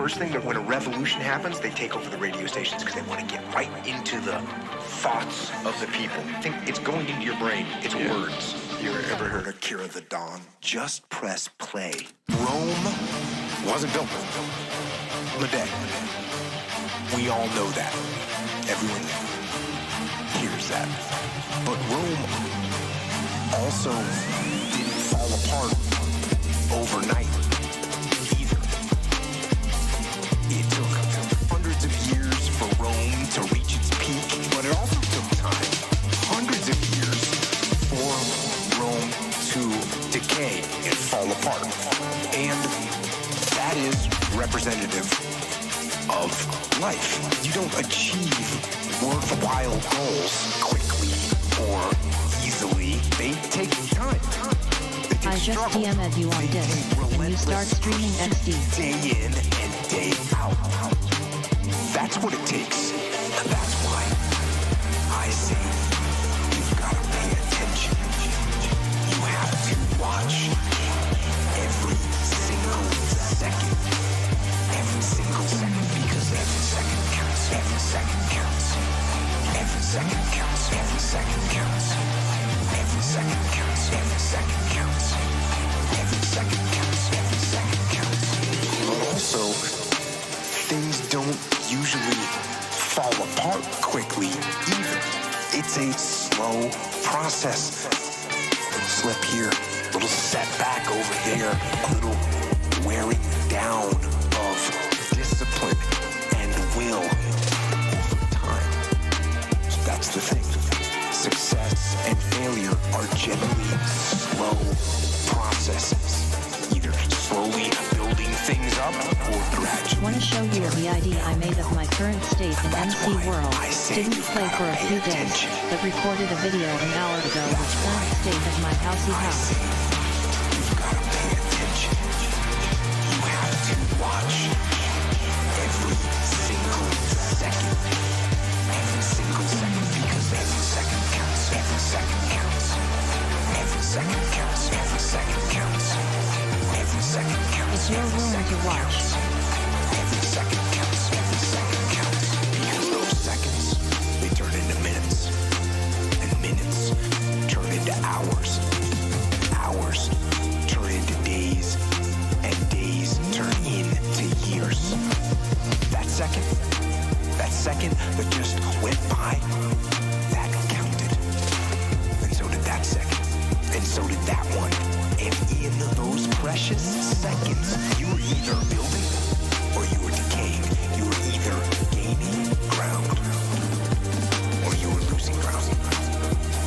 first thing that when a revolution happens, they take over the radio stations because they want to get right into the thoughts of the people. Think it's going into your brain. It's words. You ever heard of Kira the Dawn? Just press play. Rome wasn't built in a day. We all know that. Everyone hears that. But Rome also didn't fall apart overnight either. It took hundreds of years for Rome to reach its peak, but it also took time, hundreds of years, for Rome to decay and fall apart. And that is representative of life. You don't achieve worthwhile goals quickly or easily. They take time. I just DM'd you on disc. Can you start streaming XD? Day in and day out. That's what it takes. That's why I say you've got to pay attention. You have to watch every single second. Every single second, because every second counts. Every second counts. Every second counts. Every second counts. Every second counts. Every second counts. Every second counts. Every second counts. But also, things don't usually fall apart quickly either. It's a slow process. Slip here, little setback over there, a little wearing down of discipline and will over time. So that's the thing. Success and failure are generally slow processes. Either slowly building things up or gradually. Want to show you a VID I made of my current state in MC World. Didn't play for a few days, but recorded a video an hour ago with current state of my housey house. You've got to pay attention. You have to watch every single second. Every single second, because every second counts. Every second counts. Every second counts. Every second counts. Every second counts. It's your room to watch. Every second counts. Every second counts. Because those seconds, they turn into minutes. And minutes turn into hours. Hours turn into days. And days turn into years. That second that just went by, that counted. And so did that second. And so did that one. And in those precious seconds, you were either building or you were decaying. You were either gaining ground or you were losing ground.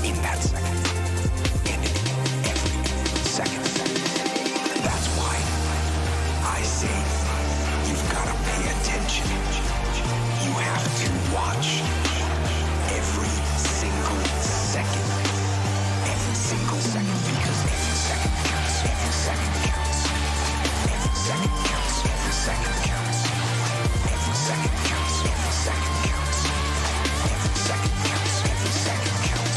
In that second. And in every second. That's why I say you've got to pay attention. You have to watch every single second. Every single second, because every second counts. Every second counts. Every second counts. Every second counts. Every second counts. Every second counts. Every second counts. Every second counts.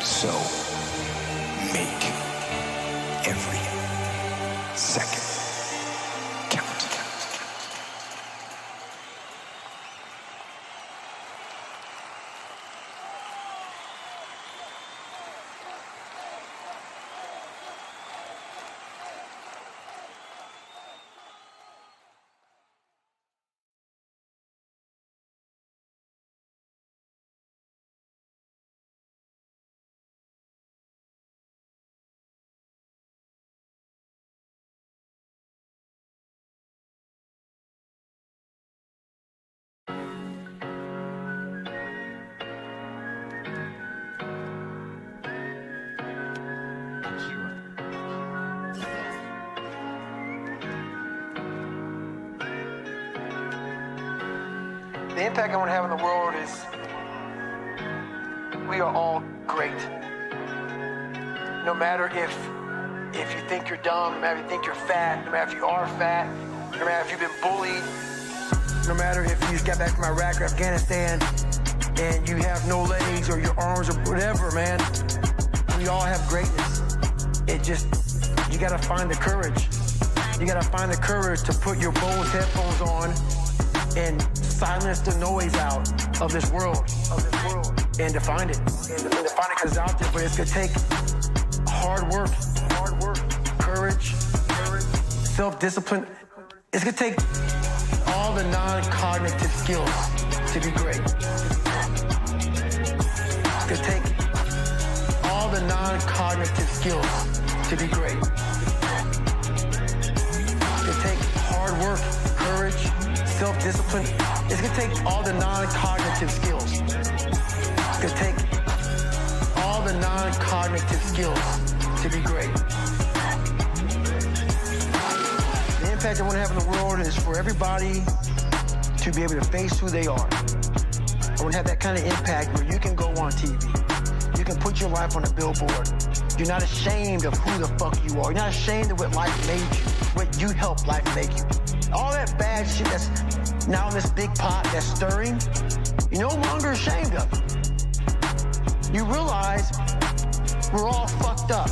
So, make every second The impact I want to have in the world is we are all great. No matter if you think you're dumb, no matter if you think you're fat, no matter if you are fat, no matter if you've been bullied, no matter if you just got back from Iraq or Afghanistan and you have no legs or your arms or whatever, man. We all have greatness. You gotta find the courage. You gotta find the courage to put your Bose headphones on and silence the noise out of this world, and to find it. And to find it because it's out there, but it's gonna take hard work, courage, self-discipline. It's gonna take all the non-cognitive skills to be great. It's gonna take all the non-cognitive skills to be great. It's gonna take hard work, courage, self-discipline. It's gonna take all the non-cognitive skills. It's gonna take all the non-cognitive skills to be great. The impact I want to have in the world is for everybody to be able to face who they are. I want to have that kind of impact where you can go on TV. You can put your life on a billboard. You're not ashamed of who the fuck you are. You're not ashamed of what life made you, what you helped life make you. All that bad shit that's now in this big pot that's stirring, you're no longer ashamed of it. You realize we're all fucked up.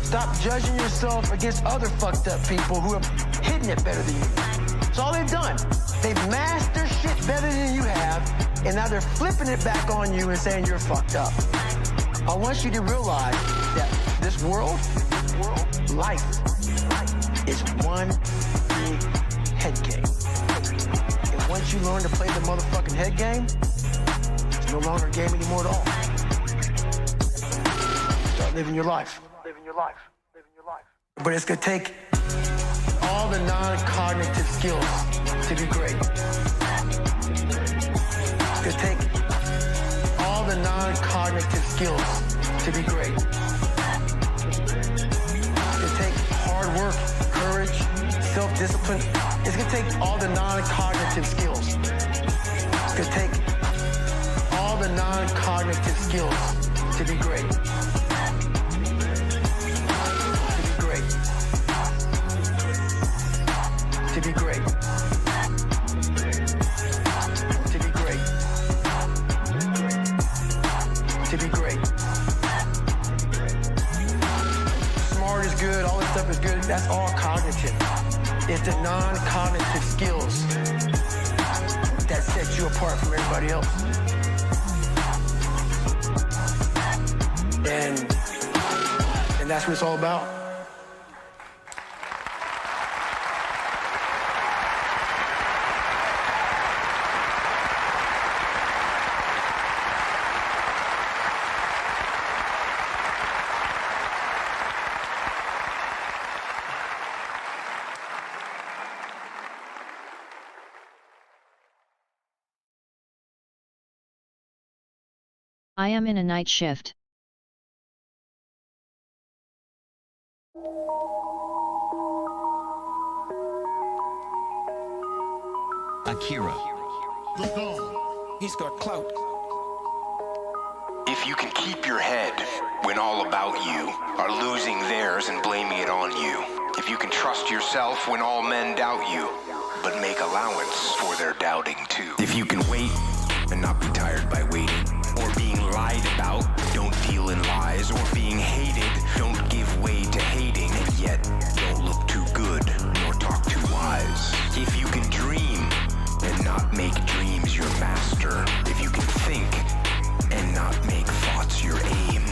Stop judging yourself against other fucked up people who have hidden it better than you. That's all they've done. They've masked their shit better than you have, and now they're flipping it back on you and saying you're fucked up. I want you to realize that this world, life, is one big head game. And once you learn to play the motherfucking head game, it's no longer a game anymore at all. Start living your life. But it's gonna take all the non-cognitive skills to be great. It's gonna take all the non-cognitive skills to be great. It's gonna take hard work, courage, self-discipline. It's gonna take all the non-cognitive skills. It's gonna take all the non-cognitive skills to be great. To be great. To be great. To be great. Smart is good, all this stuff is good, that's all cognitive. It's the non-cognitive skills that set you apart from everybody else. And that's what it's all about. I am in a night shift. Akira. He's got clout. If you can keep your head when all about you are losing theirs and blaming it on you. If you can trust yourself when all men doubt you, but make allowance for their doubting too. If you can wait and not be tired by waiting, or being lied about, don't deal in lies, or being hated, don't give way to hating, and yet don't look too good nor talk too wise. If you can dream and not make dreams your master, if you can think and not make thoughts your aim,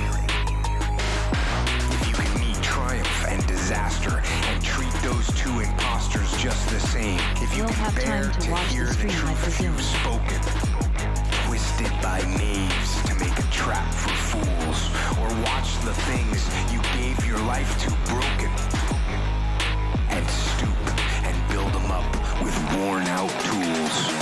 if you can meet triumph and disaster and treat those two imposters just the same, if you We'll can have bear time to to watch hear the the stream, I truth presume. you've spoken, twisted by knaves to make a trap for fools, or watch the things you gave your life to broken, and stoop and build them up with worn out tools.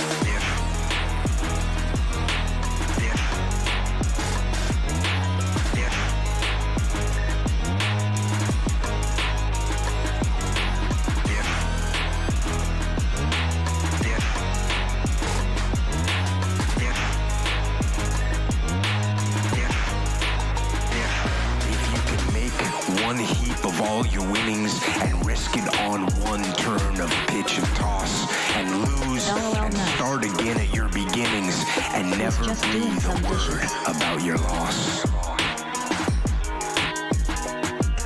all your winnings and risk it on one turn of pitch and toss, and lose and start again at your beginnings, and never breathe a word about your loss.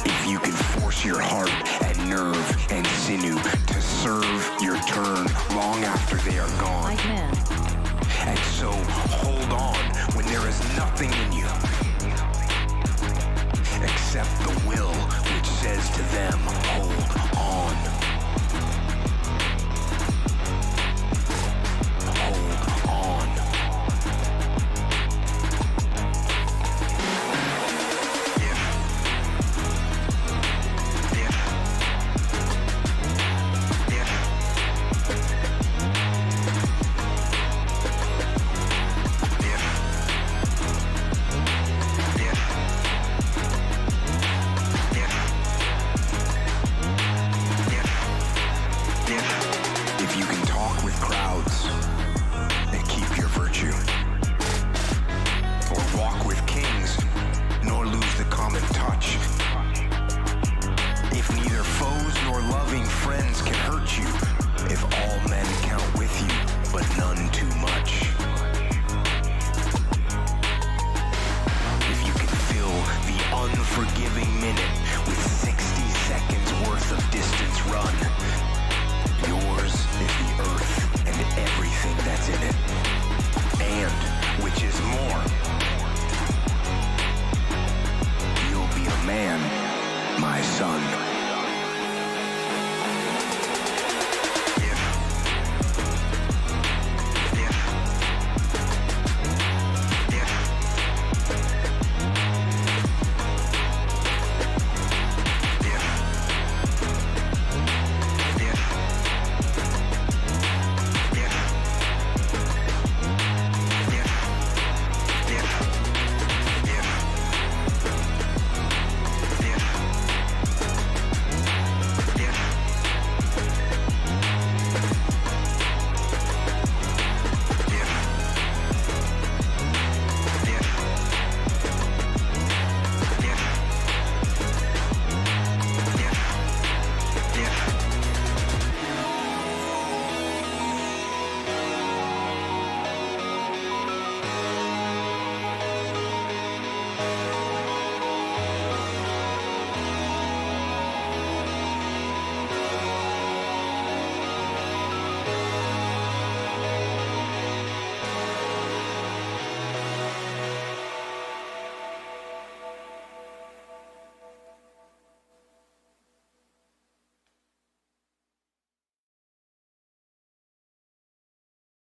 If you can force your heart and nerve and sinew to serve your turn long after they are gone, and so hold on when there is nothing in you except the will which says to them, hold on. Hold on. If you can talk with crowds and keep your virtue, or walk with kings nor lose the common touch, if neither foes nor loving friends can hurt you, if all men count with you but none too much, if you can fill the unforgiving minute with 60 seconds worth of distance run, yours is the earth and everything that's in it. And, which is more, you'll be a man, my son.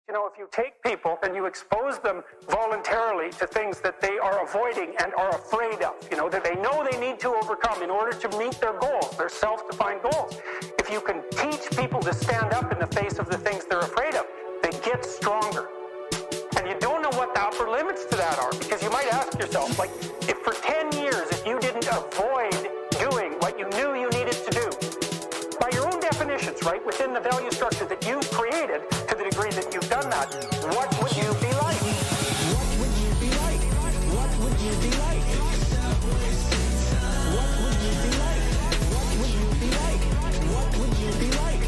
You know, if you take people and you expose them voluntarily to things that they are avoiding and are afraid of, you know, that they know they need to overcome in order to meet their goals, their self-defined goals. If you can teach people to stand up in the face of the things they're afraid of, they get stronger. And you don't know what the upper limits to that are, because you might ask yourself, like, if for 10 years, if you didn't avoid doing what you knew you needed to do, by your own definitions, right, within the value structure that you've created, to the degree that you've done that, what would you be like? What would you be like? What would you be like? What would you be like? What would you be like? What would you be like?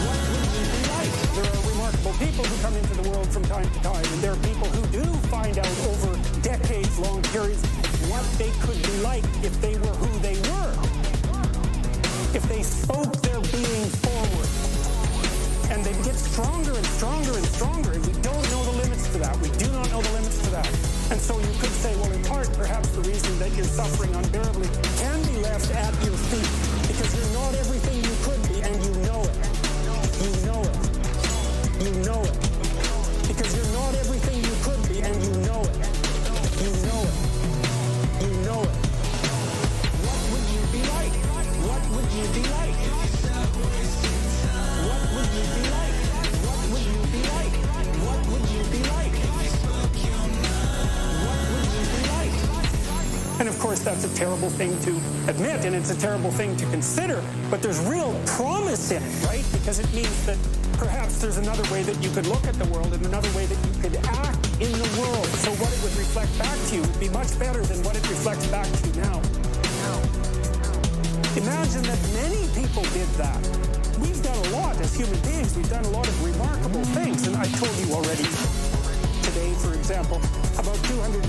What would you be like? There are remarkable people who come into the world from time to time, and there are people who do find out over decades-long periods what they could be like if they were who they were. If they spoke their being forward, and they get stronger and stronger and stronger, and we don't know the limits to that. We do not know the limits to that. And so you could say, well, in part, perhaps the reason that you're suffering unbearably can be left at your feet, because you're not everything you could be, and you know it. You know it. You know it. Because you're not everything you could be, and you know it. You know it. You know it. What would you be like? What would you be like? What would you be like? What would you be like? What would you be like? What would you be like? And of course, that's a terrible thing to admit, and it's a terrible thing to consider, but there's real promise in it, right? Because it means that perhaps there's another way that you could look at the world and another way that you could act in the world. So what it would reflect back to you would be much better than what it reflects back to you now. Imagine that many people did that. We've done a lot as human beings. We've done a lot of remarkable things. And I told you already today, for example, about 250,000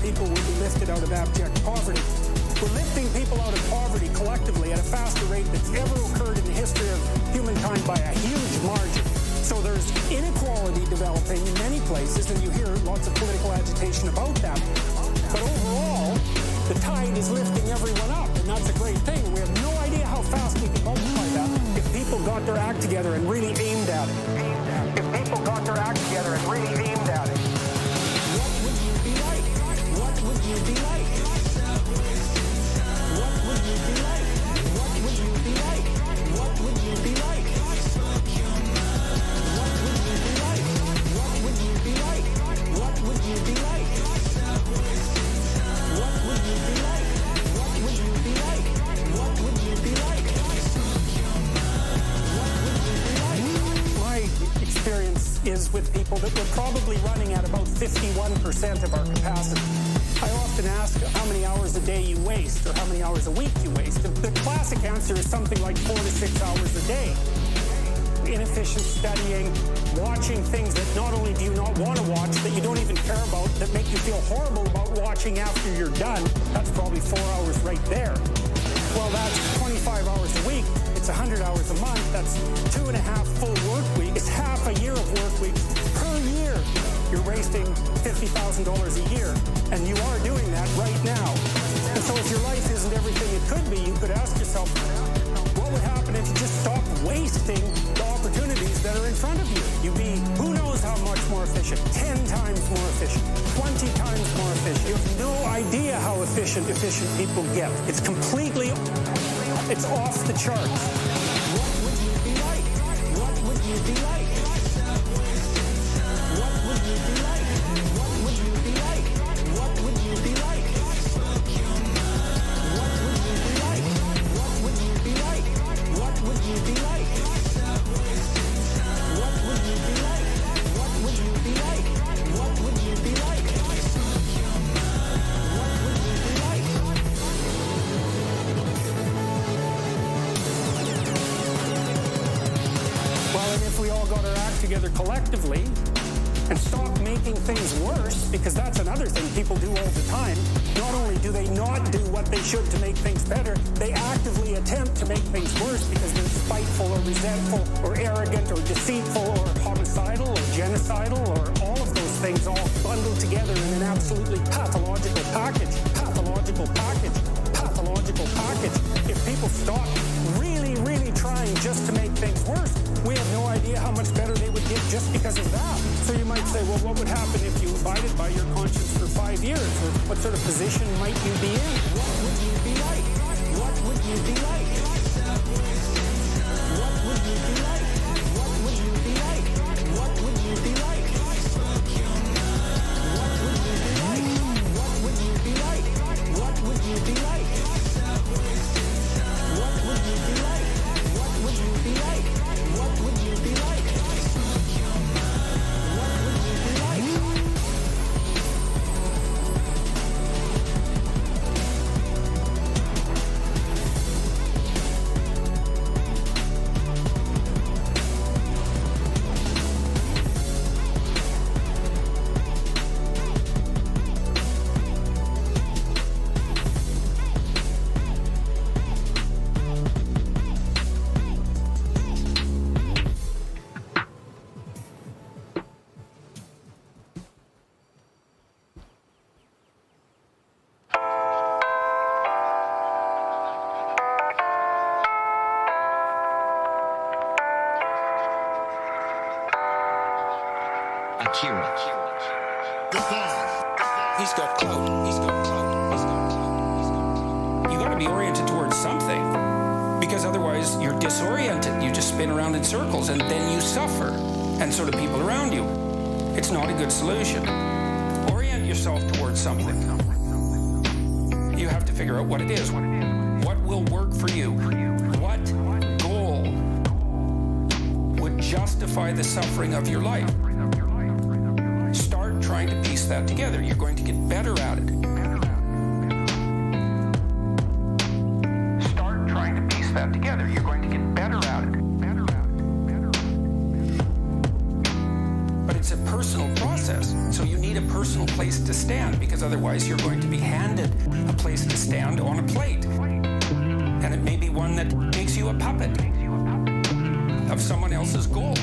people will be lifted out of abject poverty. We're lifting people out of poverty collectively at a faster rate that's ever occurred in the history of humankind by a huge margin. So there's inequality developing in many places, and you hear lots of political agitation about that. But overall, the tide is lifting everyone up, and that's a great thing. We have no idea how fast we can multiply that if people got their act together and really aimed at it. If people got their act together and really aimed at it. What would you be like? What would you be like? What would you be like? What would you be like? What would you be like? What would you be like? What would you be like? What would you be like? What would you be like? What would you be like? What would you be like? What would you be like? My experience is with people that we're probably running at about 51% of our capacity. I often ask how many hours a day you waste or how many hours a week you waste. The classic answer is something like 4 to 6 hours a day. Inefficient studying, watching things that not only do you not want to watch, that you don't even care about, that make you feel horrible about watching after you're done. That's probably 4 hours right there. Well, that's 25 hours a week. It's 100 hours a month. That's 2.5 full work weeks. It's half a year of work weeks per year. You're wasting $50,000 a year, and you are doing that right now. And so if your life isn't everything it could be, you could ask yourself, what would happen if you just stopped wasting the opportunities that are in front of you? You'd be, who knows how much more efficient, 10 times more efficient, 20 times more efficient. You have no idea how efficient people get. It's completely, it's off the charts. What would you be like? What would you be like? What would you be like? What would you be like? What would you be like? What would you be like? What would you be like? What would you be like? What would you be like? What would you be like? What would you be like? What would you be like? Well, and if we all got our act together collectively and stop making things worse, because that's another thing people do all the time. Not only do they not do what they should to make things better, they actively attempt to make things worse because they're spiteful or resentful or arrogant or deceitful or homicidal or genocidal or all of those things all bundled together in an absolutely pathological package. Pathological package. Pathological package. If people stop really, really trying just to make things worse, we have no idea how much better they would get just because of that. So you might say, well, what would happen if you abided by your conscience for 5 years? Or what sort of position might you be in? What would you be like? What would you be like? What would you be like? What would you be like? What would you be like? What would you be like? What would you be like? What would you be like? What would you be like? What would you be like? What would you be like? What would you be like? Akira. He's got clout. He's got clout. He's got clout. You got to be oriented towards something, because otherwise you're disoriented. You just spin around in circles, and then you suffer, and so do people around you. It's not a good solution. Orient yourself towards something. You have to figure out what it is. What will work for you? What goal would justify the suffering of your life? Start trying to piece that together. You're going to get better at it. Start need a personal place to stand, because otherwise you're going to be handed a place to stand on a plate. And it may be one that makes you a puppet of someone else's goals.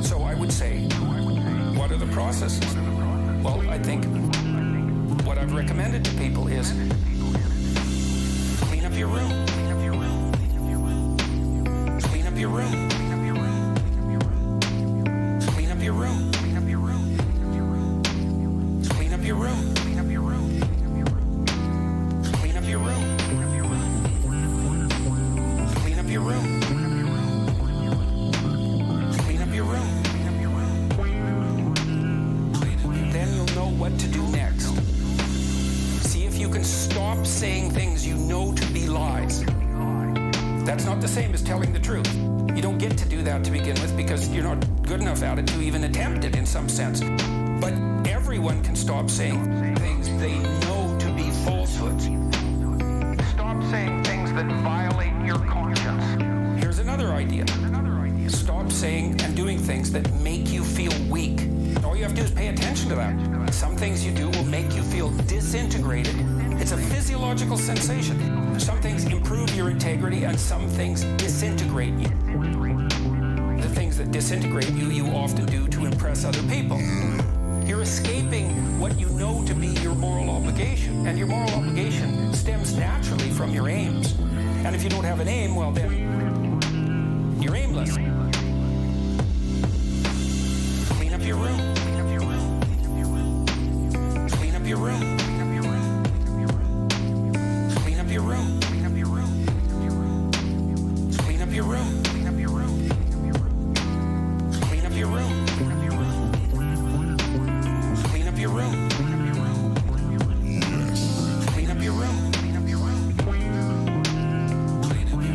So I would say, what are the processes? Well, I think what I've recommended to people is clean up your room. Clean up your room. Clean up your room. Clean up your room. Clean up your room. Clean up your room. Clean up your room. Clean up your room. Clean up your room. Then you'll know what to do next. See if you can stop saying things you know to be lies. That's not the same as telling the truth. You don't get to do that to begin with because you're not good enough at it to even attempt it in some sense. But everyone can stop saying things they know to be falsehoods. Stop saying things that violate your conscience. Here's another idea. Stop saying and doing things that make you feel weak. All you have to do is pay attention to that. Some things you do will make you feel disintegrated. It's a physiological sensation. Some things improve your integrity and some things disintegrate you. The things that disintegrate you, you often do to impress other people. You're escaping what you know to be your moral obligation. And your moral obligation stems naturally from your aims. And if you don't have an aim, well then, you're aimless. Clean up your room. Clean up your room. Clean up your room. Clean up your room. Clean up your room. Clean up your room. Clean up your room. Clean up your room. Clean up your room. Clean up your room.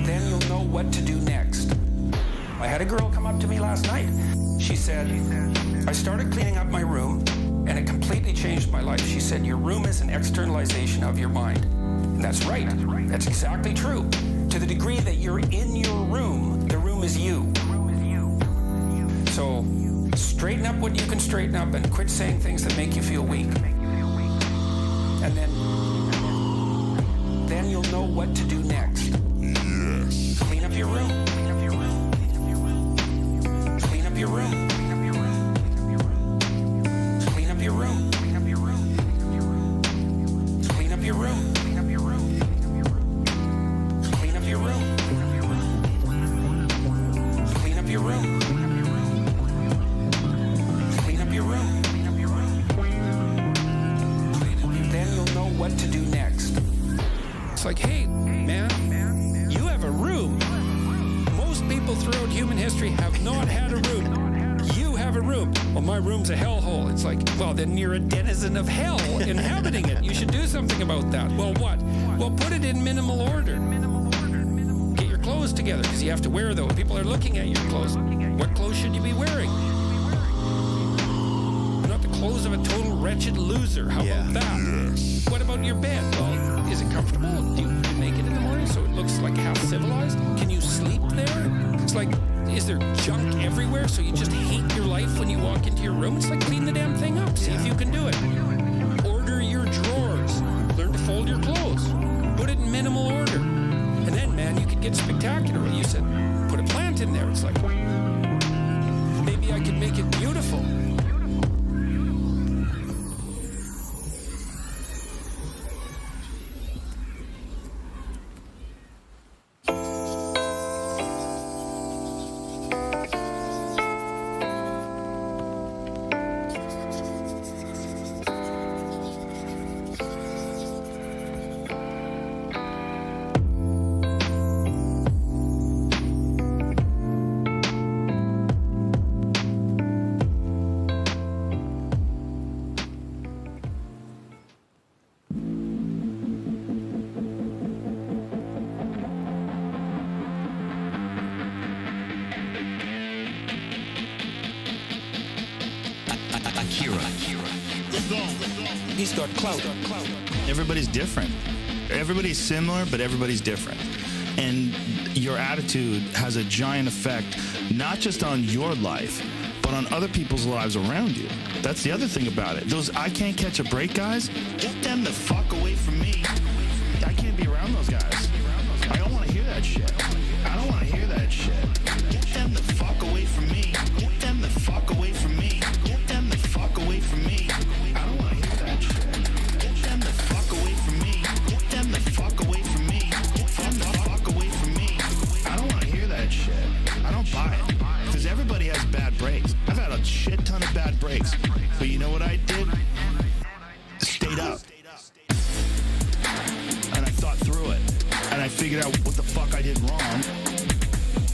Then you'll know what to do next. I had a girl come up to me last night. She said, I started cleaning up my room and it completely changed my life. She said, your room is an externalization of your mind. And that's right. That's exactly true. To the degree that you're in your room, the room is you. So straighten up what you can straighten up and quit saying things that make you feel weak. And then you'll know what to do next. Clean up your room. Clean up your room. Clean up your room. Clean up your room. Clean up your room. Clean up your room. Clean up your room. Clean up your room. Clean up your room. Clean up your room. Clean up your room. Then you'll know what to do next. It's like, hey, man, you have a room. Most people throughout human history have not had a room. You have a room. Well, my room's a hellhole. It's like, well, then you're a denizen of hell inhabiting it. You should do something about that. Well, what? Well, put it in minimal order. Get your clothes together because you have to wear those. People are looking at your clothes. What clothes should you be wearing? Not the clothes of a total wretched loser. How about that? Yes. What about your bed? Well, is it comfortable? Do you make it in the morning so it looks like half civilized? Can you sleep there? It's like, is there junk everywhere so you just hate your life when you walk into your room? It's like, clean the damn thing up. See if you can do it. Order your drawers. Learn to fold your clothes. Put it in minimal order. And then, man, you could get spectacular. You said, put a plant in there. It's like, maybe I could make it beautiful. He's got clout. Everybody's different. Everybody's similar, but everybody's different. And your attitude has a giant effect, not just on your life, but on other people's lives around you. That's the other thing about it. Those I can't catch a break guys, get them the fuck away from me. I can't be around those guys. I don't want to hear that shit. I don't want to hear that shit. Get them the fuck away from me. Get them the fuck away from me. Get them the fuck away from me. I don't want to hear that shit. Get them the fuck away from me. Get them the fuck away from me. Get them the fuck away from me. I don't want to hear that shit. I don't buy it. Because everybody has bad breaks. I've had a shit ton of bad breaks. But you know what I did? Stayed up. And I thought through it. And I figured out what the fuck I did wrong.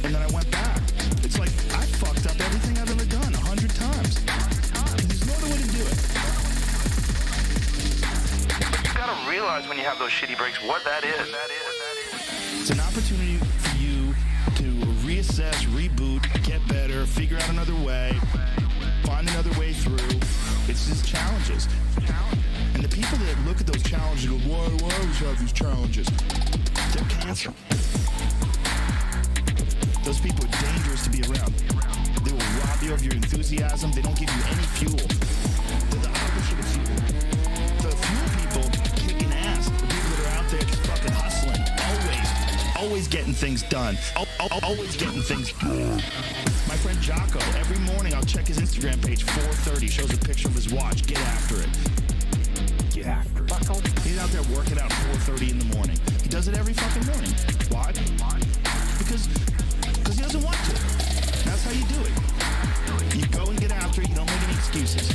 And then I went back. It's like, I fucked up everything I've ever done 100 times. And there's no other way to do it. You gotta realize when you have those shitty breaks what that is. It's an opportunity for you to reassess, reboot, get better, figure out another way, find another way through. It's just challenges. And the people that look at those challenges and go, why do I always have these challenges? They're cancer. Those people are dangerous to be around. They will rob you of your enthusiasm. They don't give you any fuel. They're the opposite of fuel. The fuel people kicking ass. The people that are out there just fucking hustling. Always getting things done. Always getting things done. My friend Jocko, every morning I'll check his Instagram page, 4:30, shows a picture of his watch. Get after it. Get after it. He's out there working out 4:30 in the morning. He does it every fucking morning. Why? Because he doesn't want to. That's how you do it. You go and get after it. You don't make any excuses.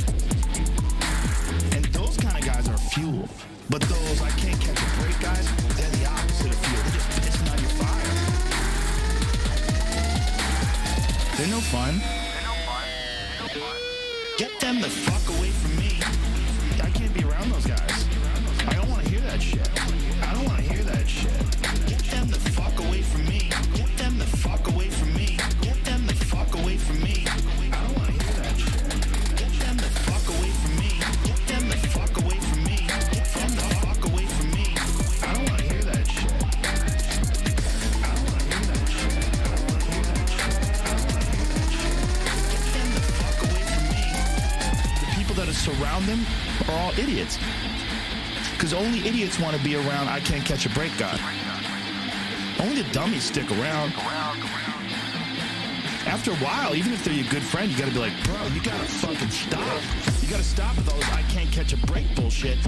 And those kind of guys are fuel. But those I can't catch a break guys, they're the opposite of fuel. They're just pissing on your fire. They're no fun. Get them the fuck away from me. I can't be around those guys. I don't want to hear that shit. I don't want to hear that shit. Get them the fuck away from me. Get them the fuck away from me. Get them the fuck away from me. I don't want to hear that shit. Get them the fuck away from me. Get them the fuck away from me. Get them the fuck away from me. I don't want to hear that shit. I don't want to hear that shit. I don't want to hear that shit. I don't want to hear that shit. Get them the fuck away from me. The people that surround them are all idiots. Because only idiots want to be around I can't catch a break guy. Only the dummies stick around. After a while, even if they're your good friend, you gotta be like, bro, you gotta fucking stop. You gotta stop with all this I can't catch a break bullshit.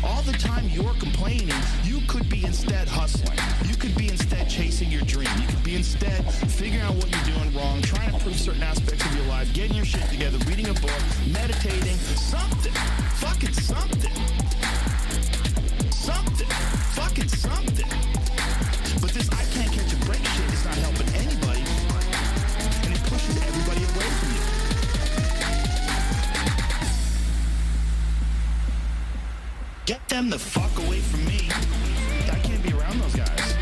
All the time you're complaining, you could be instead hustling. You could be instead chasing your dream. You could be instead figuring out what you're doing wrong, trying to improve certain aspects of your life, getting your shit together, reading a book, meditating, something. Fucking something. Something. Fucking something. But this I can't catch a break shit is not helping anybody. And it pushes everybody away from you. Get them the fuck away from me. I can't be around those guys.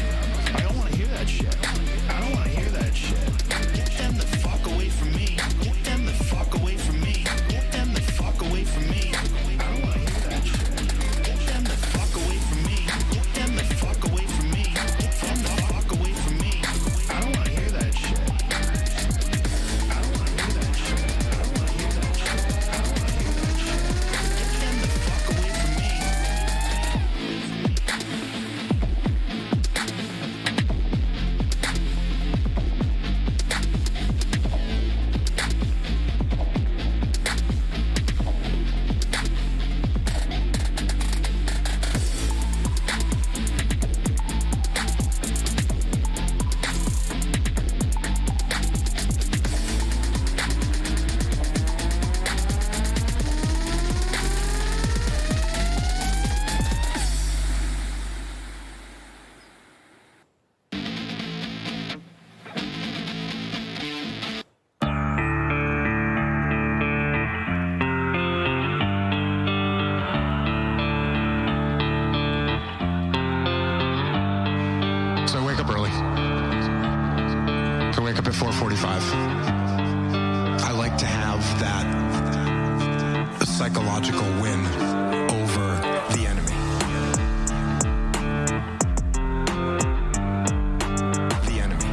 I don't want to hear that shit. I don't want to hear that shit. Get them the fuck away from me. Get them the fuck away from me. Get them the fuck away from me. I don't want to hear that shit. Get them the fuck away from me. Get them the fuck away from me. Get them the fuck away from me. I don't want to hear that shit. I don't want to hear that shit. I don't want to hear that shit. I don't want to hear that shit. Get them the fuck away from me. So I wake up early. I wake up at 4:45. I like to have that psychological win over the enemy. The enemy.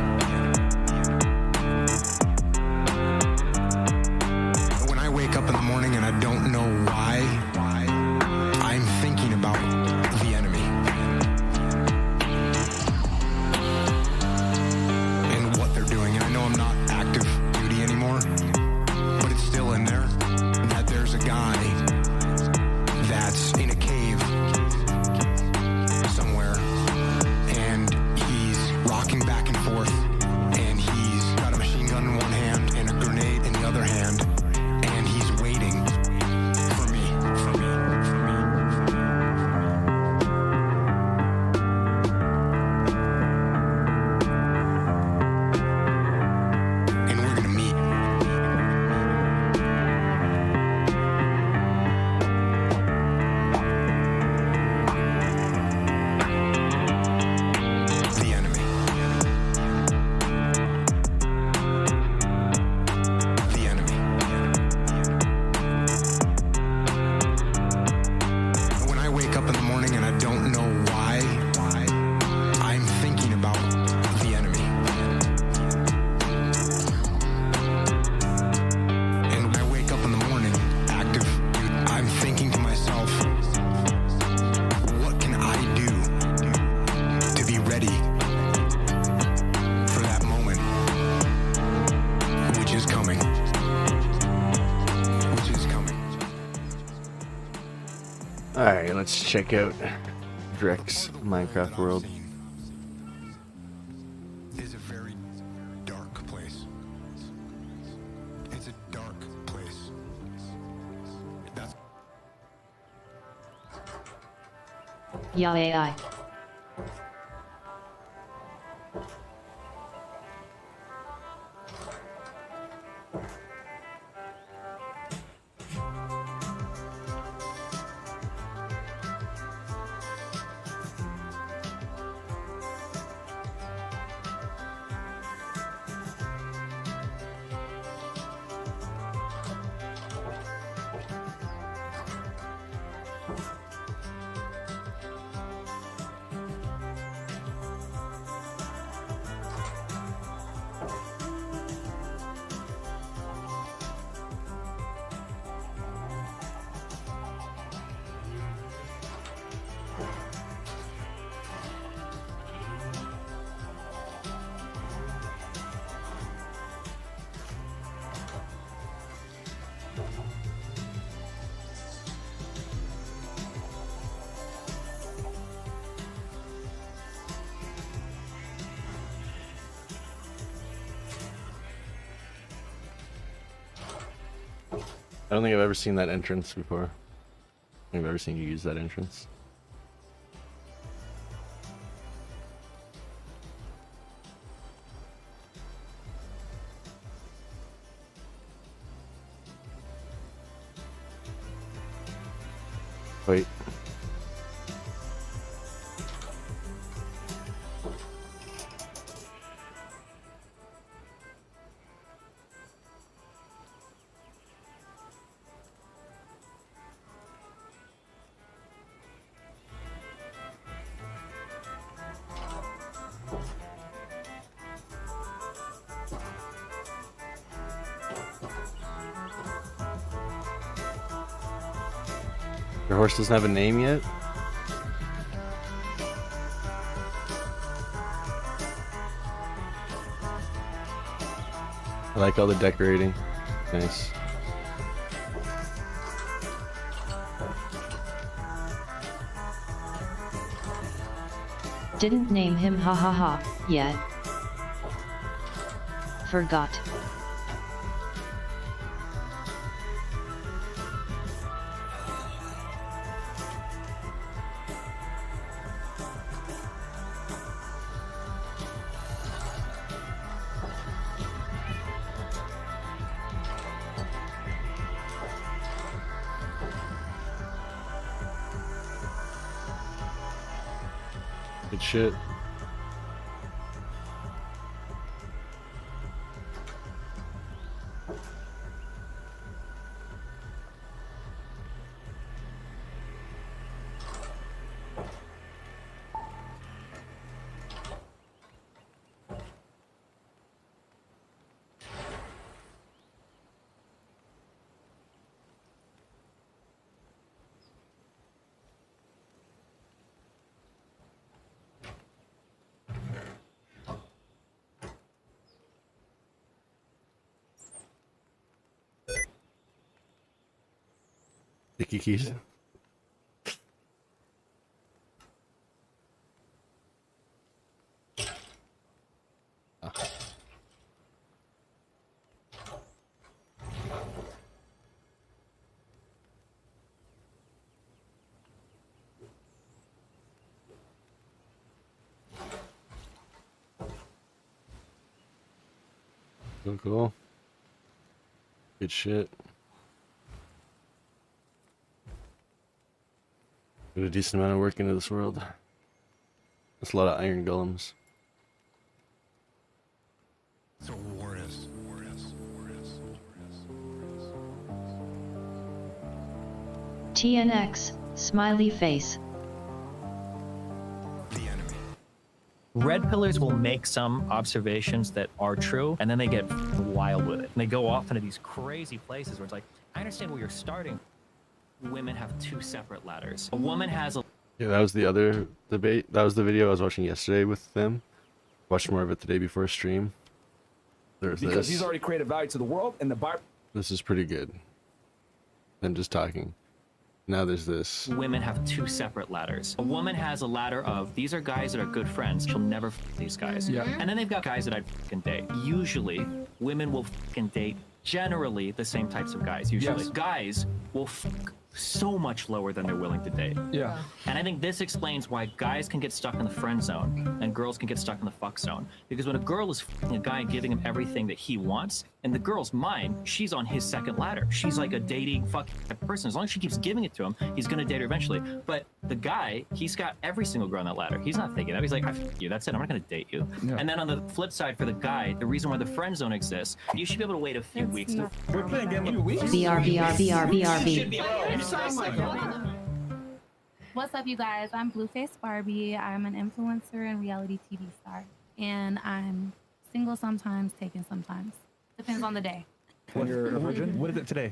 is coming. Which is coming. Alright, let's check out Drek's Minecraft world. Is a very dark place. It's a dark place. That's Yeah, AI. I don't think I've ever seen that entrance before. I don't think I've ever seen you use that entrance. Wait. Your horse doesn't have a name yet? I like all the decorating. Nice. Didn't name him ha ha ha yet. Forgot. Good shit. Sticky keys. Cool, cool. Good shit. Put a decent amount of work into this world. That's a lot of iron golems. so war is. TNX, smiley face. The enemy. Red pillars will make some observations that are true, and then they get wild with it. And they go off into these crazy places where it's like, I understand where you're starting. Women have two separate ladders. A woman has a... Yeah, that was the other debate. That was the video I was watching yesterday with them. Watched more of it the day before stream. There's because this. he's already created value to the world, and the This is pretty good. Than just talking. Now there's this. Women have two separate ladders. A woman has a ladder of, these are guys that are good friends. She'll never these guys. Yeah. And then they've got guys that I'd date. Usually, women will date generally the same types of guys. Usually. Yes. Guys will so much lower than they're willing to date. Yeah. And I think this explains why guys can get stuck in the friend zone and girls can get stuck in the fuck zone. Because when a girl is a guy and giving him everything that he wants, in the girl's mind, she's on his second ladder. She's like a dating fuck type of person. As long as she keeps giving it to him, he's gonna date her eventually. But the guy, he's got every single girl on that ladder. He's not thinking that. He's like, I fuck you. That's it. I'm not gonna date you. Yeah. And then on the flip side, for the guy, the reason why the friend zone exists, you should be able to wait a few weeks to. We're playing game of weeks. What's up, you guys? I'm Blueface Barbie. I'm an influencer and reality TV star. And I'm single sometimes, taken sometimes. Depends on the day. When you're a virgin? What is it today?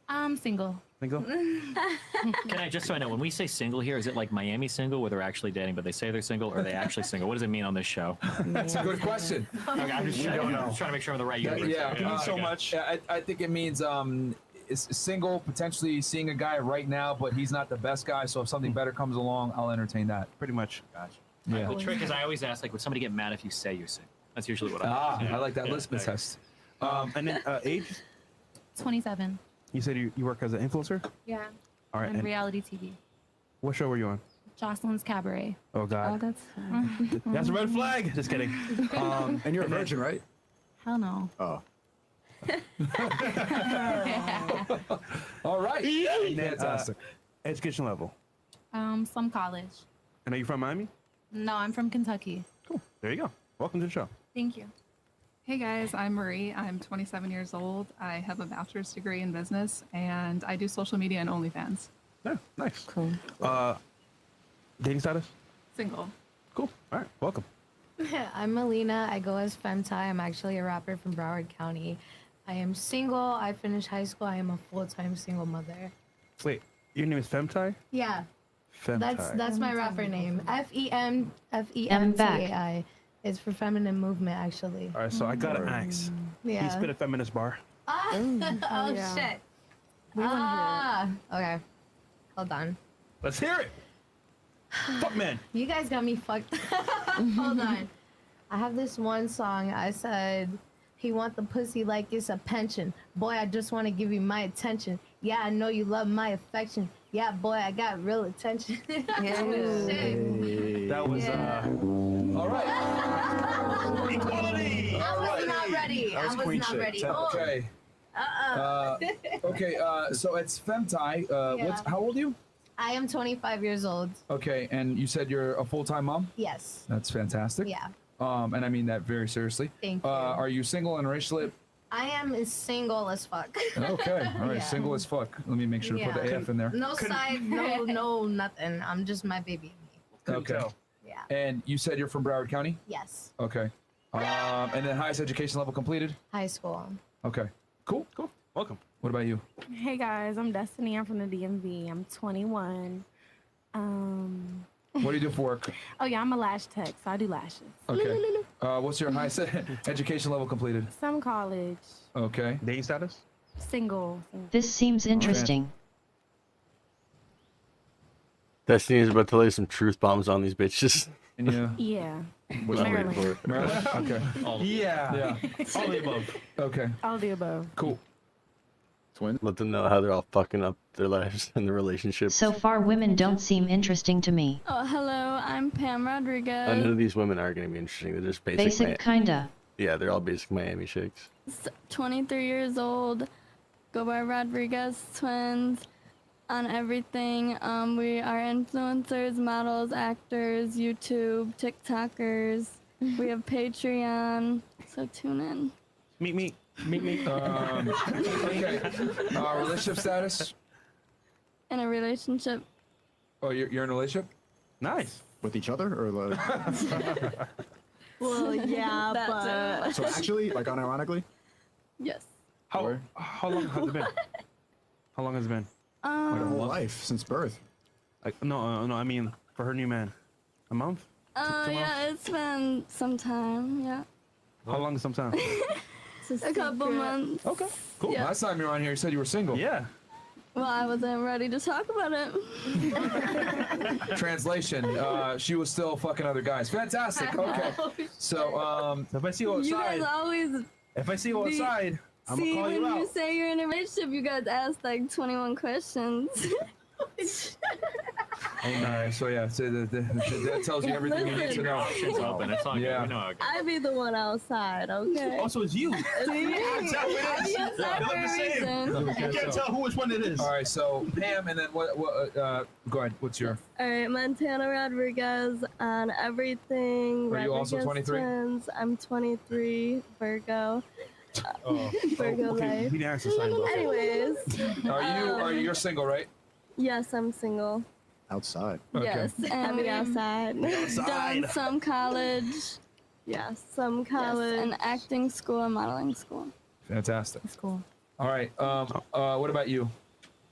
I'm single. Single? Can I just so I know, when we say single here, is it like Miami single where they're actually dating, but they say they're single, or are they actually single? What does it mean on this show? That's a good question. Okay, I'm just trying to make sure I'm the right universe. Yeah, I think it means is single, potentially seeing a guy right now, but he's not the best guy. So if something better comes along, I'll entertain that. Pretty much. Gotcha. Yeah. The trick is I always ask, like, would somebody get mad if you say you're single? That's usually what I I like that Lisbon test. And then age? 27. You said you work as an influencer? Yeah. All right. And And reality TV. what show were you on? Jocelyn's Cabaret. Oh, God. that's That's a red flag. Just kidding. And you're a virgin, right? Hell no. Oh. All right. And then, Fantastic. education level. Some college. And are you from Miami? No, I'm from Kentucky. Cool. There you go. Welcome to the show. Thank you. Hey guys, I'm Marie. I'm 27 years old. I have a bachelor's degree in business, and I do social media and OnlyFans. Yeah, nice. Cool. Dating status? Single. Cool. All right. Welcome. I'm Melina. I go as Femtai. I'm actually a rapper from Broward County. I am single. I finished high school. I am a full-time single mother. Wait, your name is Femtai? Yeah. Femtai. That's my rapper name. I'm FEMTAI. It's for feminine movement, actually. All right, so I gotta ask. Yeah. He spit a feminist bar. Oh, yeah. shit. We want Okay. Hold on. Let's hear it. Fuck man. You guys got me fucked. Hold on. I have this one song. I said, he want the pussy like it's a pension. Boy, I just want to give you my attention. Yeah, I know you love my affection. Yeah, boy, I got real attention. Shit. That was All right. equality. I was not ready. I was queen not shit. ready. Okay. Okay. So it's Femtai. Yeah. How old are you? I am 25 years old. Okay, and you said you're a full-time mom? Yes. That's fantastic. Yeah. And I mean that very seriously. Thank you. Are you single and relationship? I am as single as fuck. Okay. All right. Yeah. Single as fuck. Let me make sure to put the Yeah. AF in there. No side, no nothing. I'm just my baby and me. Okay. Yeah. And you said you're from Broward County? Yes. Okay. And then highest education level completed? High school. Okay. Cool. Welcome. What about you? Hey guys, I'm Destiny. I'm from the DMV. I'm 21. What do you do for work? Oh yeah, I'm a lash tech, so I do lashes. Okay. What's your highest education level completed? Some college. Okay. Dating status? Single. This seems interesting. Destiny is about to lay some truth bombs on these bitches. Yeah. Yeah. What I'm waiting Maryland. for. Maryland? Okay. Yeah. All the above. Okay. All the above. Cool. Let them know how they're all fucking up their lives and the relationship. So far women don't seem interesting to me. Oh, hello, I'm Pam Rodriguez. None of these women are going to be interesting. They're just Basic kinda. Yeah, they're all basic Miami chicks. 23 years old, go by Rodriguez twins on everything. We are influencers, models, actors, YouTube, TikTokers. We have Patreon, so tune in. Meet me. Okay. Relationship status? In a relationship. Oh, you're in a relationship? Nice. With each other or like? Well, yeah, but... So actually, like unironically? Yes. How long has it been? How long has it been? Like a whole life since birth. Like no, I mean for her new man, a month? 2 months? Yeah, it's been some time. Yeah. How long is some time? a couple months. Okay, cool. Yeah. Last time you were on here, you said you were single. Yeah. Well, I wasn't ready to talk about it. Translation: she was still fucking other guys. Fantastic. Okay. So, if I see you You outside, guys always. if I see you outside, I'm gonna See, call when you out. you say you're in a relationship, you guys ask like 21 questions. Alright, so yeah, so that tells you everything you need to know. Shit's open. It's all good. Yeah. We know how it goes. I be the one outside, okay? Also, it's you. See? I'm outside for a reason. You can't tell who which one it is. All right, so Pam, and then what? Go ahead. What's your? All right, Montana Rodriguez on everything. Are you also Rodriguez 23? Twins. I'm 23, Virgo. Virgo life. He didn't answer sign though. Anyways. You're single, right? Yes, I'm single. Outside. Yes, and outside. Outside. Done some college. Yes, some college. And acting school and modeling school. Fantastic. That's cool. All right. What about you?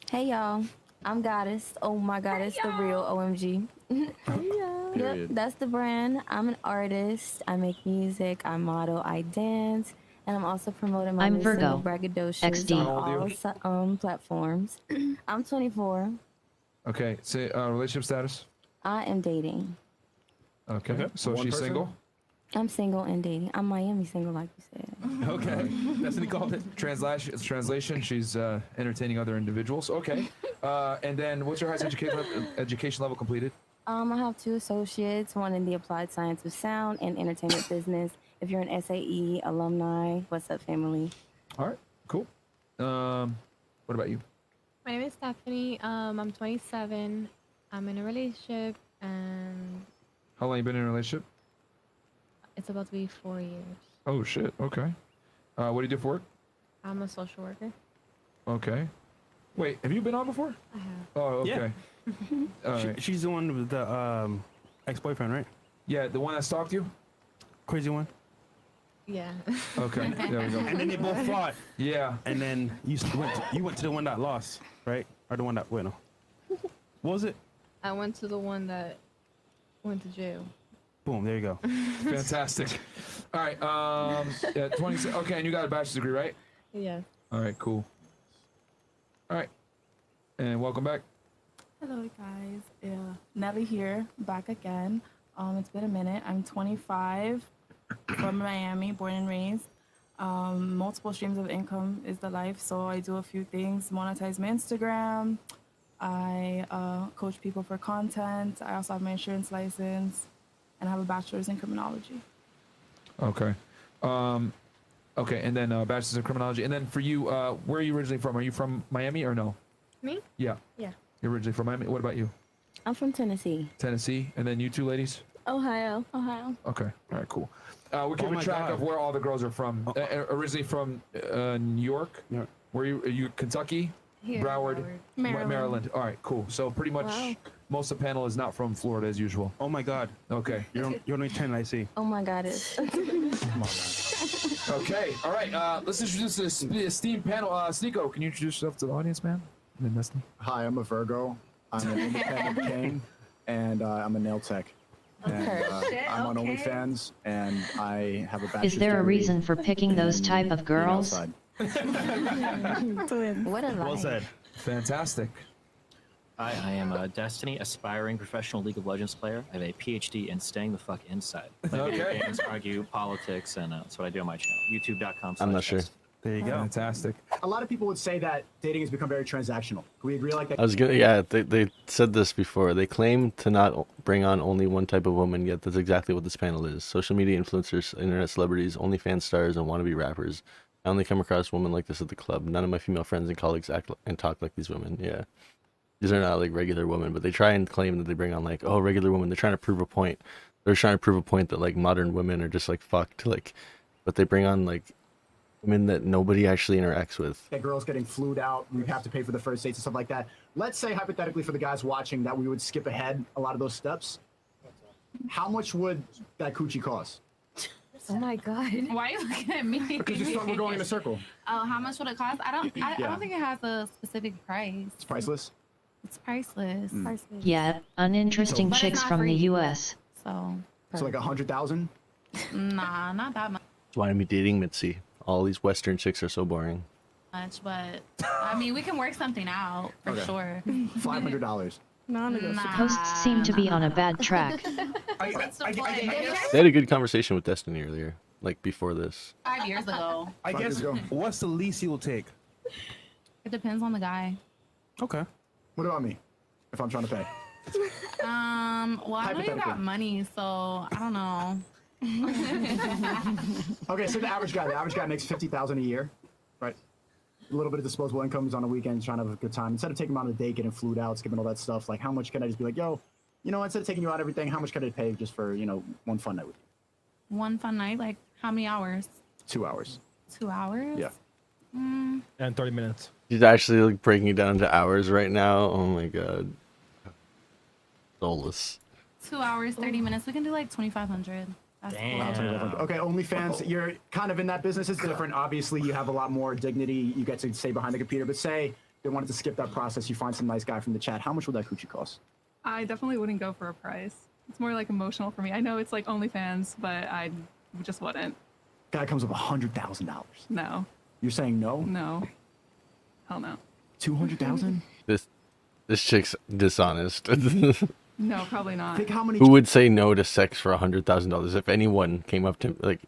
Hey y'all, I'm Goddess. Oh my God, it's the real OMG. Yep, that's the brand. I'm an artist. I make music. I model. I dance. And I'm also promoting my I'm new Virgo. single, Braggadocious, XD. on How old are all platforms. I'm 24. Okay. Say relationship status. I am dating. Okay. So One she's person? single. I'm single and dating. I'm Miami single, like you said. Okay. That's what he called it. Translation. She's entertaining other individuals. Okay. And then what's your highest education level completed? I have 2 associates, one in the applied science of sound and entertainment business. If you're an SAE alumni, what's up, family? All right. Cool. What about you? My name is Stephanie. I'm 27. I'm in a relationship, and How long you been in a relationship? it's about to be 4 years. Oh shit. Okay. What do you do for work? I'm a social worker. Okay. Wait, have you been on before? I have. Oh, okay. All right. She's the one with the ex-boyfriend, right? Yeah, the one that stalked you? Crazy one. Yeah. Okay. There we go. And then they both fought. Yeah. And then you went to the one that lost, right? Or the one that won. What was it? I went to the one that went to jail. Boom. There you go. Fantastic. All right. Yeah, 26. Okay, and you got a bachelor's degree, right? Yeah. All right. Cool. All right. And welcome back. Hello guys, Nelly here, back again. It's been a minute. I'm 25, from Miami, born and raised. Multiple streams of income is the life, so I do a few things. Monetize my Instagram. I coach people for content. I also have my insurance license, and I have a bachelor's in criminology. Okay. Okay, and then bachelor's in criminology. And then for you, where are you originally from? Are you from Miami or no? Me? Yeah. Yeah. You're originally from Miami. What about you? I'm from Tennessee. Tennessee. And then you two ladies? Ohio. Okay. All right, cool. We're keeping my track God. of where all the girls are from. Originally from New York? Yeah. Where are you Kentucky? Here, Broward? Maryland. Maryland. All right, cool. So pretty much Wow. most of the panel is not from Florida as usual. Oh my God. Okay. You're only 10, I see. Oh my God, it's Okay. All right. Let's introduce this esteemed panel. Sneeko, can you introduce yourself to the audience, man? And then Nestle. Hi, I'm a Virgo. I'm an independent king, and I'm a nail tech. And, I'm on OnlyFans, and I have a bachelor's Is there a degree reason for picking those in type of being girls? outside. what a Well life. said. Fantastic. Hi, I am a Destiny aspiring professional League of Legends player. I have a PhD in staying the fuck inside. Play video Okay. games, argue politics, and that's what I do on my channel. YouTube.com. I'm not sure. There you go. Fantastic. A lot of people would say that dating has become very transactional. Can we agree like that? I was gonna, yeah, they said this before. They claim to not bring on only one type of woman, yet that's exactly what this panel is. Social media influencers, internet celebrities, OnlyFans stars, and wannabe rappers. I only come across women like this at the club. None of my female friends and colleagues act and talk like these women. Yeah. These are not like regular women, but they try and claim that they bring on like, oh, regular women. They're trying to prove a point. They're trying to prove a point that like modern women are just like fucked. Like, but they bring on like women that nobody actually interacts with. That girls getting flued out, we have to pay for the first dates and stuff like that. Let's say hypothetically for the guys watching that we would skip ahead a lot of those steps. How much would that coochie cost? Oh my God. Why are you looking at me? Because we're going in a circle. Oh, how much would it cost? I don't think it has a specific price. It's priceless. It's priceless. Priceless. Yeah, uninteresting But it's chicks not from the free. U.S. So. So like 100,000. Nah, not that much. That's why I'm dating Mitzi. All these Western chicks are so boring. Much, but I mean, we can work something out for Okay. sure. $500. Hosts seem to be on a bad track. What's the point? They had a good conversation with Destiny earlier, like before this. 5 years ago. I guess, what's the least you will take? It depends on the guy. Okay. What about me? If I'm trying to pay. Well, I know you Hypothetical. got money, so I don't know. Okay, so the average guy makes $50,000 a year, right? A little bit of disposable income. He's on the weekends trying to have a good time. Instead of taking him out on a date, getting flued out, skipping all that stuff, like how much can I just be like, yo, you know, instead of taking you out everything, how much can I pay just for, you know, one fun night with you? One fun night, like how many hours? 2 hours. 2 hours? Yeah. And 30 minutes. He's actually like breaking it down to hours right now. Oh my god. Soulless. 2 hours, 30 minutes. We can do like 2,500. That's cool. Okay, OnlyFans, you're kind of in that business. It's different. Obviously, you have a lot more dignity. You get to stay behind the computer. But say they wanted to skip that process, you find some nice guy from the chat. How much would that coochie cost? I definitely wouldn't go for a price. It's more like emotional for me. I know it's like OnlyFans, but I just wouldn't. Guy comes up $100,000. No. You're saying no? No. Hell no. 200,000? This chick's dishonest. No, probably not. Think how many. Who would say no to sex for $100,000? If anyone came up to like,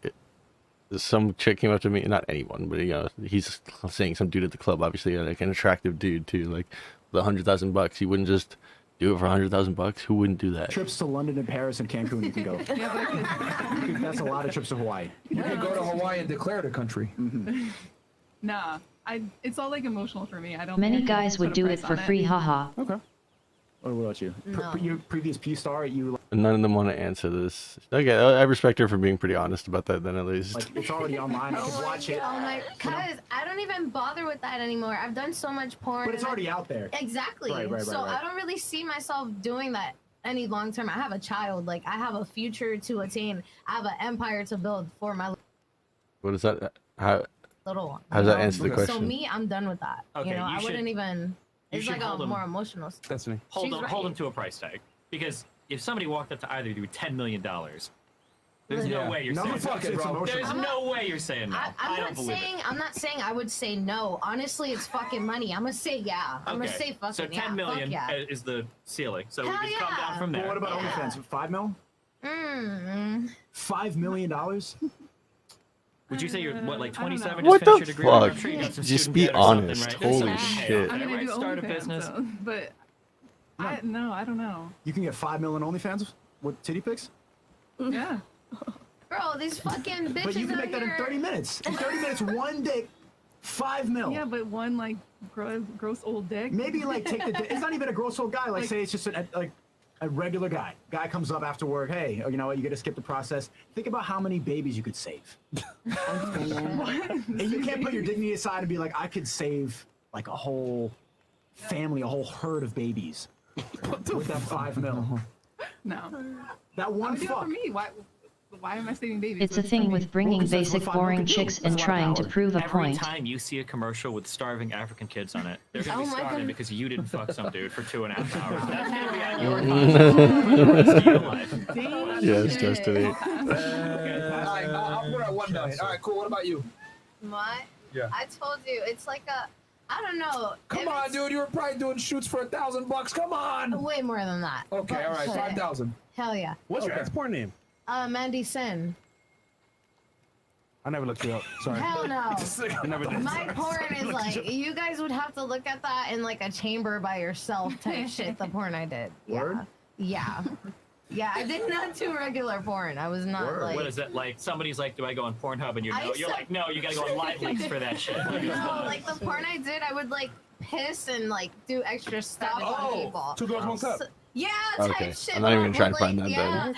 some chick came up to me, not anyone, but you know, he's saying some dude at the club, obviously like an attractive dude too, like the $100,000, he wouldn't just do it for $100,000. Who wouldn't do that? Trips to London and Paris and Cancun, you can go. That's a lot of trips to Hawaii. You can go to Hawaii and declare the country. Nah. It's all like emotional for me. I don't. Many think I guys can would put a do it price for on free, haha. Okay. What about you? No. Your previous P star, you None of them want to answer this. Okay, I respect her for being pretty honest about that then at least. like it's already online. I can watch it. Oh my, cause I don't even bother with that anymore. I've done so much porn. But it's and already out there. Exactly. Right. So I don't really see myself doing that any long term. I have a child. Like I have a future to attain. I have an empire to build for my What is that? How little one. does that answer the So question? me, I'm done with that. Okay, you know, you I should- wouldn't even. you It's should like a hold 'em. more emotional. That's me. Hold She's them, right. hold them to a price tag. Because if somebody walked up to either of you with $10 million, there's no way you're No, saying fuck it, it's no. emotional. There's no way you're saying no. I'm not saying I would say no. Honestly, it's fucking money. I'm gonna say yeah. I'm gonna say fucking so yeah. 10 million Fuck yeah. is the ceiling. So Hell we can come down from there. Well, what about OnlyFans? $5 mil? $5 million? Would you say you're what, like 27? What just the finished your degree? I'm fuck? sure you got some Just student be debt or something, honest. right? There's Holy some shit. shit. I'm gonna Right? do Start a OnlyFans, business. though, but I don't know. You can get $5 million OnlyFans with titty pics? Yeah. Bro, these fucking bitches But you can out make that in here- 30 minutes. In 30 minutes, one dick, $5 mil. Yeah, but one like gross old dick. Maybe like take the. It's not even a gross old guy. Like say it's just a regular guy. Guy comes up after work. Hey, you know what? You got to skip the process. Think about how many babies you could save. And you can't put your dignity aside and be like, I could save like a whole family, a whole herd of babies with that $5 mil. No. That one do it fuck. for me. Why am I saving babies? It's a thing with bringing basic boring chicks and trying to prove a Every point. time you see a commercial with starving African kids on it, they're gonna be Oh my starving God. because you didn't fuck some dude for 2.5 hours. That's gonna be on your conscience for the rest of your life. Yes, Destiny. All right, I'll put out $1 million. All right, cool. What about you? What? Yeah. I told you, it's like a, I don't know. Come on, dude. You were probably doing shoots for $1,000. Come on. Way more than that. Okay, all right, But- 5,000. Hell yeah. What's your ex-porn name? Mandy Sin. I never looked you up. Sorry. Hell no. I never did. My porn is like, you guys would have to look at that in like a chamber by yourself type shit, the porn I did. Word? Yeah. Yeah, I did not do regular porn. I was not like. What is it like? Somebody's like, "Do I go on Pornhub?" And you're I said- like, "No, you gotta go on Live Leaks for that shit." No, like the porn I did, I would like piss and like do extra stuff on people. Two girls, one cup. Yeah, Okay, type shit. I'm not even bro. gonna try and Like, find that yeah.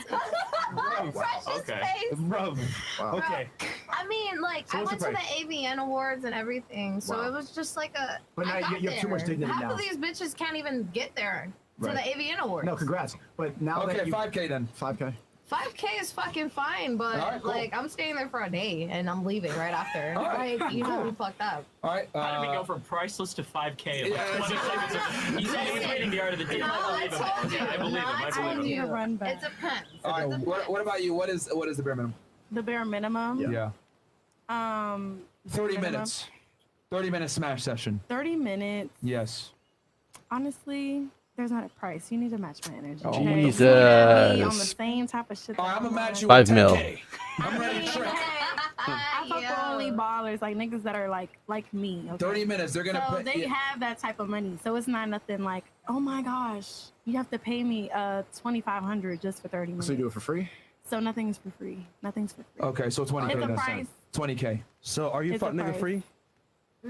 then. Precious Okay. face. Bro. Okay. I mean, like, So I what's went the to the price? AVN Awards and everything, so Wow. it was just like a. But now I got you have too much there. dignity Half now. of these bitches can't even get there to Right. the AVN Awards. No, congrats. But now Okay, that you 5K then. 5K. 5K is fucking fine, but All right, cool. like I'm staying there for a day and I'm leaving right after. All right, Like you know, we fucked up. All right. How did we go from priceless to 5K in like Yeah, 20 seconds? He said he was reading the art of the deal. No, I told you. I believe him. I I believe told him. you. Run back. It depends. All right. What about you? What is the bare minimum? The bare minimum. Yeah. 30 minimum. minutes. 30-minute smash session. 30 minutes. Yes. Honestly, there's not a price. You need to match my energy. Oh, okay? Jesus. Me on the same type of shit. All right, I'm gonna match you 5 with mil. 10K. I'm ready to trick. I fuck with only ballers, like niggas that are like me. Okay? 30 minutes. They're gonna So pay. they have that type of money, so it's not nothing like, oh my gosh, you have to pay me $2,500 just for 30 minutes. So you do it for free? So nothing's for free. Nothing's for free. Okay, so 20K. It's a that's price. 20K. So are you It's a fuck nigga price. free?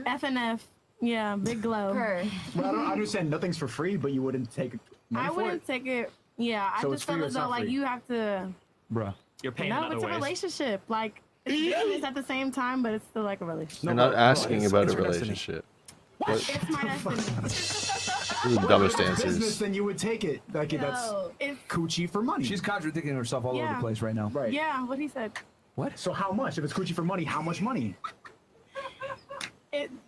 F and F, yeah, big glow. Well, I don't understand. Nothing's for free, but you wouldn't take money I for wouldn't it. take it. Yeah, I So just it's free feel or as it's though not like free? you have to. Bruh. You're paying No, in it's other a ways. relationship. Like it's business at the same time, but it's still like a relationship. You're not asking it's- about it's a your destiny. relationship. It's my destiny. These are the Well, dumbest if it's business, answers. then you would take it. Like that's No, it's coochie for money. She's contradicting herself all over Yeah. the place right now. Right. yeah. What he said. What? So how much? If it's coochie for money, how much money?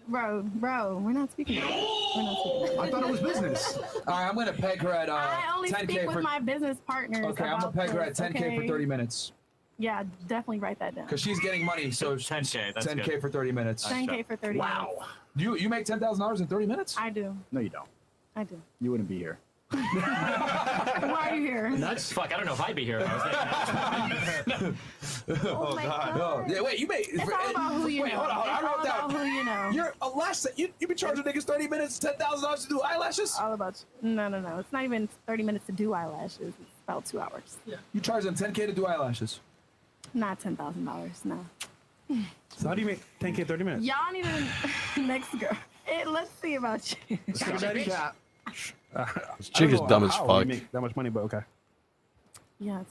Bro, we're not speaking. About it. We're not speaking. About I thought it was business. All right, I'm gonna peg her at I only 10K speak with for. my business partners. Okay, I'm gonna about peg her at this, 10K for okay? 30 minutes. Yeah, definitely write that down. Cause she's getting money, so 10K. That's 10K good. for 30 minutes. 10K for 30 minutes. You make $10,000 in 30 minutes? I do. No, you don't. I do. You wouldn't be here. Why are you here? Nuts. Fuck, I don't know if I'd be here if I was there. Oh my God. No. Yeah, wait, you made. It's all about who you wait, know. hold on. It's I all wrote about down. who you know. You're a lash. You be charging niggas 30 minutes, $10,000 to do eyelashes? All about you. No. It's not even 30 minutes to do eyelashes. It's about 2 hours. Yeah. You charge them 10K to do eyelashes. Not $10,000. No. So how do you make 10K 30 minutes? Y'all need to next girl. Let's see about you. Sugar daddy? This chick is dumb as fuck. Make that much money, but okay. Yes.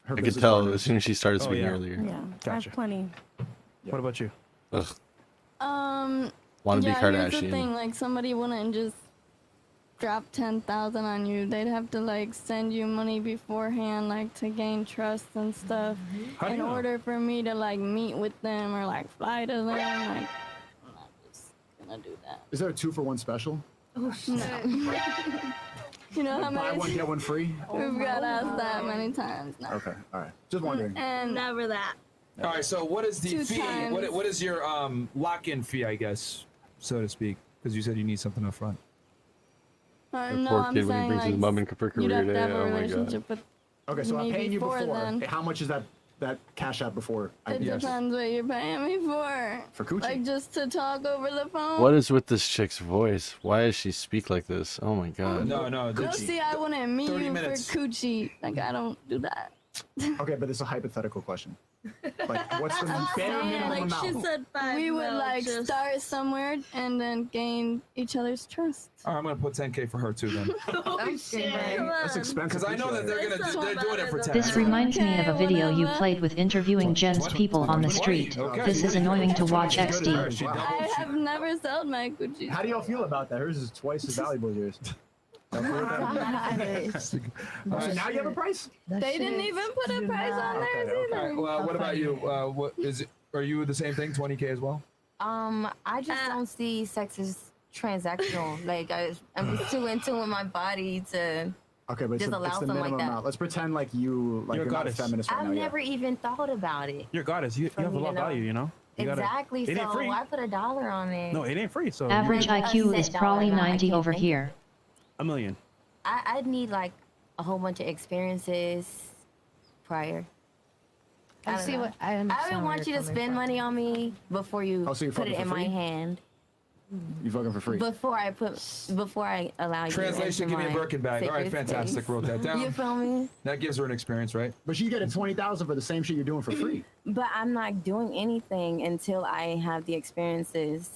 I could tell as soon as she started speaking yeah. earlier. Yeah. I Gotcha. have plenty. What about you? Ugh. Wanna Wanna be Here's the Kardashian. thing, like somebody wouldn't just drop 10,000 on you. They'd have to like send you money beforehand, like to gain trust and stuff. How do In you know? order for me to like meet with them or like fly to them, like I'm not just gonna do that. Is there a 2-for-1 special? No. You know how Buy many? one, get one free? We've got asked that many times now. Okay, all right. Just wondering. And never that. All right, so what is the 2 fee? times. What is your lock-in fee, I guess, so to speak? Because you said you need something up front. No, poor I'm kid when he saying brings his like mum in for you'd have to career have day. a Oh my God. relationship with. Okay, so I'm me paying you before. then. How much is that cash out before? It depends what you're paying me for. For coochie. Like just to talk over the phone. What is with this chick's voice? Why does she speak like this? Oh my God. No. Go see, I wouldn't meet 30 you minutes. for coochie. Like I don't do that. Okay, but it's a hypothetical question. Like, what's the That's bare what I'm minimum saying, amount? like, she said 5 We would like start somewhere and then gain each other's trust. All right, I'm gonna put 10K for her too then. Oh shit. That's expensive. Because I know that they're doing it for 10. This reminds me of a video you played with interviewing Jen's people on the street. This is annoying to watch XD. I have never sold my Gucci. How do y'all feel about that? Hers is twice as valuable as yours. Y'all feel with that? So now you have a price? They didn't even put a price on theirs All either. right, well, what about you? What is it? Are you the same thing? 20K as well? I just don't see sex as transactional. Like I'm just too in tune with my body to Okay, but just allow it's the something minimum like that. amount. Let's pretend like you're not a goddess. feminist right I've now. never even thought about it. You're a goddess. You have a me lot to of know. value, you know? You gotta- Exactly. It ain't So free. I put $1 on it. No, it ain't free. So Average you're- IQ is probably 90 over here. $1 million. I'd need like a whole bunch of experiences prior. I don't see know. what I I understand don't where want you you're to coming spend from. money on me before you Oh, so you're put fucking it for in my free? hand. You fucking for free. Before I allow you. Translation, into give me a my Birkin bag. All right, sacred fantastic. space. Wrote that down. You feel me? That gives her an experience, right? But you get a 20,000 for the same shit you're doing for free. But I'm not doing anything until I have the experiences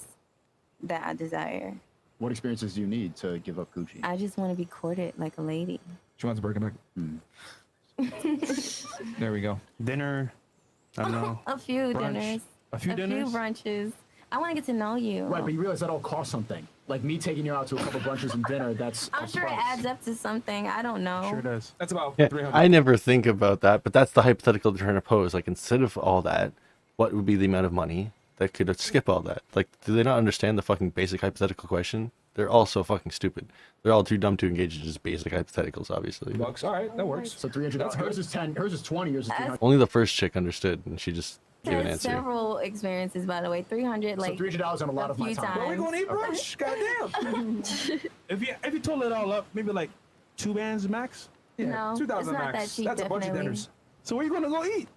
that I desire. What experiences do you need to give up Gucci? I just want to be courted like a lady. She wants a Birkin bag. There we go. Dinner. I don't know. A few Brunch. dinners. A few dinners? A few brunches. I want to get to know you. Right, but you realize that all costs something. Like me taking you out to a couple brunches and dinner, that's I'm a sure it price. adds up to something. I don't know. Sure does. That's about Yeah, 300. I never think about that, but that's the hypothetical they're trying to pose. Like, instead of all that, what would be the amount of money that could skip all that. Like, do they not understand the fucking basic hypothetical question? They're all so fucking stupid. They're all too dumb to engage in just basic hypotheticals, obviously. $2. All right, that works. So $300. Hers is 10. Hers is 20. Yours is 300. Only the first chick understood, and she just gave an There's answer. several experiences, by the way. 300, like So $300 on a lot of my time. Well, we're gonna eat brunch. Goddamn. If you total it all up, maybe like 2 bands max. No, 2,000 it's not max. that cheap, That's a bunch of definitely. dinners. So where you gonna go eat?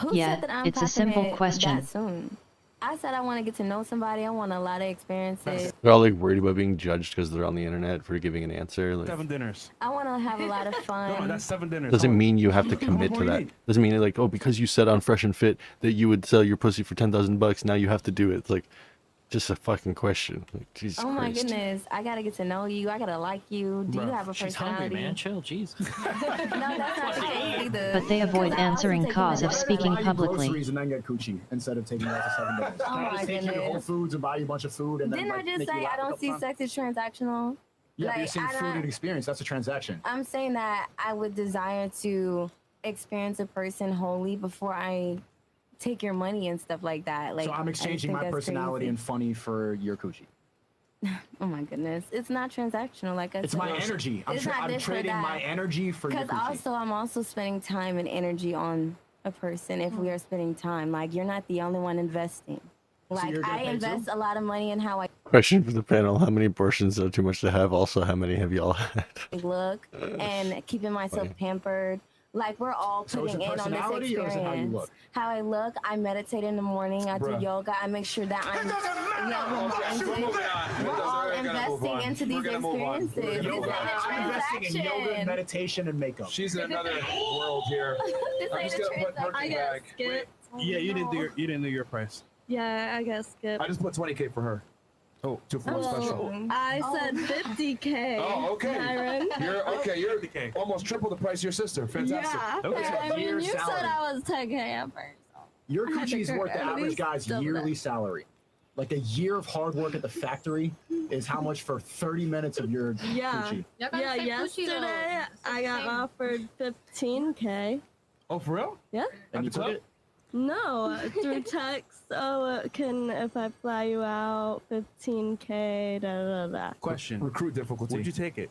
Who Yeah, said that I'm it's a packing simple it question. that soon? I said I want to get to know somebody. I want a lot of experiences. They're all like worried about being judged because they're on the internet for giving an answer. Like, 7 dinners. I want to have a lot of fun. No, that's 7 dinners. doesn't mean you have to commit to more you that. need? Doesn't mean like, oh, because you said on Fresh and Fit that you would sell your pussy for $10,000, now you have to do it. It's like just a fucking question. Like, Jesus Oh my Christ. goodness! I gotta get to know you. I gotta like you. Do you have a She's personality? hungry, man. Chill, jeez. No, that's not the case either. But they avoid answering cause of speaking publicly. Groceries and then get coochie instead of taking you out to 7 days. Oh my Just take you to Whole goodness. Foods and buy you a bunch of food and then Didn't I like, just make you say laugh I a don't couple see times. sex as transactional? Yeah, but you're Like, saying I food don't- and experience. That's a transaction. I'm saying that I would desire to experience a person wholly before I take your money and stuff like that. Like, So I'm I exchanging think my that's personality crazy. and funny for your coochie. Oh my goodness, it's not transactional. Like I It's said, my energy. I'm It's not I'm this or trading that. my energy for your Because coochie. also, I'm also spending time and energy on a person. If we are spending time, like you're not the only one investing. Like you're gonna I pay too? invest a lot of money in how I Question for the panel: how many abortions are too much to have? Also, how many have y'all had? look and keeping myself Funny. pampered. Like we're all So is putting it in on this personality or is it how you experience. look? How I look, I meditate in the morning. I do Bruh. yoga. I make sure that I'm level-minded. We're all investing into these experiences. This ain't a I'm investing in yoga, transaction. meditation, and makeup. She's in another world here. This I'm ain't just a gonna put transaction. Birkin bag. skip. Yeah, you didn't do your price. Yeah, I guess skip. I just put 20K for her. Oh, 2 for one special. I said 50K. Oh, okay. Byron. You're almost triple the price of your sister. Fantastic. Yeah. Okay. I mean, Year you said salary. I was 10K at first. Your I had to coochie is go worth the at average least guy's double yearly that. salary. Like a year of hard work at the factory is how much for 30 minutes of your Yeah. coochie. Yeah, yesterday I got offered 15K. Oh, for real? Yeah. And you took it? No, through text. Oh, if I fly you out, 15K, da da da. Question. Recruit difficulty. Would you take it?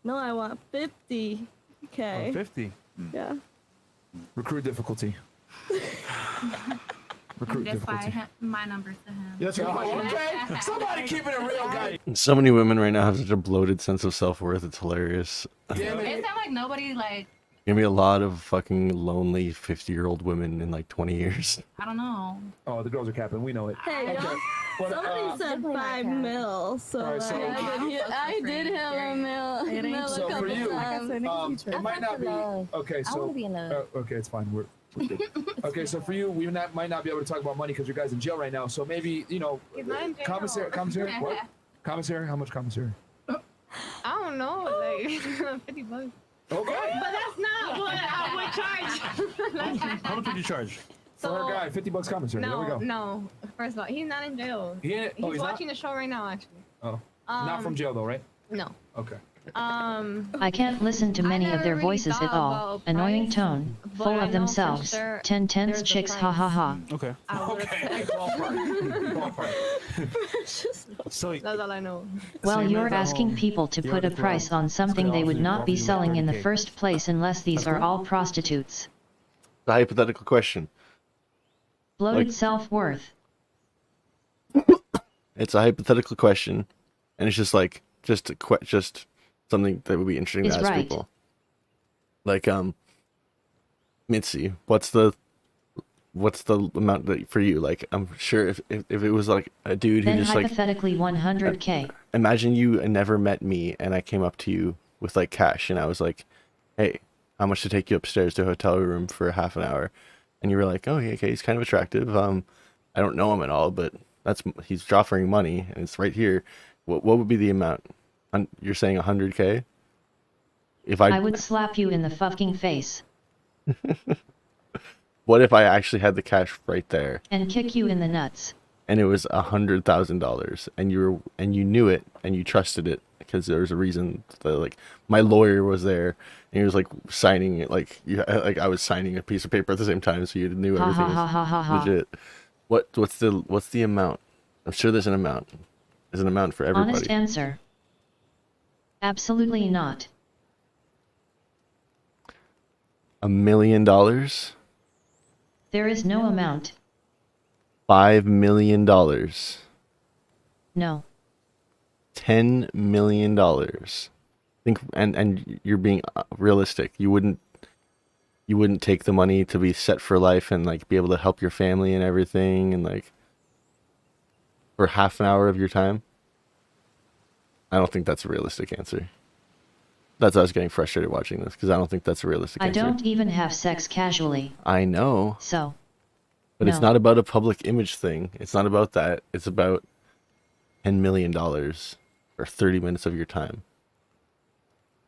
No, I want 50K. Oh, 50. Yeah. Recruit difficulty. Recruit That's why difficulty. my number's to him. Yeah, that's your question. Okay. Somebody keeping it real, guy. So many women right now have such a bloated sense of self-worth. It's hilarious. Damn it. It's not like nobody like Gonna be a lot of fucking lonely 50-year-old women in like 20 years. I don't know. Oh, the girls are capping. We know it. Hey, y'all. But, Somebody said 5 mil, so, Alright, so- I did him a mil So a for couple you, times. it might not be. Okay, I so want to be in love. okay, it's fine. We're good. Okay, so for you, we might not be able to talk about money because your guy's in jail right now. So maybe He's not in jail. commissary. What? Commissary? How much commissary? I don't know, like $50. Okay. But that's not what I would charge. How much would you charge? For her guy, $50 commissary. There we No, go. no. First of all, he's not in jail. He ain't- oh, he's he's not? watching the show right now, actually. Oh, not from jail though, right? No. Okay. I can't listen to many of their voices at all. Annoying tone, full of themselves. 10 tenths chicks, ha ha ha. Okay. Okay. Ballpark. So That's all I know. Well, Same you're as, asking people to put a price on something they would not be selling in the first place unless these are all prostitutes. The hypothetical question. Bloated Like- self-worth. It's a hypothetical question, and it's just like just something that would be interesting to Is ask right. people. Like Mitzi, what's the amount that for you? Like, I'm sure if it was like a dude who Then just like, hypothetically 100K. imagine you never met me and I came up to you with like cash and I was like, hey, how much to take you upstairs to a hotel room for half an hour? And you were like, oh yeah, okay, he's kind of attractive. I don't know him at all, but he's offering money and it's right here. What would be the amount? You're saying 100K? If I would slap you in the fucking face What if I actually had the cash right there and kick you in the nuts. and it was $100,000 and you knew it and you trusted it because there was a reason that like my lawyer was there and he was like signing it like I was signing a piece of paper at the same time so you knew Ha, everything ha, ha, ha, ha, ha. was legit. What's the amount? I'm sure there's an amount. There's an amount for everybody. Honest answer. Absolutely not. $1 million? There is no amount. $5 million. No. $10 million. Think, and you're being realistic. You wouldn't take the money to be set for life and like be able to help your family and everything, and like for half an hour of your time. I don't think that's a realistic answer. That's why I was getting frustrated watching this, because I don't think that's a realistic answer. I don't even have sex casually. I know. So. But it's not about a public image thing. It's not about that. It's about $10 million for 30 minutes of your time.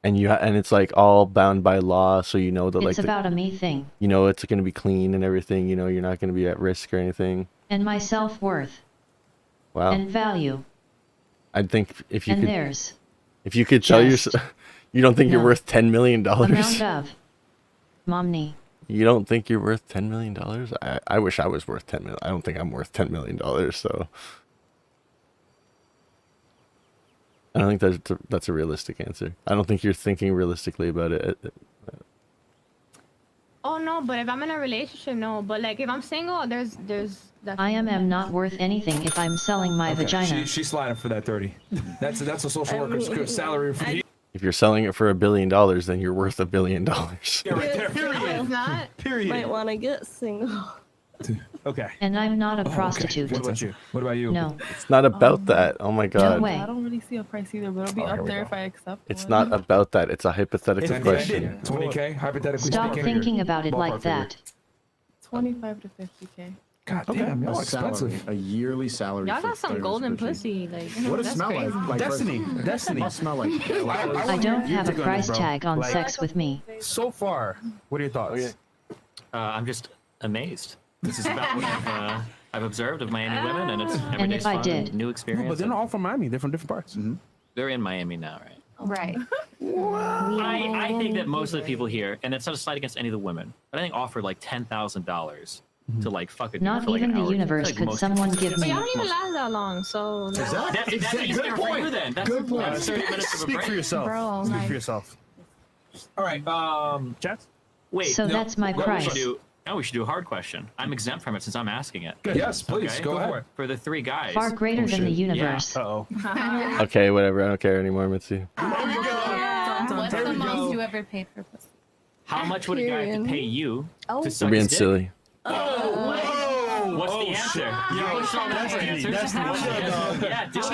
And and it's like all bound by law, so you know that it's about a me thing. You know it's going to be clean and everything. You know you're not going to be at risk or anything. And my self-worth. Wow. And value. I think if you and could, theirs. If you could tell yourself, you don't think you're worth $10 million. Amount of. Momney. You don't think you're worth $10 million? I wish I was worth $10 million. I don't think I'm worth $10 million. So I don't think that's a realistic answer. I don't think you're thinking realistically about it. Oh no, but if I'm in a relationship, no. But like if I'm single, there's. I am not worth anything if I'm selling my vagina. She's sliding for that 30. That's a social worker's salary for me. If you're selling it for $1 billion, then you're worth $1 billion. Yeah, right there. It's not. Period. Might want to get single. Okay. And I'm not a prostitute. What about you? What about you? No. It's not about that. Oh my god. No way. I don't really see a price either, but it'll be up there if I accept It's one. not about that. It's a hypothetical question. 20K, hypothetically Stop speaking. thinking about it like that. 25 to 50K. God damn, y'all expensive. A yearly salary. Y'all for got some 30 golden minutes pussy. Like, What does it that's smell crazy. like? Destiny. Destiny. What smell like? I don't have a price tag on sex with me. So far, what are your thoughts? I'm just amazed. This is about what I've observed of Miami women, and it's every day's if I fun did. and new experience. But they're not all from Miami. They're from different parts. Mm-hmm. They're in Miami now, right? Right. I think that most of the people here, and it's not a slight against any of the women, but I think offered like $10,000 to like fuck a dude Not for like even an the hour. universe Like could most someone people. give But me. y'all don't even last that long, so. That's easier for you then. That's Good point. 30 minutes of a Speak break. for yourself. Bro, Speak like- for yourself. All right. Chats? Wait. So that's my what price. we should do a hard question. I'm exempt from it since I'm asking it. Yes, please. Okay, Go ahead. for it. For the three guys. Far greater than the universe. Uh-oh. Okay, whatever. I don't care anymore, Mitzi. What's the most you ever paid for pussy? How much would a guy have to pay you to We're suck being his dick? silly. What's the answer? Yo, That's the answer. Yeah, do it.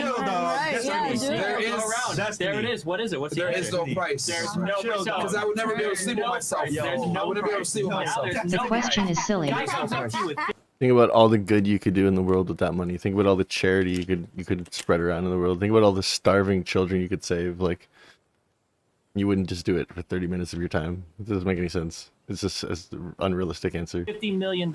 There it is. What is it? What's the There answer? is no price. There's no price. Because I would never be able to sleep with myself. There's no I wouldn't be able to price. sleep with myself. There's The no question price. is silly. Guy comes up to you with Think about all the good you could do in the world with that money. Think about all the charity you could spread around in the world. Think about all the starving children you could save. Like, you wouldn't just do it for 30 minutes of your time. It doesn't make any sense. It's just an unrealistic answer. $50 million.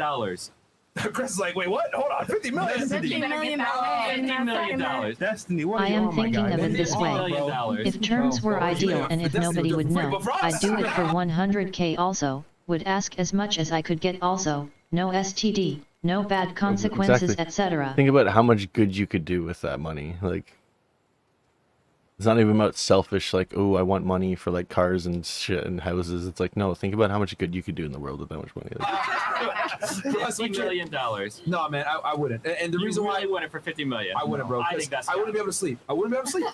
Chris is like, wait, what? Hold on, 50 million. $50 million. $50 million. Destiny, what are I you am on, my thinking guy? of it this way. If terms were ideal and if nobody would know, I'd do it for 100K also. Would ask as much as I could get also. No STD, no bad consequences, Exactly. etc. Think about how much good you could do with that money. Like, it's not even about selfish, like, oh, I want money for like cars and shit and houses. It's like, no, think about how much good you could do in the world with that much money. Like, $50 million. No, man, I wouldn't. And the reason why I wouldn't for $50 million. I wouldn't, bro. I think that's. I wouldn't be able to sleep. I wouldn't be able to sleep.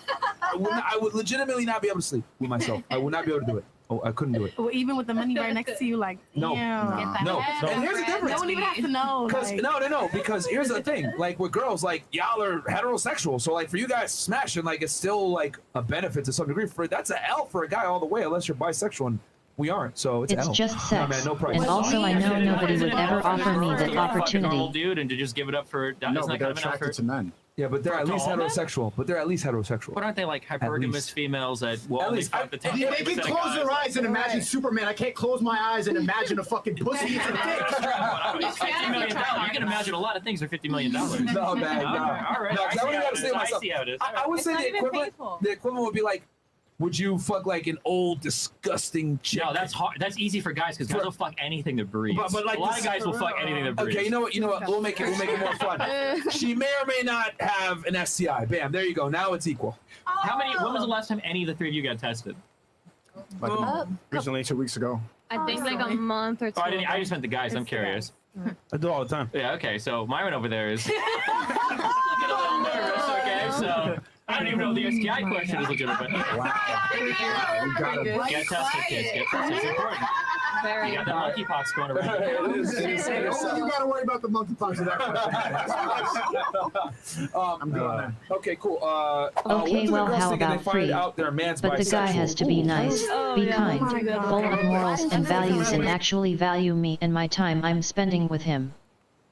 I would legitimately not be able to sleep with myself. I would not be able to do it. Oh, I couldn't do it. Well, even with the money right next to you, like, No. damn. No. And here's the difference. No one even has to know. Because Like, no. Because here's the thing. Like with girls, like y'all are heterosexual, so like for you guys smashing, like it's still like a benefit to some degree. For that's an L for a guy all the way, unless you're bisexual, and we aren't. So it's It's L. just No, sex. man, no price. And also I know nobody would ever offer me the Fucking normal opportunity. dude, and to just give it up for. No, isn't but that they're kind of enough attracted for? to men. Yeah, but they're at least all men? heterosexual. But aren't they like hypergamous females that will At only least fuck the top? They can close their eyes and imagine Superman. I can't close my eyes and imagine a fucking pussy. It's a dick. $50 million. You can imagine a lot of things for $50 million. No, man, no. All right. No, 'cause I wouldn't be able to sleep I myself. see how it is. I would say the equivalent would be like Would you fuck like an old disgusting chick? No, that's hard. That's easy for guys because guys will fuck anything that breathes. But like a lot of guys will fuck anything that breathes. Okay, you know what? We'll make it more fun. She may or may not have an STI. Bam, there you go. Now it's equal. How many? When was the last time any of the three of you got tested? Like recently, 2 weeks ago. I think like a month or two. Oh, I just meant the guys. I'm curious. I do all the time. Yeah. Okay. So Myron over there is looking a little nervous. Okay. So I don't even know if the STI question is legitimate. Wow. Get tested, kids. Get tested. It's important. You got the monkeypox going around. You gotta worry about the monkeypox in that question. I'm doing okay, cool. Okay, well, how about free? But the guy has to be nice, be kind, full of morals and values, and actually value me and my time I'm spending with him.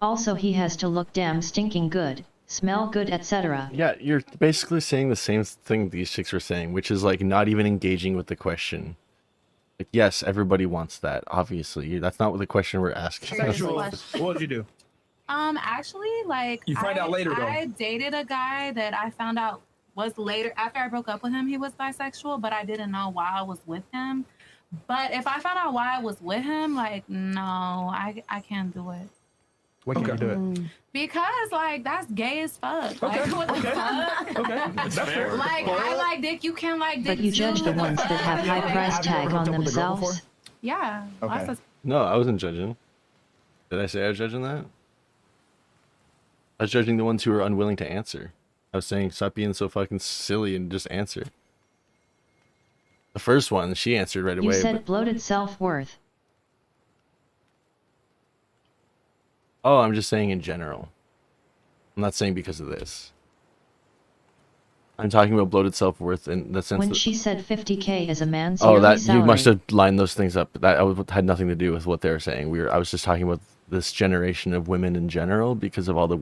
Also, he has to look damn stinking good, smell good, etc. Yeah, you're basically saying the same thing these chicks were saying, which is like not even engaging with the question. Like, yes, everybody wants that. Obviously, that's not what the question we're asking. What did you do? Actually, like you find out later, though. I dated a guy that I found out was later after I broke up with him. He was bisexual, but I didn't know why I was with him. But if I found out why I was with him, like, no, I can't do it. Why can't you do it? Because like that's gay as fuck. Okay. Like what the fuck? Okay. That's fair. Like I like dick, you can't like dick. But you judge the ones that have high price tag on themselves. Yeah. Okay. No, I wasn't judging. Did I say I was judging that? I was judging the ones who were unwilling to answer. I was saying stop being so fucking silly and just answer. The first one, she answered right away. You said bloated self-worth. Oh, I'm just saying in general. I'm not saying because of this. I'm talking about bloated self-worth in the sense When that... she said 50K as a man's Oh, yearly that salary. you must have lined those things up. That had nothing to do with what they were saying. I was just talking about this generation of women in general because of all the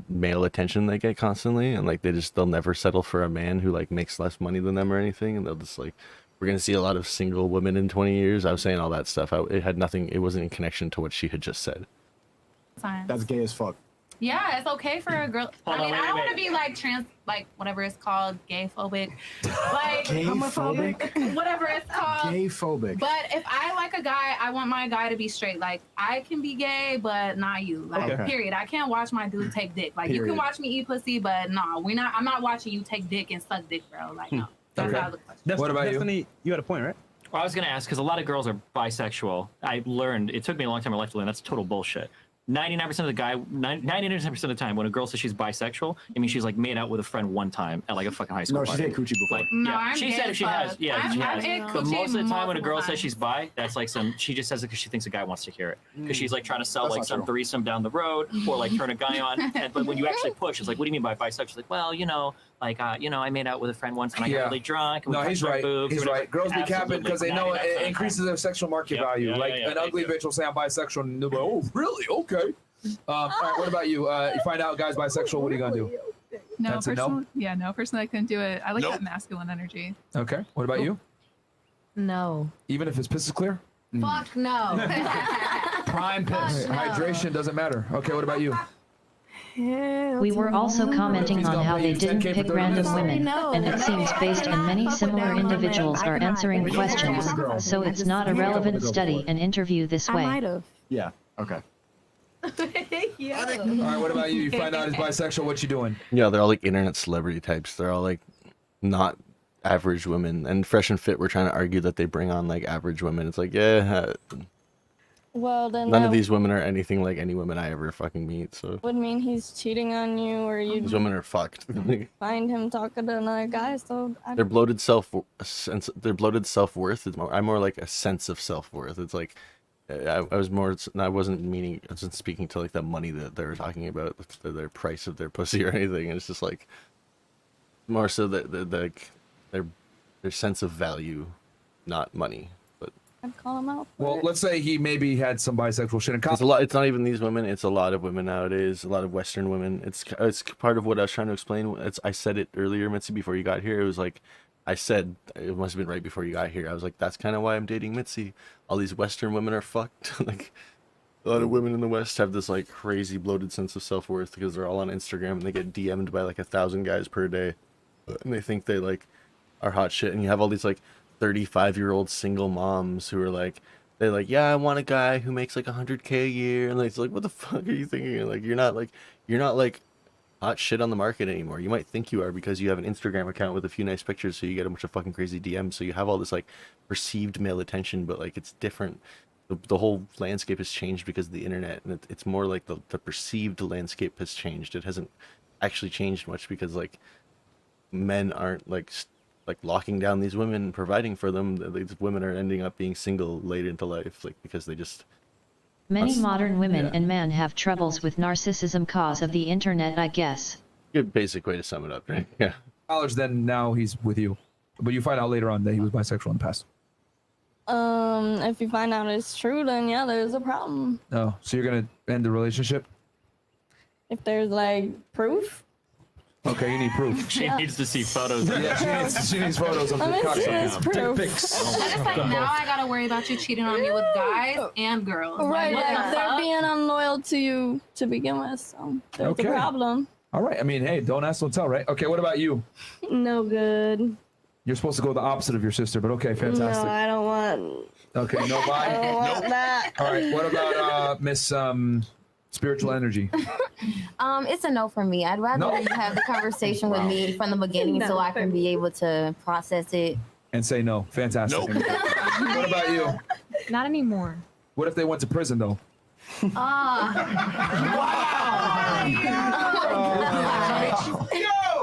male attention they get constantly, and like they'll never settle for a man who like makes less money than them or anything, and they'll just like, we're gonna see a lot of single women in 20 years. I was saying all that stuff. It had nothing. It wasn't in connection to what she had just said. That's gay as fuck. Yeah, it's okay for a girl. Hold I on, mean, wait, I don't wait. want to be like trans, like whatever it's called, gay phobic, like Gay-phobic? whatever it's called. Gay phobic. But if I like a guy, I want my guy to be straight. Like I can be gay, but not you. Like Okay. period. I can't watch my dude take dick. Like you Period. can watch me eat pussy, but no, I'm not watching you take dick and suck dick, bro. Like no. That's out of the question. What about you? Destiny, you had a point, right? Well, I was going to ask, because a lot of girls are bisexual. I learned, it took me a long time in my life to learn, that's total bullshit. 99% of the 99% of the time, when a girl says she's bisexual, it means she's like made out with a friend one time at like a fucking high school No, she's party. ate coochie before. Like, No, yeah, I'm she gay said as if she fuck. has, yeah, she I've has. ate But coochie most of the time, when a girl multiple says she's bi, that's like she just says it because she thinks a guy wants to hear it. Because she's like trying to sell That's like not some true. threesome down the road, or like turn a guy on. But when you actually push, it's like, what do you mean by bisexual? She's like, well, I made out with a friend once and I got really drunk. And we No, touched he's our right. Boobs, He's or whatever. right. Girls be capping Absolutely. because they know 99% of it the increases their sexual market Yep, value. yeah, Like yeah, an ugly bitch will say I'm bisexual, and they'll be like, oh, really? Okay. All right. What about you? You find out guys bisexual. What are you gonna do? No, That's a no? personally, yeah, no, personally, I couldn't do it. I like Nope. that masculine energy. Okay. What about you? No. Even if his piss is clear? Fuck no. Prime piss. No. Hydration doesn't matter. Okay. What about you? We were also commenting on how they didn't pick random women, and it seems based on many similar individuals are answering questions, so it's not a relevant study and interview this way. have. Yeah. Okay. All right. What about you? You find out he's bisexual. What you doing? Yeah, they're all like internet celebrity types. They're all like not average women. And Fresh and Fit, we're trying to argue that they bring on like average women. It's like, yeah, Well, then none that of these women are anything like any women I ever fucking meet. So would mean he's cheating on you, or you these women are fucked. find him talking to another guy. So Their bloated self-worth is more. I'm more like a sense of self-worth. It's like I wasn't speaking to like the money that they were talking about, their price of their pussy or anything. It's just like more so their sense of value, not money. But I'd call him out. Well, let's say he maybe had some bisexual shit in common. it's a lot. It's not even these women. It's a lot of women nowadays. A lot of Western women. It's part of what I was trying to explain. I said it earlier, Mitzi, before you got here. It was like I said. It must have been right before you got here. I was like, that's kind of why I'm dating Mitzi. All these Western women are fucked. Like a lot of women in the West have this like crazy bloated sense of self-worth because they're all on Instagram and they get DM'd by like 1,000 guys per day, and they think they like are hot shit, and you have all these like 35-year-old single moms who are like, they're like, yeah, I want a guy who makes like 100K a year, and it's like, what the fuck are you thinking? Like, you're not like hot shit on the market anymore. You might think you are because you have an Instagram account with a few nice pictures, so you get a bunch of fucking crazy DMs, so you have all this like perceived male attention, but like it's different. The whole landscape has changed because of the internet, and it's more like the perceived landscape has changed. It hasn't actually changed much because like men aren't like locking down these women and providing for them. These women are ending up being single late into life, like because they just. Many modern women and men have troubles with narcissism cause of the internet, I guess. Good basic way to sum it up, right? Yeah. College, then now he's with you, but you find out later on that he was bisexual in the past. If you find out it's true, then yeah, there's a problem. Oh, so you're gonna end the relationship? If there's like proof. Okay, you need proof. She needs to see photos. Yeah, she needs photos of the cocksucker. Dick pics. And it's like now I gotta worry about you cheating on me with guys and girls. Right, Like, what the they're fuck? being unloyal to you to begin with, so there's a problem. All right. I mean, hey, don't ask, don't tell, right? Okay. What about you? No good. You're supposed to go the opposite of your sister, but okay, fantastic. No, I don't want. Okay, nobody. I don't want that. All right. What about Miss Spiritual Energy? It's a no for me. I'd rather No? you have the conversation with me from the beginning so I can be able to process it. And say no. Fantastic. What about you? Not anymore. What if they went to prison though?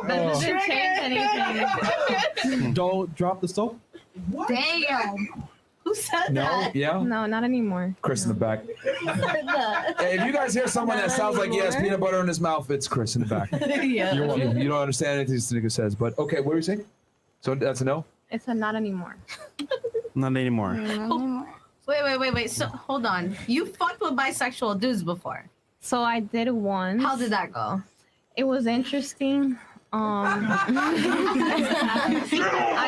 That doesn't change anything. Don't drop the soap. Damn. Who said No? that? Yeah? No, not anymore. Chris in the back. Hey, if you guys hear someone that sounds like he has peanut butter in his mouth, it's Chris in the back. Yeah. You don't understand anything this nigga says, but okay, what were you saying? So that's a no? It's a not anymore. Not anymore. Wait. So hold on. You fucked with bisexual dudes before. So I did once. How did that go? It was interesting. I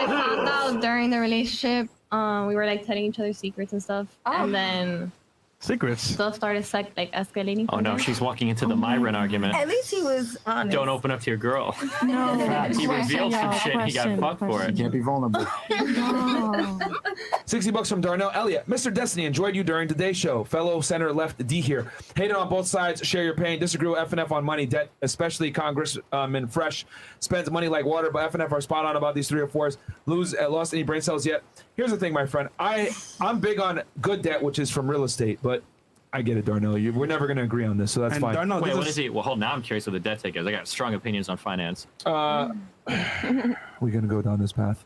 found out during the relationship, we were like telling each other secrets and stuff, and then secrets stuff started escalating. Oh from no, there. she's walking into the Myron argument. At least he was honest. Don't open up to your girl. No. He revealed some shit and he got fucked for it. You can't be vulnerable. $60 from Darnell Elliott. Mr. Destiny, enjoyed you during today's show. Fellow center left D here. Hated on both sides. Share your pain. Disagree with FNF on money debt, especially Congressman Fresh spends money like water, but FNF are spot on about these 3 or 4s. Lost any brain cells yet? Here's the thing, my friend. I'm big on good debt, which is from real estate, but I get it, Darnell. We're never going to agree on this, so that's fine. Darnell, what is he? Well, hold on. Now I'm curious what the debt take is. I got strong opinions on finance. We're going to go down this path.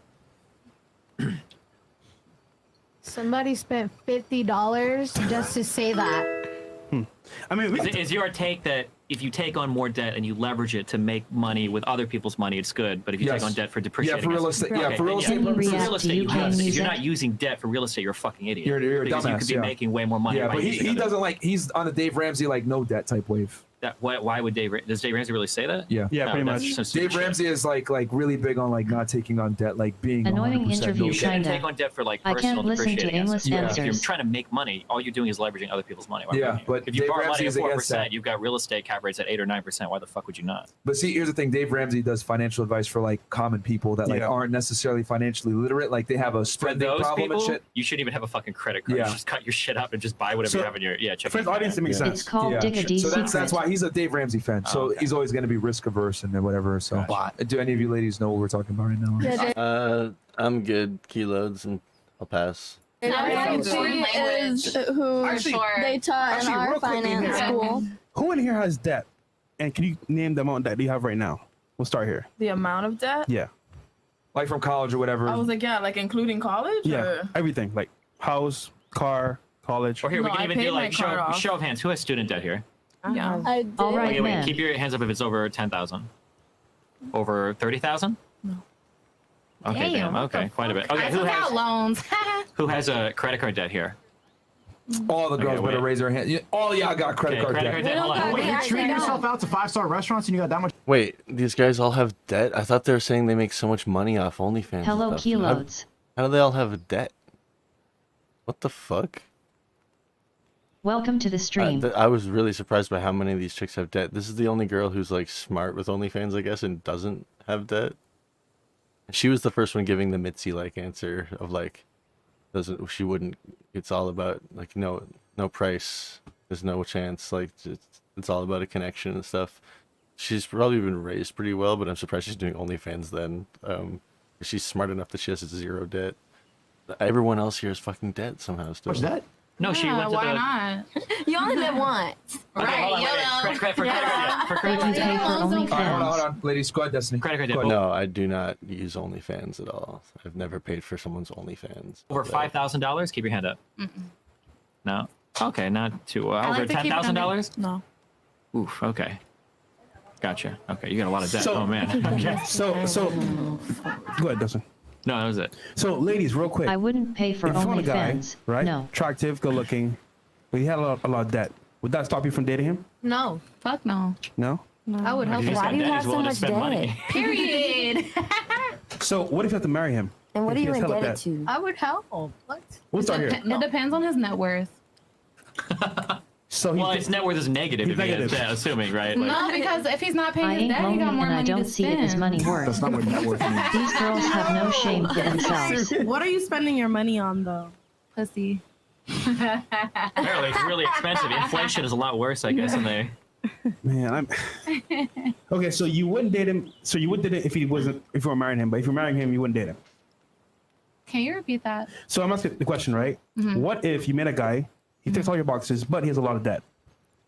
Somebody spent $50 just to say that. I mean, is your take that if you take on more debt and you leverage it to make money with other people's money, it's good? But if you take on debt for depreciating, for real estate, for real estate for purposes. real estate, if you're not using debt for real estate, you're a fucking idiot. You're a because dumbass, you could be making way more money. Yeah, by but using he other- doesn't like. He's on the Dave Ramsey no debt type wave. Why would does Dave Ramsey really say that? Yeah, No, pretty that's much. some stupid Dave Ramsey is like really big on not taking on debt, being Annoying 100% interview, no You shouldn't kinda. take on debt for I personal can't listen to depreciating aimless assets. If you're answers. trying to make money, all you're doing is leveraging other people's money. Why Yeah, wouldn't you? but if you Dave borrow Ramsey money at is against 4%, that. you've got real estate cap rates at 8 or 9%. Why the fuck would you not? But see, here's the thing: Dave Ramsey does financial advice for common people that aren't necessarily financially literate. Like they have a For spending those problem people, and shit. you shouldn't even have a fucking credit card. Yeah. You just cut your shit up and just buy whatever you have in your check. For the audience, it makes sense. It's called Dick a D So that's Secret. why he's a Dave Ramsey fan. So he's always going to be risk averse and whatever. So, do any of you ladies know what we're talking about right now? I'm good. Keyloads, and I'll pass. IMG is who they taught in our real quick, finance school. Who in here has debt? And can you name the amount that you have right now? We'll start here. The amount of debt? Yeah. Like from college or whatever. I was like, yeah, including college? Yeah. Or? Everything. Like house, car, college. Or here, we No, can I even paid do my card off. show of hands. Who has student debt here? Yeah. I did. All right, Wait, man. keep your hands up if it's over 10,000. Over 30,000? No. Okay, damn. what Okay, the quite a bit. fuck? Okay, I took out loans. who has a credit card debt here? All the girls Okay, better wait. raise their hand. Yeah, all y'all got credit Okay, card credit debt. card debt. Hold on. Wait, you're treating yourself out to 5-star restaurants and you got that much? Wait, these guys all have debt? I thought they were saying they make so much money off OnlyFans. and Hello, stuff. Keyloads. How do they all have a debt? What the fuck? Welcome to the stream. I was really surprised by how many of these chicks have debt. This is the only girl who's smart with OnlyFans, I guess, and doesn't have debt. She was the first one giving the Mitzi like answer of like, she wouldn't. It's all about like no price. There's no chance. Like it's all about a connection and stuff. She's probably been raised pretty well, but I'm surprised she's doing OnlyFans then. She's smart enough that she has 0 debt. Everyone else here is fucking dead somehow still. What's that? No, she went to why the. not? You only live once. Okay, hold on, wait. For credit idea. For credit Would you idea. pay for Hold OnlyFans? on, ladies. Go ahead, Destiny. Credit idea. No, I do not use OnlyFans at all. I've never paid for someone's OnlyFans. Over $5,000? Keep your hand up. No. Okay, not too. Over like to keep it $10,000? No. Oof. Okay. Gotcha. Okay, you got a lot of debt. So- Oh man. Okay. So go ahead, Dustin. No, that was it. So ladies, real quick. I wouldn't pay for If you found a guy, OnlyFans. right? No. Attractive, good looking, but he had a lot of debt. Would that stop you from dating him? No. Fuck no. No. I would help If you. he's Why got do you debt, have he's so willing to much spend debt? money. Period. So what if you have to marry him? And what If are he you has hella indebted debt? to? I would help. What? We'll start here. It depends on his net worth. So Well, his net worth is negative He's if he has negative. debt, assuming, right? Like, No, because if he's not paying I his ain't debt, he got lonely more and I money don't to see it spend. as money worth. That's not what net worth means. These girls have no shame for themselves. What are you spending your money on though? Pussy. apparently it's really expensive. Inflation is a lot worse, I guess, than they. Man, I'm okay. So you wouldn't date him. So you would date him if he wasn't. If you were marrying him, but if you're marrying him, you wouldn't date him. Can you repeat that? So I'm asking the question, right? Mhm. What if you met a guy, he ticks all your boxes, but he has a lot of debt?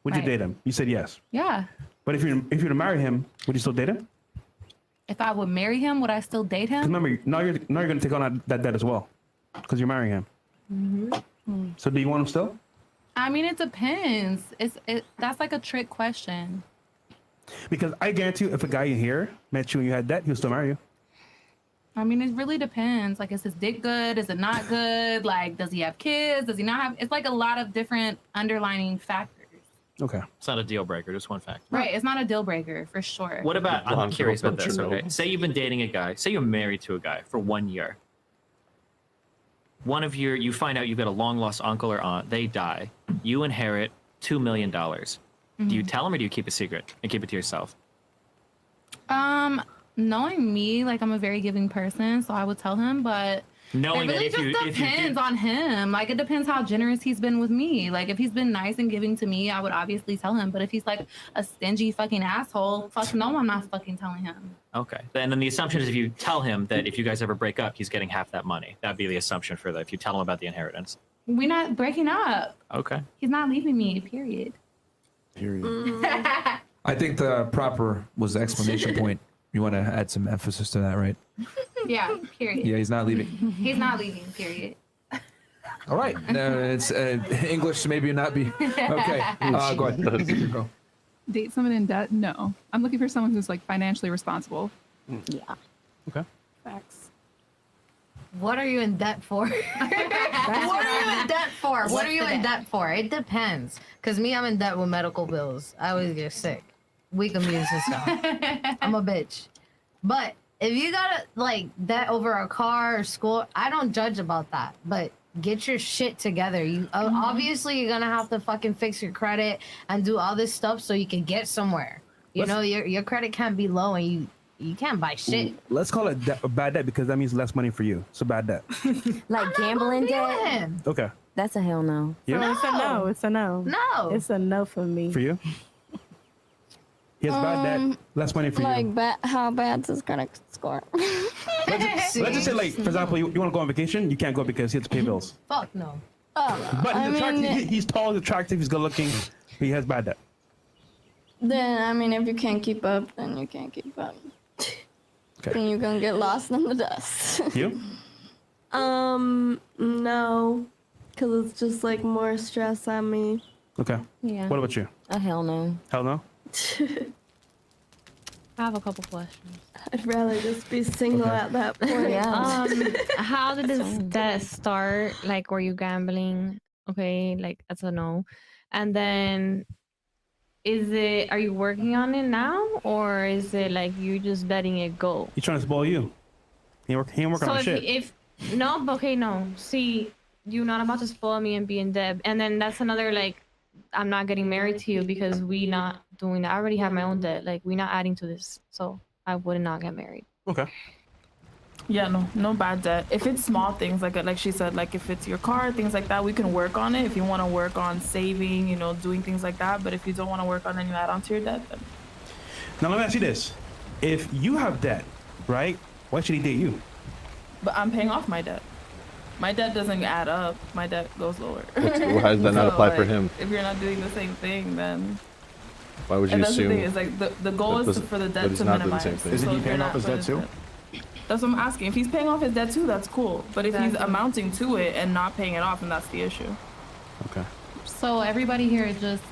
Would you Right. date him? You said yes. Yeah. But if you were to marry him, would you still date him? If I would marry him, would I still date 'Cause him? remember, now you're going to take on that debt as well, because you're marrying him. Mm-hmm. So do you want him still? I mean, it depends. That's like a trick question. Because I guarantee you, if a guy in here met you and you had debt, he'll still marry you. I mean, it really depends. Like, is his dick good? Is it not good? Like, does he have kids? Does he not have? It's like a lot of different underlining factors. Okay. It's not a deal breaker, just one fact. Right. It's not a deal breaker for sure. What about? I'm Blonde curious girl about this. culture, no. Okay, say you've been dating a guy. Say you're married to a guy for 1 year. You find out you've got a long lost uncle or aunt. They die. You inherit $2 million. Do you tell him or do you keep a secret and keep it to yourself? Knowing me, like I'm a very giving person, so I would tell him, but Knowing it really that if just you depends on him. Like it depends how generous he's been with me. Like if he's been nice and giving to me, I would obviously tell him. But if he's like a stingy fucking asshole, fuck no, I'm not fucking telling him. Okay. And then the assumption is if you tell him that if you guys ever break up, he's getting half that money. That'd be the assumption for that. If you tell him about the inheritance. We're not breaking up. Okay. He's not leaving me, period. I think the proper was the explanation point. You want to add some emphasis to that, right? Yeah, period. Yeah, he's not leaving. He's not leaving, period. All right. It's English maybe not be okay. Go ahead. Go. Date someone in debt? No. I'm looking for someone who's like financially responsible. Yeah. Okay. Facts. What are you in debt for? What are you in debt for? What are you in debt for? It depends. Cause me, I'm in debt with medical bills. I always get sick. Weak immune system. I'm a bitch. But if you got like debt over a car or school, I don't judge about that. But get your shit together. You obviously you're gonna have to fucking fix your credit and do all this stuff so you can get somewhere. You know, your credit can't be low and you can't buy shit. Let's call it a bad debt because that means less money for you. So bad debt. Like gambling debt? Okay. That's a hell no. You? So it's a no. It's a no. No. It's a no for me. For you? He has bad debt, less money for you. How bad's his credit score? Let's just say, like, for example, you want to go on vacation, you can't go because you have to pay bills. Fuck no. But he's attractive. He's tall, he's attractive, he's good looking. He has bad debt. Then, I mean, if you can't keep up, then you can't keep up. Okay. Then you're gonna get lost in the dust. You? No. Because it's just like more stress on me. Okay. Yeah. What about you? A hell no. Hell no? I have a couple questions. I'd rather just be single Okay. at that point. How did this debt start? Like, were you gambling? Okay, like that's a no. And then, are you working on it now, or is it like you just letting it go? He's trying to spoil you. He ain't working on shit. if no, but okay, no. See, you're not about to spoil me and be in debt, and then that's another like, I'm not getting married to you because we not doing that. I already have my own debt. Like we not adding to this, so I would not get married. Okay. Yeah, no bad debt. If it's small things like she said, like if it's your car, things like that, we can work on it. If you want to work on saving, you know, doing things like that. But if you don't want to work on any add-on to your debt, then. Now let me ask you this: if you have debt, right? Why should he date you? But I'm paying off my debt. My debt doesn't add up. My debt goes lower. Why does that not apply for him? If you're not doing the same thing, then. Why would you and assume? That's the thing. Is like the goal is for the debt to minimize. Isn't he paying off his debt too? That's what I'm asking. If he's paying off his debt too, that's cool. But if he's amounting to it and not paying it off, then that's the issue. Okay. So everybody here just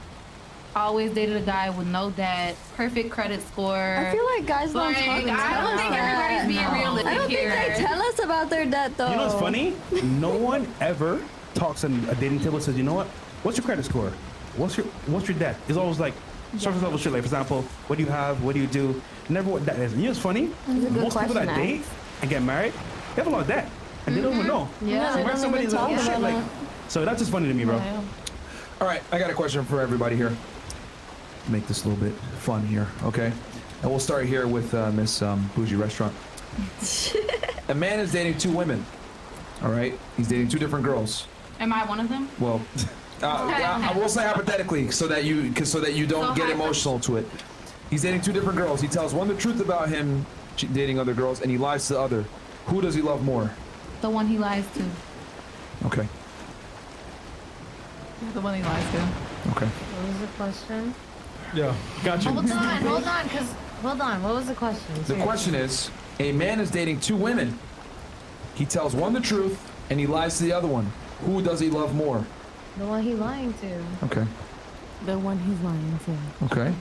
always dated a guy with no debt, perfect credit score. I feel like guys don't talk about I don't think everybody's being realistic I don't here. think they tell us about their debt though. You know what's funny? No one ever talks on a dating table and says, you know what? What's your credit score? What's your debt? It's always like surface level shit. Like for example, what do you have? What do you do? Never what that is. And you know what's funny? That's a good Most people that question, date and get married, they have a lot of debt, and they don't even know. Yeah, so they where's don't somebody's even like, oh talk shit, about like. So that's just funny to me, bro. All right, I got a question for everybody here. Make this a little bit fun here, okay? And we'll start here with Miss Bougie Restaurant. A man is dating 2 women. All right, he's dating 2 different girls. Am I one of them? Well, I will say hypothetically, so that you don't get emotional to it. He's dating 2 different girls. He tells one the truth about him dating other girls, and he lies to the other. Who does he love more? The one he lies to. Okay. The one he lies to. Okay. What was the question? Yeah, got you. Hold on. What was the question? The question is, a man is dating 2 women. He tells one the truth, and he lies to the other one. Who does he love more? The one he lying to. Okay. The one he's lying to. Okay.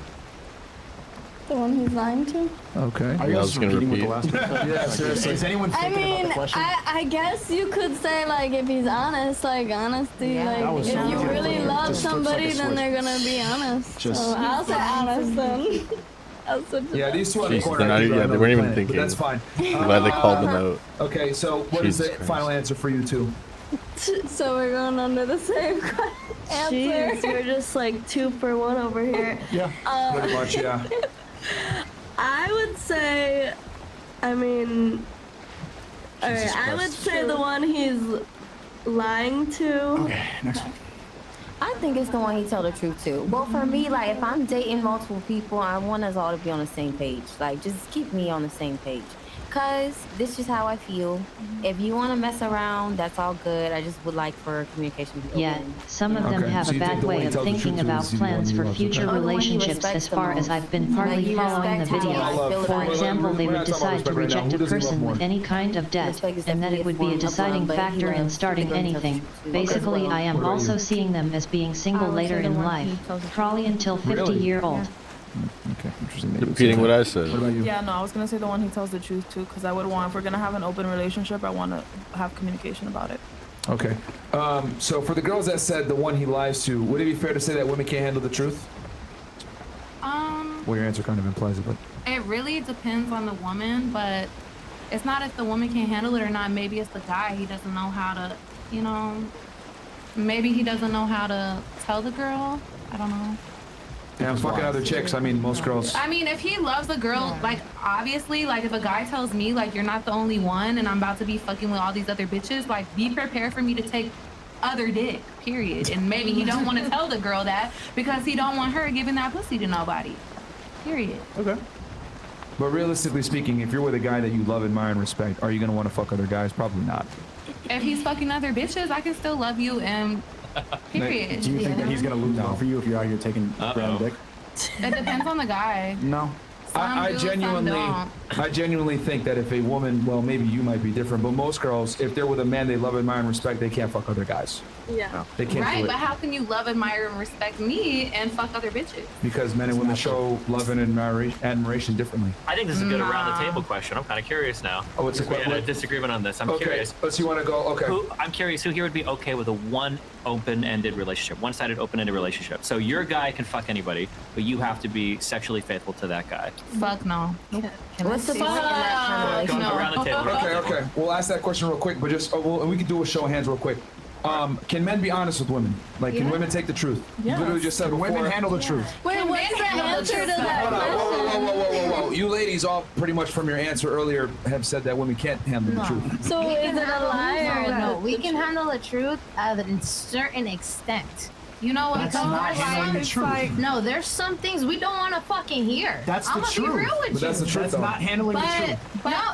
The one he's lying to? Okay. Are you guys repeating what the last one said? Yeah, seriously. Is anyone I thinking mean, about the question? I guess you could say like if he's honest, like honesty, That like was if so you beautiful. really It love just flips like a somebody, then switch. they're gonna be honest. Just- So I'll say honest then. I'll switch it Yeah, up. these 2 on the Jeez, corner. they're not I think even- are they on weren't even another planet, thinking. But that's fine. I'm glad they called them out. Okay, so what is Jesus the final answer for you 2? So we're going under the same answer. Jeez, we're just like 2 for 1 over here. Yeah. Pretty much, yeah. I would say, I mean, alright, I would say the one he's lying to. Okay, next one. I think it's the one he tell the truth to. Well, for me, like if I'm dating multiple people, I want us all to be on the same page. Like just keep me on the same page. Cause this is how I feel. If you want to mess around, that's all good. I just would like for communication to be Yet, open. some of them have a bad way of thinking about plans for future relationships as far as I've been partly following the video. For example, they would decide to reject a person with any kind of debt, and that it would be a deciding factor in starting anything. Basically, I am also seeing them as being single later in life, probably until 50-year-old. Okay, interesting. Repeating what I said. What about you? Yeah, no, I was gonna say the one he tells the truth too, because I would want, if we're gonna have an open relationship, I want to have communication about it. Okay. So for the girls that said the one he lies to, would it be fair to say that women can't handle the truth? Well, your answer kind of implies it, but. It really depends on the woman, but it's not if the woman can't handle it or not. Maybe it's the guy. He doesn't know how to, you know, maybe he doesn't know how to tell the girl. I don't know. Yeah, I'm fucking other chicks. I mean, most girls. I mean, if he loves a girl, like, obviously, like, if a guy tells me, like, you're not the only one and I'm about to be fucking with all these other bitches, like, be prepared for me to take other dick, period. And maybe he don't want to tell the girl that because he don't want her giving that pussy to nobody, period. Okay. But realistically speaking, if you're with a guy that you love, admire, and respect, are you going to want to fuck other guys? Probably not. If he's fucking other bitches, I can still love you and period. Do you think that he's gonna lose out for you if you're out here taking random dick? It depends on the guy. No. I genuinely think that if a woman, well, maybe you might be different, but most girls, if they're with a man they love, admire, and respect, they can't fuck other guys. Yeah. No, they can't Right, do it. but how can you love, admire, and respect me and fuck other bitches? Because men and women show love and admiration differently. I think this is a good around the table question. I'm kind of curious now. Oh, it's a We had a question. disagreement on this. I'm Okay, curious. so you want to go? Okay. I'm curious who here would be okay with a one open-ended relationship, one-sided open-ended relationship. So your guy can fuck anybody, but you have to be sexually faithful to that guy. Fuck no. What's the point in that kind of Go around the table. Okay. We'll ask that question real quick, but just we can do a show of hands real quick. Can men be honest with women? Like, can women take the truth? You literally just said before. Women handle the truth. Wait, what's the answer to that question? Whoa. You ladies all pretty much from your answer earlier have said that women can't handle the truth. So is it a lie or no? We can handle the truth at a certain extent. You know what? That's not handling the truth. No, there's some things we don't want to fucking hear. That's the I'm gonna truth. be real with But that's you. the truth, That's though. not handling the truth. But no,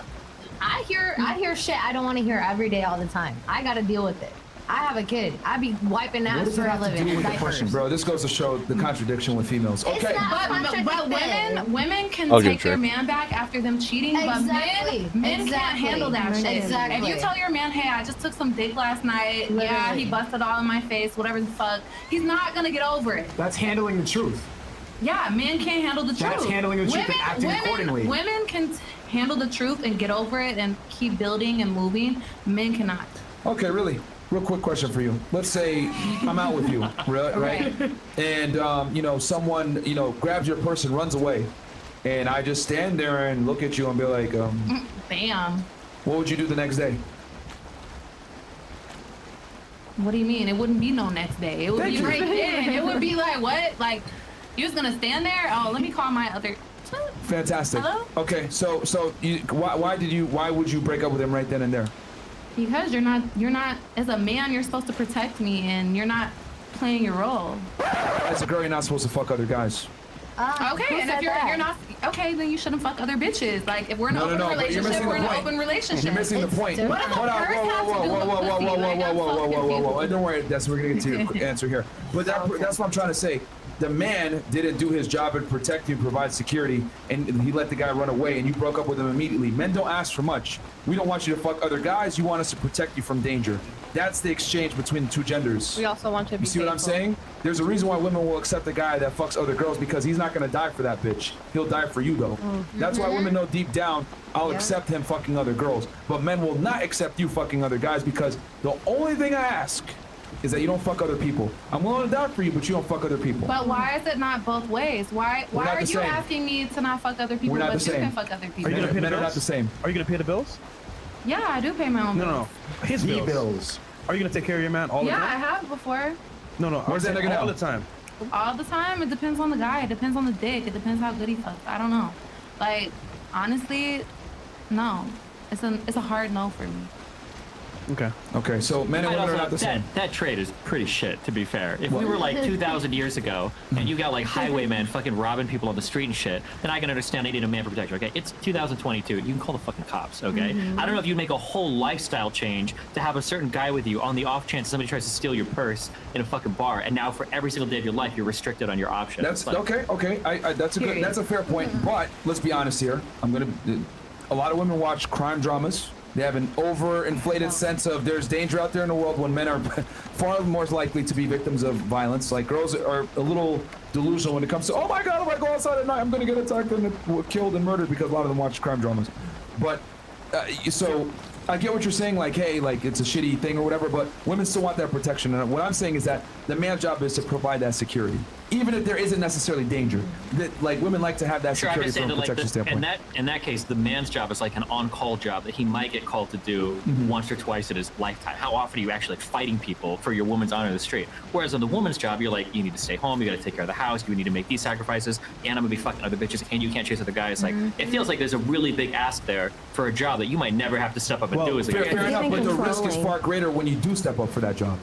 I hear shit I don't want to hear every day all the time. I got to deal with it. I have a kid. I be wiping What ass does for it a have to living. do with the diapers. question, bro? This goes to show the contradiction with females. It's Okay. not But women can I'll give take their Drake. man back after them cheating, Exactly. but men can't handle that shit. Exactly. If you tell your man, hey, I just took some dick last night, yeah, he busted all in my face, whatever the fuck, he's not gonna get over it. That's handling the truth. Yeah, men can't handle the truth. That's handling the truth and acting accordingly. Women can handle the truth and get over it and keep building and moving. Men cannot. Okay, really. Real quick question for you. Let's say I'm out with you, right? And someone grabs your purse and runs away, and I just stand there and look at you and be like, Bam. what would you do the next day? What do you mean? It wouldn't be no next day. It would Thank be you. right then. It would be like, what? Like, you're just gonna stand there? Oh, let me call my other. Fantastic. Hello? Okay, so why would you break up with him right then and there? Because you're not, as a man, you're supposed to protect me, and you're not playing your role. As a girl, you're not supposed to fuck other guys. Okay, and if you're not, okay, then you shouldn't fuck other bitches. Like, if we're in an open but you're relationship, missing we're in the an point. open relationship. You're missing the point. What does Hold a on, purse have to do with whoa. Don't worry, we're gonna get to your answer here. But that's what I'm trying to say. The man didn't do his job and protect you, provide security, and he let the guy run away, and you broke up with him immediately. Men don't ask for much. We don't want you to fuck other guys. You want us to protect you from danger. That's the exchange between the two genders. We also want to be You see what I'm saying? There's a reason why women will accept a guy that fucks other girls, because he's not gonna die for that bitch. He'll die for you though. That's why women know deep down, I'll accept him fucking other girls. But men will not accept you fucking other guys, because the only thing I ask is that you don't fuck other people. I'm willing to die for you, but you don't fuck other people. But why is it not both ways? Why We're not are the you same. asking me to not fuck other people, We're not but the you same. can fuck other people? Are you gonna pay the Men are bills? not the same. Are you gonna pay the bills? Yeah, I do pay my own bills. No. His bills. Are you gonna take care of your man all the Yeah, I time? have before. No. Where's that nigga now? all the time? All the time. It depends on the guy. It depends on the dick. It depends how good he fucks. I don't know. Like, honestly, no. It's a hard no for me. Okay, so men and women are not the same. That trade is pretty shit, to be fair. If we were like 2,000 years ago and you got like highwaymen fucking robbing people on the street and shit, then I can understand they need a man for protection, okay? It's 2022. You can call the fucking cops, okay? I don't know if you'd make a whole lifestyle change to have a certain guy with you on the off chance somebody tries to steal your purse in a fucking bar, and now for every single day of your life, you're restricted on your options. That's Like, okay. That's a fair point. But let's be honest here. A lot of women watch crime dramas. They have an overinflated sense of there's danger out there in the world when men are far more likely to be victims of violence. Like girls are a little delusional when it comes to, oh my God, if I go outside at night, I'm going to get attacked and killed and murdered, because a lot of them watch crime dramas. But so I get what you're saying, like, hey, like it's a shitty thing or whatever, but women still want that protection. And what I'm saying is that the man's job is to provide that security, even if there isn't necessarily danger. That like women like to have that Sure, I security from understand a that, like, protection standpoint. in that case, the man's job is like an on-call job that he might get called to do once or twice in his lifetime. How often are you actually like fighting people for your woman's honor in the street? Whereas on the woman's job, you're like, you need to stay home, you got to take care of the house, you need to make these sacrifices, and I'm gonna be fucking other bitches, and you can't chase other guys. Like, it feels like there's a really big ask there for a job that you might never have to step up and do as a fair guy. enough, but the risk is far greater when you do step up for that job.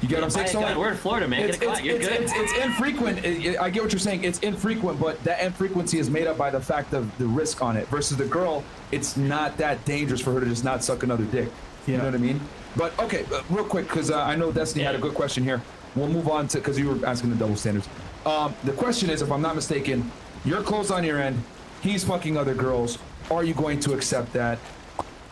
You get what I'm saying? My So God, like, we're in Florida, man. Get a cut. You're good. It's infrequent. I get what you're saying. It's infrequent, but that infrequency is made up by the fact of the risk on it. Versus the girl, it's not that dangerous for her to just not suck another dick. You know what I mean? But okay, real quick, because I know Destiny had a good question here. We'll move on to, because you were asking the double standards. The question is, if I'm not mistaken, you're close on your end. He's fucking other girls. Are you going to accept that?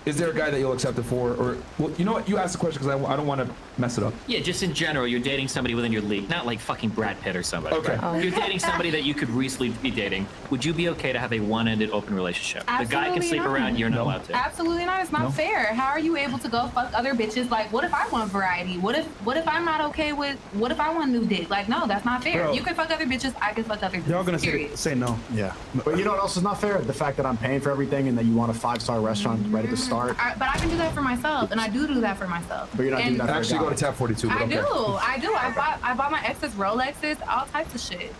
Is there a guy that you'll accept it for? Or, well, you know what? You asked the question because I don't want to mess it up. Yeah, just in general, you're dating somebody within your league, not like fucking Brad Pitt or somebody. Okay. Right? Oh. You're dating somebody that you could reasonably be dating. Would you be okay to have a one-ended open relationship? The guy can Absolutely sleep not. around, you're not allowed to. Absolutely not. It's not fair. How are you able to go fuck other bitches? Like, what if I want variety? What if I'm not okay with? What if I want new dick? Like, no, that's not fair. Bro. You can fuck other bitches. I can fuck other bitches. They're all gonna period. say no. Yeah. But you know what else is not fair? The fact that I'm paying for everything and that you want a 5-star restaurant right at the start. But I can do that for myself, and I do that for myself. But you're not doing that for a Actually, guy. go to tab 42. But I okay. do. I bought my ex's Rolexes, all types of shit.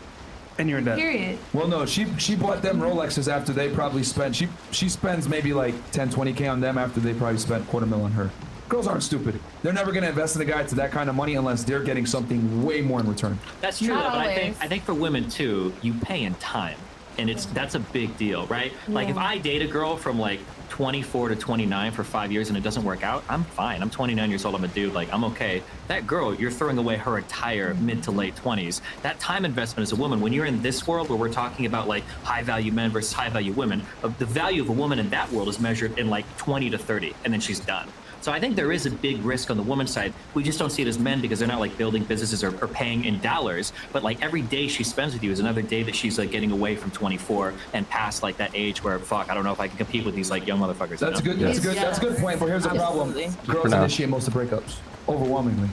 And you're in debt. Period. Well, no, she bought them Rolexes after they probably spent. She spends maybe like 10, 20K on them after they probably spent $250,000 on her. Girls aren't stupid. They're never gonna invest in a guy to that kind of money unless they're getting something way more in return. That's true, Not but always. I think for women too, you pay in time, and that's a big deal, right? Like if I date a girl from like 24 to 29 for 5 years and it doesn't work out, I'm fine. I'm 29 years old. I'm a dude. Like I'm okay. That girl, you're throwing away her entire mid to late 20s. That time investment as a woman, when you're in this world where we're talking about like high value men versus high value women, the value of a woman in that world is measured in like 20 to 30, and then she's done. So I think there is a big risk on the woman's side. We just don't see it as men because they're not like building businesses or paying in dollars. But like every day she spends with you is another day that she's like getting away from 24 and past like that age where fuck, I don't know if I can compete with these like young motherfuckers. That's you know? good. That's a good point. But here's the problem: girls initiate most of the breakups, overwhelmingly.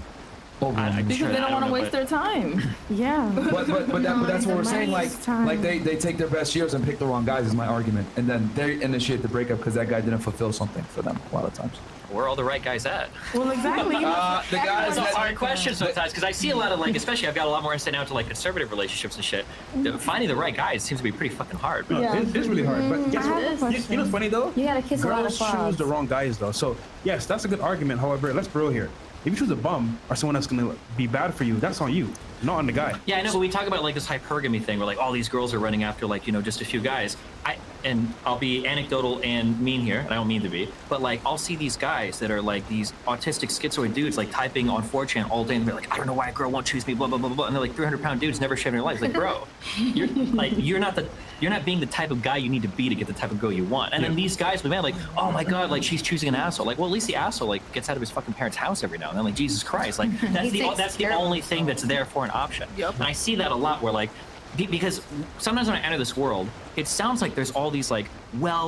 Because they don't want to waste their time. Yeah. But that's what we're saying. Like they take their best years and pick the wrong guys is my argument, and then they initiate the breakup because that guy didn't fulfill something for them a lot of times. Where are all the right guys at? Well, exactly. The guys. It's a hard question sometimes because I see a lot of like, especially I've got a lot more insight now into like conservative relationships and shit. Finding the right guys seems to be pretty fucking hard. Yeah. It's really hard. But guess what? You know what's funny though? You gotta kiss a lot of Girls choose frogs. the wrong guys though. So yes, that's a good argument. However, let's be real here. If you choose a bum or someone that's gonna be bad for you, that's on you, not on the guy. Yeah, I know, but we talk about like this hypergamy thing where like all these girls are running after like, you know, just a few guys. I'll be anecdotal and mean here, and I don't mean to be, but like I'll see these guys that are like these autistic schizoid dudes like typing on 4chan all day and they're like, I don't know why a girl won't choose me, blah blah blah blah, and they're like 300-pound dudes never shaving their lives. Like, bro, you're not being the type of guy you need to be to get the type of girl you want. And then these guys, man, like, oh my god, like she's choosing an asshole. Like, well, at least the asshole like gets out of his fucking parents' house every now and then. Like, Jesus Christ, like that's the only thing that's there for an option. Yep. And I see that a lot where like. Because sometimes when I enter this world, it sounds like there's all these like,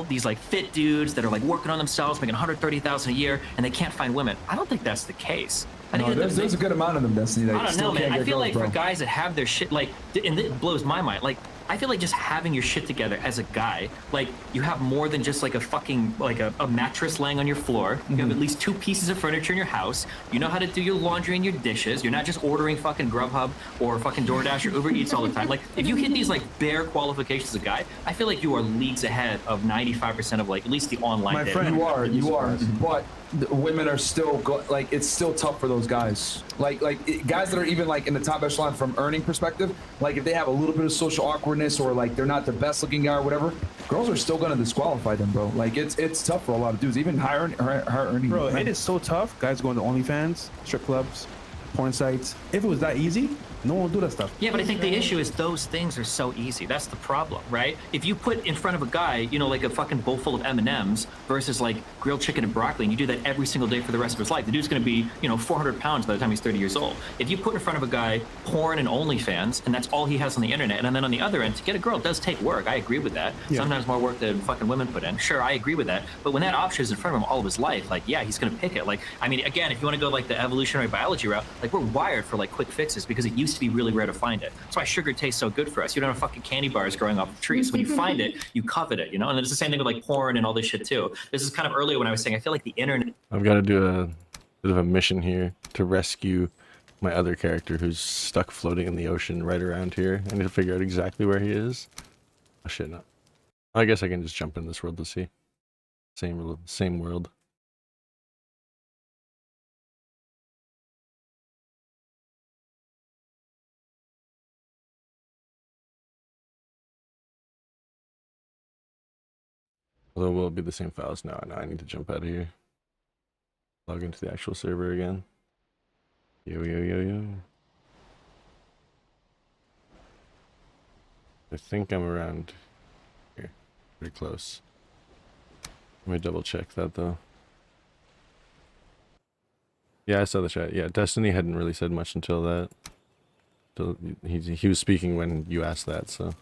these like fit dudes that are like working on themselves, making $130,000 a year, and they can't find women. I don't think that's the case. I think there's a good amount of them, Destiny. I don't know, man. I feel like for guys that have their shit, like, and it blows my mind. Like, I feel like just having your shit together as a guy, like, you have more than just like a fucking, like a mattress laying on your floor. You have at least 2 pieces of furniture in your house. You know how to do your laundry and your dishes. You're not just ordering fucking Grubhub or fucking DoorDash or Uber Eats all the time. Like, if you hit these like bare qualifications as a guy, I feel like you are leagues ahead of 95% of like at least the online. My friend, you are, but the women are still like it's still tough for those guys. Like guys that are even like in the top echelon from earning perspective. Like if they have a little bit of social awkwardness or like they're not the best looking guy or whatever, girls are still gonna disqualify them, bro. Like it's tough for a lot of dudes, even higher earning. Bro, it is so tough. Guys going to OnlyFans, strip clubs, porn sites. If it was that easy, no one would do that stuff. Yeah, but I think the issue is those things are so easy. That's the problem, right? If you put in front of a guy, you know, like a fucking bowl full of M&Ms versus like grilled chicken and broccoli, and you do that every single day for the rest of his life, the dude's going to be, you know, 400 pounds by the time he's 30 years old. If you put in front of a guy porn and OnlyFans, and that's all he has on the internet, and then on the other end, to get a girl does take work. I agree with that. Yeah. Sometimes more work than fucking women put in. Sure, I agree with that. But when that option is in front of him all of his life, like, yeah, he's going to pick it. Like, I mean, again, if you want to go like the evolutionary biology route, like we're wired for like quick fixes because it used to be really rare to find it. That's why sugar tastes so good for us. You don't have fucking candy bars growing off the trees. So when you find it, you covet it, you know? And it's the same thing with like porn and all this shit too. This is kind of earlier when I was saying, I feel like the internet. I've got to do a bit of a mission here to rescue my other character who's stuck floating in the ocean right around here. I need to figure out exactly where he is. Oh shit, no. I guess I can just jump in this world to see. Same world. Although will be the same files now. Now I need to jump out of here. Log into the actual server again. Yo. I think I'm around here. Pretty close. Let me double check that though. Yeah, I saw the chat. Yeah, Destiny hadn't really said much until that. He was speaking when you asked that, so.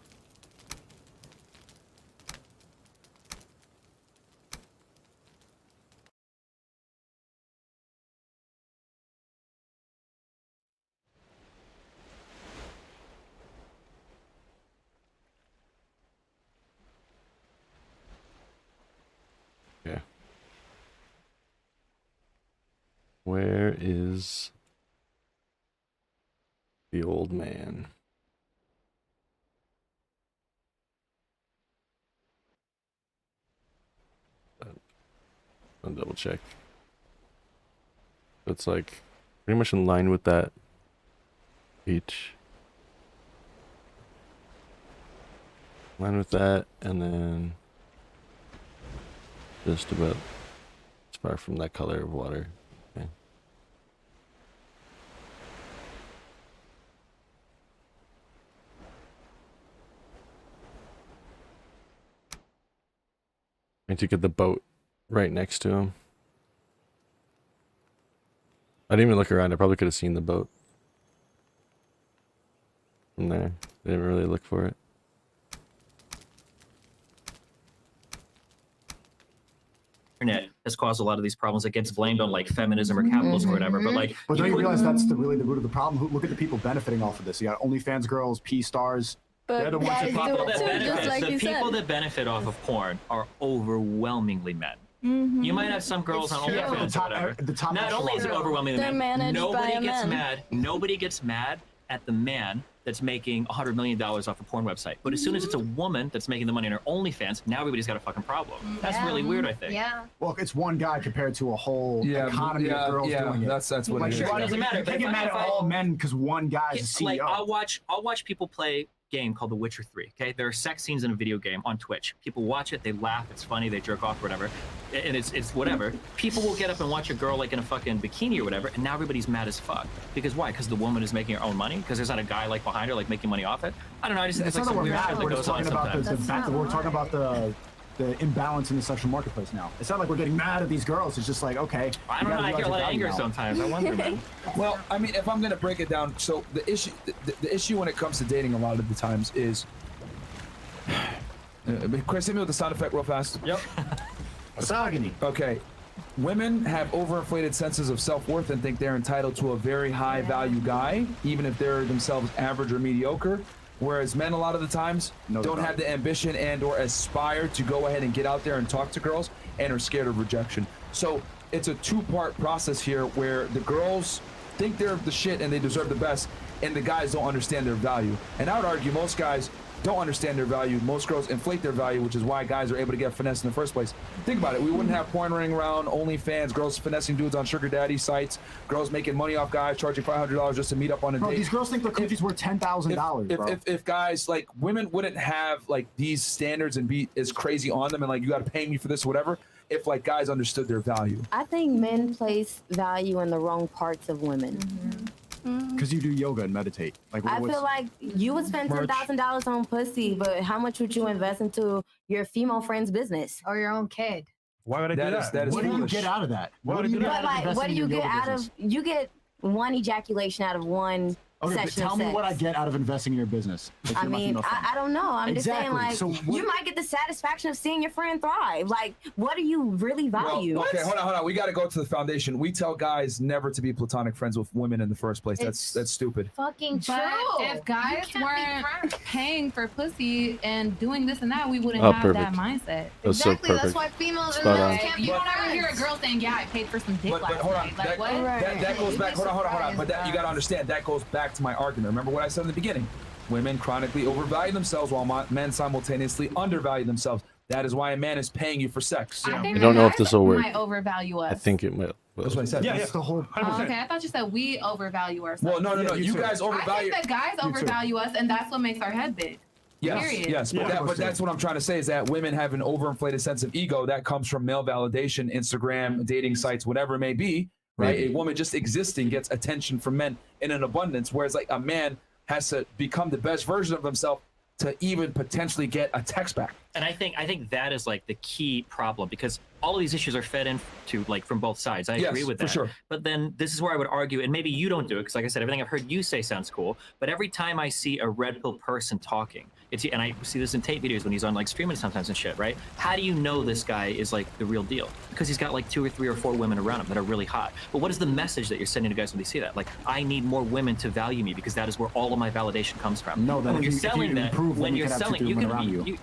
Yeah. Where is the old man? I'll double check. It's like pretty much in line with that each. Line with that, and then just about as far from that color of water. Okay. I need to get the boat right next to him. I didn't even look around. I probably could have seen the boat from there. I didn't really look for it. Internet has caused a lot of these problems that gets blamed on like feminism or capitalism or whatever. But like, But don't you realize that's really the root of the problem? Look at the people benefiting off of this. You got OnlyFans girls, P stars. They're the ones that the people that benefit off of porn are overwhelmingly men. You might have some girls on OnlyFans or whatever. Not only is it overwhelmingly men, nobody gets mad. Nobody gets mad at the man that's making $100 million off a porn website. But as soon as it's a woman that's making the money on her OnlyFans, now everybody's got a fucking problem. That's really weird, I think. Yeah. Well, it's one guy compared to a whole economy of girls doing it. That's what like, it is. It doesn't matter. They get mad at all men because one guy's a CEO. Like, I'll watch people play game called The Witcher 3. Okay, there are sex scenes in a video game on Twitch. People watch it, they laugh, it's funny, they jerk off, or whatever, and it's whatever. People will get up and watch a girl like in a fucking bikini or whatever, and now everybody's mad as fuck. Because why? Because the woman is making her own money? Because there's not a guy like behind her like making money off it? I don't know. I just think it's like some weird shit that goes on sometimes. We're talking about the imbalance in the sexual marketplace now. It's not like we're getting mad at these girls. It's just like, okay. I don't know. I get a lot of anger sometimes. I wonder, man. Well, I mean, if I'm gonna break it down, so the issue when it comes to dating a lot of the times is, Chris, hit me with the sound effect real fast. Yep. Misogyny. Okay. Women have overinflated senses of self-worth and think they're entitled to a very high value guy, even if they're themselves average or mediocre. Whereas men a lot of the times don't have the ambition and or aspire to go ahead and get out there and talk to girls and are scared of rejection. So it's a two-part process here where the girls think they're the shit and they deserve the best, and the guys don't understand their value. And I would argue most guys don't understand their value. Most girls inflate their value, which is why guys are able to get finessed in the first place. Think about it. We wouldn't have porn running around, OnlyFans, girls finessing dudes on sugar daddy sites, girls making money off guys, charging $500 just to meet up on a date. These girls think their cookies worth $10,000, bro. If guys, like, women wouldn't have, like, these standards and be as crazy on them and, like, you got to pay me for this or whatever, if, like, guys understood their value. I think men place value in the wrong parts of women. Because you do yoga and meditate. Like, I feel like you would spend $10,000 on pussy, but how much would you invest into your female friend's business or your own kid? Why would I do that? What do you get out of that? What do you get out of you get one ejaculation out of one Okay, but session tell of me sex. what I get out of investing in your business. I mean, I don't know. I'm just saying, like, you might get the satisfaction of seeing your friend thrive. Like, what do you really value? Well, okay, hold on. We got to go to the foundation. We tell guys never to be platonic friends with women in the first place. That's stupid. Fucking true. But if guys weren't paying for pussy and doing this and that, we wouldn't Oh, have that perfect. mindset. That's so Exactly. That's perfect. why females Spot on. and can't be You don't ever friends. hear a girl saying, "Yeah, I paid for some dick But last hold on. night." Like, That, what? that goes back. Hold on. But that, you got to understand, that goes back to my argument. Remember what I said in the beginning? Women chronically overvalue themselves while men simultaneously undervalue themselves. That is why a man is paying you for sex. I think I don't know if guys this will work. might overvalue us. I think it might. That's what I said. That's the whole. Oh, okay, I thought you said we overvalue ourselves. Well, no. You guys overvalue. I think the guys overvalue us, and that's what makes our head big. Period. Yes, but that's what I'm trying to say is that women have an overinflated sense of ego that comes from male validation, Instagram, dating sites, whatever it may be. Right? A woman just existing gets attention from men in an abundance, whereas like a man has to become the best version of himself to even potentially get a text back. And I think that is like the key problem, because all of these issues are fed into like from both sides. I agree with that. for sure. But then this is where I would argue, and maybe you don't do it, because like I said, everything I've heard you say sounds cool. But every time I see a red pill person talking, and I see this in Tate videos when he's on like streaming sometimes and shit, right? How do you know this guy is like the real deal? Because he's got like 2 or 3 or 4 women around him that are really hot. But what is the message that you're sending to guys when they see that? Like, I need more women to value me because that is where all of my validation comes from. No, that And when if you're you selling that, improve, when then you're you can have selling, 2 you women can around you.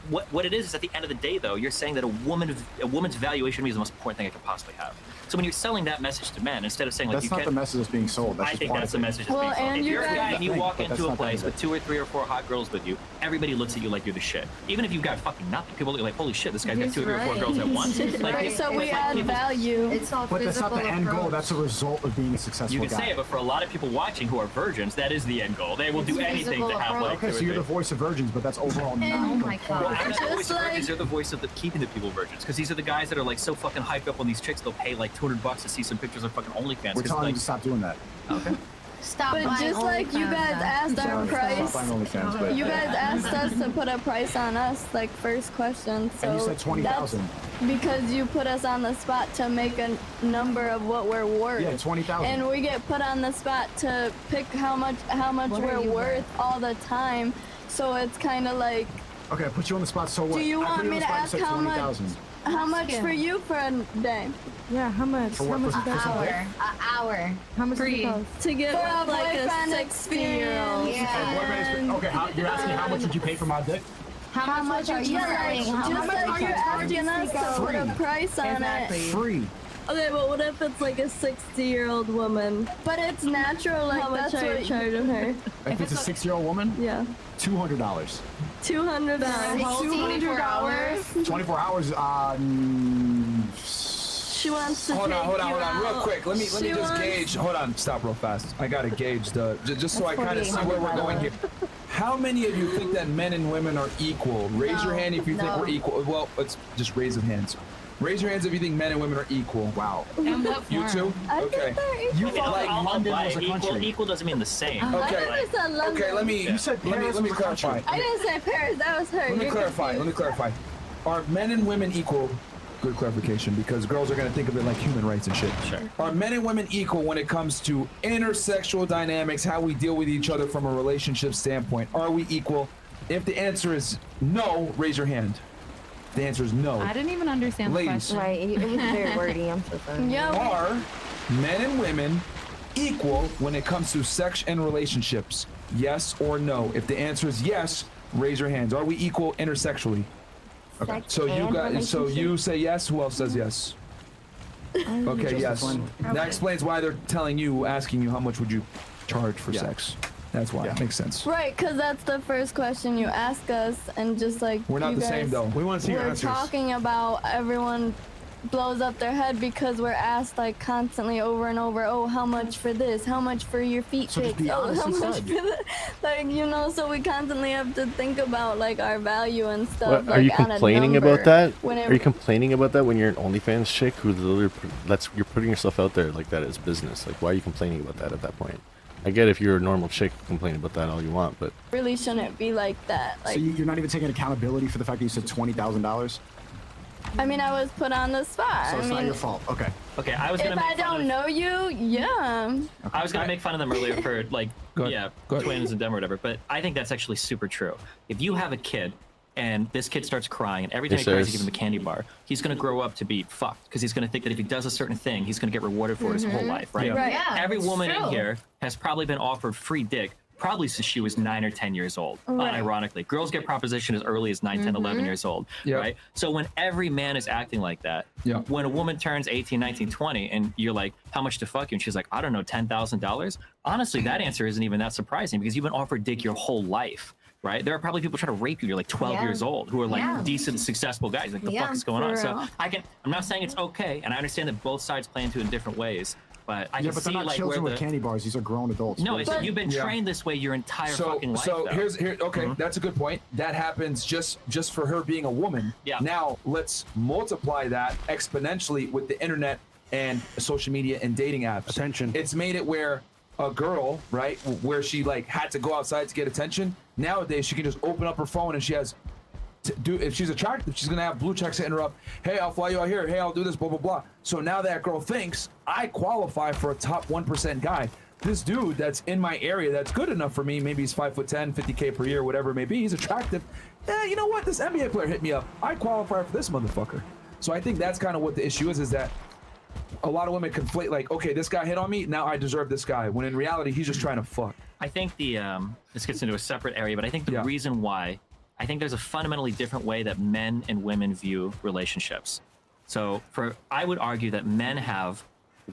what it is at the end of the day, though, you're saying that a woman's valuation to me is the most important thing I could possibly have. So when you're selling that message to men, instead of saying like That's not the message that's being sold. That's I just think part that's of the it. message that's being sold. If you're a guy and you walk But into that's a not the place end of with 2 or 3 or 4 hot girls with you, everybody looks at you like you're the shit. Even if you've got fucking nothing, people look like, holy shit, this guy's got 2 or 3 or 4 girls at once. Like, So we add value. It's all But that's not the end goal. That's a result of being a successful you guy. can say it, but for a lot of people watching who are virgins, that is the end goal. They will do anything to have like. Okay, so you're the voice of virgins, but that's overall not. Oh my Well, god. I'm not the voice of virgins. You're the voice of keeping the people virgins, because these are the guys that are like so fucking hyped up on these chicks. They'll pay like $200 to see some pictures of fucking OnlyFans. We're telling like, you to stop doing that. Okay. Stop But buying just like you OnlyFans guys now. asked our price, Stop buying OnlyFans, but you guys asked us to put a price on us, like first question. So and you said 20,000. because you put us on the spot to make a number of what we're worth. Yeah, 20,000. And we get put on the spot to pick how much What are we're you worth all the time. So it's kind of like, Okay, I put you on the spot. So what? do you I put want you on me the to spot, you ask said how much? 20,000. How much for you for a day? Yeah, how much? For what? How much For you guys hour. An hour. How much does it Free. cost? To get For a like a boyfriend 60-year-old. experience. Okay, you're asking how much would you pay for my dick? How much are you selling? How Just much like you're asking us to put a Free. price on it. Free. Okay, but what if it's like a 60-year-old woman? But it's natural, like How much that's are you what charging her? If it's a 6-year-old woman, Yeah. $200. $200. 24 hours. 24 hours. She wants to Hold take on, hold on, you hold on. Real out. quick, let me She just wants- gauge. Hold on, stop real fast. I gotta gauge just so I That's kind of see where we're 4,800 going here. How many of you think that men and women are equal? Raise your No, hand if you think no. we're equal. Well, let's just raise of hands. Raise your hands if you think men and women are equal. Wow. And what You too? I Okay. think they're equal. You I mean, felt like I'll London buy was a it. country. Equal doesn't mean the same. Okay. I thought you said London. Okay, let me You said Paris let me was a country. clarify. I didn't say Paris. That was her. Let me You're clarify. confused. Let me clarify. Are men and women equal? Good clarification, because girls are going to think of it like human rights and shit. Sure. Are men and women equal when it comes to intersexual dynamics, how we deal with each other from a relationship standpoint? Are we equal? If the answer is no, raise your hand. The answer is no. I didn't even understand Ladies. the question. Right, it was very wordy. I'm so sorry. Yeah. Are men and women equal when it comes to sex and relationships? Yes or no? If the answer is yes, raise your hands. Are we equal intersexually? Okay. Sex So you and got. So you say yes. Who else says yes? Okay. Yes. That explains why they're telling you, asking you, how much would you charge for sex? That's why. It makes sense. Right, because that's the first question you ask us, and just like We're not you the same guys though. We want to see your We're answers. talking about, everyone blows up their head because we're asked like constantly over and over, oh, how much for this? How much for your feet So just pics? be Oh, honest how much instead. for that? Like, you know, so we constantly have to think about like our value and stuff. What, like, are you on a complaining number about that? whenever- Are you complaining about that when you're an OnlyFans chick who literally you're putting yourself out there like that as business? Like, why are you complaining about that at that point? I get if you're a normal chick, complain about that all you want, but really shouldn't be like that. Like, So you're not even taking accountability for the fact that you said $20,000? I mean, I was put on the spot. So I it's mean, not your fault. Okay. Okay, I was if gonna I make fun don't of, know you, yeah. I was gonna make fun of them earlier for like twins and them or whatever, but I think that's actually super true. If you have a kid and this kid starts crying, and every time Yes, he cries, yes. you give him a candy bar, he's gonna grow up to be fucked because he's gonna think that if he does a certain thing, he's gonna get rewarded for it his whole life, right? Right. Yeah, Every it's woman in true. here has probably been offered free dick. Probably since she was 9 or 10 years old, unironically. Girls get propositioned as early as 9, 10, 11 years old, right? So when every man is acting like that, when a woman turns 18, 19, 20, and you're like, how much to fuck you? And she's like, I don't know, $10,000? Honestly, that answer isn't even that surprising because you've been offered dick your whole life, right? There are probably people trying to rape you. You're like 12 years old who are like decent, successful guys. Like, the fuck is going on? for So real. I'm not saying it's okay, and I understand that both sides play into it in different ways, but I Yeah, can but see they're not like where children with the... candy bars. These are grown adults. No, it's, you've been Yeah. trained this way your entire fucking life. So though. okay, that's a good point. That happens just for her being a woman. Yeah. Now let's multiply that exponentially with the internet and social media and dating apps. Attention. It's made it where a girl, right, where she like had to go outside to get attention. Nowadays she can just open up her phone and she has if she's attractive, she's gonna have blue checks hitting her up. Hey, I'll fly you out here. Hey, I'll do this, blah blah blah. So now that girl thinks I qualify for a top 1% guy. This dude that's in my area that's good enough for me, maybe he's 5'10", 50K per year, whatever it may be, he's attractive. Yeah, you know what? This NBA player hit me up. I qualify for this motherfucker. So I think that's kind of what the issue is that a lot of women conflate like, okay, this guy hit on me, now I deserve this guy. When in reality, he's just trying to fuck. I think this gets into a separate area, but I think the reason why I think there's a fundamentally different way that men and women view relationships. So I would argue that men have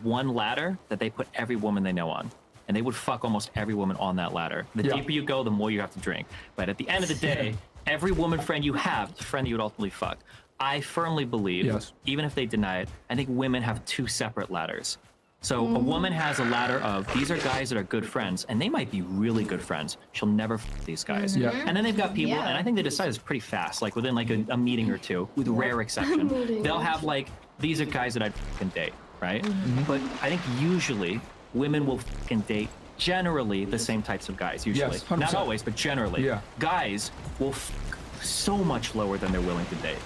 one ladder that they put every woman they know on. And they would fuck almost every woman on that ladder. The deeper you go, the more you have to drink. But at the end of the day, every woman friend you have is a friend that you would ultimately fuck. I firmly believe, even if they deny it, I think women have two separate ladders. So a woman has a ladder of, these are guys that are good friends, and they might be really good friends. She'll never fuck these guys. And then they've got people, and I think they decide this pretty fast, like within like a meeting or two, with a rare exception. They'll have like, these are guys that I'd fucking date, right? But I think usually, women will fucking date generally the same types of guys, usually. Not always, but generally. Guys will so much lower than they're willing to date.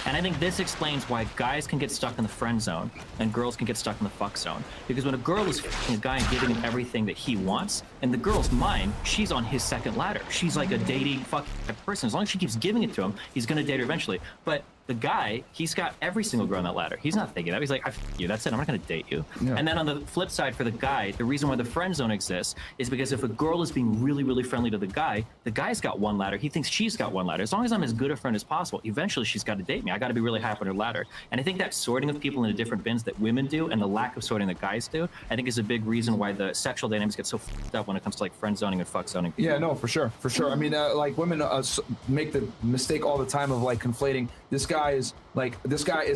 And I think this explains why guys can get stuck in the friend zone and girls can get stuck in the fuck zone. Because when a girl is fucking a guy and giving him everything that he wants, in the girl's mind, she's on his second ladder. She's like a dating fucking person. As long as she keeps giving it to him, he's gonna date her eventually. But the guy, he's got every single girl on that ladder. He's not thinking that. He's like, I fuck you, that's it, I'm not gonna date you. And then on the flip side for the guy, the reason why the friend zone exists is because if a girl is being really, really friendly to the guy's got one ladder, he thinks she's got one ladder. As long as I'm as good a friend as possible, eventually she's gotta date me. I gotta be really high up on her ladder. And I think that sorting of people into different bins that women do and the lack of sorting that guys do, I think is a big reason why the sexual dynamics get so fucked up when it comes to like friend zoning and fuck zoning. Yeah, no, for sure. I mean, like women make the mistake all the time of like conflating. This guy is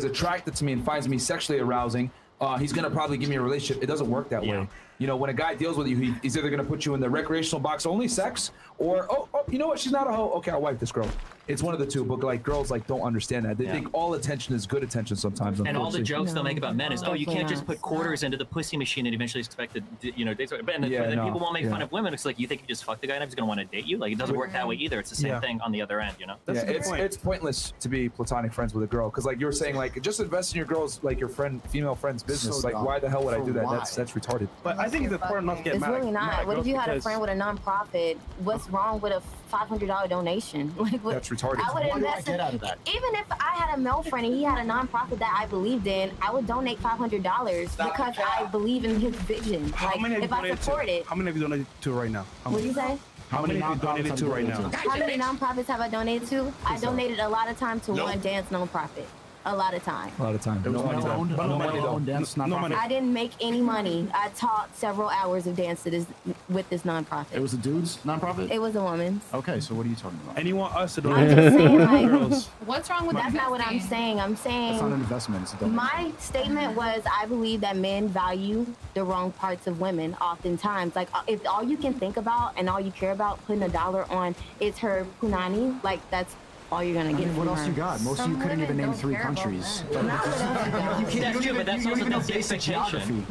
attracted to me and finds me sexually arousing. He's gonna probably give me a relationship. It doesn't work that way. You know, when a guy deals with you, he's either gonna put you in the recreational box only sex, or oh, you know what? She's not a hoe. Okay, I'll wipe this girl. It's one of the two. But like girls, like don't understand that. They think all attention is good attention sometimes. And all the jokes they'll make about men is, oh, you can't just put quarters into the pussy machine and eventually expect to, you know, date. But then people won't make fun of women. It's like you think you just fuck the guy and he's gonna want to date you. Like it doesn't work that way either. It's the same thing on the other end, you know. It's pointless to be platonic friends with a girl because like you were saying, like just invest in your girl's like your female friend's business. Like why the hell would I do that? That's retarded. But I think it's important not to get it's mad. Really not. What if you had a friend with a nonprofit? What's wrong with a $500 donation? Like that's retarded. I would invest get out of that? Even if I had a male friend and he had a nonprofit that I believed in, I would donate $500 because I believe in his vision. Like if I support it. How many have you donated to right now? What do you say? How many have you donated to right now? How many nonprofits have I donated to? I donated a lot of time to one dance nonprofit. A lot of time. A lot of time. It was no money dance nonprofit. I didn't make any money. I taught several hours of dance to with this nonprofit. It was a dude's nonprofit? It was a woman's. Okay, so what are you talking about? And you want us to I'm just saying, like, girls? What's wrong with that's not what I'm saying. I'm saying it's not an investment. It's a donation. My statement was I believe that men value the wrong parts of women oftentimes. Like if all you can think about and all you care about putting $1 on is her punani, like that's all you're gonna get. What else you got? Most of you couldn't even name 3 countries. You can't do it, but that's also no basic geography.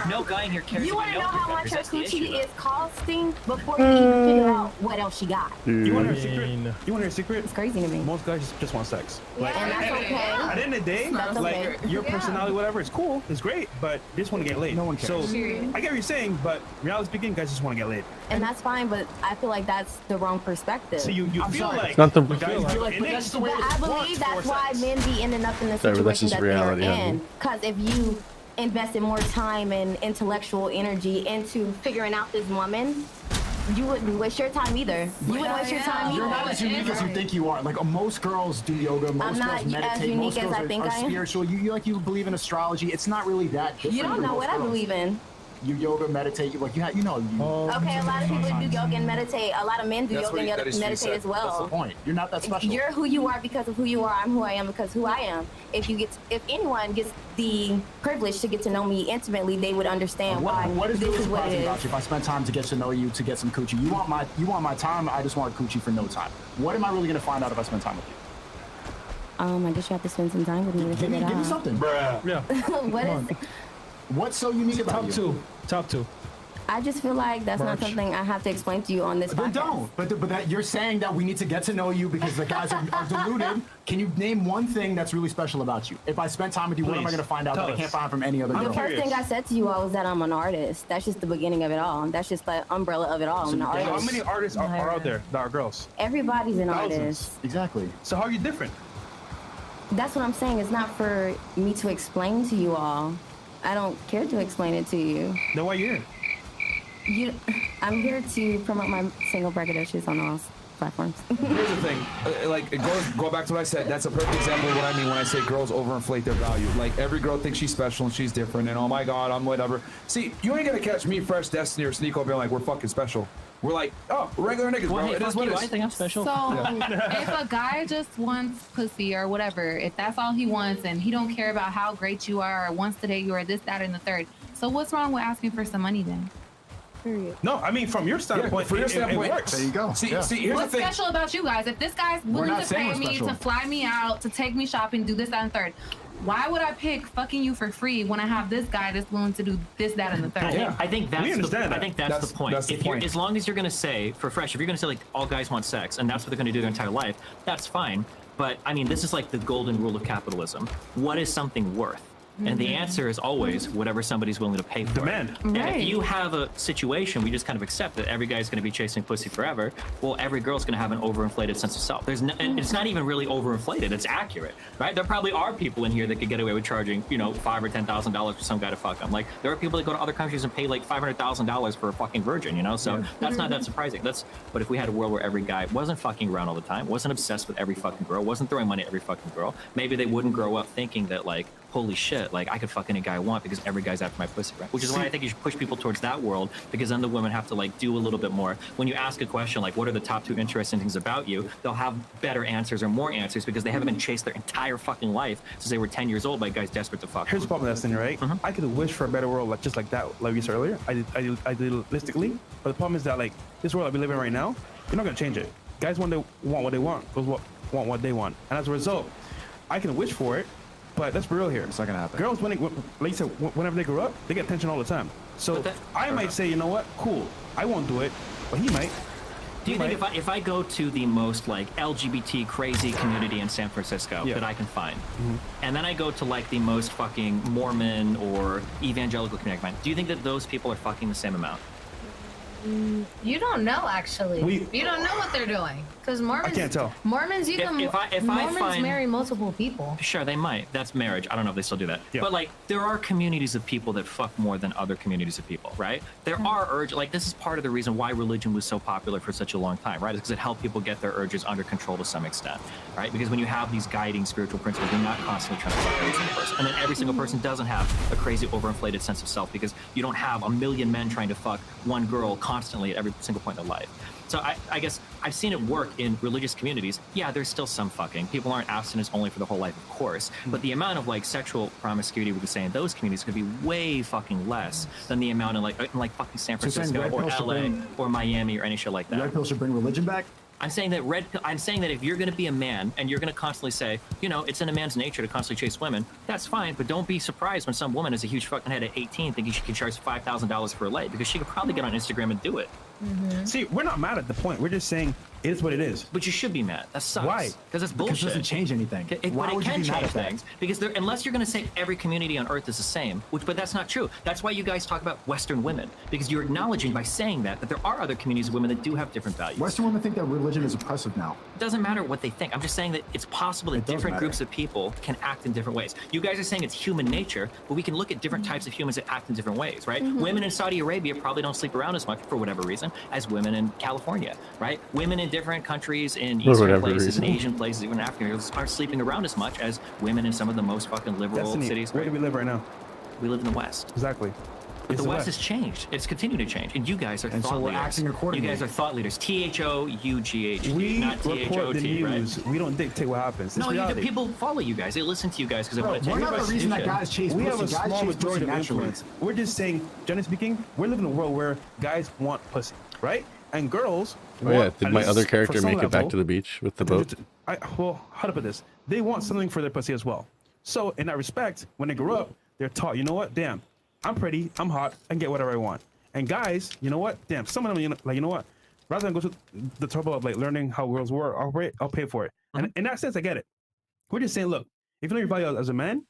No guy in here cares. You want to know how much her coochie is costing before you even figure out what else she got. You want her secret? You want to hear a secret? It's crazy to me. Most guys just want sex. Like, and that's okay. At the end of the day, like your personality, whatever, it's cool, it's great, but they just want to get laid. No one cares. So I get what you're saying, but reality speaking, guys just want to get laid. And that's fine, but I feel like that's the wrong perspective. So you feel like not the guys feel like but I believe that's why men be ending up in the situation that they're in. Because if you invested more time and intellectual energy into figuring out this woman, you wouldn't waste your time either. You wouldn't waste your time either. You're not as unique as you think you are. Like most girls do yoga, most girls meditate, most girls are spiritual. You believe in astrology. It's not really that different. You don't know what I believe in. You yoga, meditate, okay, a lot of people do yoga and meditate. A lot of men do yoga and meditate as well. That's the point. You're not that special. You're who you are because of who you are. I'm who I am because of who I am. If anyone gets the privilege to get to know me intimately, they would understand why this is what it is. About you? If I spend time to get to know you, to get some coochie, you want my time. I just want coochie for no time. What am I really gonna find out if I spend time with you? I guess you have to spend some time with me to figure it out. Give me something, bruh. Yeah. What is? What's so unique about you? Top two. I just feel like that's not something I have to explain to you on this podcast. Don't. But that you're saying that we need to get to know you because the guys are deluded. Can you name one thing that's really special about you? If I spend time with you, what am I going to find out that I can't find from any other girl? The first thing I said to you all was that I'm an artist. That's just the beginning of it all. That's just the umbrella of it all. I'm an artist. How many artists are out there that are girls? Everybody's an artist. Exactly. So how are you different? That's what I'm saying. It's not for me to explain to you all. I don't care to explain it to you. Then why are you here? I'm here to promote my single braggadocious on all platforms. Here's the thing, like it go back to what I said. That's a perfect example of what I mean when I say girls overinflate their value. Like every girl thinks she's special and she's different, and oh my god, I'm whatever. See, you ain't gonna catch me, Fresh, Destiny, or Sneeko being like we're fucking special. We're like, oh, regular niggas, bro. Well, hey, It is what it I is. think I'm special. So if a guy just wants pussy or whatever, if that's all he wants and he don't care about how great you are or wants to date you or this, that, and the third, so what's wrong with asking for some money then? No, I mean from your standpoint, from your standpoint, it works. There you go. See, Yeah. see, here's What's the thing. special about you guys? If this guy's We're willing not to saying pay we're me special. to fly me out, to take me shopping, do this, that, and the third, why would I pick fucking you for free when I have this guy that's willing to do this, that, and the third? I think that's We the, understand I think that's the point. that's the If you're, point. as long as you're going to say, for Fresh, if you're going to say like all guys want sex and that's what they're going to do their entire life, that's fine. But I mean, this is like the golden rule of capitalism. What is something worth? And the answer is always whatever somebody's willing to pay for. Demand. And Right. if you have a situation, we just kind of accept that every guy's going to be chasing pussy forever. Well, every girl's going to have an overinflated sense of self. There's no, and it's not even really overinflated. It's accurate, right? There probably are people in here that could get away with charging, you know, $5,000 or $10,000 for some guy to fuck them. Like there are people that go to other countries and pay like $500,000 for a fucking virgin, you know. So that's not that surprising. But if we had a world where every guy wasn't fucking around all the time, wasn't obsessed with every fucking girl, wasn't throwing money at every fucking girl, maybe they wouldn't grow up thinking that like, holy shit, like I could fuck any guy I want because every guy's after my pussy, right? Which is why I think you should push people towards that world, because then the women have to like do a little bit more. When you ask a question like, what are the top 2 interesting things about you? They'll have better answers or more answers because they haven't been chased their entire fucking life since they were 10 years old by guys desperate to fuck. Here's the problem with that thing, right? I could wish for a better world, like just like that, like we said earlier. Idealistically, but the problem is that like this world that we live in right now, you're not gonna change it. Guys want what they want, girls want what they want, and as a result, I can wish for it. But let's be real here. It's not gonna happen. Girls, like you said, whenever they grow up, they get attention all the time. So I might say, you know what, cool, I won't do it, but he might. Do you think if I go to the most like LGBT crazy community in San Francisco that I can find, and then I go to like the most fucking Mormon or evangelical community I can find, do you think that those people are fucking the same amount? You don't know, actually. You don't know what they're doing. Because Mormons... I can't tell. Mormons, Mormons marry multiple people. Sure, they might. That's marriage. I don't know if they still do that. But like, there are communities of people that fuck more than other communities of people, right? There are urges. Like, this is part of the reason why religion was so popular for such a long time, right? It's because it helped people get their urges under control to some extent, right? Because when you have these guiding spiritual principles, you're not constantly trying to fuck every single person. And then every single person doesn't have a crazy overinflated sense of self because you don't have a million men trying to fuck one girl constantly at every single point in their life. So I guess I've seen it work in religious communities. Yeah, there's still some fucking. People aren't abstinence only for the whole life, of course. But the amount of like sexual promiscuity we could say in those communities could be way fucking less than the amount in like fucking San Francisco or LA or Miami or any shit like that. Red pill should bring religion back? I'm saying that if you're going to be a man and you're going to constantly say, you know, it's in a man's nature to constantly chase women, that's fine. But don't be surprised when some woman is a huge fucking head at 18 thinking she can charge $5,000 for a lay because she could probably get on Instagram and do it. See, we're not mad at the point. We're just saying it is what it is. But you should be mad. That sucks. Why? Because it's bullshit. Because it doesn't change anything. But it can change things. Because unless you're going to say every community on Earth is the same, but that's not true. That's why you guys talk about Western women. Because you're acknowledging by saying that there are other communities of women that do have different values. Western women think that religion is oppressive now. It doesn't matter what they think. I'm just saying that it's possible that different groups of people can act in different ways. You guys are saying it's human nature, but we can look at different types of humans that act in different ways, right? Women in Saudi Arabia probably don't sleep around as much for whatever reason as women in California, right? Women in different countries, in Eastern places, in Asian places, even in Africa, aren't sleeping around as much as women in some of the most fucking liberal cities. Where do we live right now? We live in the West. Exactly. But the West has changed. It's continued to change. And you guys are thought so we're leaders. acting accordingly. You guys are thought leaders. T-H-O-U-G-H. We not report T-H-O-T, the right? news. We don't dictate what happens. No, reality. people follow you guys. They listen to you guys because they want to we're take not the reason that guys chase We pussy. have a Guys small chase majority pussy of naturally. influence. We're just saying, generally speaking, we're living in a world where guys want pussy, right? And girls. Oh yeah, did my other for character some make it back level, to the beach with the boat? Well, how to put this? They want something for their pussy as well. So in that respect, when they grow up, they're taught, you know what? Damn, I'm pretty, I'm hot, I can get whatever I want. And guys, you know what? Damn, some of them, you know what? Rather than go to the trouble of like learning how girls operate, I'll pay for it. And in that sense, I get it. We're just saying, look, if you know your value as a man,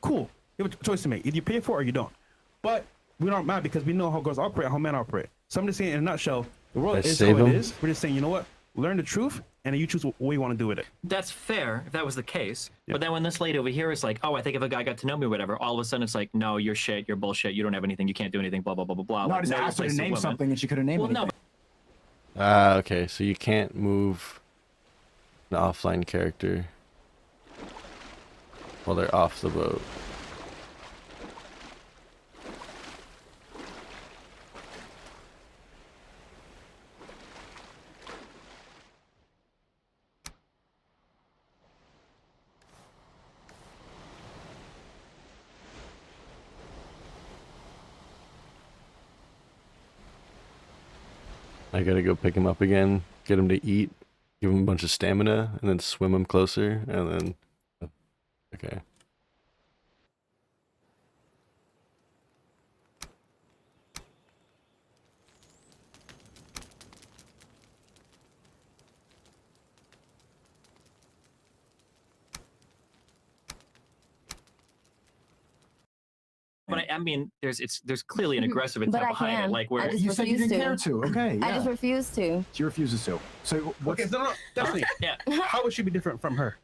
cool. You have a choice to make. Either you pay for it or you don't. But we aren't mad because we know how girls operate and how men operate. So I'm just saying, in a nutshell, the world is how it is. We're just saying, you know what? Learn the truth, and then you choose what you want to do with it. That's fair if that was the case. But then when this lady over here is like, oh, I think if a guy got to know me or whatever, all of a sudden it's like, no, you're shit, you're bullshit, you don't have anything, you can't do anything, blah, blah, blah, blah, blah. No, I like, just asked her to name something and she could have named anything. No, Okay, so you can't move an offline character while they're off the boat. I gotta go pick him up again, get him to eat, give him a bunch of stamina, and then swim him closer, and then... Okay. But I mean, there's clearly an aggressive But intent I behind can. it. Like, where You said you didn't care to. Okay. I Yeah. just refuse to. She refuses to. So what's... Okay, no, definitely. Yeah. How would she be different from her?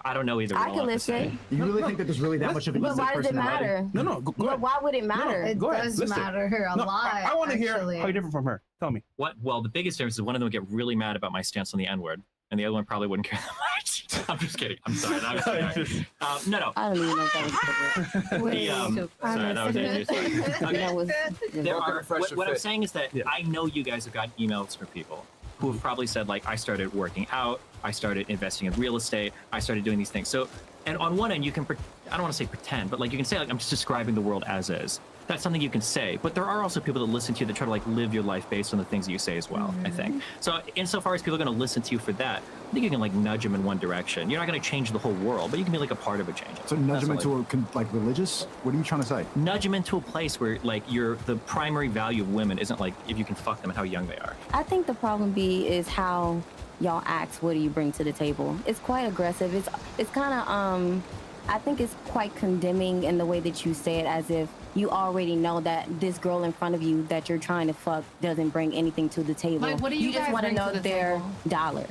I don't know either. I can listen. You really think that there's really that much of a But why does it personality? matter? No, go But ahead. why would it matter? Go ahead. does Listen. matter a No, lot. I want to hear actually. how you're different from her. Tell me. What? Well, the biggest difference is one of them would get really mad about my stance on the N-word, and the other one probably wouldn't care that much. I'm just kidding. I'm sorry. That was no. I don't even know if that was Sorry, that was interesting. That was There are, what I'm saying is that I know you guys have gotten emails from people who have probably said, like, I started working out, I started investing in real estate, I started doing these things. So, and on one end, you can, I don't want to say pretend, but like you can say, like, I'm just describing the world as is. That's something you can say. But there are also people that listen to you that try to like live your life based on the things that you say as well, I think. So insofar as people are going to listen to you for that, I think you can like nudge them in one direction. You're not going to change the whole world, but you can be like a part of a change. So nudge That's them all into like religious? What are you trying to say? Nudge them into a place where like the primary value of women isn't like if you can fuck them and how young they are. I think the problem is how y'all ask, what do you bring to the table? It's quite aggressive. It's kind of I think it's quite condemning in the way that you say it, as if you already know that this girl in front of you that you're trying to fuck doesn't bring anything to the table. Like, what do you just guys want to bring know to the their table? dollar.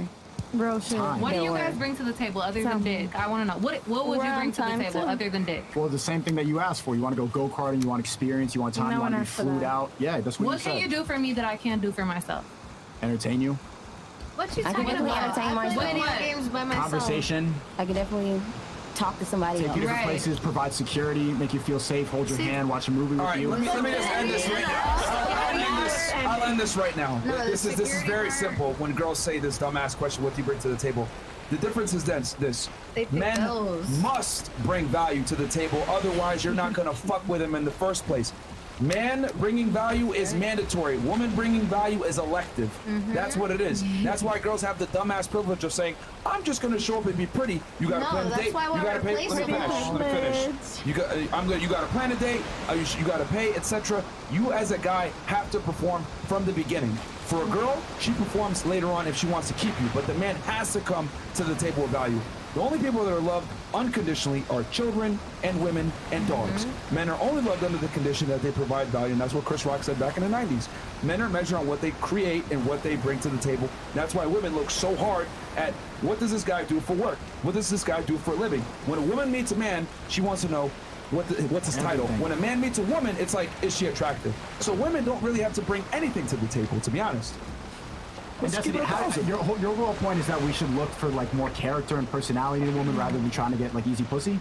Real shit. What do you guys bring to the table other than dick? I want to know. What would you bring to the table other than dick? Well, the same thing that you asked for. You want to go go-karting, you want experience, you want time, No you want one to be asked for flued that. out. Yeah, that's what What you said. can you do for me that I can't do for myself? Entertain you. What you I can talking definitely about? entertain I play myself. video games by myself. Conversation. I can definitely talk to somebody Take else. you different places, provide security, make you feel safe, hold your hand, watch a movie with you. Let me just end this right now. I'll end this right now. No, This is very simple. When girls say this dumbass question, what do you bring to the table? The difference is this. They pick Men those. must bring value to the table, otherwise you're not gonna fuck with them in the first place. Man bringing value is mandatory. Woman bringing value is elective. That's what it is. That's why girls have the dumbass privilege of saying, "I'm just gonna show up and be pretty." You gotta No, plan a that's date. why You we're gotta pay. Let me finish. You got. You gotta plan a date. You gotta pay, etc. You as a guy have to perform from the beginning. For a girl, she performs later on if she wants to keep you, but the man has to come to the table of value. The only people that are loved unconditionally are children and women and dogs. Men are only loved under the condition that they provide value, and that's what Chris Rock said back in the 90s. Men are measured on what they create and what they bring to the table. That's why women look so hard at what does this guy do for work? What does this guy do for a living? When a woman meets a man, she wants to know what's his title. When a man meets a woman, it's like, is she attractive? So women don't really have to bring anything to the table, to be honest. And Let's that's keep it the, your overall point is that we should look for like more character and personality in a woman rather than trying to get like easy pussy.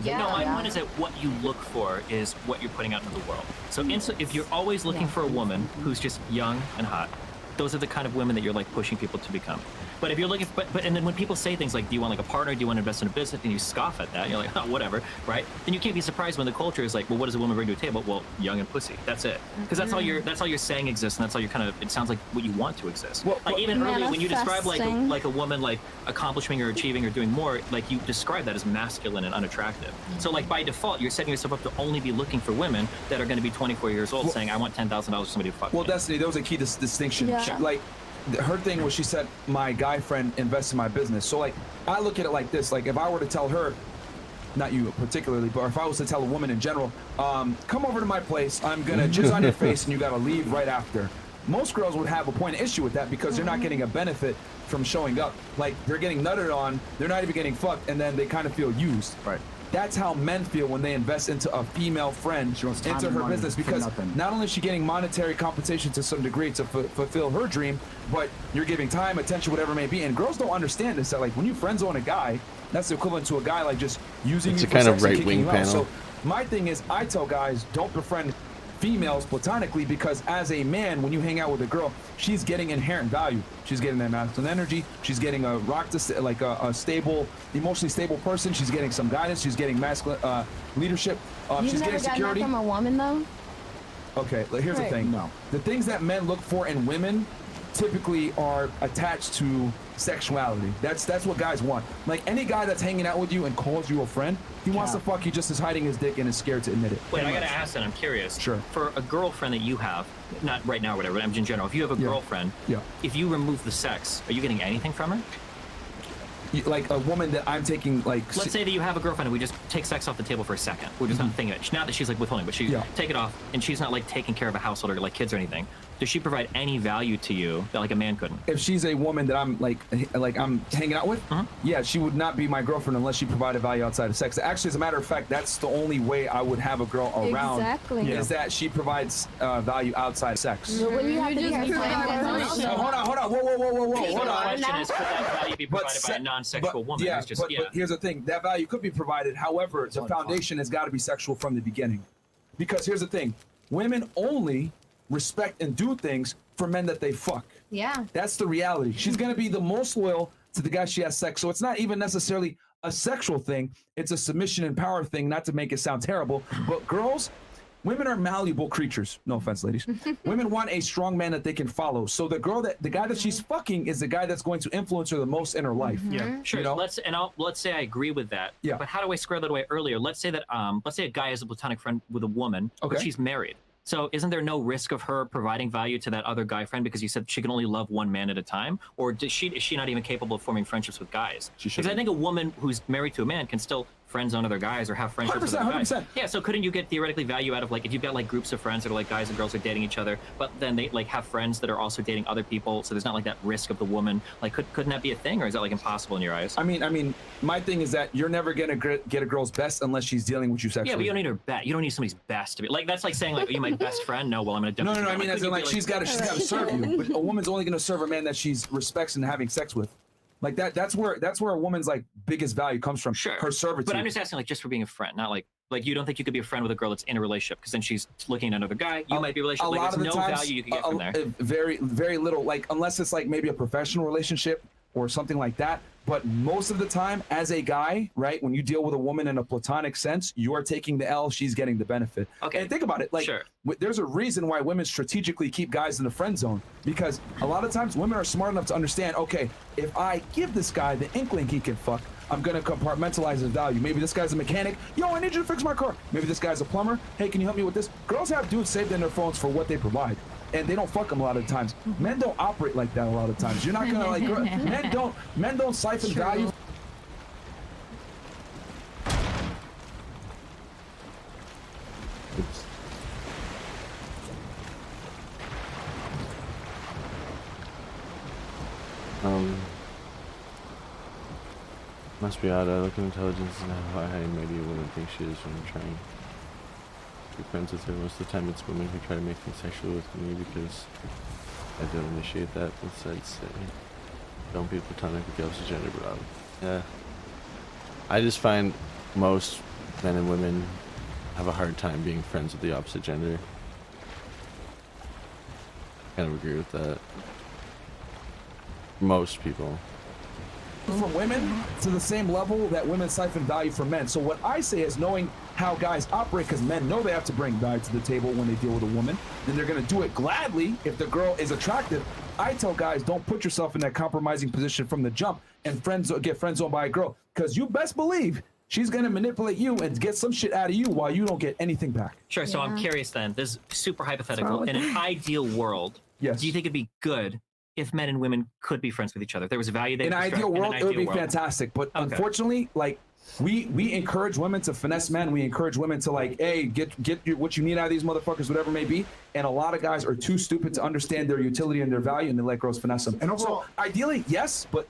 No, my point is that what you look for is what you're putting out into the world. So if you're always looking for a woman who's just young and hot, those are the kind of women that you're like pushing people to become. But if you're looking, and then when people say things like, do you want like a partner, do you want to invest in a business, and you scoff at that, and you're like, oh, whatever, right? Then you can't be surprised when the culture is like, well, what does a woman bring to a table? Well, young and pussy. That's it. Because that's all you're saying exists, and that's all you're kind of. It sounds like what you want to exist. Like even earlier when you describe like a woman like accomplishing or achieving or doing more, like you describe that as masculine and unattractive. So like by default, you're setting yourself up to only be looking for women that are going to be 24 years old, saying, I want $10,000 for somebody to fuck me. Well, Destiny, there was a key distinction. Yeah. Like, her thing was she said, my guy friend invests in my business. So, like, I look at it like this. Like, if I were to tell her, not you particularly, but if I was to tell a woman in general, come over to my place, I'm going to jizz on your face and you got to leave right after. Most girls would have a point of issue with that because they're not getting a benefit from showing up. Like, they're getting nutted on, they're not even getting fucked, and then they kind of feel used. Right. That's how men feel when they invest into a female friend, into her business, because not only is she getting monetary compensation to some degree to fulfill her dream, but you're giving time, attention, whatever it may be. And girls don't understand this, that like when you friend zone a guy, that's equivalent to a guy like just using It's you a for kind of sex and right kicking wing you out. panel. So my thing is, I tell guys, don't befriend females platonically, because as a man, when you hang out with a girl, she's getting inherent value. She's getting that masculine energy. She's getting a like a stable, emotionally stable person. She's getting some guidance. She's getting masculine leadership. You've She's never getting gotten security. that from a woman though? Okay, here's the thing. No. The things that men look for in women typically are attached to sexuality. That's what guys want. Like any guy that's hanging out with you and calls you a friend, he wants to fuck you just as hiding his dick and is scared to admit it. Wait, I gotta ask that. I'm curious. Sure. For a girlfriend that you have, not right now or whatever, but I'm in general, if you have a girlfriend, if you remove the sex, are you getting anything from her? Like a woman that I'm taking, like... Let's say that you have a girlfriend and we just take sex off the table for a second. We're just not thinking it. Not that she's like withholding, but she take it off and she's not like taking care of a household or like kids or anything. Does she provide any value to you that like a man couldn't? If she's a woman that I'm like I'm hanging out with, yeah, she would not be my girlfriend unless she provided value outside of sex. Actually, as a matter of fact, that's the only way I would have a girl around. Exactly. Is that she provides value outside of sex. So when you have to be her Hold on, whoa, hold on. The question is, could that value be provided by a non-sexual woman? Yeah, It's just, but here's the thing. That value could be provided. However, the foundation has got to be sexual from the beginning. Because here's the thing. Women only respect and do things for men that they fuck. Yeah. That's the reality. She's going to be the most loyal to the guy she has sex. So it's not even necessarily a sexual thing. It's a submission and power thing, not to make it sound terrible. But girls, women are malleable creatures. No offense, ladies. Women want a strong man that they can follow. So the guy that she's fucking is the guy that's going to influence her the most in her life. Yeah, sure. You know? Let's say I agree with that. Yeah. But how do I square that away earlier? Let's say that let's say a guy has a platonic friend with a woman, but she's married. So isn't there no risk of her providing value to that other guy friend because you said she can only love one man at a time? Or is she not even capable of forming friendships with guys? Because I think a woman who's married to a man can still friend zone other guys or have friendships with other guys. 100%. Yeah, so couldn't you get theoretically value out of like if you've got like groups of friends that are like guys and girls are dating each other, but then they like have friends that are also dating other people, so there's not like that risk of the woman. Like couldn't that be a thing, or is that like impossible in your eyes? I mean, my thing is that you're never gonna get a girl's best unless she's dealing with you sexually. Yeah, but you don't need her best. You don't need somebody's best to be like. That's like saying like, are you my best friend? No, well I'm gonna. No. I mean, as in like she's got to serve you. But a woman's only gonna serve a man that she's respects and having sex with. Like that's where a woman's like biggest value comes from. Sure. Her servitude. But I'm just asking like just for being a friend, not like you don't think you could be a friend with a girl that's in a relationship because then she's looking at another guy. You might be a relationship. Like there's no value you can get from there. Very, very little. Like unless it's like maybe a professional relationship or something like that. But most of the time, as a guy, right, when you deal with a woman in a platonic sense, you are taking the L, she's getting the benefit. Okay. And think about it, like, there's a reason why women strategically keep guys in the friend zone, because a lot of times women are smart enough to understand, okay, if I give this guy the inkling he can fuck, I'm gonna compartmentalize his value. Maybe this guy's a mechanic. Yo, I need you to fix my car. Maybe this guy's a plumber. Hey, can you help me with this? Girls have dudes saved in their phones for what they provide. And they don't fuck them a lot of times. Men don't operate like that a lot of times. You're not gonna like men don't siphon value. Oops. Must be odd. I look at intelligence and how high and mighty a woman thinks she is when I'm trying to be friends with her. Most of the time it's women who try to make things sexual with me because I don't initiate that. Instead say, don't be platonic with the opposite gender, but yeah. I just find most men and women have a hard time being friends with the opposite gender. Kind of agree with that. Most people. From women to the same level that women siphon value from men. So what I say is knowing how guys operate, because men know they have to bring value to the table when they deal with a woman, and they're going to do it gladly if the girl is attractive. I tell guys, don't put yourself in that compromising position from the jump and get friend zoned by a girl, because you best believe she's going to manipulate you and get some shit out of you while you don't get anything back. Sure. So I'm curious then, this is super hypothetical. In an ideal world, do you think it'd be good if men and women could be friends with each other? If there was a value they in an ideal world, it would be fantastic. But unfortunately, like we encourage women to finesse men. We encourage women to like, hey, get what you need out of these motherfuckers, whatever it may be. And a lot of guys are too stupid to understand their utility and their value, and they let girls finesse them. And also, ideally, yes, but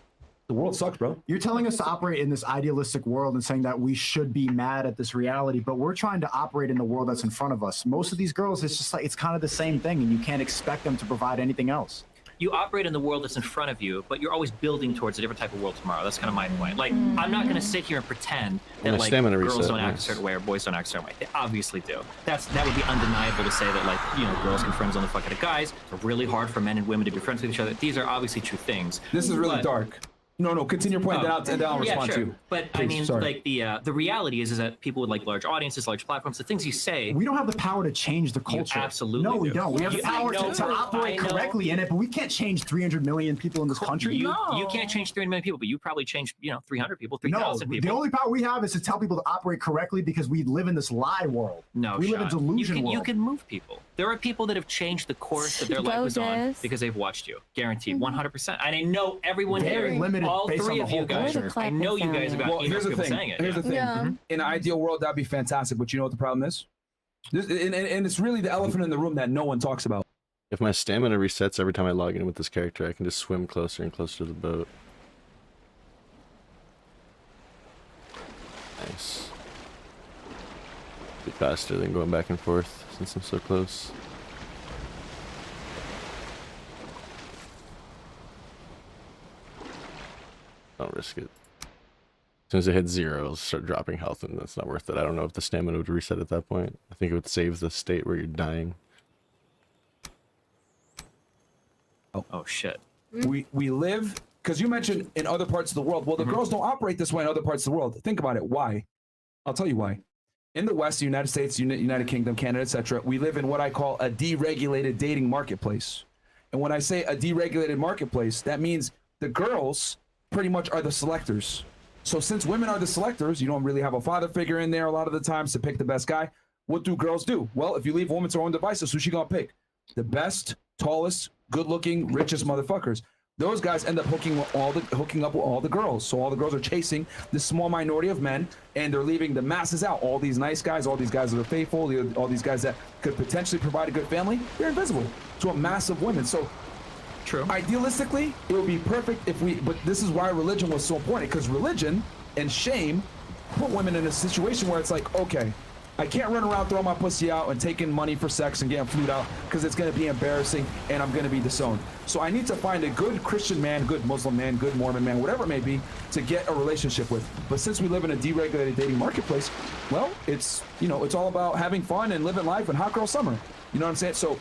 the The world sucks, bro. You're telling us to operate in this idealistic world and saying that we should be mad at this reality, but we're trying to operate in the world that's in front of us. Most of these girls, it's just like, it's kind of the same thing, and you can't expect them to provide anything else. You operate in the world that's in front of you, but you're always building towards a different type of world tomorrow. That's kind of my point. Like, I'm not going to sit here and pretend that like girls don't act a certain way or boys don't act a certain way. They obviously do. That would be undeniable to say that, like, you know, girls can friend zone the fuck out of guys. It's really hard for men and women to be friends with each other. These are obviously true things. This is really dark. No, continue your point, then I'll respond to you. But Please, I mean, sorry. like the reality is that people with like large audiences, large platforms, the things you say. We don't have the power to change the culture. Absolutely. No, we do. don't. We have the power to operate correctly in it, but we can't change 300 million people in this country. You can't change 300 million people, but you probably changed, 300 people, 3,000 people. The only power we have is to tell people to operate correctly because we live in this lie world. No, we live in delusion world. You can move people. There are people that have changed the course that their life was on because they've watched you. Guaranteed, 100%. And I know everyone Very here, limited all based three on of the you whole guys. culture. I know you guys about Well, here's the people thing. saying it. Here's the thing. In an ideal world, that'd be fantastic. But you know what the problem is? And it's really the elephant in the room that no one talks about. If my stamina resets every time I log in with this character, I can just swim closer and closer to the boat. Nice. Be faster than going back and forth since I'm so close. Don't risk it. As soon as it hits 0, it'll start dropping health, and that's not worth it. I don't know if the stamina would reset at that point. I think it would save the state where you're dying. Oh shit. We live, because you mentioned in other parts of the world. Well, the girls don't operate this way in other parts of the world. Think about it. Why? I'll tell you why. In the West, the United States, United Kingdom, Canada, etc., we live in what I call a deregulated dating marketplace. And when I say a deregulated marketplace, that means the girls pretty much are the selectors. So since women are the selectors, you don't really have a father figure in there a lot of the times to pick the best guy. What do girls do? Well, if you leave a woman to her own devices, who's she gonna pick? The best, tallest, good-looking, richest motherfuckers. Those guys end up hooking up with all the girls. So all the girls are chasing this small minority of men, and they're leaving the masses out. All these nice guys, all these guys that are faithful, all these guys that could potentially provide a good family, they're invisible to a mass of women. So true. Idealistically, it would be perfect if we, but this is why religion was so important, because religion and shame put women in a situation where it's like, okay, I can't run around throwing my pussy out and taking money for sex and getting flued out because it's going to be embarrassing and I'm going to be disowned. So I need to find a good Christian man, good Muslim man, good Mormon man, whatever it may be, to get a relationship with. But since we live in a deregulated dating marketplace, well, it's, it's all about having fun and living life and hot girl summer. You know what I'm saying? So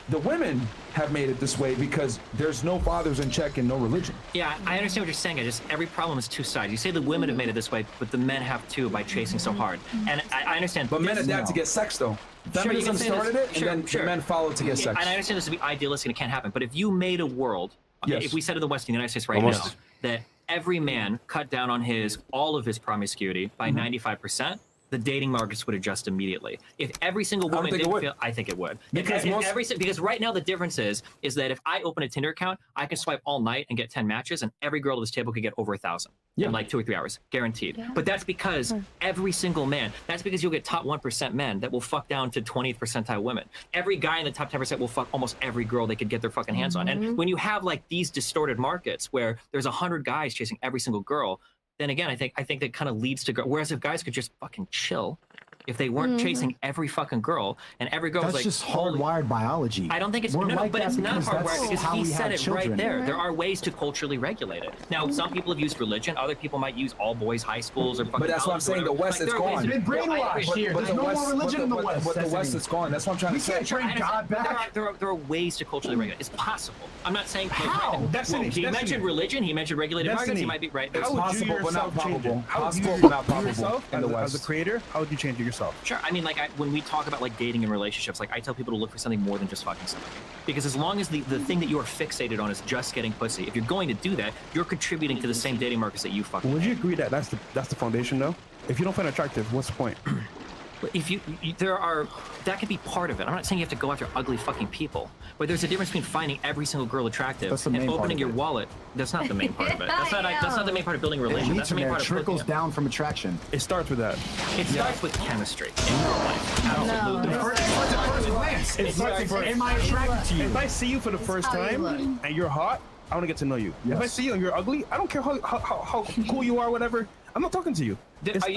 the women have made it this way because there's no fathers in check and no religion. Yeah, I understand what you're saying. Every problem is two sides. You say the women have made it this way, but the men have too by chasing so hard. And I understand. But men adapt to get sex, though. Feminism started it, and then the men followed to get sex. And I understand this to be idealistic and it can't happen. But if you made a world, if we said in the West, in the United States right now, that every man cut down on all of his promiscuity by 95%, the dating markets would adjust immediately. If every single woman didn't feel, I think it would. Because right now the difference is that if I open a Tinder account, I can swipe all night and get 10 matches, and every girl at this table could get over 1,000 in like 2 or 3 hours, guaranteed. Yeah. But that's because every single man. That's because you'll get top 1% men that will fuck down to 20th percentile women. Every guy in the top 10% will fuck almost every girl they could get their fucking hands on. And when you have like these distorted markets where there's 100 guys chasing every single girl, then again, I think that kind of leads to whereas if guys could just fucking chill, if they weren't chasing every fucking girl and every girl was like, that's just hardwired biology. I don't think it's but it's not hardwired because he said it right there. There are ways to culturally regulate it. Now, some people have used religion. Other people might use all boys high schools or fucking. But that's what I'm saying. The West is gone. You've been brainwashed here. There's no more religion in the West. But the West is gone. That's what I'm trying to say. We can't train God back. There are ways to culturally regulate. It's possible. I'm not saying how. He mentioned religion. He mentioned regulated markets. He might be right. It's possible, but not probable. Possible, but not probable. In the West, as a creator, how would you change it yourself? Sure. I mean, like when we talk about like dating and relationships, like I tell people to look for something more than just fucking somebody. Because as long as the thing that you are fixated on is just getting pussy, if you're going to do that, you're contributing to the same dating markets that you fucking. Would you agree that that's the foundation, though? If you don't find it attractive, what's the point? If that could be part of it. I'm not saying you have to go after ugly fucking people, but there's a difference between finding every single girl attractive and opening your wallet. That's not the main part of it. That's not the main part of building a relationship. That's the main part of trickles down from attraction. It starts with that. It starts with chemistry. Absolutely. Am I attracted to you? If I see you for the first time and you're hot, I want to get to know you. Yes. If I see you and you're ugly, I don't care how cool you are, whatever. I'm not talking to you. Have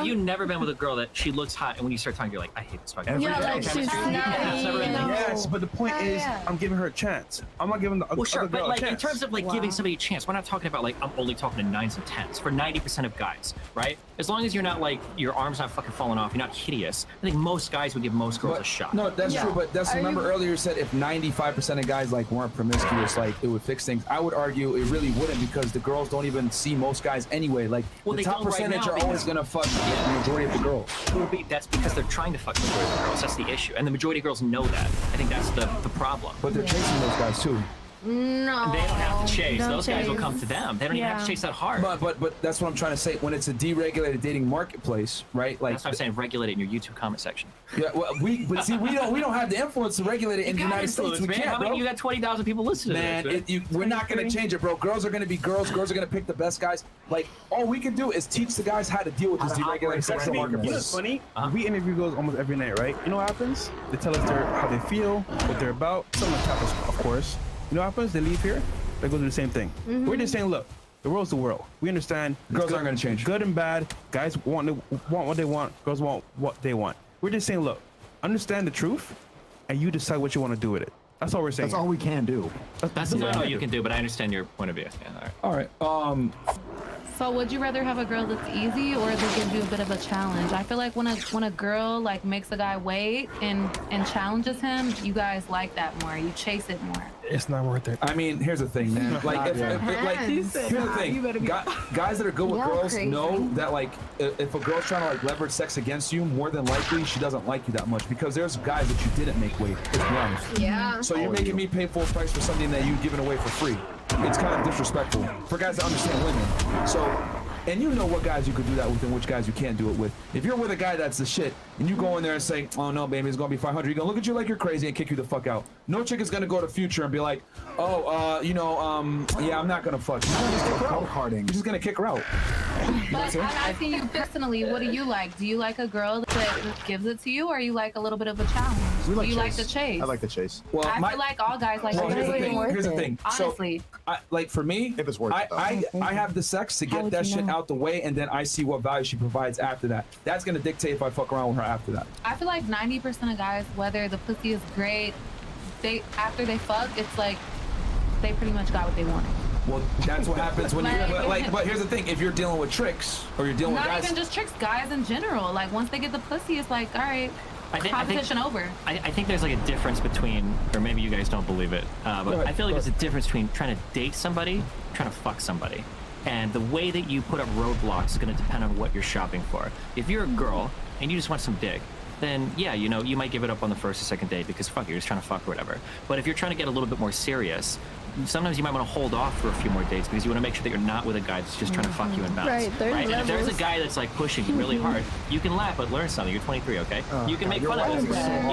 you never been with a girl that she looks hot, and when you start talking, you're like, I hate this fucking girl. Yes, but the point is, I'm giving her a chance. I'm not giving the Well, sure, other girl but like a chance. in terms of like giving somebody a chance, we're not talking about like I'm only talking to 9s and 10s for 90% of guys, right? As long as you're not like your arm's not fucking falling off, you're not hideous. I think most guys would give most girls a shot. No, that's true. But remember earlier you said if 95% of guys like weren't promiscuous, like it would fix things. I would argue it really wouldn't because the girls don't even see most guys anyway. Like the top percentage are always gonna fuck the majority of the girls. That's because they're trying to fuck the majority of the girls. That's the issue, and the majority of girls know that. I think that's the problem. But they're chasing those guys too. No. They don't have to chase. Don't Those guys will chase. come to them. They don't even have to chase that hard. But that's what I'm trying to say. When it's a deregulated dating marketplace, right? Like that's what I'm saying. Regulate it in your YouTube comment section. Yeah, well, we don't have the influence to regulate it in the United States. We can't, How bro. many? You got 20,000 people listening Man, to this. we're not gonna change it, bro. Girls are gonna be girls. Girls are gonna pick the best guys. Like all we can do is teach the guys how to deal with this deregulated sexual marketplace. You know what's funny? We interview girls almost every night, right? You know what happens? They tell us how they feel, what they're about. Some of them of course. You know what happens? They leave here, they go do the same thing. We're just saying, look, the world's the world. We understand. Girls aren't gonna change. Good and bad. Guys want what they want. Girls want what they want. We're just saying, look, understand the truth, and you decide what you want to do with it. That's all we're saying. That's all we can do. That's not all you can do, but I understand your point of view. Yeah, all right. So would you rather have a girl that's easy or that gives you a bit of a challenge? I feel like when a girl like makes a guy wait and challenges him, you guys like that more. You chase it more. It's not worth it. I mean, here's the thing, man. Like, here's the thing. Guys that are good with girls know that, like, if a girl's trying to like leverage sex against you, more than likely she doesn't like you that much because there's guys that you didn't make wait. Let's be honest. Yeah. So you're making me pay full price for something that you've given away for free. It's kind of disrespectful for guys that understand women. So, and you know what guys you could do that with and which guys you can't do it with. If you're with a guy that's the shit and you go in there and say, oh no, baby, it's gonna be 500, he's gonna look at you like you're crazy and kick you the fuck out. No chick is gonna go to Future and be like, oh, yeah, I'm not gonna fuck. She's gonna just kick her out. You're just gonna kick her out. But I'm asking you personally, what do you like? Do you like a girl that gives it to you, or you like a little bit of a challenge? Do you like the chase? I like the chase. Well, I feel like all guys like Well, the here's the chase. thing. Here's the thing. Honestly. So, like for me, if it's worth it, I have the sex to get that shit out the way, and then I see what value she provides after that. That's gonna dictate if I fuck around with her after that. I feel like 90% of guys, whether the pussy is great, after they fuck, it's like they pretty much got what they wanted. Well, that's what happens when but here's the thing: if you're dealing with tricks or you're dealing with Not guys, even just tricks, guys in general. Like once they get the pussy, it's like, all right, competition over. I think there's like a difference between, or maybe you guys don't believe it, but I feel like there's a difference between trying to date somebody, trying to fuck somebody. And the way that you put up roadblocks is going to depend on what you're shopping for. If you're a girl and you just want some dick, then yeah, you might give it up on the first or second date because fuck, you're just trying to fuck or whatever. But if you're trying to get a little bit more serious, sometimes you might want to hold off for a few more dates because you want to make sure that you're not with a guy that's just trying to fuck you and bounce. Right, there's And if there's a levels. guy that's like pushing you really hard, you can laugh but learn something. You're 23, okay? You can make fun of him.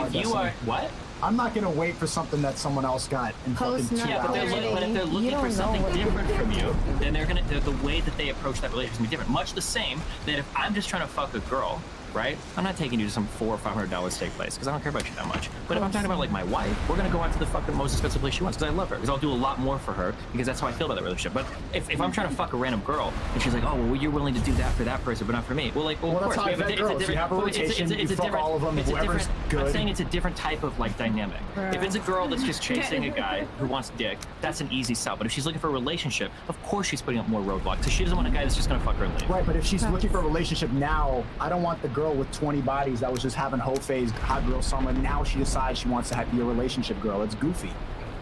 If you are what? I'm not gonna wait for something that someone else got in fucking 2 Yeah, but hours. if they're looking for something different from you, then the way that they approach that relationship is gonna be different. Much the same that if I'm just trying to fuck a girl, right? I'm not taking you to some $400 or $500 steak place because I don't care about you that much. But if I'm talking about like my wife, we're gonna go out to the fucking most expensive place she wants because I love her. Because I'll do a lot more for her because that's how I feel about that relationship. But if I'm trying to fuck a random girl and she's like, oh well, you're willing to do that for that person, but not for me. Well, of Well, course. that's how It's that goes. You have a rotation, you fuck all of them, it's a whoever's different. good. I'm saying it's a different type of like dynamic. If it's a girl that's just chasing a guy who wants dick, that's an easy sell. But if she's looking for a relationship, of course she's putting up more roadblocks because she doesn't want a guy that's just gonna fuck her and leave. Right, but if she's looking for a relationship now, I don't want the girl with 20 bodies that was just having hoe phase, hot girl summer. Now she decides she wants to be a relationship girl. It's goofy.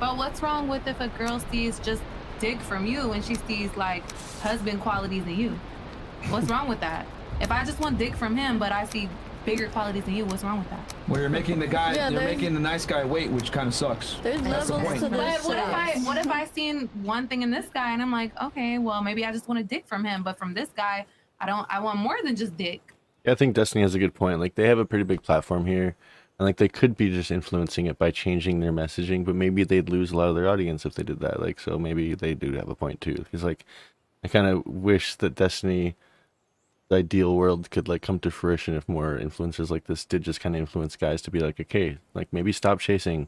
But what's wrong with if a girl sees just dick from you and she sees like husband qualities in you? What's wrong with that? If I just want dick from him, but I see bigger qualities than you, what's wrong with that? well, you're making the guy, Yeah, you're there's- making the nice guy wait, which kind of sucks. There's That's the levels point. to But this. what if I seen one thing in this guy and I'm like, okay, well maybe I just want a dick from him, but from this guy, I want more than just dick. Yeah, I think Destiny has a good point. Like, they have a pretty big platform here, and like they could be just influencing it by changing their messaging, but maybe they'd lose a lot of their audience if they did that. Like, so maybe they do have a point too. Because like, I kind of wish that Destiny, the ideal world, could like come to fruition if more influencers like this did just kind of influence guys to be like, okay, like maybe stop chasing,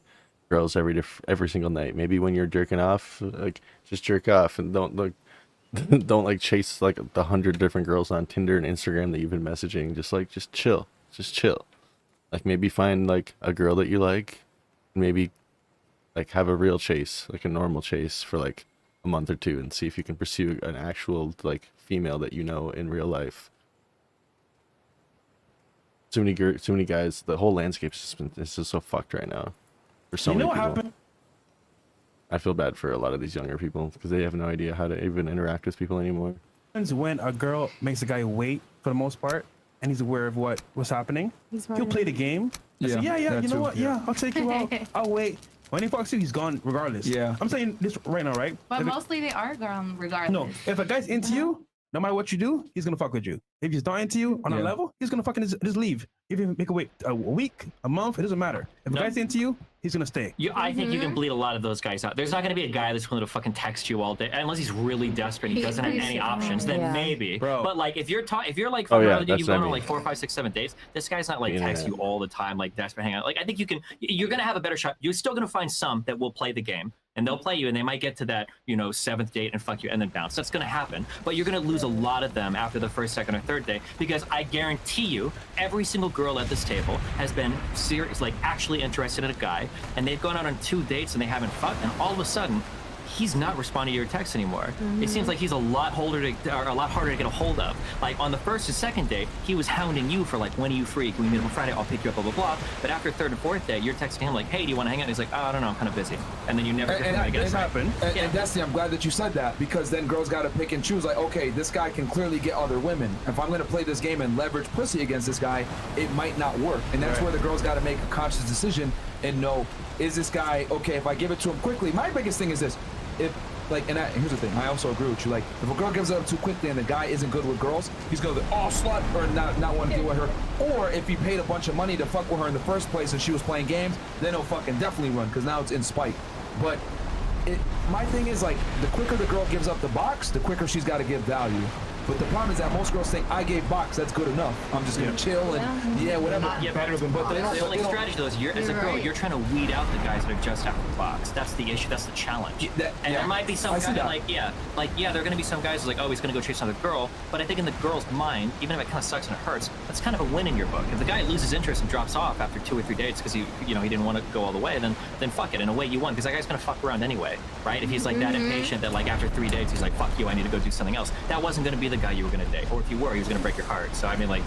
girls every single night. Maybe when you're jerking off, like just jerk off and don't don't like chase like the 100 different girls on Tinder and Instagram that you've been messaging. Just chill. Like maybe find like a girl that you like, maybe like have a real chase, like a normal chase for like a month or two, and see if you can pursue an actual like female that you know in real life. Too many guys. The whole landscape is just so fucked right now. For so many people. I feel bad for a lot of these younger people because they have no idea how to even interact with people anymore. When a girl makes a guy wait for the most part, and he's aware of what's happening, he'll play the game. Say, yeah, you know what? Yeah, I'll take you out. I'll wait. When he fucks you, he's gone regardless. Yeah. I'm saying this right now, right? But mostly they are gone regardless. No, if a guy's into you, no matter what you do, he's gonna fuck with you. If he's not into you on a level, he's gonna fucking just leave. If you make a week, a month, it doesn't matter. If a guy's into you, he's gonna stay. I think you can bleed a lot of those guys out. There's not gonna be a guy that's willing to fucking text you all day unless he's really desperate and he doesn't have any options. Then maybe. Bro. But like if you're like you've gone on like 4, 5, 6, 7 dates, this guy's not like text you all the time, like desperate hang out. Like I think you're gonna have a better shot. You're still gonna find some that will play the game. And they'll play you, and they might get to that, 7th date and fuck you, and then bounce. That's gonna happen. But you're gonna lose a lot of them after the 1st, 2nd, or 3rd day, because I guarantee you, every single girl at this table has been serious, like actually interested in a guy, and they've gone out on 2 dates and they haven't fucked, and all of a sudden, he's not responding to your texts anymore. It seems like he's a lot harder to get a hold of. Like on the 1st and 2nd date, he was hounding you for like, when are you free? Can we meet up on Friday? I'll pick you up, blah, blah, blah. But after 3rd and 4th day, you're texting him like, hey, do you want to hang out? And he's like, oh, I don't know, I'm kind of busy. And then you never hear from him again. Happened. And Destiny, I'm glad that you said that, because then girls got to pick and choose. Like, okay, this guy can clearly get other women. If I'm going to play this game and leverage pussy against this guy, it might not work. And that's where the girls got to make a conscious decision and know, is this guy, okay, if I give it to him quickly, my biggest thing is this. Here's the thing, I also agree with you. Like, if a girl gives it up too quickly and the guy isn't good with girls, he's gonna be, oh, slut, or not want to deal with her. Or if he paid a bunch of money to fuck with her in the first place and she was playing games, then he'll fucking definitely run, because now it's in spite. But my thing is, like, the quicker the girl gives up the box, the quicker she's got to give value. But the problem is that most girls think, I gave box, that's good enough. I'm just gonna chill and whatever. Yeah, better than box. The only strategy though is as a girl, you're trying to weed out the guys that are just after the box. That's the issue. That's the challenge. And there might be some guys there are gonna be some guys like, oh, he's gonna go chase another girl. But I think in the girl's mind, even if it kind of sucks and it hurts, that's kind of a win in your book. If the guy loses interest and drops off after 2 or 3 dates because he didn't want to go all the way, then fuck it. In a way, you won, because that guy's gonna fuck around anyway, right? If he's like that impatient that like after 3 dates he's like, fuck you, I need to go do something else. That wasn't gonna be the guy you were gonna date. Or if you were, he was gonna break your heart. So I mean, like,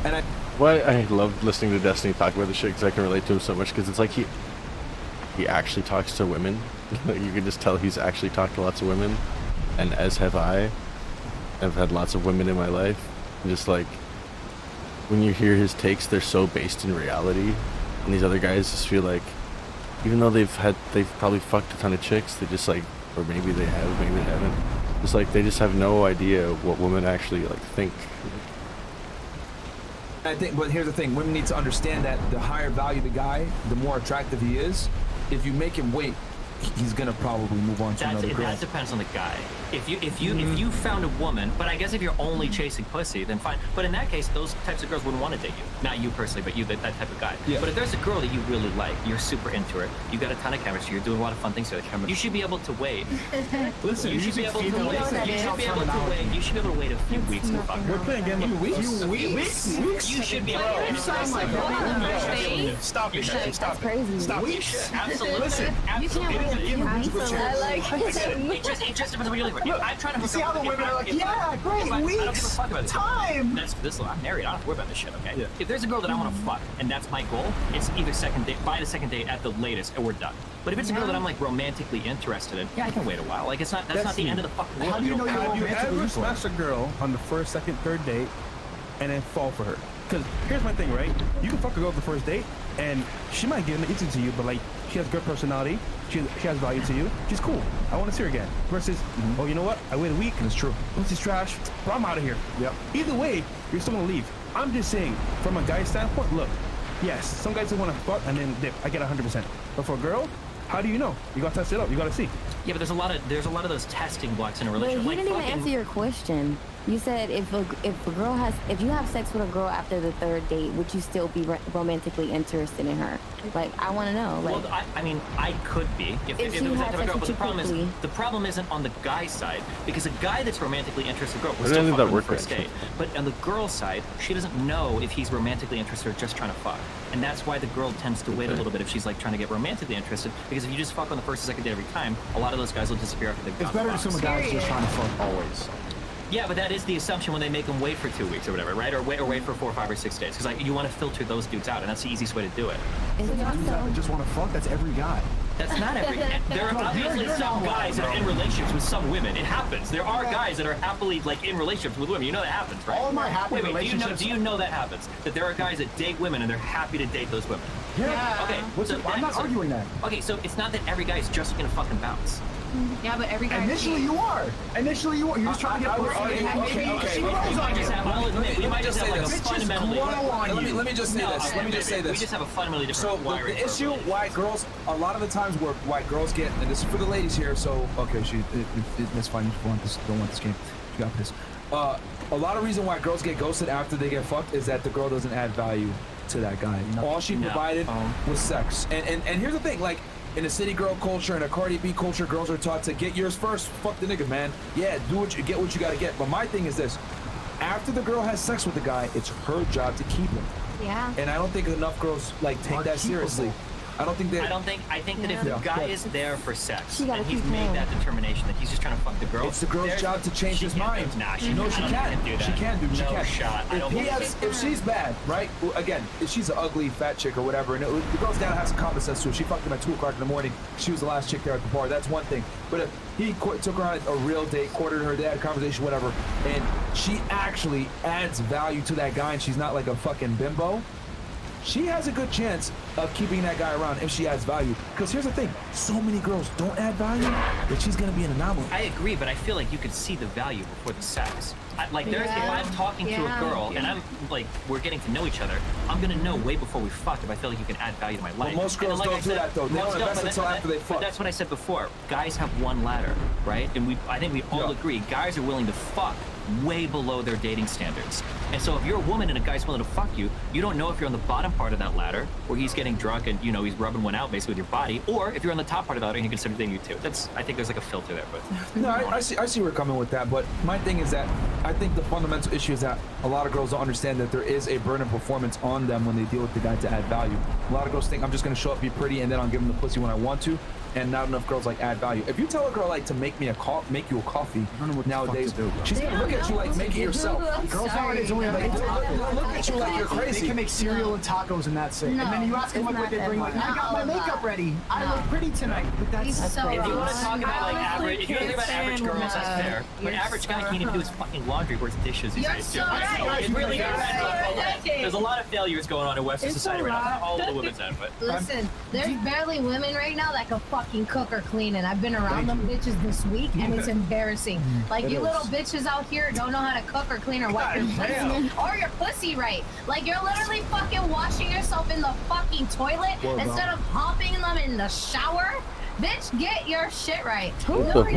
I love listening to Destiny talk about this shit because I can relate to him so much, because it's like he actually talks to women. Like, you can just tell he's actually talked to lots of women, and as have I. I've had lots of women in my life. And just like when you hear his takes, they're so based in reality, and these other guys just feel like, even though they've probably fucked a ton of chicks, they just like, or maybe they have, maybe they haven't. It's like they just have no idea what women actually like think. I think, but here's the thing: women need to understand that the higher value the guy, the more attractive he is. If you make him wait, he's gonna probably move on to another girl. That depends on the guy. If you found a woman, but I guess if you're only chasing pussy, then fine. But in that case, those types of girls wouldn't want to date you. Not you personally, but you, that type of guy. Yeah. But if there's a girl that you really like, you're super into her, you got a ton of chemistry, you're doing a lot of fun things with her, you should be able to wait. Listen, you should be able to wait. You should be able to wait a few weeks to fuck her. We're playing a game of weeks. You should be able to wait. Stop it. Stop it. Crazy. Stop it. Absolutely. Listen, I like it. It just depends on what you're looking for. I'm trying to see how the women are like, yeah, great, weeks, time. I'm married. I don't have to worry about this shit, okay? Yeah. If there's a girl that I want to fuck, and that's my goal, it's either by the second date at the latest, and we're done. But if it's a girl that I'm like romantically interested in, I can wait a while. Like, that's not the end of the fucking world. Have you ever smashed a girl on the 1st, 2nd, 3rd date, and then fall for her? Because here's my thing, right? You can fuck a girl at the 1st date, and she might get into to you, but like, she has good personality, she has value to you, she's cool, I want to see her again. Versus, oh, you know what? I wait a week, and it's true. This is trash, but I'm out of here. Yep. Either way, you're still gonna leave. I'm just saying, from a guy's standpoint, look, yes, some guys want to fuck and then dip. I get 100%. But for a girl, how do you know? You gotta test it out. You gotta see. Yeah, but there's a lot of those testing blocks in a relationship. But he didn't even answer your question. You said if you have sex with a girl after the third date, would you still be romantically interested in her? Like, I want to know. Like, well, I mean, I could be if it was that type of girl. But the problem isn't on the guy's side, because a guy that's romantically interested in a girl will still fuck on the first date. But on the girl's side, she doesn't know if he's romantically interested or just trying to fuck, and that's why the girl tends to wait a little bit if she's like trying to get romantically interested. Because if you just fuck on the first or second date every time, a lot of those guys will disappear after they've. It's better to assume a guy's just trying to fuck always. Yeah, but that is the assumption when they make them wait for 2 weeks or whatever, right? Or wait for 4, 5, or 6 days, because like you want to filter those dudes out, and that's the easiest way to do it. Dudes that just want to fuck. That's every guy. That's not every. There are obviously some guys that are in relationships with some women. It happens. There are guys that are happily like in relationships with women. You know that happens, right? All my happy relationships. Do you know that happens? That there are guys that date women and they're happy to date those women. Yeah. Okay. I'm not arguing that. Okay, so it's not that every guy is just gonna fucking bounce. Yeah, but every guy. Initially, you are. You're just trying to get. We might just have like a fundamentally. Let me just say this. Let me just say this. We just have a fundamentally different wiring. The issue why girls, a lot of the times why girls get, and this is for the ladies here. So okay, that's fine. You don't want this game. You got pissed. A lot of reason why girls get ghosted after they get fucked is that the girl doesn't add value to that guy. All she provided was sex. And here's the thing, like. In a city girl culture and a Cardi B culture, girls are taught to get yours first. Fuck the nigga, man. Yeah, get what you gotta get. But my thing is this: after the girl has sex with the guy, it's her job to keep him. Yeah. And I don't think enough girls like take that seriously. I think that if the guy is there for sex and he's made that determination that he's just trying to fuck the girl, it's the girl's job to change his mind. Nah, she can't do that. She can. No shot. If she's bad, right? Again, if she's an ugly fat chick or whatever, and the girl's gotta have some common sense too. She fucked him at 2 o'clock in the morning. She was the last chick there at the bar. That's one thing. But if he took her on a real date, courted her, they had a conversation, whatever, and she actually adds value to that guy, and she's not like a fucking bimbo, she has a good chance of keeping that guy around if she adds value. Because here's the thing, so many girls don't add value that she's gonna be an anomaly. I agree, but I feel like you could see the value before the sex. If I'm talking to a girl and I'm like, we're getting to know each other, I'm gonna know way before we fuck if I feel like you can add value to my life. Well, most girls don't do that though. They don't invest until after they fuck. But that's what I said before. Guys have one ladder, right? And I think we all agree, guys are willing to fuck way below their dating standards. And so if you're a woman and a guy's willing to fuck you, you don't know if you're on the bottom part of that ladder, where he's getting drunk and he's rubbing one out basically with your body, or if you're on the top part of the ladder and he considers dating you too. I think there's like a filter there, but no, I see where you're coming with that. But my thing is that I think the fundamental issue is that a lot of girls don't understand that there is a burden of performance on them when they deal with the guy to add value. A lot of girls think I'm just gonna show up, be pretty, and then I'll give them the pussy when I want to. And not enough girls like add value. If you tell a girl like to make you a coffee nowadays, she's gonna look at you like make it yourself. Girls nowadays only look at you like you're crazy. They can make cereal and tacos and that's it. No, and then you ask them what they bring. Like, I got my makeup ready. I look pretty tonight. But that's so if you want to wrong. talk about like average, if you want to think about average girls, that's fair. But average guy can't even do his fucking laundry worth dishes these days. It really is. There's a lot of failures going on in Western society right now. Not all of the women's end, but listen, there's barely women right now that can fucking cook or clean, and I've been around them bitches this week, and it's embarrassing. Like, you little bitches out here don't know how to cook or clean or wipe your pussy or your pussy right. Like, you're literally fucking washing yourself in the fucking toilet instead of humping them in the shower. Bitch, get your shit right. What the fuck?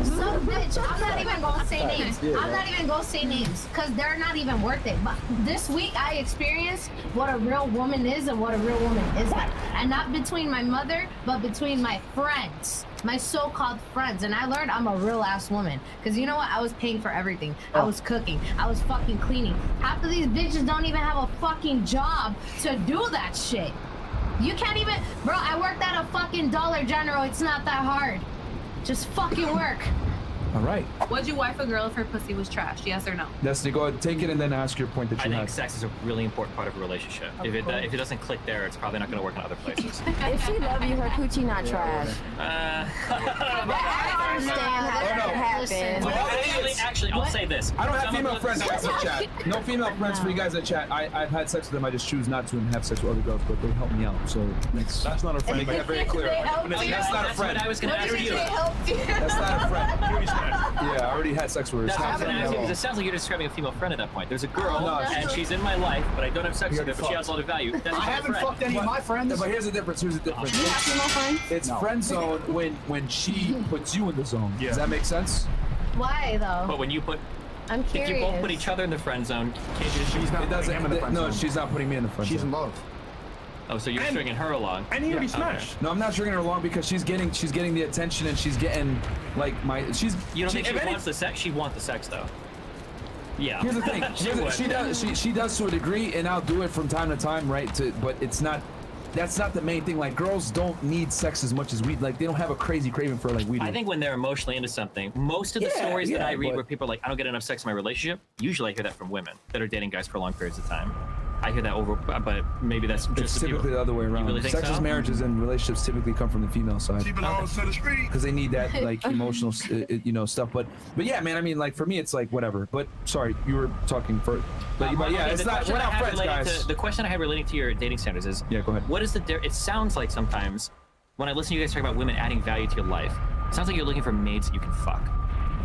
Some bitch, I'm not even gonna say names. I'm not even gonna say names because they're not even worth it. But this week I experienced what a real woman is and what a real woman isn't. And not between my mother, but between my friends. My so-called friends. And I learned I'm a real ass woman. Because you know what? I was paying for everything. I was cooking. I was fucking cleaning. Half of these bitches don't even have a fucking job to do that shit. You can't even, bro, I worked at a fucking Dollar General. It's not that hard. Just fucking work. All right. Would you wife a girl if her pussy was trash? Yes or no? Destiny, go ahead, take it and then ask your point that you I think had. sex is a really important part of a relationship. If it doesn't click there, it's probably not going to work in other places. If she love you, her coochie not trash. I understand how that happens. Actually, I'll say this. I don't have female friends in the chat. No female friends for you guys in chat. I've had sex with them. I just choose not to and have sex with other girls, but they help me out. So that's not a friend. Make that very clear. That's not a friend. That's what I was going to ask you. That's not a friend. Yeah, I already had sex with her. That's what I was going to ask you, because it sounds like you're describing a female friend at that point. There's a girl, and she's in my life, but I don't have sex with her, but she has a lot of value. That's I haven't fucked any of my friends. But here's the difference. You have female friends? It's friend zone when she puts you in the zone. Does that make sense? Why though? But when you put, I'm if curious. you both put each other in the friend zone, can't you just? She's not putting him in the friend No, zone. she's not putting me in the friend She's zone. in love. Oh, so you're stringing her along? And he already Yeah, smashed. No, I'm not stringing her along because she's getting the attention and she's getting like she's. You don't think she if any- wants the sex? She wants the sex though. Yeah. Here's the thing. would. She does to a degree, and I'll do it from time to time, right? But it's not. That's not the main thing. Like girls don't need sex as much as we like. They don't have a crazy craving for it like we do. I think when they're emotionally into something, most of the Yeah, stories that yeah, I read but- where people are like, I don't get enough sex in my relationship, usually I hear that from women that are dating guys for long periods of time. I hear that over, but maybe that's just It's the typically people. the other way You around. really think Sexless so? marriages and relationships typically come from the female side. She belongs to the street. Because they need that like emotional, stuff. But yeah, man. I mean, like for me, it's like whatever. But sorry, you were talking for. But yeah, Okay, it's the not. question We're I not have friends, relating guys. the question I have relating to your dating standards is, Yeah, go ahead. What is the? It sounds like sometimes when I listen to you guys talk about women adding value to your life, it sounds like you're looking for maids that you can fuck.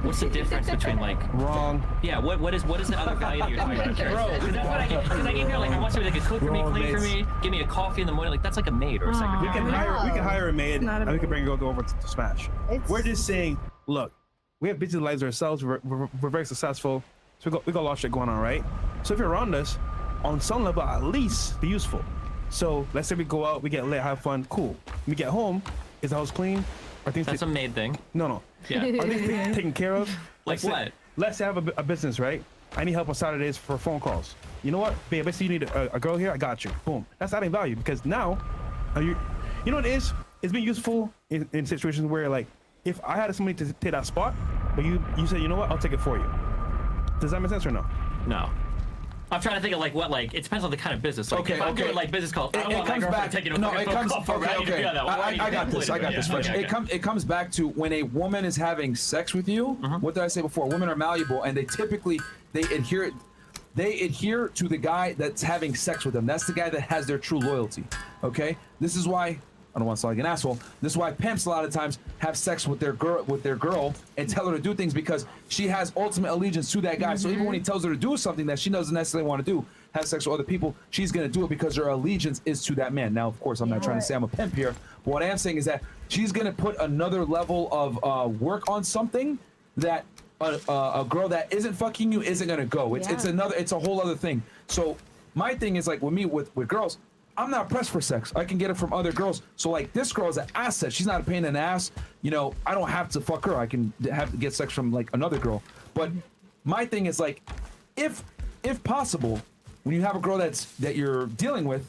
What's the difference between like wrong? Yeah, what is the other value that you're talking about? Because that's what I get. Because I get here like I want somebody that can cook for me, clean for me, give me a coffee in the morning. Like that's like a maid or a secretary. We can hire a maid and we can bring her over to smash. It's- We're just saying, look, we have busy lives ourselves. We're very successful. So we got a lot of shit going on, right? So if you're around us, on some level, at least be useful. So let's say we go out, we get lit, have fun, cool. When we get home, is the house clean? Are things That's a maid thing. No. Yeah. Are things taken care of? Like what? Let's say I have a business, right? I need help on Saturdays for phone calls. You know what, babe? I see you need a girl here. I got you. Boom. That's adding value because now, you know what it is? It's been useful in situations where like, if I had somebody to take that spot, but you said, you know what, I'll take it for you. Does that make sense or no? No. I'm trying to think of like what like it depends on the kind of business. Like if I'm doing like business calls, I don't want my girlfriend taking a fucking phone call for me. I need to be on that. I got this. I got this. Fresh. It comes back to when a woman is having sex with you. What did I say before? Women are malleable, and they typically adhere to the guy that's having sex with them. That's the guy that has their true loyalty. Okay. This is why. I don't want to sound like an asshole. This is why pimps a lot of times have sex with their girl and tell her to do things because she has ultimate allegiance to that guy. So even when he tells her to do something that she doesn't necessarily want to do, have sex with other people, she's gonna do it because her allegiance is to that man. Now, of course, I'm not trying to say I'm a pimp here, but what I am saying is that she's gonna put another level of work on something that a girl that isn't fucking you isn't gonna go. It's a whole other thing. So my thing is like with me with girls. I'm not pressed for sex. I can get it from other girls. So like this girl is an asset. She's not a pain in the ass. You know, I don't have to fuck her. I can have to get sex from like another girl. But my thing is like, if possible, when you have a girl that you're dealing with,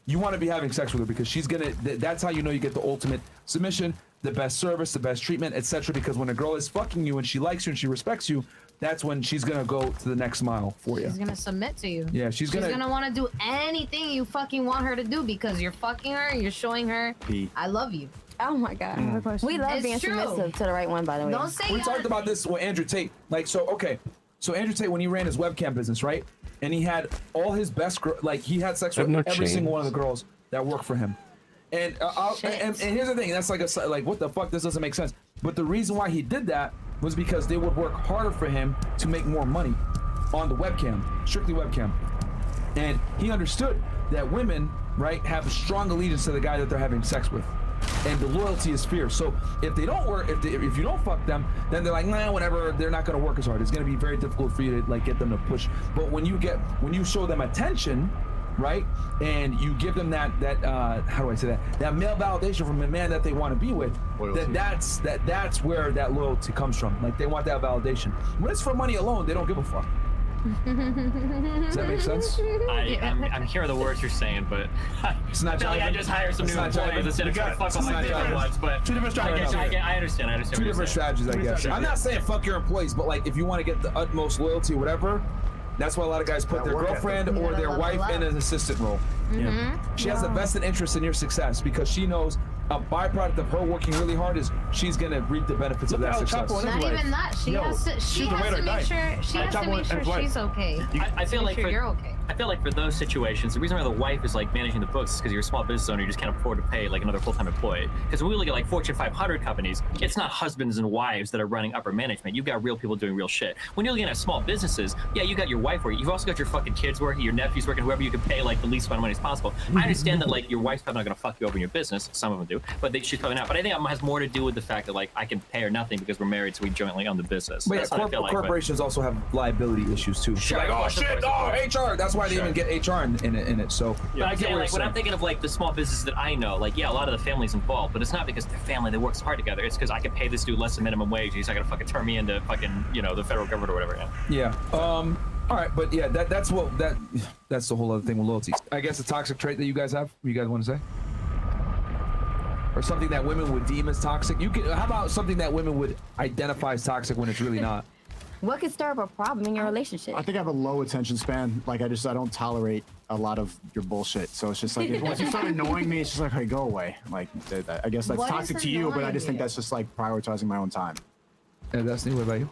you want to be having sex with her because she's gonna. That's how you know you get the ultimate submission, the best service, the best treatment, etc. Because when a girl is fucking you and she likes you and she respects you, that's when she's gonna go to the next mile for you. She's gonna submit to you. Yeah, she's gonna want to do anything you fucking want her to do because you're fucking her and you're showing her I love you. Oh my God. I have a question. We love It's being true. submissive to the right one, by the way. Don't say We talked about this with Andrew Tate. Like, so Andrew Tate, when he ran his webcam business, right? And he had all his best, he had sex with every single one of the girls that worked for him. And and here's the thing, that's like what the fuck? This doesn't make sense. But the reason why he did that was because they would work harder for him to make more money on the webcam, strictly webcam. And he understood that women, right, have a strong allegiance to the guy that they're having sex with. And the loyalty is fierce. So if they don't work, if you don't fuck them, then they're like, nah, whatever. They're not gonna work as hard. It's gonna be very difficult for you to like get them to push. But when you show them attention, right, and you give them that how do I say that male validation from a man that they want to be with, that's where that loyalty comes from. Like they want that validation. When it's for money alone, they don't give a fuck. Does that make sense? I'm hearing the words you're saying, but it's not. I feel like I just hired some new employees instead of trying to fuck on my favorite ones. But two different strategies. I understand. Two different strategies, I guess. I'm not saying fuck your employees, but like if you want to get the utmost loyalty, whatever. That's why a lot of guys put their girlfriend or their wife in an assistant role. She has a vested interest in your success because she knows a byproduct of her working really hard is she's gonna reap the benefits of that success. Not even that. She has to make sure she's okay. I feel like you're okay. I feel like for those situations, the reason why the wife is like managing the books is because you're a small business owner, you just can't afford to pay like another full-time employee. Because when we look at like Fortune 500 companies, it's not husbands and wives that are running upper management. You've got real people doing real shit. When you're looking at small businesses, yeah, you got your wife working. You've also got your fucking kids working, your nephews working, whoever you can pay like the least amount of money as possible. I understand that like your wife's probably not going to fuck you over in your business. Some of them do, but she's probably not. But I think it has more to do with the fact that like I can pay her nothing because we're married, so we jointly own the business. But yeah, That's what I feel like. corporations also have liability issues too. Sure, Like, of oh course, shit, HR. That's why they even get HR in it. So But I I'm get saying, what like, you're when I'm saying. thinking of like the small businesses that I know, like, yeah, a lot of the family's involved, but it's not because they're family that works hard together. It's because I can pay this dude less than minimum wage. He's not gonna fucking turn me into fucking, you know, the federal government or whatever. Yeah. All right, but yeah, that's the whole other thing with loyalty. I guess a toxic trait that you guys have. You guys want to say? Or something that women would deem as toxic. How about something that women would identify as toxic when it's really not? What could stir up a problem in your relationship? I think I have a low attention span. Like I don't tolerate a lot of your bullshit. So it's just like once you start annoying me, it's just like, hey, go away. Like I guess that's What toxic is to you, but I just think annoying that's just like prioritizing my own time. And that's what about you?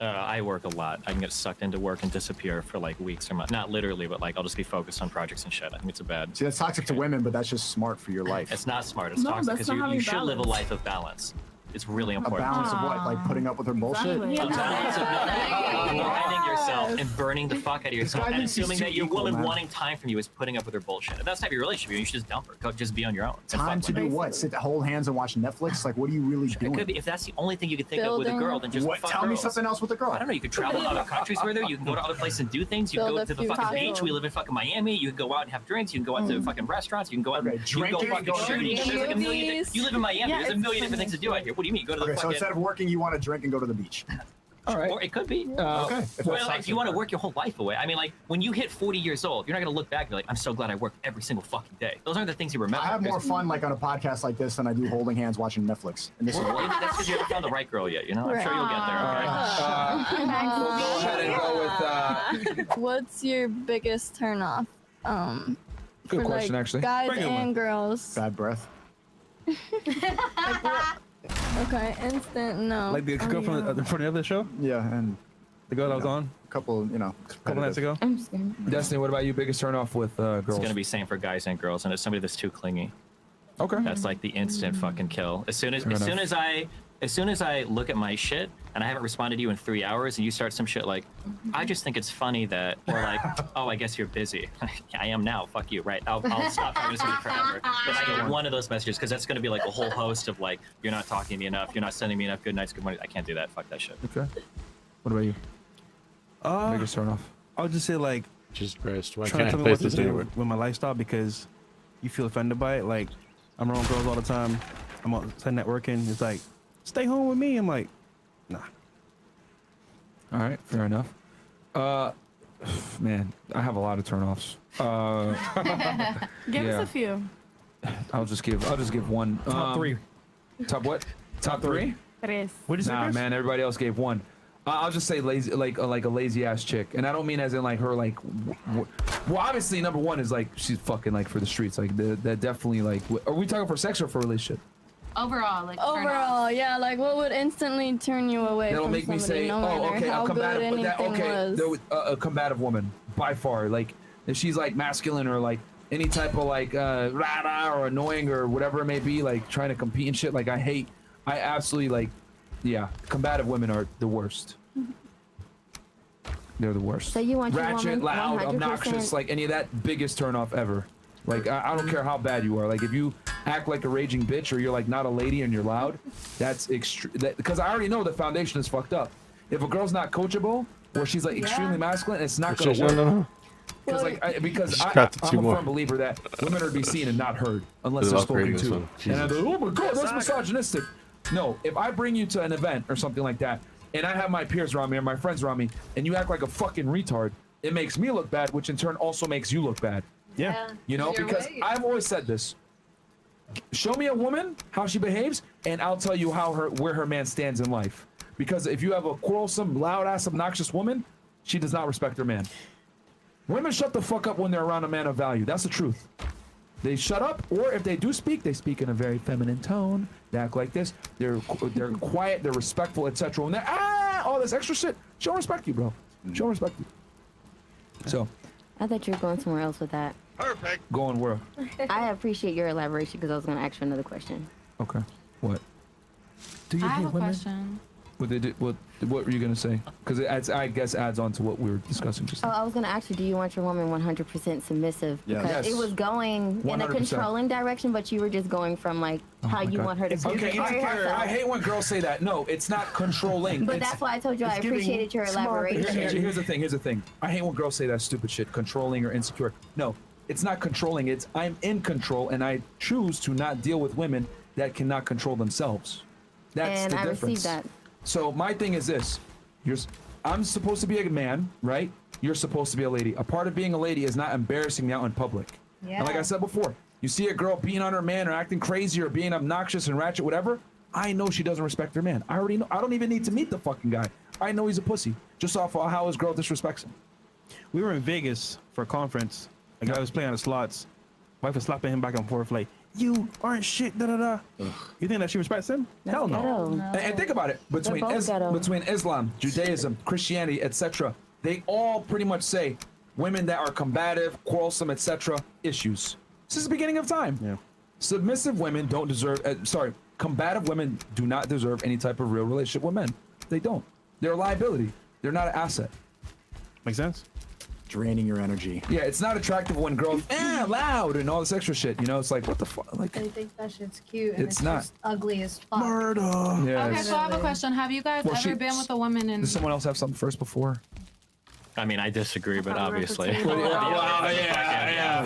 I work a lot. I can get sucked into work and disappear for like weeks or months. Not literally, but like I'll just be focused on projects and shit. I think it's a bad. See, that's toxic to women, but that's just smart for your life. It's not smart. It's No, toxic that's because not you having should live a balance. life of balance. It's really important. A balance of what? Like putting up with her bullshit? A balance of not blinding yourself and burning the fuck out of yourself guy and thinks he's assuming that your equal, woman man. wanting time from you is putting up with her bullshit. If that's not your relationship, you should just dump her. Go, just be on your own. And Time fuck to with do her. what? Sit, hold hands and watch Netflix? Like, what are you really doing? It could be if that's the only thing you could think of with a girl, then just What? fuck Tell me girls. something else with a girl. I don't know. You could travel to other countries with her. You can go to other places and do things. You can Build go a to the few fucking tacos. beach. We live in fucking Miami. You can go out and have drinks. You can go out to fucking restaurants. You can go out. Okay, You can go drinking, fucking go to shooting. There's like a million. movies. You live in Miami. Yeah, There's a it's million different things to do out here. What do you mean? Go to the Okay, so fucking. instead of working, you want to drink and go to the beach. All right. Or it could be. Okay. If Well, that's like, you want to work your whole life away. I mean, like, when you hit 40 years old, you're not going to look back and be like, I'm so glad I worked every single fucking day. Those aren't the things you remember. I have more fun like on a podcast like this than I do holding hands watching Netflix. And this is Well, maybe that's because you haven't found the right girl yet, you know? I'm sure you'll get there. Okay? We'll go ahead and go with. What's your biggest turnoff? Good for, question, like, actually. Guys Bring it and on. girls. Bad breath. Like, what? Okay, instant no. Like the girl from the other show? Yeah, and the girl that was on a couple nights ago. Destiny, what about you? Biggest turnoff with girls? It's gonna be same for guys and girls, and it's somebody that's too clingy. Okay. That's like the instant fucking kill. As soon as Fair as soon as I look at my shit and I haven't responded to you in 3 hours, and you start some shit like, I just think it's funny that, or like, oh, I guess you're busy. I am now. Fuck you. Right. I'll stop talking to somebody forever. If I get one of those messages, because that's gonna be like a whole host of like, you're not talking to me enough. You're not sending me enough good nights, good morning. I can't do that. Fuck that shit. Okay. What about you? Biggest turnoff. I would just say like Jesus Christ, why trying can't to I tell me place what to this do anywhere? with my lifestyle because you feel offended by it. Like I'm around girls all the time. I'm outside networking. It's like stay home with me. I'm like, nah. All right, fair enough. Man, I have a lot of turnoffs. Give us a few. I'll just give one. Top three. Top what? Top three? Tres. What did you say, Nah, Chris? man, everybody else gave one. I'll just say lazy, like a lazy ass chick, and I don't mean as in like her like. Well, obviously, number one is like she's fucking like for the streets. Like that definitely like. Are we talking for sex or for relationship? Overall, like Overall, yeah, like what would instantly turn you away That'll from make me somebody, say, no oh, matter okay, how a good combative. anything was? A combative woman by far. Like if she's like masculine or like any type of like rah or annoying or whatever it may be, like trying to compete and shit. Like I absolutely like, yeah, combative women are the worst. They're the worst. So you want your ratchet, woman loud, 100%? obnoxious, like any of that, biggest turn off ever. Like I don't care how bad you are. Like if you act like a raging bitch or you're like not a lady and you're loud, that's extreme. Because I already know the foundation is fucked up. If a girl's not coachable or she's like extremely masculine, it's not gonna work. No. Because Just I'm got the two a more. firm believer that women are to be seen and not heard unless They're they're all spoken creating this to. one. And I'm Jesus. like, oh my god, that's misogynistic. No, if I bring you to an event or something like that, and I have my peers around me or my friends around me, and you act like a fucking retard, it makes me look bad, which in turn also makes you look bad. Yeah. You know, You're because right. I've always said this. Show me a woman, how she behaves, and I'll tell you where her man stands in life. Because if you have a quarrelsome, loud-ass, obnoxious woman, she does not respect her man. Women shut the fuck up when they're around a man of value. That's the truth. They shut up, or if they do speak, they speak in a very feminine tone. They act like this. They're quiet, they're respectful, etc. When they're all this extra shit, she'll respect you, bro. She'll respect you. So, I thought you were going somewhere else with that. Perfect. Going where? I appreciate your elaboration because I was going to ask you another question. Okay. What? Do you I have hate a women? question. What were you gonna say? Because it I guess adds on to what we were discussing just Oh, now. I was going to ask you, do you want your woman 100% submissive? Yes. Because Yes. it was going in a 100%. controlling direction, but you were just going from like how you want her to be. Okay, I hate when girls say that. No, it's not controlling. But It's- that's why I told you I it's giving appreciated your smart elaboration. Here's the thing. I hate when girls say that stupid shit, controlling or insecure. No, it's not controlling. It's I'm in control and I choose to not deal with women that cannot control themselves. That's And the I difference. received that. So my thing is this: I'm supposed to be a man, right? You're supposed to be a lady. A part of being a lady is not embarrassing me out in public. Yeah. And like I said before, you see a girl beating on her man or acting crazy or being obnoxious and ratchet, whatever. I know she doesn't respect her man. I already know. I don't even need to meet the fucking guy. I know he's a pussy just off of how his girl disrespects him. We were in Vegas for a conference. A guy was playing on the slots. Wife was slapping him back and forth like, "You aren't shit." Da da da. You think that she respects him? Hell no. And think about it. Between both ghetto. between Islam, Judaism, Christianity, etc., they all pretty much say women that are combative, quarrelsome, etc. issues. This is the beginning of time. Yeah. Submissive women don't deserve. Combative women do not deserve any type of real relationship with men. They don't. They're a liability. They're not an asset. Make sense? Draining your energy. Yeah, it's not attractive when girls loud and all this extra shit. You know, it's like what the fuck. Like They think that shit's cute and It's it's, not. just ugly as fuck. Murder. Yeah. Okay, so I have a question. Have you guys Well, ever been with a woman and Does someone else have something first before? I mean, I disagree, but obviously. yeah.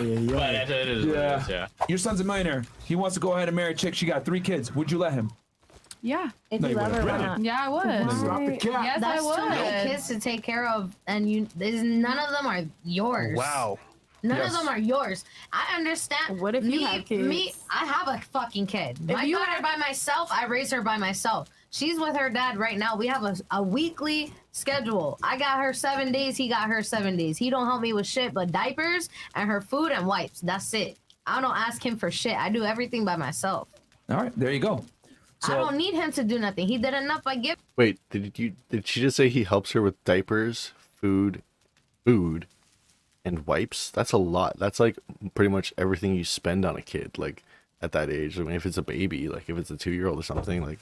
But it is what it is, yeah. Your son's a millionaire. He wants to go ahead and marry a chick. She got 3 kids. Would you let him? Yeah. If No, you you love her, wouldn't. why Really? not? Yeah, I would. Drop the cap. Yes, That's I would. too many kids to take care of, and none of them are yours. Wow. None Yes. of them are yours. I understand. What if you have kids? Me, I have a fucking kid. If My you daughter had- by myself, I raise her by myself. She's with her dad right now. We have a weekly schedule. I got her 7 days. He got her 7 days. He don't help me with shit but diapers and her food and wipes. That's it. I don't ask him for shit. I do everything by myself. All right, there you go. I don't need him to do nothing. He did enough by giving. Wait, did she just say he helps her with diapers, food, and wipes? That's a lot. That's like pretty much everything you spend on a kid, like at that age. I mean, if it's a baby, like if it's a 2-year-old or something, like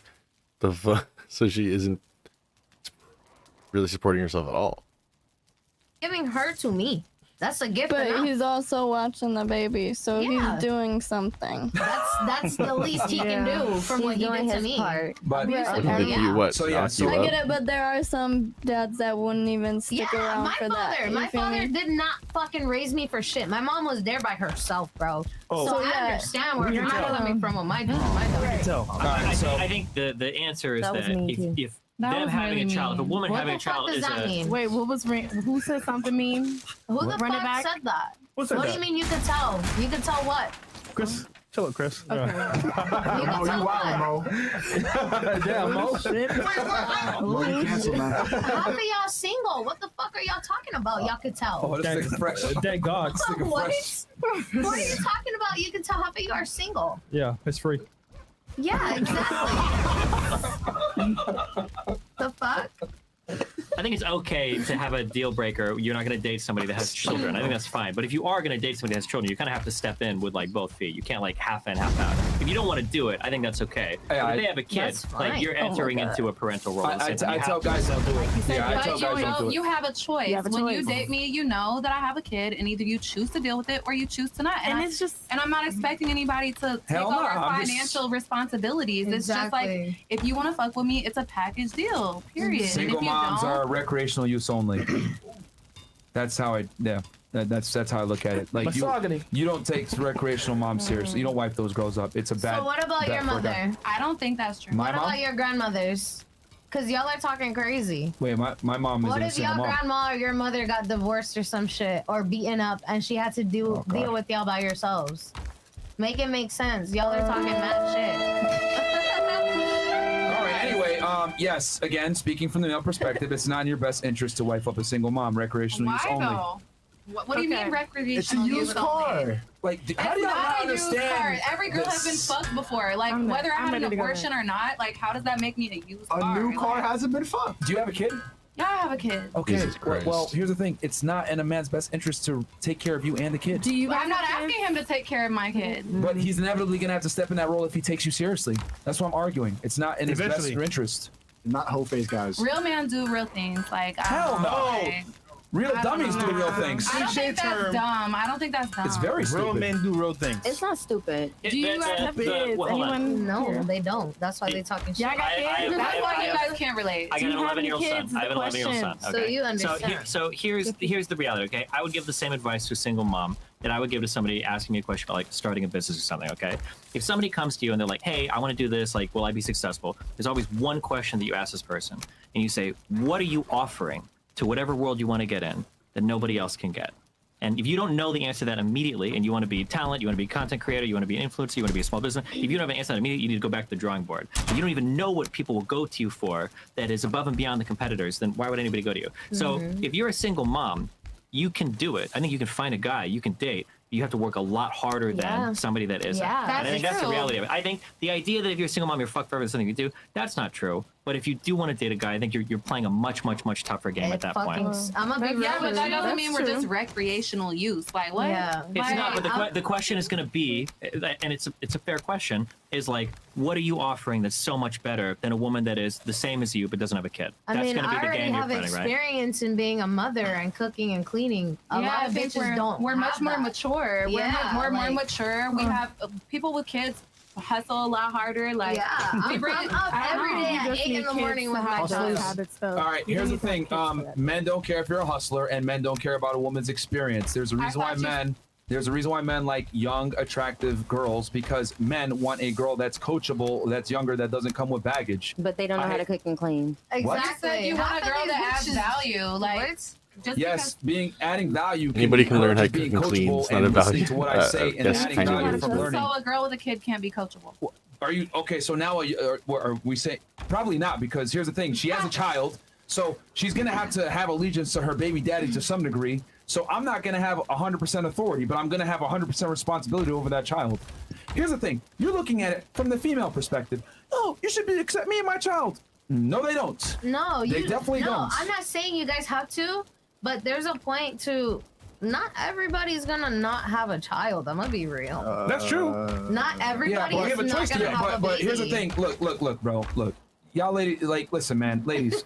the so she isn't really supporting herself at all. Giving her to me. That's a gift. But enough. he's also watching the baby, so Yeah. he's doing something. That's the least he can do from what he did to me. But Yeah. What did they do? What? So yeah, knock so you I up? get it, but there are some dads that wouldn't even stick around my for that. father. You My feel father me? did not fucking raise me for shit. My mom was there by herself, bro. Oh. So So, I yeah, understand where we you're can not tell. coming from with my daughter. Tell. I think the answer is That was that me, if, too. if That them was having really a child, if a mean. woman What having the a child fuck does is that a mean? Wait, what was who said something mean? Who the Run it fuck back. said that? What's that? What do you mean you could tell? You could tell what? Chris, chill out, Chris. You could tell what? Mo. Damn, Mo. Mo, you canceled, man. Half of y'all single. What the fuck are y'all talking about? Y'all could tell. Oh, this nigga fresh. Thank God. What? What are you talking about? You can tell half of you are single. Yeah, it's free. Yeah, exactly. The fuck? I think it's okay to have a deal breaker. You're not going to date somebody that has children. I think that's fine. But if you are going to date somebody that has children, you kind of have to step in with like both feet. You can't like half in, half out. If you don't want to do it, I think that's okay. But if they have a kid, That's fine. like you're Oh my entering God. into a parental role. I So you tell have to- guys don't do it. Yeah, I But tell you guys don't know, do you it. have a choice. You have a When you choice. date me, you know that I have a kid, and either you choose to deal with it or you choose to not. And I- it's just- and I'm not expecting anybody to take Hell no, over I'm just- financial responsibilities. It's just like Exactly. if you want to fuck with me, it's a package deal. Period. And Single if you moms don't, are recreational use only. That's how that's how I look at it. Like Misogyny. you don't take recreational moms seriously. You don't wipe those girls up. It's a bad. So what about bad your for a guy. mother? I don't think that's true. My What mom? about your grandmothers? Cause y'all are talking crazy. Wait, my mom What isn't a if single your mom. grandma or your mother got divorced or some shit or beaten up and she had to Oh, God. deal with y'all by yourselves? Make it make sense. Y'all are talking mad shit. All right. Anyway, yes. Again, speaking from the male perspective, it's not in your best interest to wife up a single mom. Recreational use Why only. though? What do you mean recreational It's a use used only? car. Like, how do It's y'all not not a used understand? car. Every girl has been this? fucked before. Like I'm whether I I'm had an ready to go abortion or not, like how does that make me a used A car? new car Like, hasn't been fucked. Do you have a kid? Yeah, I have a kid. Okay, well, here's the thing. It's not in a man's best interest to take care of you and the kid. Do you? I'm not asking him to take care of my kid. But he's inevitably going to have to step in that role if he takes you seriously. That's what I'm arguing. It's not in his best interest. Not whole face guys. Real men do real things. Like Hell no. Real dummies do real things. I don't think that's dumb. I don't think that's dumb. It's very stupid. Real men do real things. It's not stupid. Do you guys have kids? well, hold on. Anyone? No, they don't. That's why they talking shit. Yeah, I got kids. That's why you guys can't relate. I got an 11-year-old son. I have an 11-year-old son. So you understand. So here's the reality. Okay, I would give the same advice to a single mom that I would give to somebody asking me a question about like starting a business or something. Okay, if somebody comes to you and they're like, "Hey, I want to do this. Like, will I be successful?" There's always one question that you ask this person, and you say, "What are you offering to whatever world you want to get in that nobody else can get?" And if you don't know the answer to that immediately, and you want to be talent, you want to be a content creator, you want to be an influencer, you want to be a small business, if you don't have an answer to that immediately, you need to go back to the drawing board. If you don't even know what people will go to you for that is above and beyond the competitors, then why would anybody go to you? So if you're a single mom, you can do it. I think you can find a guy, you can date. You have to work a lot harder than somebody that isn't. Yeah, and I think that's the reality of it. I think the idea that if you're a single mom, you're fucked forever with something you do, that's not true. But if you do want to date a guy, I think you're playing a much tougher game at that point. I'm gonna be but that doesn't mean we're just recreational use. Like what? Yeah. It's not, but the question is going to be, and it's a fair question, is like, what are you offering that's so much better than a woman that is the same as you but doesn't have a kid? I That's mean, going to be I the already game you're have playing, right? experience in being a mother and cooking and cleaning. A lot of bitches don't. We're much more mature. Yeah, we're more like- mature. We have people with kids hustle a lot harder. Like Yeah, I'm up every day at 8 in the morning with my kids. All right, here's the thing. Men don't care if you're a hustler, and men don't care about a woman's experience. There's a reason why men like young, attractive girls, because men want a girl that's coachable, that's younger, that doesn't come with baggage. But they don't know how to cook and clean. Exactly. You want a girl that adds value. Like Yes, adding value. Anybody can learn how to being cook and clean. coachable It's not and about listening to what I say and yes, adding kind of value weird. from learning. So a girl with a kid can't be coachable. Are you okay? So now are we saying probably not, because here's the thing: she has a child, so she's gonna have to have allegiance to her baby daddy to some degree. So I'm not gonna have 100% authority, but I'm gonna have 100% responsibility over that child. Here's the thing: you're looking at it from the female perspective. Oh, you should accept me and my child. No, they don't. No, they definitely don't. I'm not saying you guys have to, but there's a point to. Not everybody's gonna not have a child. I'm gonna be real. That's true. Not everybody Yeah, but we have a is not choice gonna to have a but here's the baby. thing. Look, bro. Look, y'all ladies. Like, listen, man, ladies.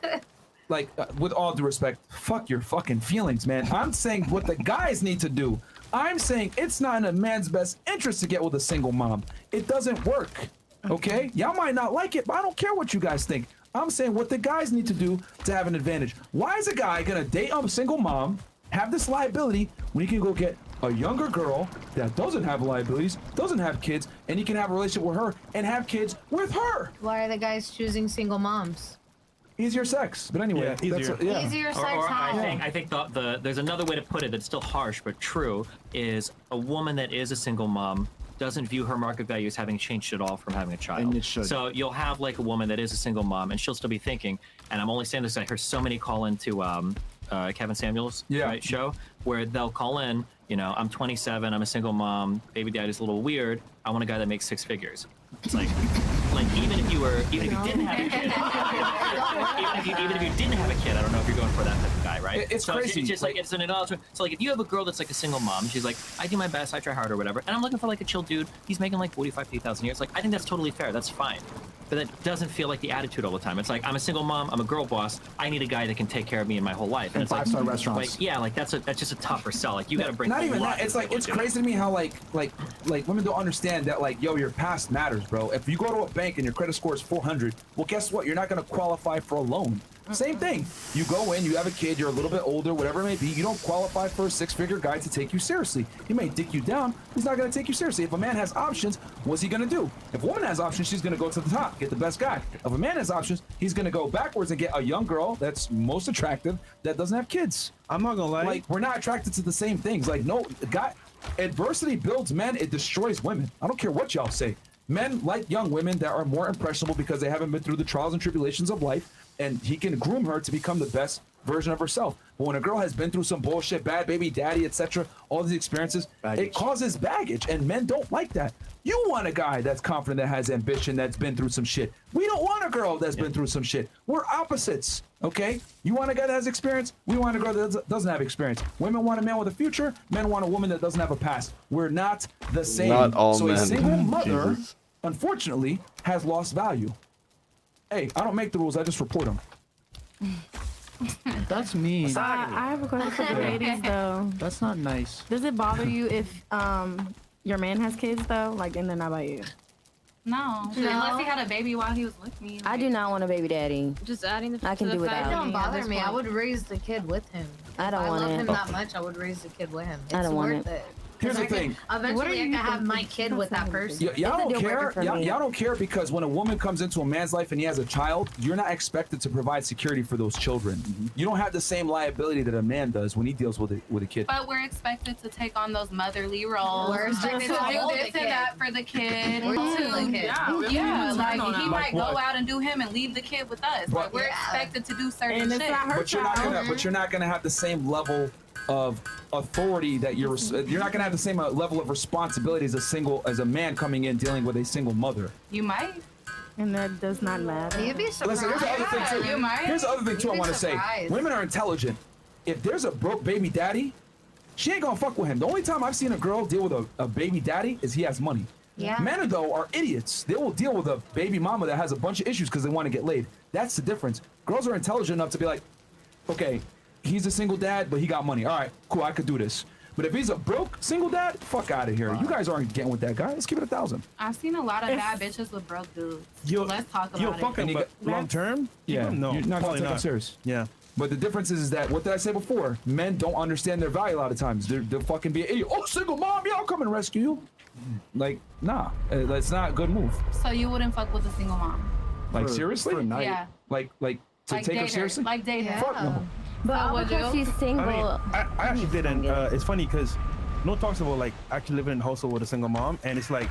Like, with all due respect, fuck your fucking feelings, man. I'm saying what the guys need to do. I'm saying it's not in a man's best interest to get with a single mom. It doesn't work. Okay? Y'all might not like it, but I don't care what you guys think. I'm saying what the guys need to do to have an advantage. Why is a guy gonna date a single mom, have this liability, when he can go get a younger girl that doesn't have liabilities, doesn't have kids, and he can have a relationship with her and have kids with her? Why are the guys choosing single moms? Easier sex. But anyway, easier. Easier sex. Or how? I think there's another way to put it that's still harsh but true, is a woman that is a single mom doesn't view her market value as having changed at all from having a child. And it should. So you'll have like a woman that is a single mom, and she'll still be thinking, and I'm only saying this, I heard so many call into Kevin Samuels right, show, where they'll call in, you know, I'm 27, I'm a single mom, baby daddy's a little weird, I want a guy that makes 6 figures. It's like even if you didn't have a kid, even if you didn't have a kid, I don't know if you're going for that type of guy, right? It's so crazy. It's just like it's an acknowledgement. So like if you have a girl that's like a single mom, she's like, I do my best, I try hard or whatever, and I'm looking for like a chill dude. He's making like 45, 50,000 a year. It's like, I think that's totally fair. That's fine. But that doesn't feel like the attitude all the time. It's like, I'm a single mom, I'm a girl boss, I need a guy that can take care of me in my whole life. And it's like 5-star restaurants. Like, yeah, like that's just a tougher sell. Like you got to bring. Not a even lot that. It's to like the it's table. crazy to me how like women don't understand that like, yo, your past matters, bro. If you go to a bank and your credit score is 400, well, guess what? You're not gonna qualify for a loan. Same thing. You go in, you have a kid, you're a little bit older, whatever it may be. You don't qualify for a 6-figure guy to take you seriously. He may dick you down. He's not gonna take you seriously. If a man has options, what's he gonna do? If a woman has options, she's gonna go to the top, get the best guy. If a man has options, he's gonna go backwards and get a young girl that's most attractive that doesn't have kids. I'm not gonna lie. Like, we're not attracted to the same things. Like, no, adversity builds men, it destroys women. I don't care what y'all say. Men like young women that are more impressionable because they haven't been through the trials and tribulations of life, and he can groom her to become the best version of herself. But when a girl has been through some bullshit, bad baby daddy, etc., all these experiences, it causes baggage, and men don't like that. You want a guy that's confident, that has ambition, that's been through some shit. We don't want a girl that's been through some shit. We're opposites, okay? You want a guy that has experience, we want a girl that doesn't have experience. Women want a man with a future, men want a woman that doesn't have a past. We're not the same. Not all so men. a single mother, Jesus. unfortunately, has lost value. Hey, I don't make the rules, I just report them. That's mean. I have a question for the ladies though. That's not nice. Does it bother you if your man has kids though, like, and they're not by you? No. Unless he had a baby while he was with me. I do not want a baby daddy. Just adding the. I can do It without. don't bother me. I would raise the kid with him. I don't if want I love it. him that much, I would raise the kid with him. It's I don't want worth it. it. Here's the thing. Eventually, I can have my kid with that person. Y'all It's a don't deal care. breaker for me. Y'all don't care because when a woman comes into a man's life and he has a child, you're not expected to provide security for those children. You don't have the same liability that a man does when he deals with a kid. But we're expected to take on those motherly roles. We're expected to to do hold this the and kid. that for the kid. We're holding the kid. Yeah, like he might Like go what? out and do him and leave the kid with us. Like we're expected to do certain shit. But you're not gonna have the same level of authority that you're not gonna have the same level of responsibility as a man coming in dealing with a single mother. You might. And that does not matter. You'd be surprised. Listen, here's the other thing too. You might. Here's the other thing too. I You'd be want to say, surprised. women are intelligent. If there's a broke baby daddy, she ain't gonna fuck with him. The only time I've seen a girl deal with a baby daddy is he has money. Yeah. Men though are idiots. They will deal with a baby mama that has a bunch of issues because they want to get laid. That's the difference. Girls are intelligent enough to be like, okay, he's a single dad, but he got money. All right, cool, I could do this. But if he's a broke single dad, fuck out of here. You guys aren't getting with that guy. Let's keep it 1,000. I've seen a lot of bad bitches with broke dudes. Let's talk about You'll it. fuck him, but long term, Yeah, no, you're not gonna probably take him not. serious. Yeah. But the difference is that, what did I say before? Men don't understand their value a lot of times. They'll fucking be an idiot. Oh, single mom, yeah, I'll come and rescue you. Like, nah, that's not a good move. So you wouldn't fuck with a single mom? Like, seriously? Yeah. Like to Like take date her her. seriously? Like date her. Fuck no. But So would because you? she's single. I mean, I actually didn't. It's funny because no one talks about like actually living in a household with a single mom, and it's like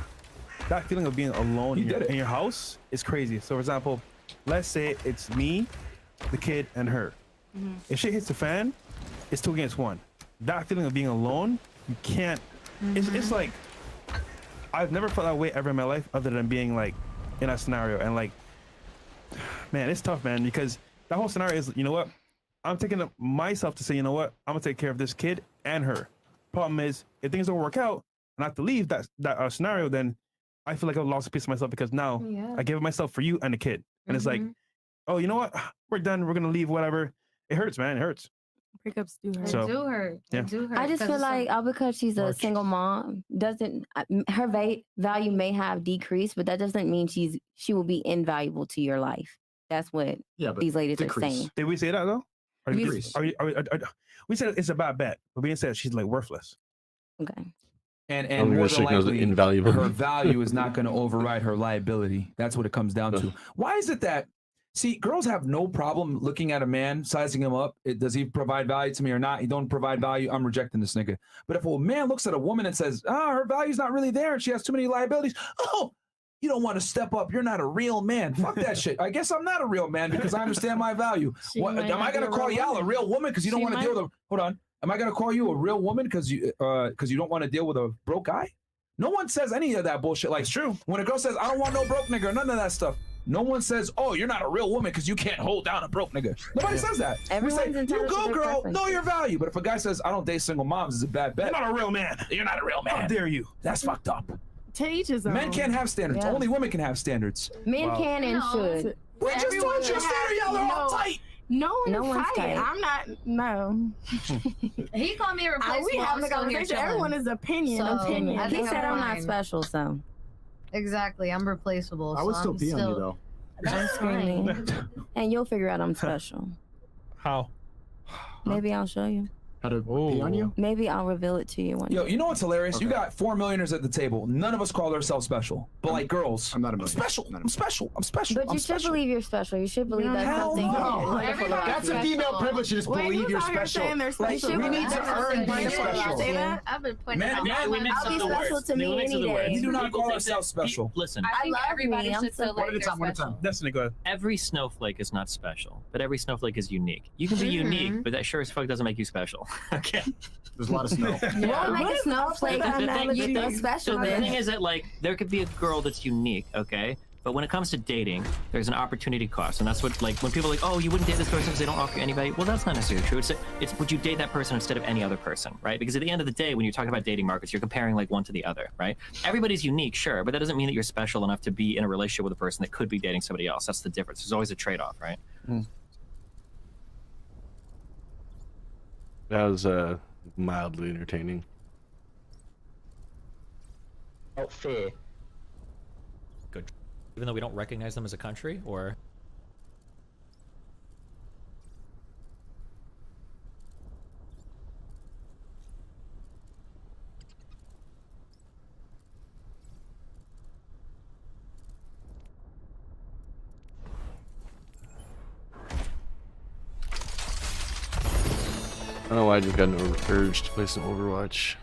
that feeling of being alone in your house is crazy. So, for example, let's say it's me, the kid, and her. If shit hits the fan, it's 2 against 1. That feeling of being alone, you can't. It's like I've never felt that way ever in my life, other than being like in that scenario. And like, man, it's tough, man, because that whole scenario is, you know what? I'm taking it myself to say, you know what? I'm gonna take care of this kid and her. Problem is, if things don't work out and I have to leave that scenario, then I feel like I've lost a piece of myself because now I gave it myself for you and the kid. And it's like, oh, you know what? We're done. We're gonna leave. Whatever. It hurts, man. It hurts. Breakups do hurt. So, They do hurt. yeah. They do hurt. I just feel like because she's a single mom, doesn't her value may have decreased, but that doesn't mean she will be invaluable to your life. That's what these ladies are saying. Did we say that though? Or We- we said it's a bad bet, but we didn't say she's like worthless. Okay. And Only more the than signal's likely, invaluable. her value is not going to override her liability. That's what it comes down to. Why is it that, see, girls have no problem looking at a man, sizing him up. Does he provide value to me or not? He don't provide value, I'm rejecting this nigga. But if a man looks at a woman and says, her value's not really there and she has too many liabilities, oh, you don't want to step up. You're not a real man. Fuck that shit. I guess I'm not a real man because I understand my value. What, might am I not going be to a call real y'all a woman. real woman because you don't She want to deal might- with a, hold on. Am I going to call you a real woman because you don't want to deal with a broke guy? No one says any of that bullshit. Like, it's true. When a girl says, I don't want no broke nigga, none of that stuff. No one says, oh, you're not a real woman because you can't hold down a broke nigga. Nobody says that. Everyone's We say, you entitled to go, their girl, preference. know your value. But if a guy says, I don't date single moms, it's a bad bet. You're not a real man. You're not a real man. How dare you? That's fucked up. To each his own. Men can't have standards. Yeah. Only women can have standards. Men can and should. We just Everyone told you, should Sarah, y'all are all no- tight. No one No is one's tight. tight. I'm not. No. He called me a replacement. We I'm having a still here conversation. chilling. Everyone is opinion. So, opinion. I He think said I'm not fine. special, so Exactly. I'm replaceable. I would so still I'm pee on you though. I'm screaming. And you'll figure out I'm special. How? Maybe I'll show you. How to pee on you? Maybe I'll reveal it to you one Yo, day. you know what's hilarious? You Okay. got 4 millionaires at the table. None of us call ourselves special. But like girls, I'm not a I'm millionaire. special. I'm special. I'm special. But I'm you should special. believe you're special. You should believe that's hell something. no. That's a female privilege to just Wait, believe who's you're out here special. saying they're Like, special? we need to earn being special. Say that? I've been putting Man, it we mix I'll up be the special words. to me We mix up any the words. day. We do not People call think ourselves that- special. Listen, I think love everybody me. I'm should so feel like One at a they're time, one at a special. time. Destiny, go ahead. every snowflake is not special, but every snowflake is unique. You can be unique, but that sure as fuck doesn't make you special. Okay. There's a lot of snow. Won't make a snowflake The thing- analogy the- though special. so the thing then. is that like there could be a girl that's unique, okay? But when it comes to dating, there's an opportunity cost, and that's what like when people are like, oh, you wouldn't date this person because they don't offer you anybody. Well, that's not necessarily true. It's would you date that person instead of any other person, right? Because at the end of the day, when you're talking about dating markets, you're comparing like one to the other, right? Everybody's unique, sure, but that doesn't mean that you're special enough to be in a relationship with a person that could be dating somebody else. That's the difference. There's always a trade-off, right? That was mildly entertaining. Fear. Good. Even though we don't recognize them as a country, or I don't know why I just got an urge to play some Overwatch.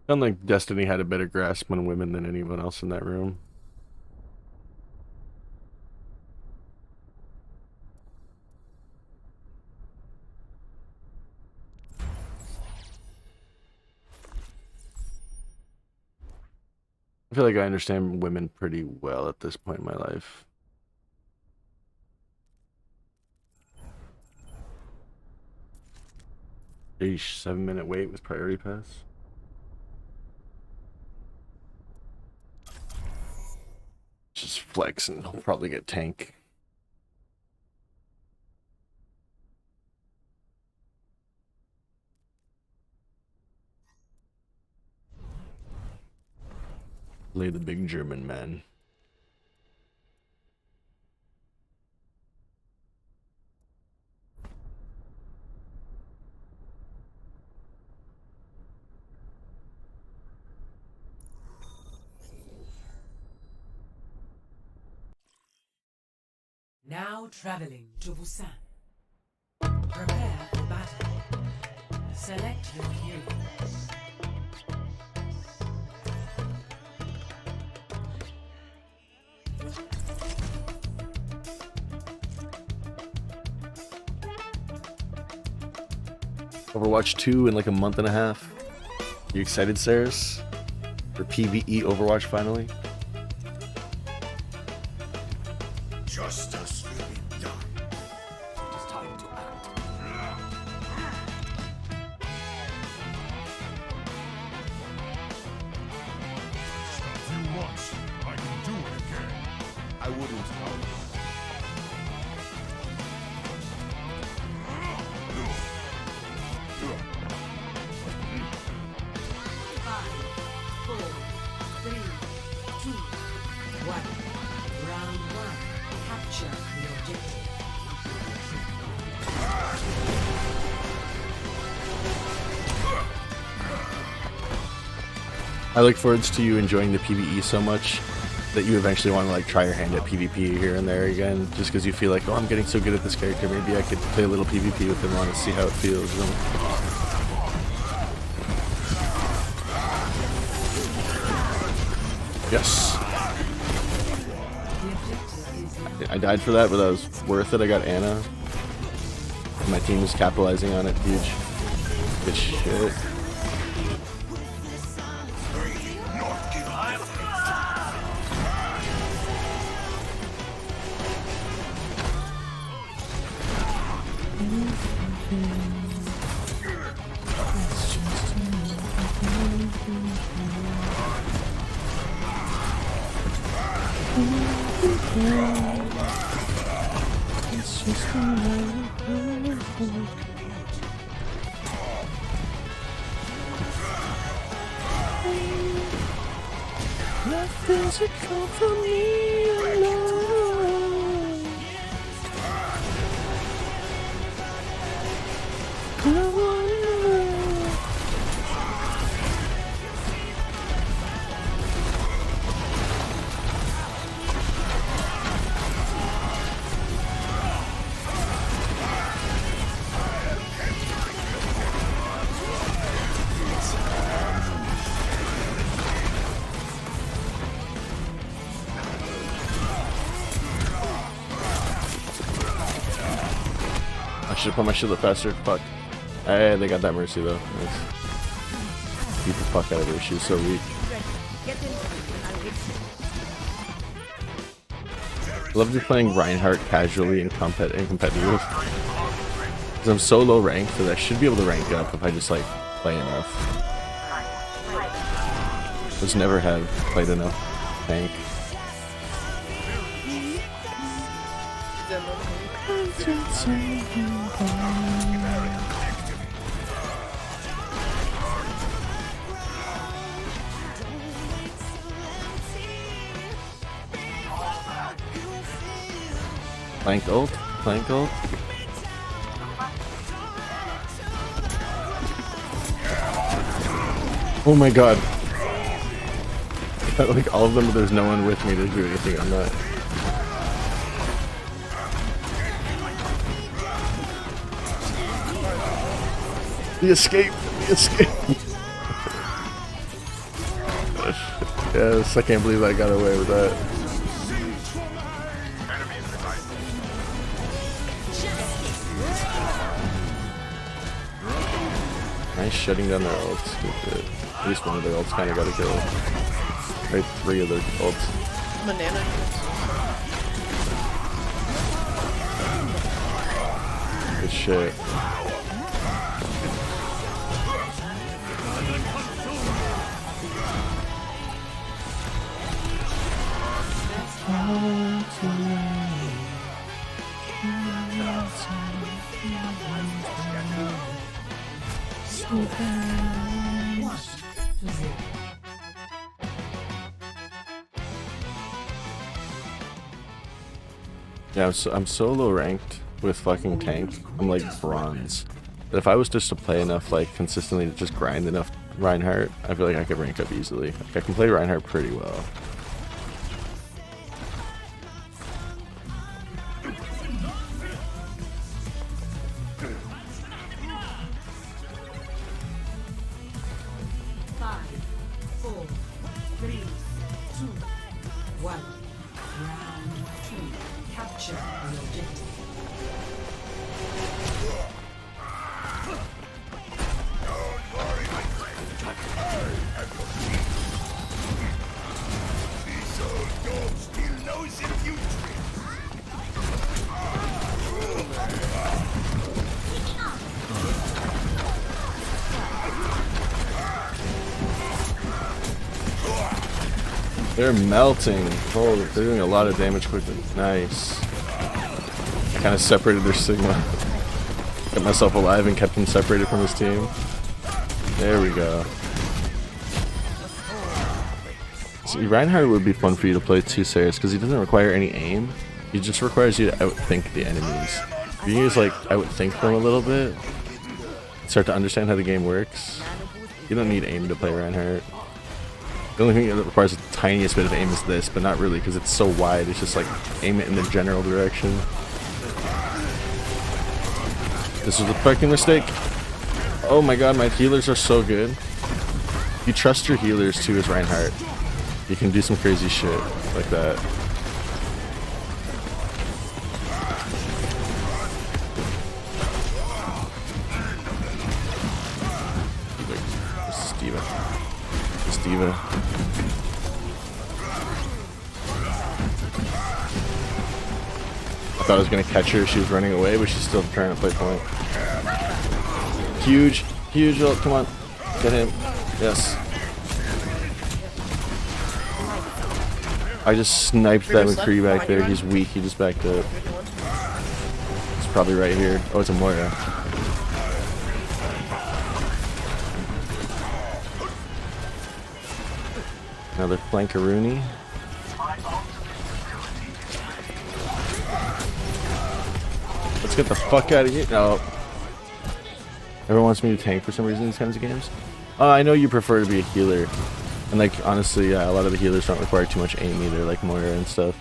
Sound like Destiny had a better grasp on women than anyone else in that room. I feel like I understand women pretty well at this point in my life. Eesh, 7-minute wait with priority pass. Just flex and he'll probably get tank. Play the big German man. Now traveling to Busan. Prepare for battle. Select your heroes. Overwatch 2 in like a month and a half. You excited, Saris? For PvE Overwatch finally? Justice will be done. It is time to act. If you once, I can do it again. I wouldn't, however. Five, 4, 3, 2, 1. Round 1. Capture the objective. I look forward to you enjoying the PvE so much that you eventually want to like try your hand at PvP here and there again, just because you feel like, oh, I'm getting so good at this character, maybe I could play a little PvP with him on to see how it feels. Yes. I died for that, but that was worth it. I got Anna. My team is capitalizing on it. Huge. Good shit. It's just a matter of nothing's a come from me alone. I wanna I should have put my shield up faster. Fuck. Hey, they got that mercy though. Nice. Beat the fuck out of her. She was so weak. I love just playing Reinhardt casually and competitive. Because I'm so low ranked that I should be able to rank up if I just like play enough. Just never have played enough tank. Flank ult, flank ult. Oh my god. Like all of them, but there's no one with me to do anything on that. The escape! The escape! Yes, I can't believe I got away with that. Nice shutting down their ults. Good. At least one of their ults kinda got a kill. Right, 3 of their ults. Banana. Good shit. Yeah, I'm so low ranked with fucking tank. I'm like bronze. But if I was just to play enough, like consistently to just grind enough Reinhardt, I feel like I could rank up easily. Like, I can play Reinhardt pretty well. They're melting. Oh, they're doing a lot of damage quickly. Nice. I kind of separated their Sigma. Kept myself alive and kept him separated from his team. There we go. See, Reinhardt would be fun for you to play too, Sarah, because he doesn't require any aim. He just requires you to outthink the enemies. If you just like outthink them a little bit, start to understand how the game works, you don't need aim to play Reinhardt. The only thing that requires the tiniest bit of aim is this, but not really, because it's so wide. It's just like aim it in the general direction. This was a fucking mistake. Oh my god, my healers are so good. You trust your healers too as Reinhardt. You can do some crazy shit like that. This is D.Va. This is D.Va. I thought I was gonna catch her. She was running away, but she's still trying to play point. Huge, huge ult. Come on, get him. Yes. I just sniped that McCree back there. He's weak. He just backed up. It's probably right here. Oh, it's a Moira. Another flankaroonie. Let's get the fuck out of here. No. Everyone wants me to tank for some reason in these kinds of games. I know you prefer to be a healer. And like, honestly, yeah, a lot of the healers don't require too much aim either, like Moira and stuff.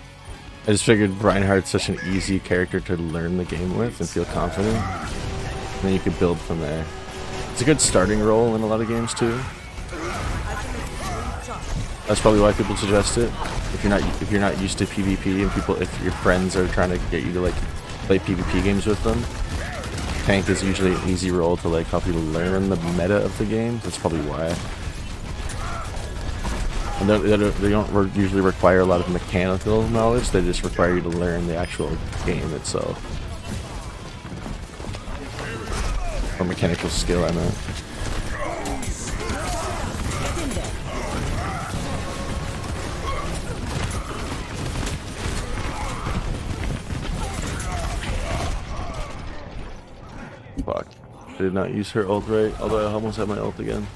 I just figured Reinhardt's such an easy character to learn the game with and feel confident. And then you could build from there. It's a good starting role in a lot of games too. That's probably why people suggest it. If you're not used to PvP and if your friends are trying to get you to like play PvP games with them, tank is usually an easy role to like help you learn the meta of the game. That's probably why. And they don't usually require a lot of mechanical knowledge. They just require you to learn the actual game itself. Or mechanical skill, I meant. Fuck. I did not use her ult right, although I almost had my ult again.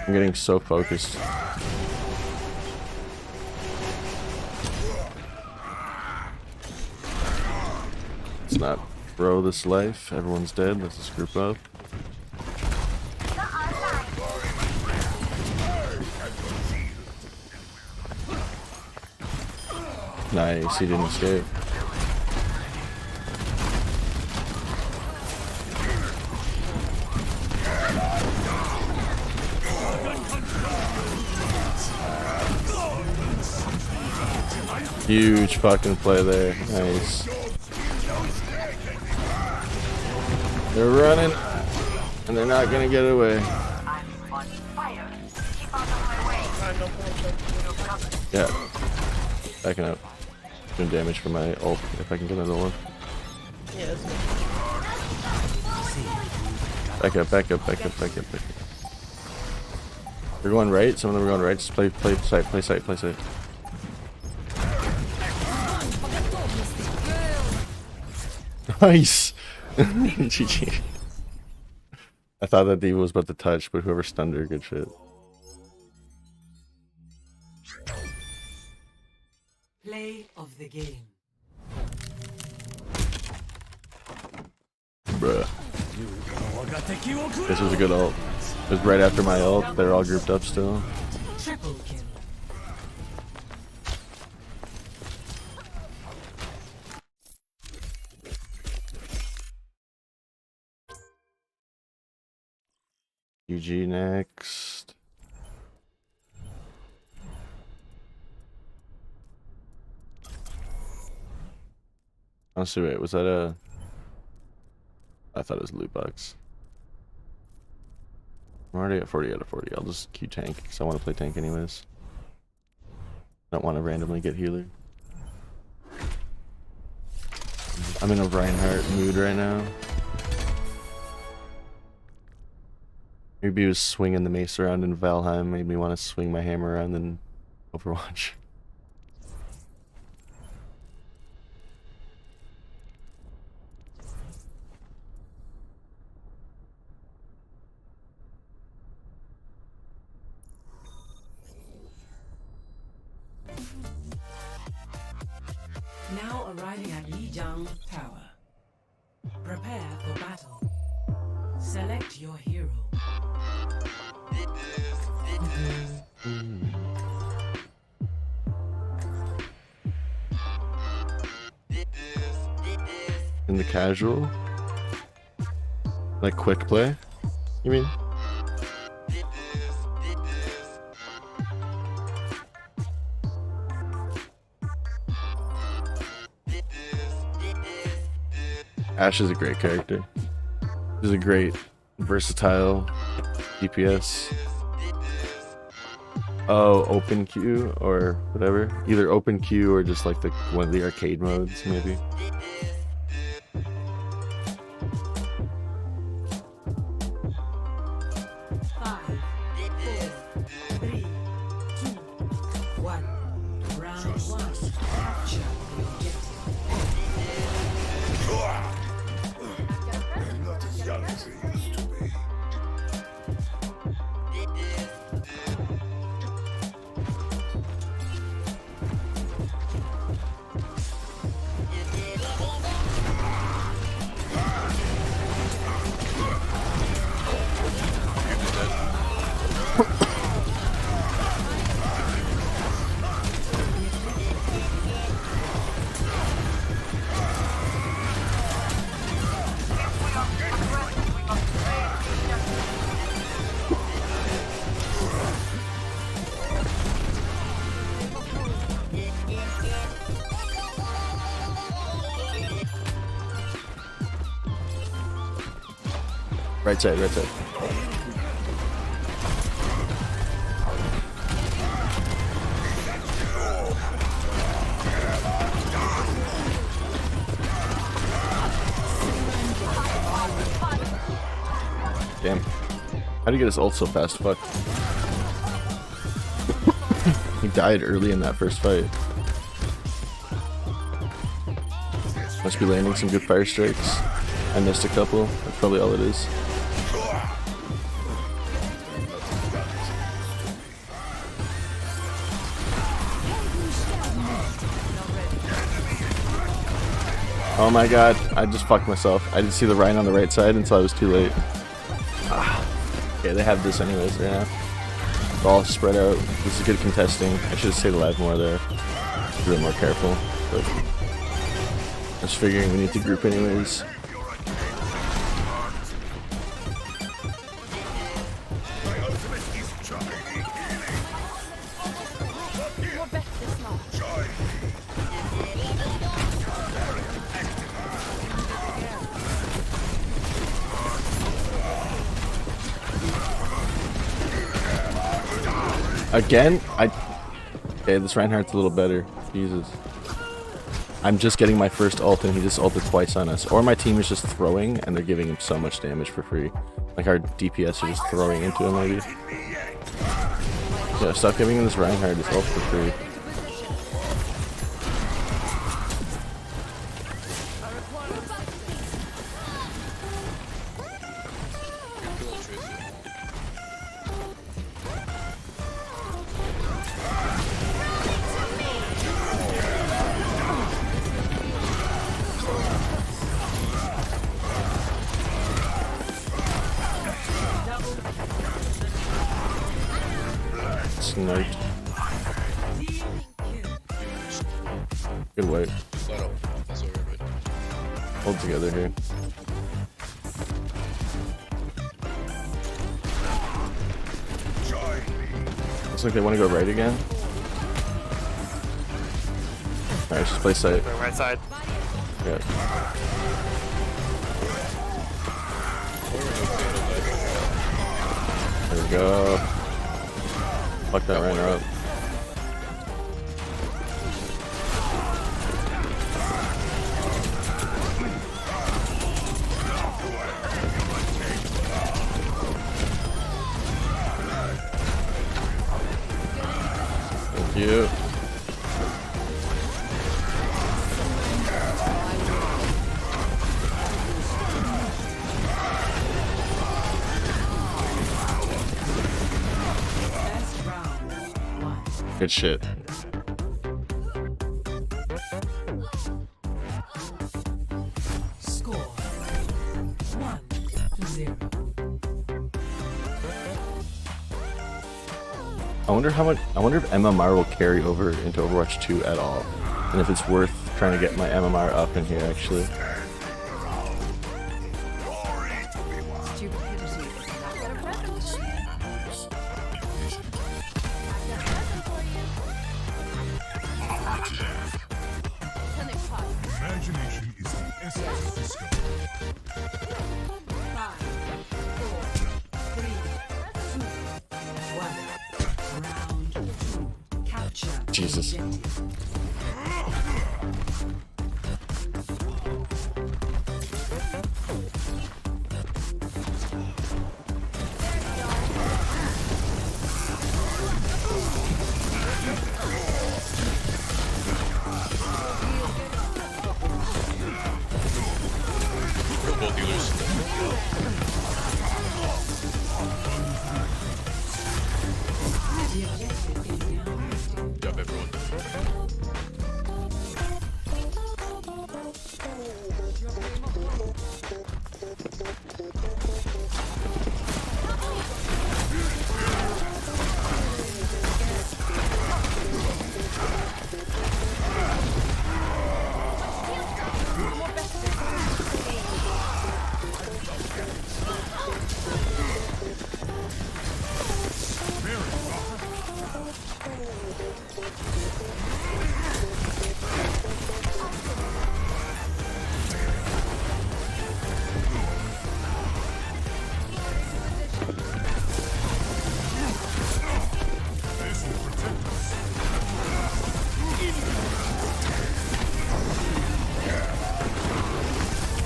I'm getting so focused. Let's not throw this life. Everyone's dead. Let's just group up. Nice, he didn't escape. Huge fucking play there. Nice. They're running, and they're not gonna get away. Yeah. Backing up. Doing damage for my ult if I can get another one. Back up, back up, back up, back up, back up. They're going right. Some of them are going right. Just play sight, play sight, play sight. Nice! GG. I thought that D.Va was about to touch, but whoever stunned her, good shit. Play of the game. Bruh. This was a good ult. It was right after my ult. They're all grouped up still. Triple kill. UG next. Honestly, wait, was that a... I thought it was a loot box. I'm already at 40 out of 40. I'll just queue tank, because I want to play tank anyways. Don't want to randomly get healer. I'm in a Reinhardt mood right now. Maybe he was swinging the mace around in Valheim, made me want to swing my hammer around in Overwatch. Now arriving at Lijiang Tower. Prepare for battle. Select your hero. In the casual? Like quick play? You mean? Ashe is a great character. He's a great, versatile DPS. Oh, open queue or whatever. Either open queue or just like one of the arcade modes, maybe. 5, 4, 3, 2, 1. Round 1. Capture the objective. I'm not as young as I used to be. Right side, right side. Damn. How do you get his ult so fast? Fuck. He died early in that first fight. Must be landing some good fire strikes. I missed a couple. That's probably all it is. Oh my god, I just fucked myself. I didn't see the Rhine on the right side until I was too late. Okay, they have this anyways right now. It's all spread out. This is good contesting. I should have stayed alive more there. Be a little more careful. But I was figuring we need to group anyways. Again? Okay, this Reinhardt's a little better. Jesus. I'm just getting my first ult and he just ulted twice on us. Or my team is just throwing and they're giving him so much damage for free. Like our DPS are just throwing into him maybe. Yeah, stop giving him this Reinhardt his ult for free. Sniped. Good wait. Hold together here. Looks like they want to go right again. Alright, just play sight. Right side. Yeah. There we go. Fuck that Reiner up. Thank you. Good shit. Score 1-0. I wonder if MMR will carry over into Overwatch 2 at all. And if it's worth trying to get my MMR up in here actually. Imagination is the essence of discovery. 5, 4, 3, 2, 1. Round 2. Capture. Jesus.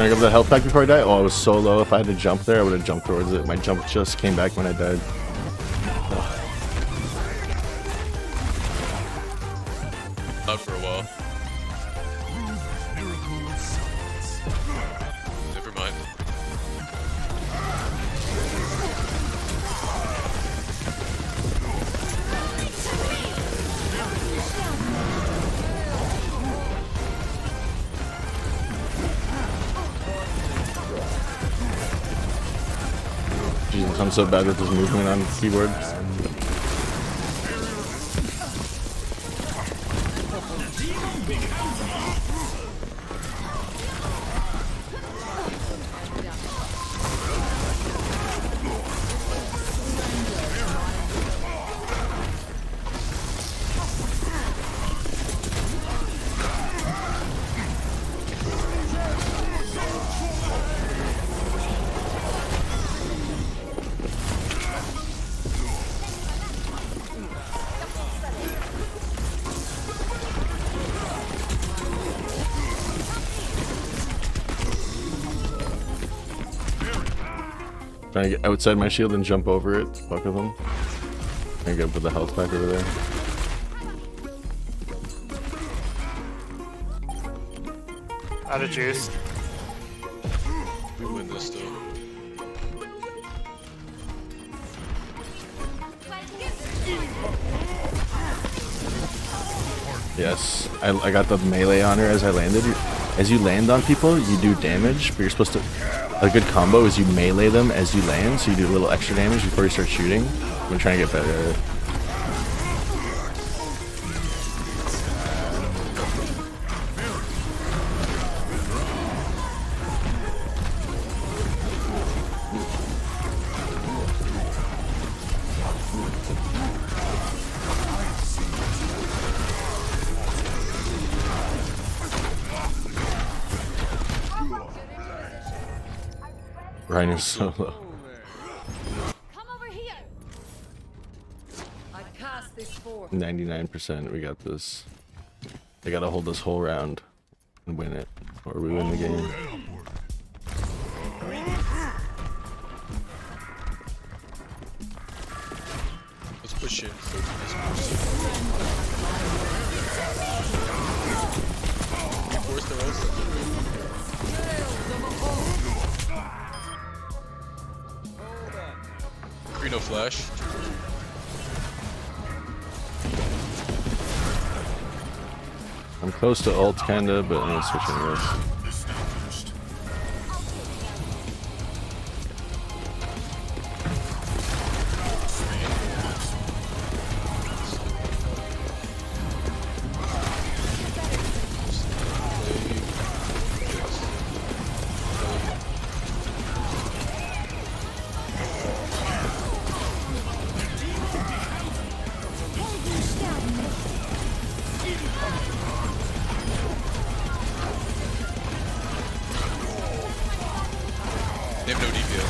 Can I go for the health pack before I die? Oh, I was so low. If I had to jump there, I would have jumped towards it. My jump just came back when I died. Ugh. Not for a while. Never mind. Jesus, I'm so bad with this movement on keyboard. Trying to get outside my shield and jump over it. Fuck with them. Trying to go put the health back over there. Out of juice. We win this though. Yes, I got the melee on her as I landed. As you land on people, you do damage, but you're supposed to... A good combo is you melee them as you land, so you do a little extra damage before you start shooting. I'm trying to get better at it. Rhino's so low. 99%, we got this. They gotta hold this whole round and win it, or we win the game. Let's push in. Force the rest. No flash. I'm close to ult kinda, but I'm gonna switch anyways. They have no DPL.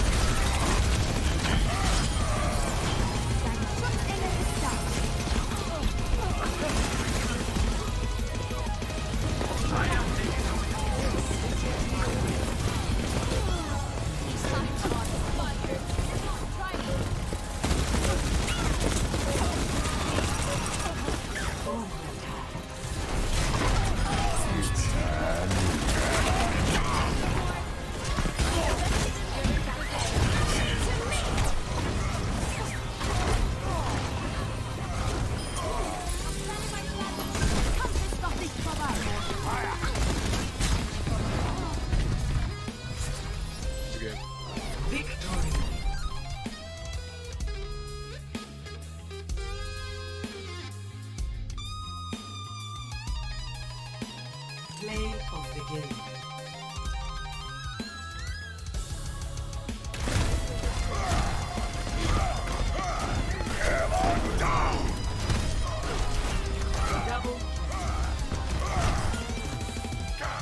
Play of the game.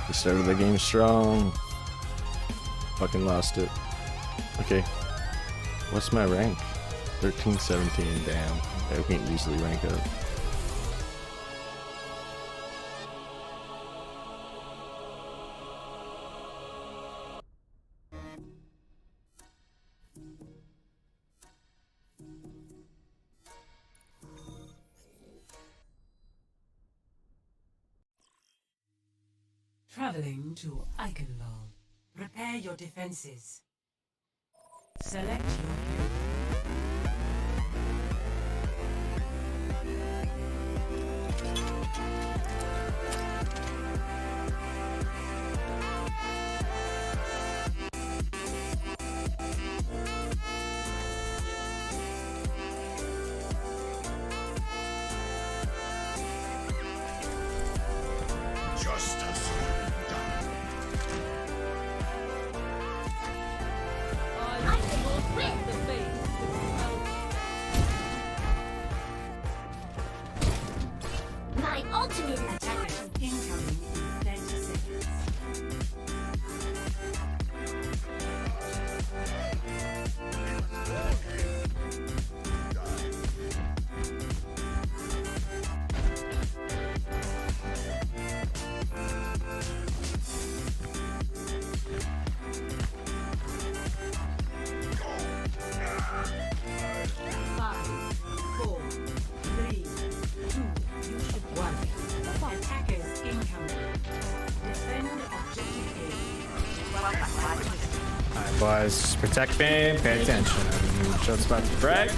We started the game strong. Fucking lost it. Okay. What's my rank? 13, 17, damn. I can easily rank up. Traveling to Eichenwald. Prepare your defenses. Select your hero. Justice. My ultimate attack is incoming in 30 seconds. Attackers incoming. Defend objective A. Alright, boys, just protect me, pay attention. Show's about to brag.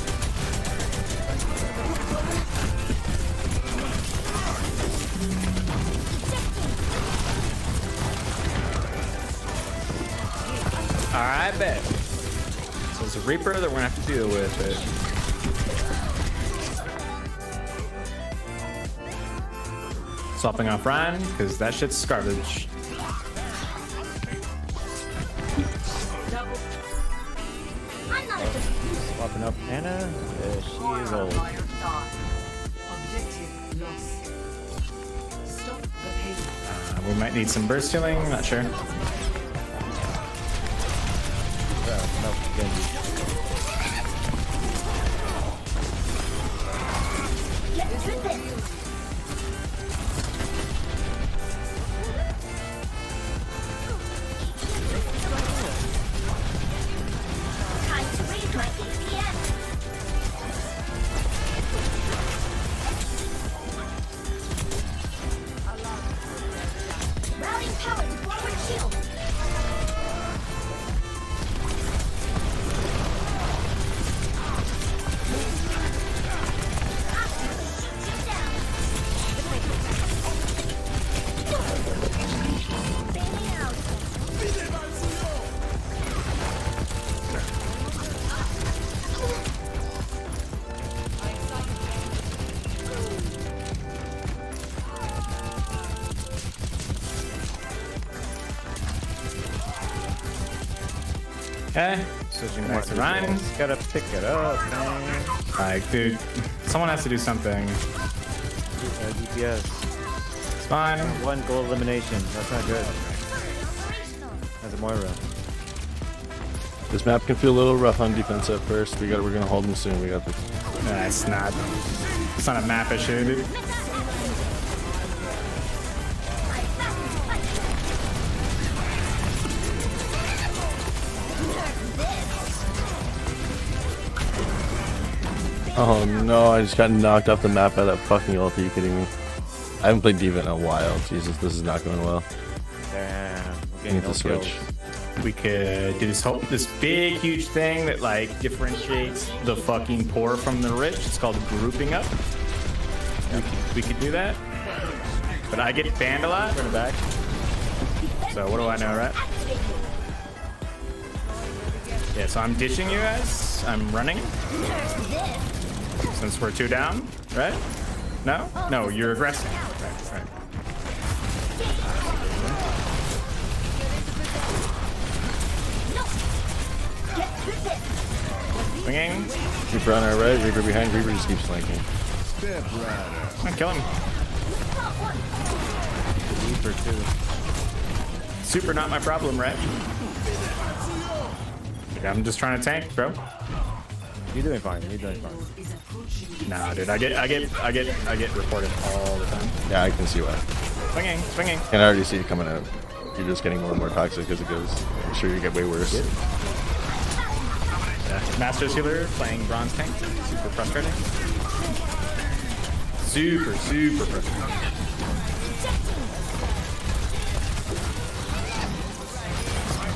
Alright, bet. So it's a Reaper that we're gonna have to deal with it. Swapping off Ryan, because that shit's garbage. Swapping up Anna. Yeah, she is old. Objective lost. Stop the pain. We might need some burst healing, not sure. No, Genji. Okay, switching back to Ryan. Gotta pick it up, man. Like, dude, someone has to do something. DPS. It's fine. One goal elimination. That's not good. That's a Moira. This map can feel a little rough on defense at first. We're gonna hold them soon. We got this. Nah, it's not. It's not a map issue, dude. Oh no, I just got knocked off the map by that fucking ult. Are you kidding me? I haven't played D.Va in a while. Jesus, this is not going well. Damn. I need to switch. We could do this big, huge thing that like differentiates the fucking poor from the rich. It's called grouping up. We could do that. But I get banned a lot. Turn it back. So what do I know, right? Yeah, so I'm ditching you guys. I'm running. Since we're 2 down, right? No? No, you're aggressing. Right. Swinging. Reaper on our right, Reaper behind, Reaper just keeps flanking. I'm killing him. Reaper too. Super not my problem, right? I'm just trying to tank, bro. You're doing fine. You're doing fine. Nah, dude, I get reported all the time. Yeah, I can see why. Swinging. Can already see it coming out. You're just getting more and more toxic as it goes. I'm sure you get way worse. Yeah. Master's healer playing bronze tank. Super frustrating. Super frustrating.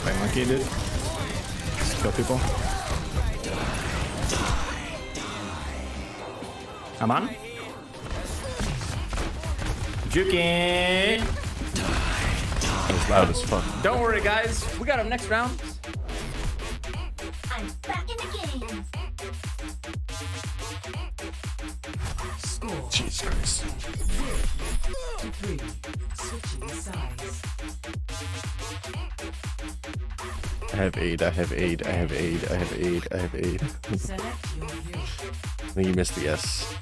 Play monkey, dude. Just kill people. I'm on. Juking. That was loud as fuck. Don't worry, guys. We got him next round. I'm back in the game. Score. Jesus Christ. 3. Switching sides. I have aid, I have aid, I have aid, I have aid, I have aid. Select your hero. I think you missed the S.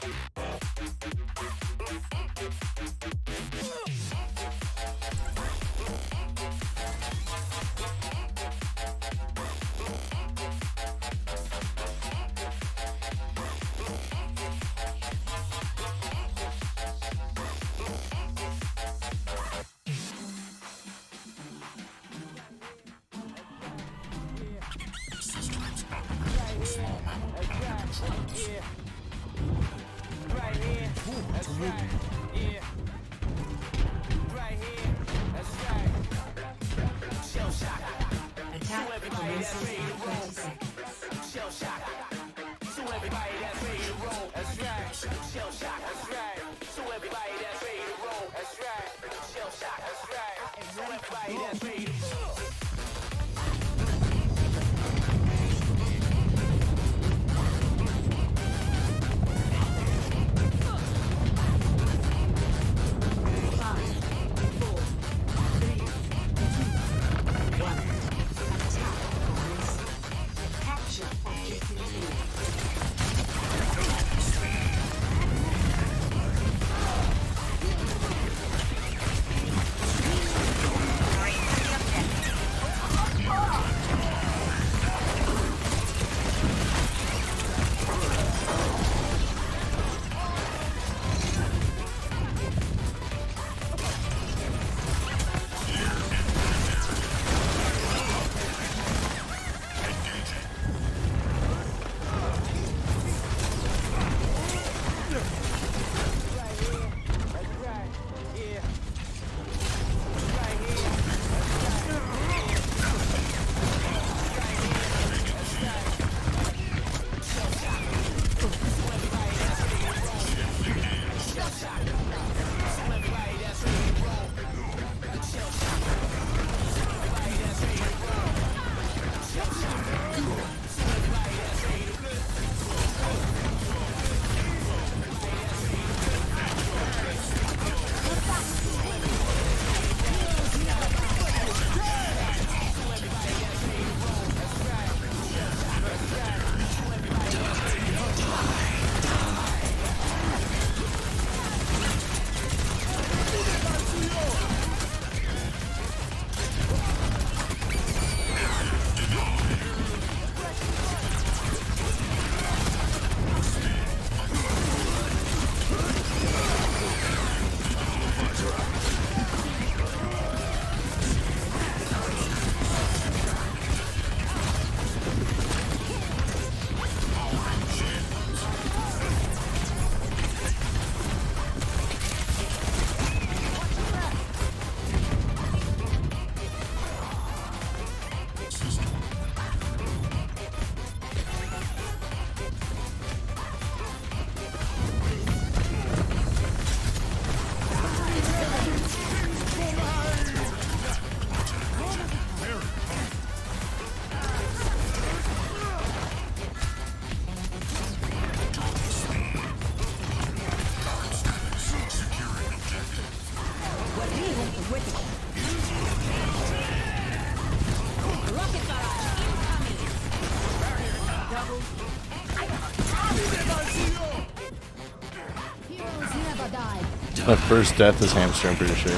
My first death is hamster, I'm pretty sure.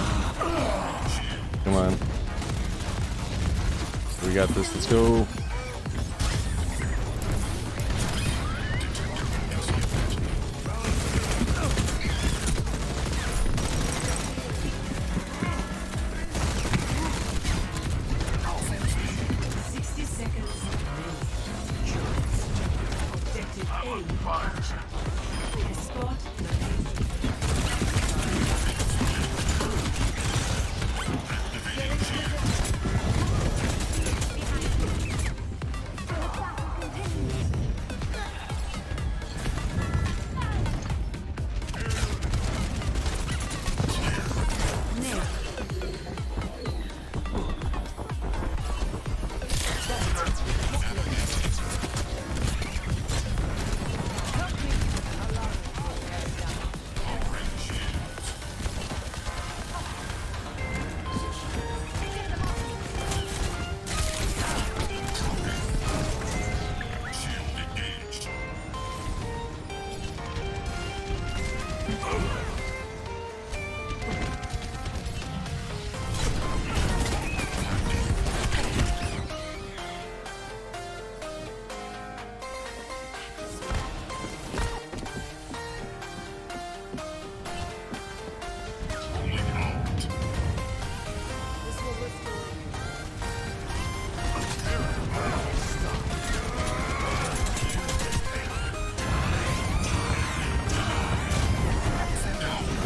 Come on. We got this, let's go.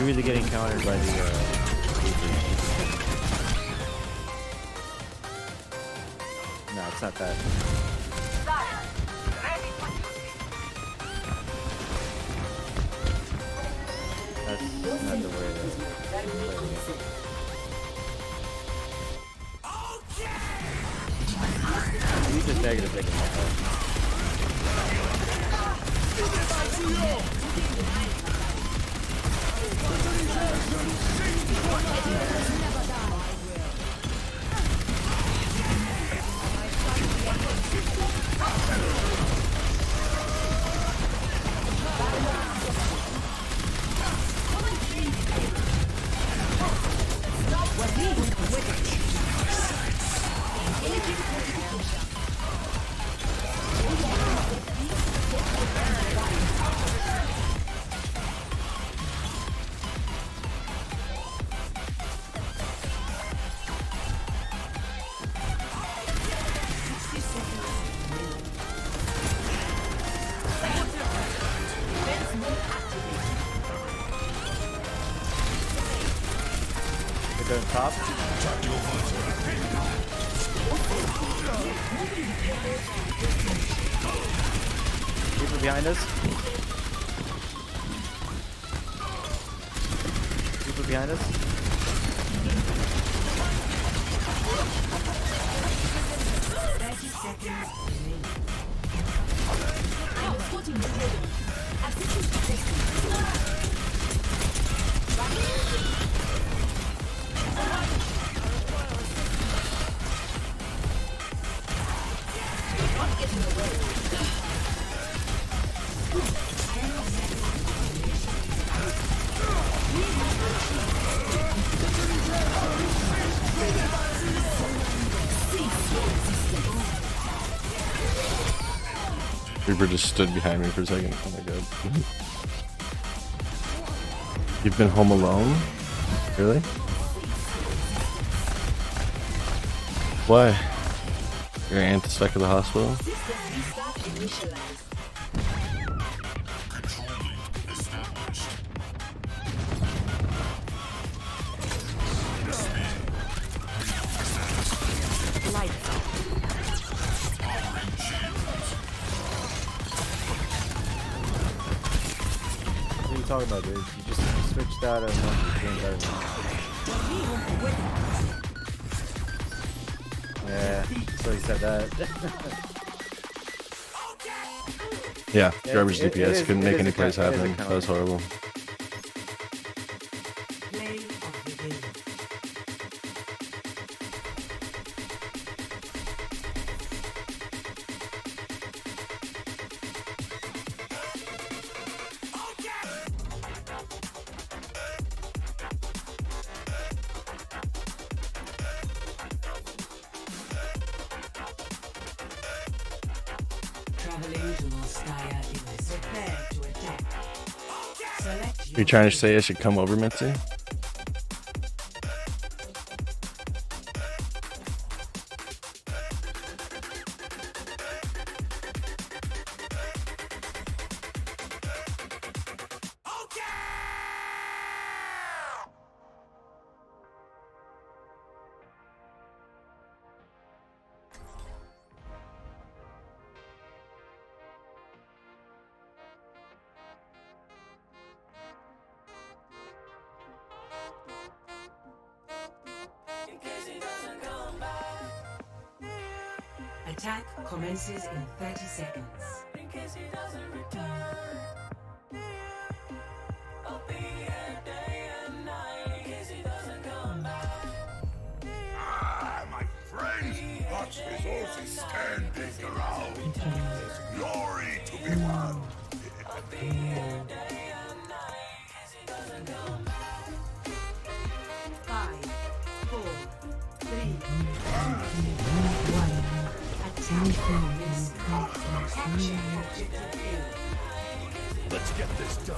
You're either getting countered by the no, it's not that. That's not the way to play the game. You just negative taking my health. They're on top. People behind us. People behind us. Reaper just stood behind me for a second. Oh my god. You've been home alone? Really? Why? Your aunt is stuck at the hospital? What are you talking about, dude? You just switched out of one game better than yeah, so he said that. Yeah, garbage DPS. Couldn't make any plays happen. That was horrible. Are you trying to say I should come over, Mitzi? Attack commences in 30 seconds. In case he doesn't return, I'll be here day and night. In case he doesn't come back. Ah, my friends, watch resources standing around. There's glory to be won. I'll be here day and night. In case he doesn't come back. 5, 4, 3, 2, 1. Let's get this done.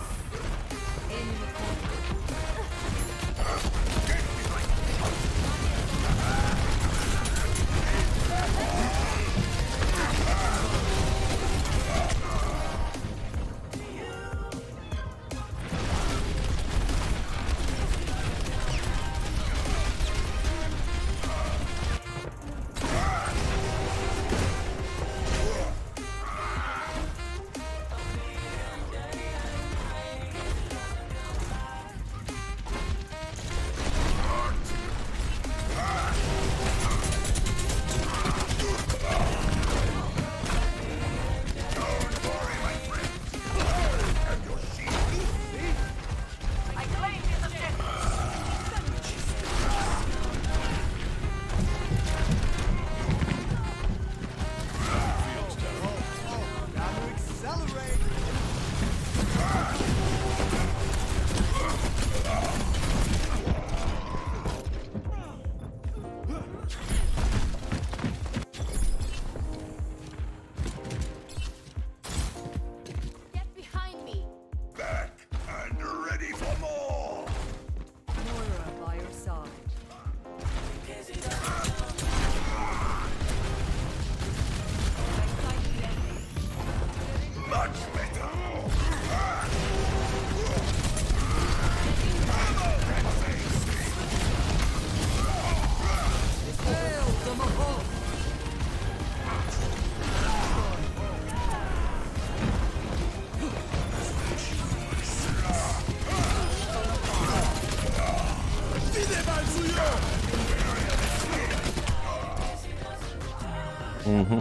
Mm-hmm.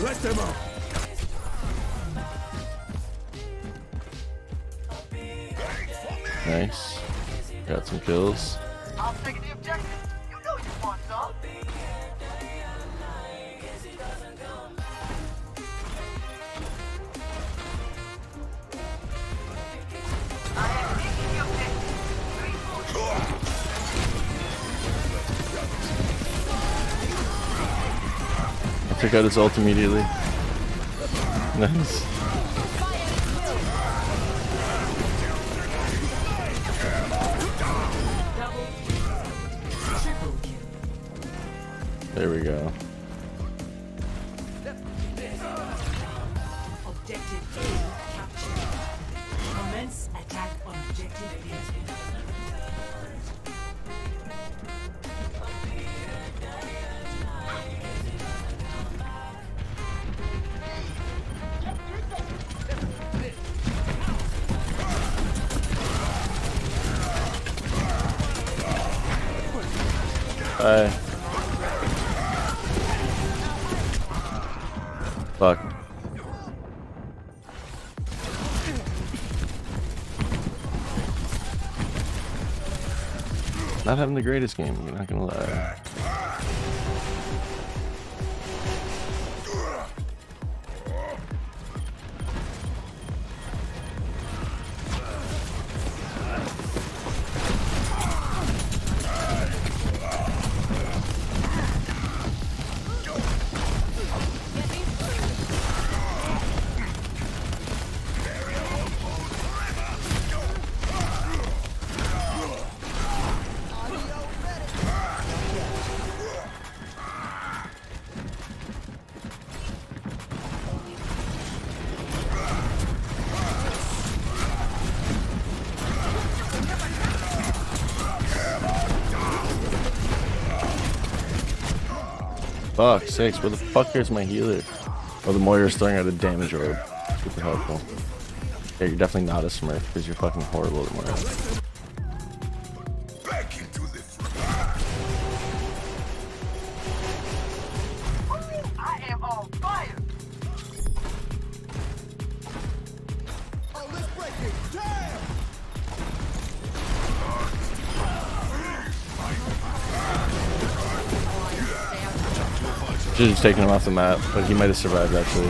Let them out. Nice. Got some kills. I'm taking the objective. You know you want some. I'll take out his ult immediately. Nice. There we go. Objective A captured. Commence attack on objective B. Fuck. Not having the greatest game, I'm not gonna lie. Fuck sakes, where the fuck is my healer? Oh, the Moira's throwing out a damage orb. Super helpful. Yeah, you're definitely not a smurf because you're fucking horrible at Moira. Back into this. I am on fire. Oh, let's break it. Damn. Should have just taken him off the map, but he might have survived actually.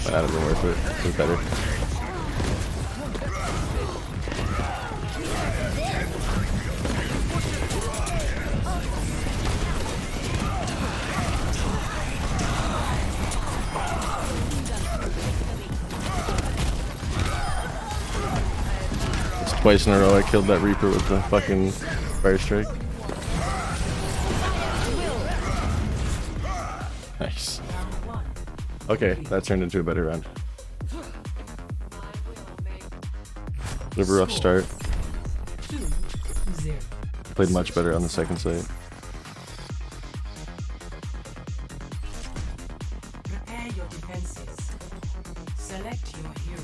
That would have been worth it. It was better. It's twice in a row I killed that Reaper with the fucking fire strike. Nice. Okay, that turned into a better round. Bit of a rough start. Played much better on the second site. Prepare your defenses. Select your hero.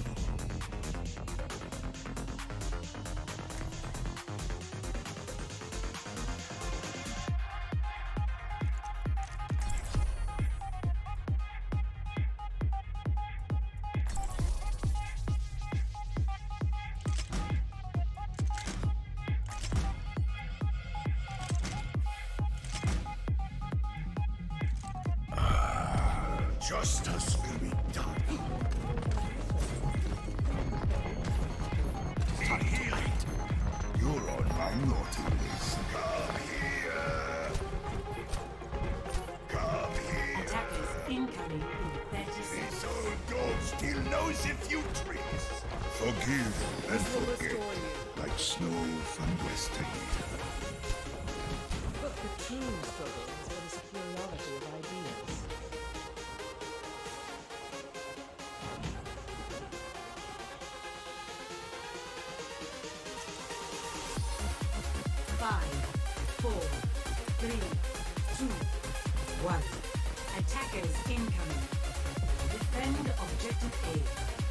Justice will be done. You're on my naughty list. Come here. Come here. Attackers incoming in 30 seconds. This old dog still knows a few tricks. Forgive and forget, like snow from yesteryear. But the true struggle is for the superiority of ideas. Five, 4, 3, 2, 1. Attackers incoming. Defend objective A.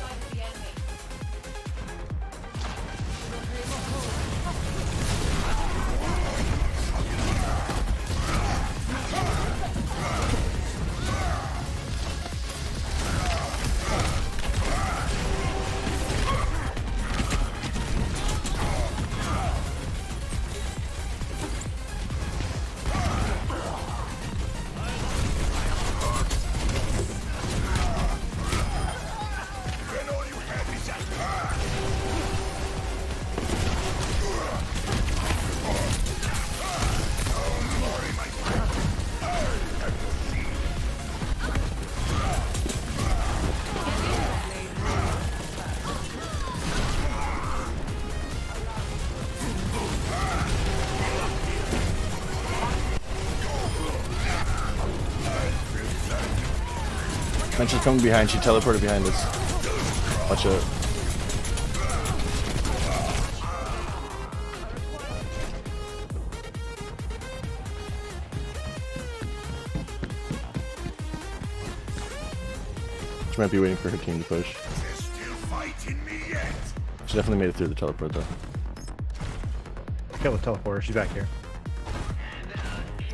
Fight the enemy. And she's coming behind. She teleported behind us. Watch out. She might be waiting for her team to push. She definitely made it through the teleport though. Kill the teleporter. She's back here.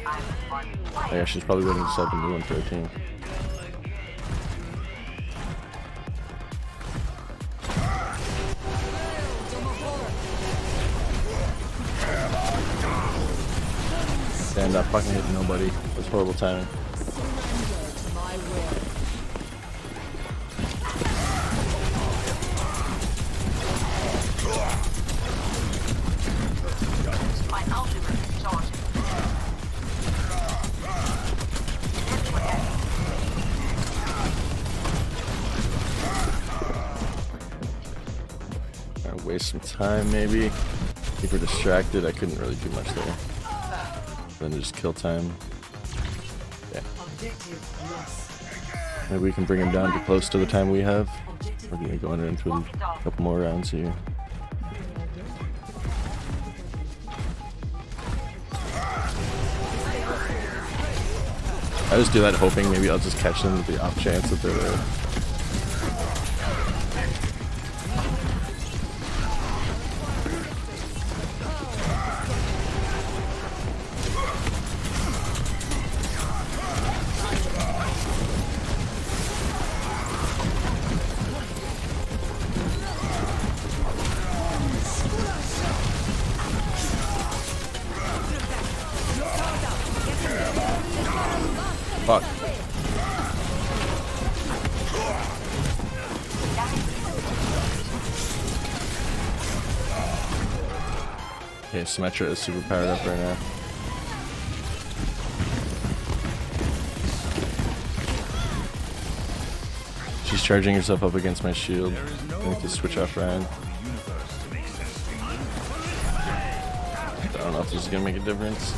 Oh, yeah, she's probably waiting to set up a new one for her team. Damn, that fucking hit nobody. That's horrible timing. Waste some time maybe. Keep her distracted. I couldn't really do much there. Then just kill time. Yeah. Maybe we can bring him down to close to the time we have. We're gonna go in through a couple more rounds here. I just do that hoping maybe I'll just catch them with the off chance that they're there. Fuck. Okay, Symmetra is super powered up right now. She's charging herself up against my shield. I need to switch off Ryan. I don't know if this is gonna make a difference.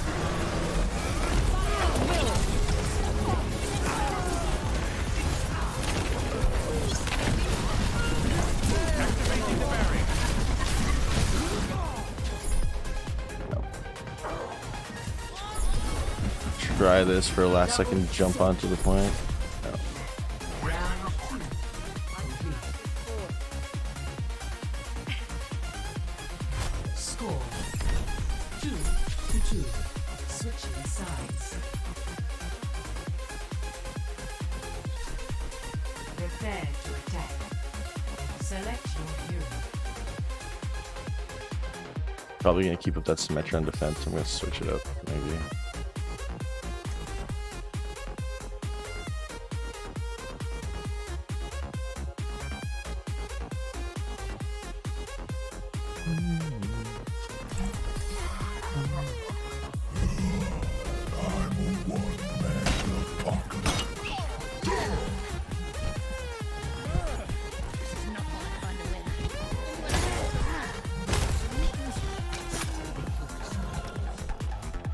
Try this for a last second jump onto the point. No. Score 2-2. Switching sides. Prepare to attack. Select your hero. Probably gonna keep up that Symmetra on defense. I'm gonna switch it up, maybe.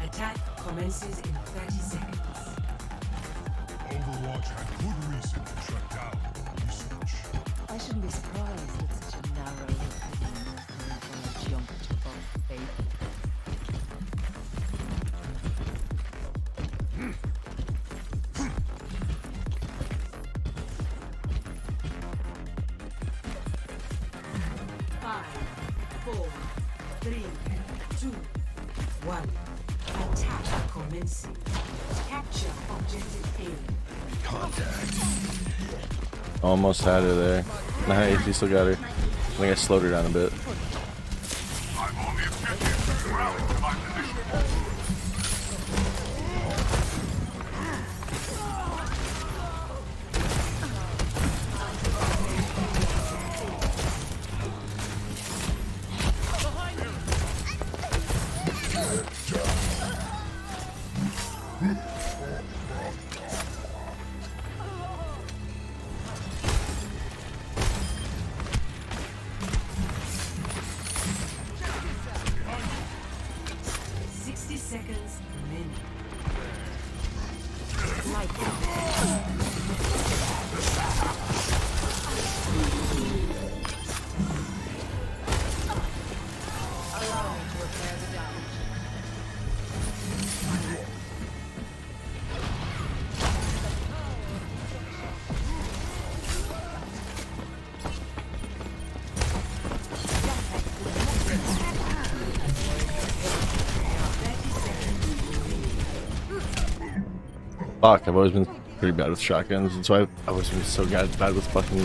Attack commences in 30 seconds. Overwatch had good reason to shut down research. I shouldn't be surprised at such a narrow opinion coming from a jumper baby. Five, 4, 3, 2, 1. Attack commencing. Capture objective A. Contact. Almost had her there. Nice, you still got her. I think I slowed her down a bit. I'm on the objective. Rally to my position. Fuck, I've always been pretty bad with shotguns, and so I've always been so bad with fucking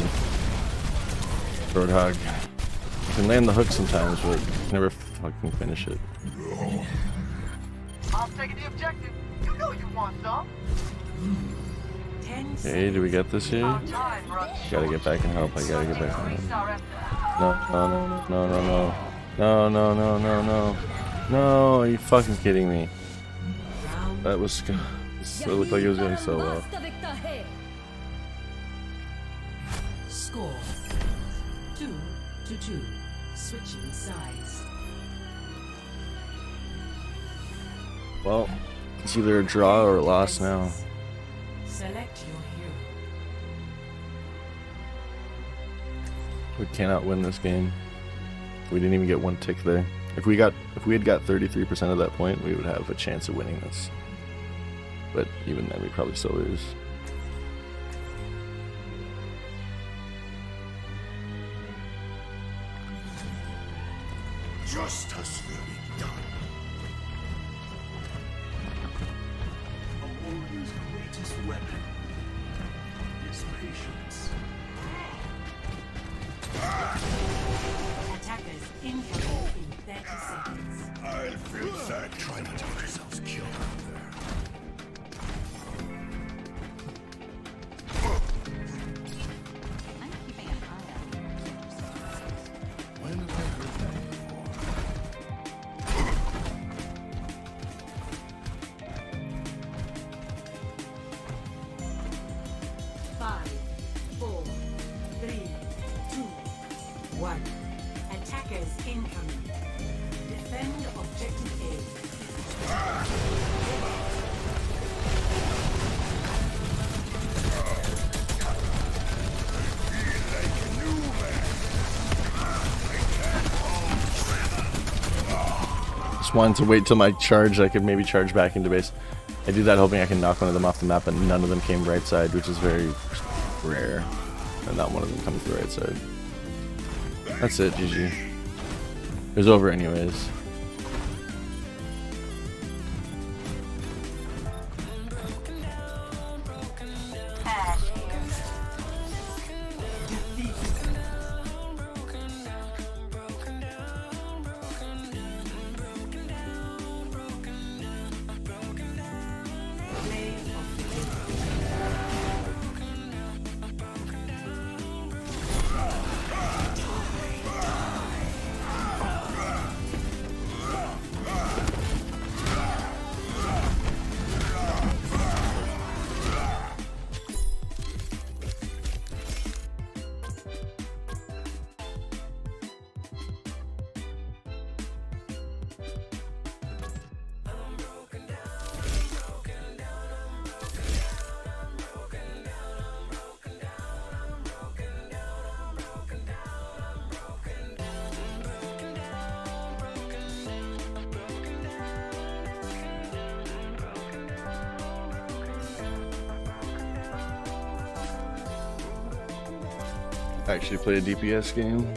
Roadhog. I can land the hook sometimes, but never fucking finish it. I'm taking the objective. You know you want some. Okay, do we get this here? Gotta get back and help. I gotta get back and help. No. No, are you fucking kidding me? That was... It looked like it was going so well. Score 2-2. Switching sides. Well, it's either a draw or a loss now. Select your hero. We cannot win this game. We didn't even get one tick there. If we had got 33% of that point, we would have a chance of winning this. But even then, we probably still lose. Justice will be done. A warrior's greatest weapon is patience. Attackers incoming in 30 seconds. I feel sad. Try not to get yourselves killed out there. When have I heard that before? 5, 4, 3, 2, 1. Attackers incoming. Defend objective A. Just wanted to wait till my charge, I could maybe charge back into base. I do that hoping I can knock one of them off the map, but none of them came right side, which is very rare. And not one of them comes to the right side. That's it, GG. It was over anyways. Actually play a DPS game.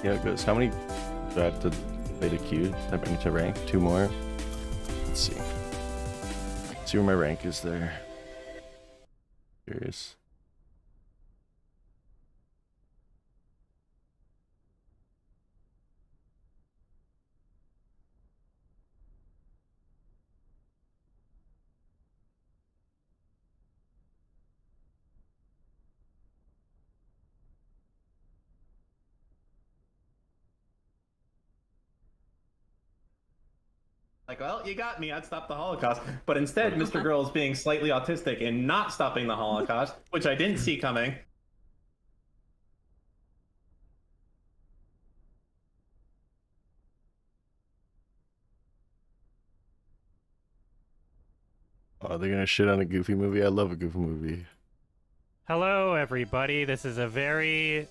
Yeah, it goes. How many do I have to play to queue? I need to rank 2 more. Let's see. See where my rank is there. Curious. Like, well, you got me. I'd stop the Holocaust. But instead, Mr. Girl is being slightly autistic and not stopping the Holocaust, which I didn't see coming. Oh, they're gonna shit on a Goofy movie? I love a Goofy movie. Hello, everybody. This is a very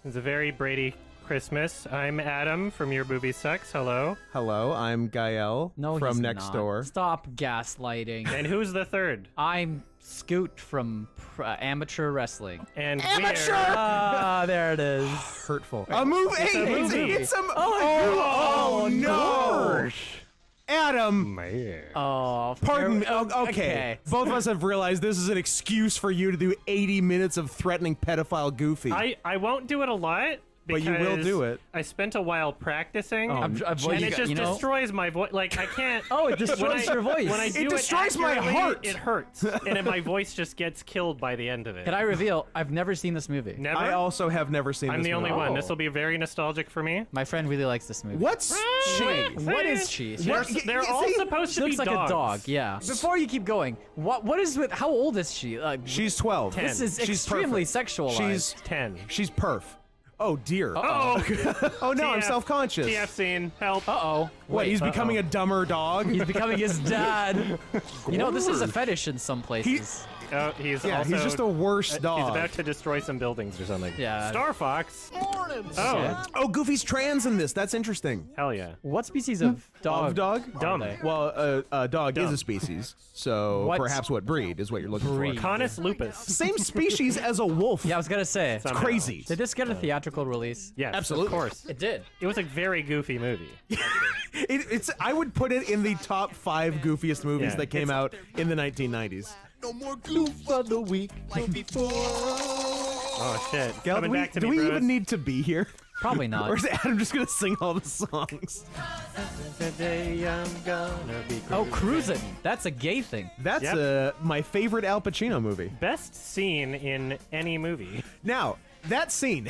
Brady Christmas. I'm Adam from Your Movie Sucks. Hello. Hello, I'm Gael from Next not. Door. Stop gaslighting. And who's the third? I'm Scoot from Amateur Wrestling. And Amateur! Ah, there it is. Hurtful. A movie! It's a movie. It's a Oh, no! gosh. Adam. Oh, Pardon me. Okay. Both of us have realized this is an excuse for you to do 80 minutes of threatening pedophile Goofy. I won't do it a lot. But you will do it. I spent a while practicing, and it just destroys my voice. Like I can't. Oh, it destroys your voice. When I do it destroys my accurately, heart. It hurts, and then my voice just gets killed by the end of it. Can I reveal? I've never seen this movie. Never. I also have never seen I'm this the only movie. one. This will be very nostalgic for me. My friend really likes this movie. What's she? What is she? They're all supposed to be looks like dogs. a dog. Yeah. Before you keep going, what is with? How old is she? She's 12. 10. This is She's extremely perfect. sexualized. She's 10. She's perf. Oh dear. Oh. Oh no, I'm TF. self-conscious. TF scene. Help. Uh-oh. What? He's becoming a dumber dog. He's becoming his dad. You know, this is a fetish in some places. He's Yeah, also, he's just a worse dog. He's about to destroy some buildings or something. Yeah. Star Fox. Morning. Oh. Oh, Goofy's trans in this. That's interesting. Hell yeah. What species of dog? Dumb. Well, a dog Dumb. is a species, so perhaps what breed is what you're looking for. Canis lupus. Same species as a wolf. Yeah, I was gonna say. It's crazy. Did this get a theatrical release? Yes, absolutely. Of course. It did. It was a very goofy movie. It's. I would put it in the top 5 goofiest movies that came out in the 1990s. No more goof of the week like before. Oh shit. Gal, Coming back to do me, we bros. even need to be here? Probably not. Or is Adam just gonna sing all the songs? Today I'm gonna be Oh, cruising. That's a gay thing. That's my favorite Al Pacino movie. Best scene in any movie. Now, that scene.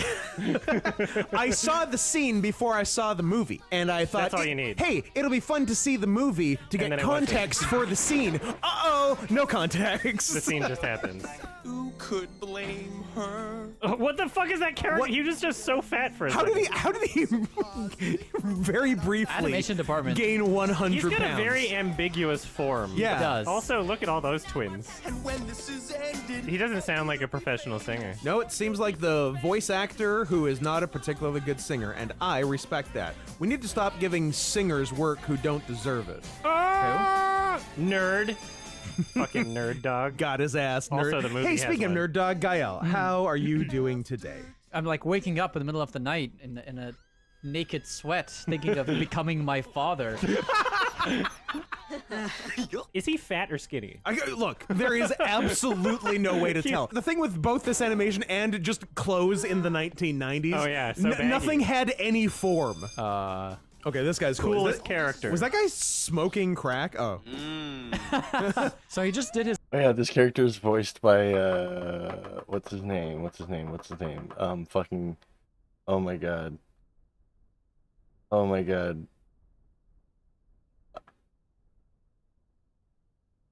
I saw the scene before I saw the movie, and I thought, That's all you need. Hey, it'll be fun to see the movie to then get it wasn't. context for the scene. Uh-oh, no context. The scene just happens. Who could blame her? What the fuck is that character? He was just so fat for a How second. did he very briefly Animation department. gain 100 He's got pounds? a very ambiguous form. Yeah. It does. Also, look at all those twins. And when this is ended, He doesn't sound like a professional singer. No, it seems like the voice actor who is not a particularly good singer, and I respect that. We need to stop giving singers work who don't deserve it. Nerd. Fucking nerd dog. Got his ass, nerd. Also, the movie Hey, has speaking of one. nerd dog, Gael, how are you doing today? I'm like waking up in the middle of the night in a naked sweat, thinking of becoming my father. Is he fat or skinny? Look, there is absolutely no way to tell. The thing with both this animation and just clothes in the 1990s, Oh, yeah, so baggy. nothing had any form. Okay, this guy's cool. Coolest character. Was that guy smoking crack? Oh. So he just did his. Oh yeah, this character is voiced by what's his name? Fucking, oh my god.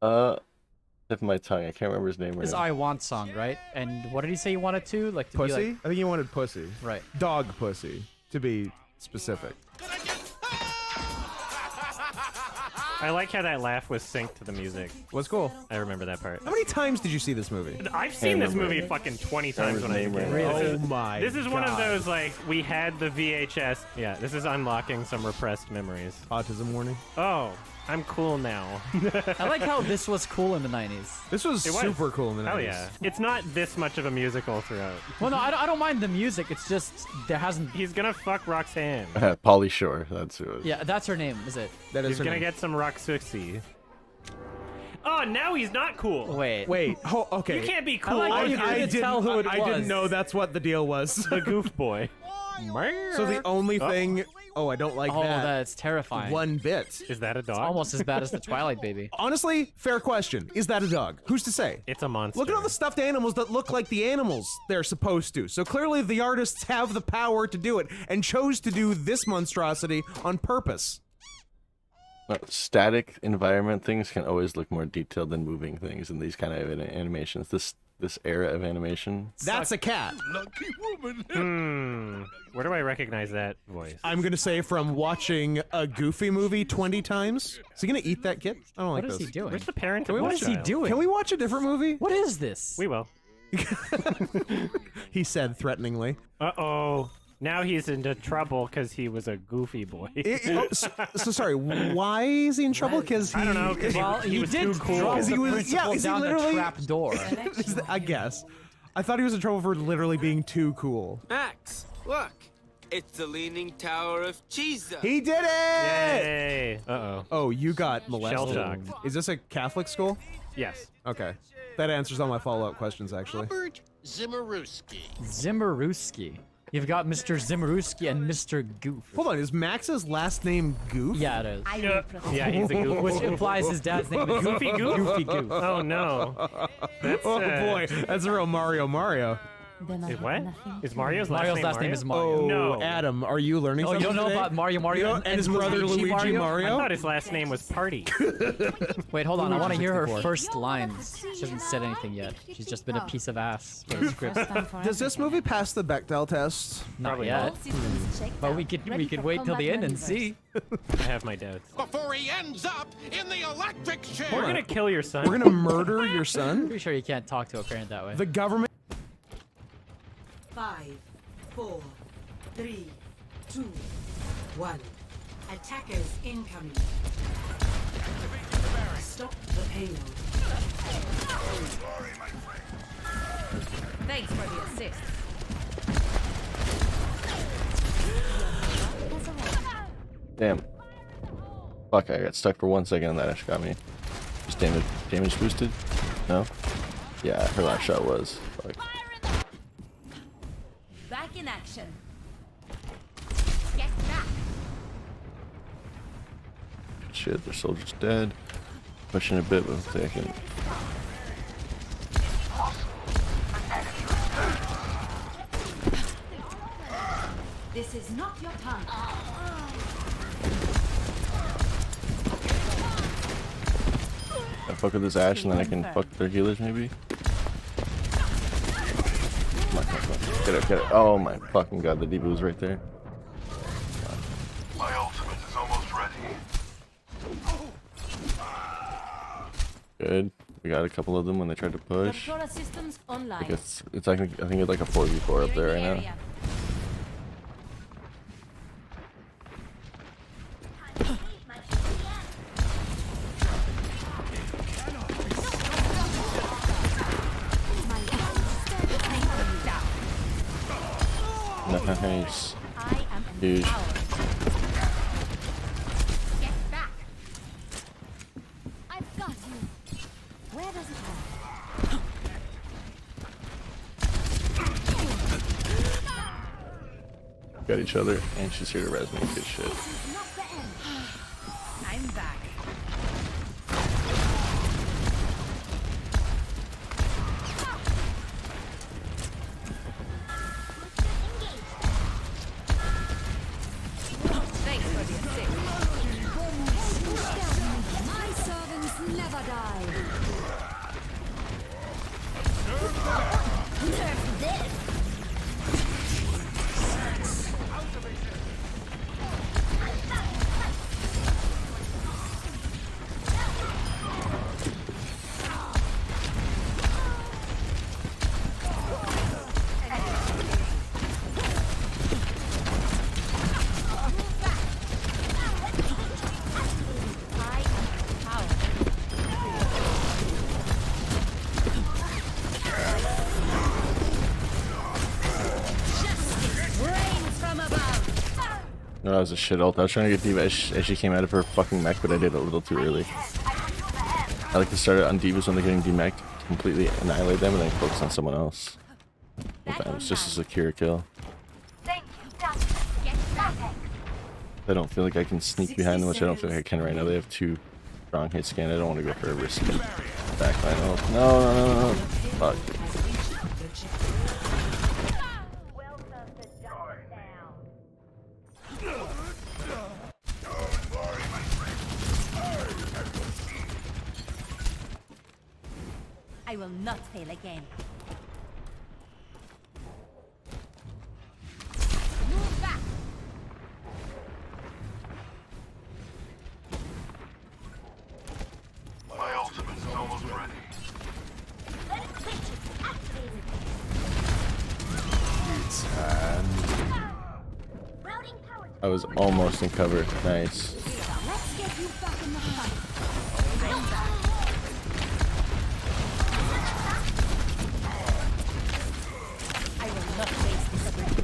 Tip of my tongue. I can't remember his name right His now. I Want song, right? And what did he say he wanted to? Like to Pussy? be like, I think he wanted pussy. Right. Dog pussy, to be specific. I like how that laugh was synced to the music. What's cool? I remember that part. How many times did you see this movie? I've seen this movie fucking 20 times when I was a kid. Oh my This is one of God. those, like, we had the VHS. Yeah, this is unlocking some repressed memories. Autism warning. Oh, I'm cool now. I like how this was cool in the 90s. This was It was. super cool in the 90s. Hell yeah. It's not this much of a musical throughout. Well, no, I don't mind the music. It's just there hasn't. He's gonna fuck Roxanne. Pauly Shore. That's who it was. Yeah, that's her name, is it? That is He's her gonna name. get some Roxuxi. Oh, now he's not cool. Wait. Okay. You can't be cool. I like how you didn't tell who it I didn't was. know that's what the deal was. The goof boy. So the only thing... Oh, I don't like Oh, that. that's terrifying. One bit. Is that a dog? Almost as bad as the Twilight baby. Honestly, fair question. Is that a dog? Who's to say? It's a monster. Look at all the stuffed animals that look like the animals they're supposed to. So clearly the artists have the power to do it and chose to do this monstrosity on purpose. Static environment things can always look more detailed than moving things in these kind of animations. This era of animation. That's a cat. Lucky woman. Where do I recognize that voice? I'm gonna say from watching a Goofy movie 20 times. Is he gonna eat that kid? I don't like What is this. he doing? Where's the parent? Can we of What this is he child? doing? Can we watch a different movie? What is this? We will. He said threateningly. Uh-oh. Now he's into trouble because he was a goofy boy. So sorry, why is he in trouble? Because he... I don't know, 'cause Well, he he was did too cool. drop Because the he was- principal is he down literally- the trap door. I guess. I thought he was in trouble for literally being too cool. Max, look. It's the Leaning Tower of Cheesa. He did it! Yay! Uh-oh. Oh, you got molested. Shell-shocked. Is this a Catholic school? Yes. Okay. That answers all my follow-up questions, actually. Robert Zimmerowski. Zimmerowski. You've got Mr. Zimmerowski and Mr. Goof. Hold on, is Max's last name Goof? Yeah, it is. Yeah, he's a goof. Which implies his dad's name is Goofy Goof? Goofy Goof. Oh, no. That's, Oh boy, that's a real Mario. Is what? Is Mario's last name is Mario. Oh, No. Adam, are you learning Oh, something you don't know today? about Mario and his brother Luigi Mario? I thought his last name was Party. Wait, hold on. I want to hear her 64. first lines. She hasn't said anything yet. She's just been a piece of ass for the script. Does this movie pass the Bechdel test? Not yet. But we could wait till the end and see. I have my doubts. Before he ends up in the electric chair. We're gonna kill your son. We're gonna murder your son? Pretty sure you can't talk to a parent that way. The government. 5, 4, 3, 2, 1. Attackers incoming. Stop the payload. Thanks for the assist. Damn. Fuck, I got stuck for 1 second and that actually got me. Just damage boosted? No? Yeah, her last shot was. Fuck. Back in action. Get back. Shit, their soldier's dead. Pushing a bit, but hopefully I can. This is not your time. I fuck with this Ashe and then I can fuck their healers maybe? Come on. Get it. Oh my fucking god, the D.Va was right there. My ultimate is almost ready. Good. We got a couple of them when they tried to push. Control systems online. I guess it's like, I think it's like a 4v4 up there right now. Nice. Huge. Get back. I've got you. Where does it hurt? Got each other, and she's here to res me. Good shit. Not the end. I'm back. Thanks for the assist. My servants never die. Nerf this. No, that was a shit ult. I was trying to get D.Va as she came out of her fucking mech, but I did it a little too early. I like to start it on D.Vas when they're getting demeched, completely annihilate them, and then focus on someone else. Sometimes just a secure kill. I don't feel like I can sneak behind them, which I don't feel like I can right now. They have 2 strong hit scan. I don't want to go for a risky backline ult. No. Fuck. I will not fail again. Move back. My ultimate is almost ready. I was almost in cover. Nice. Let's get you back in the fight. I'm back. I will not waste this opportunity.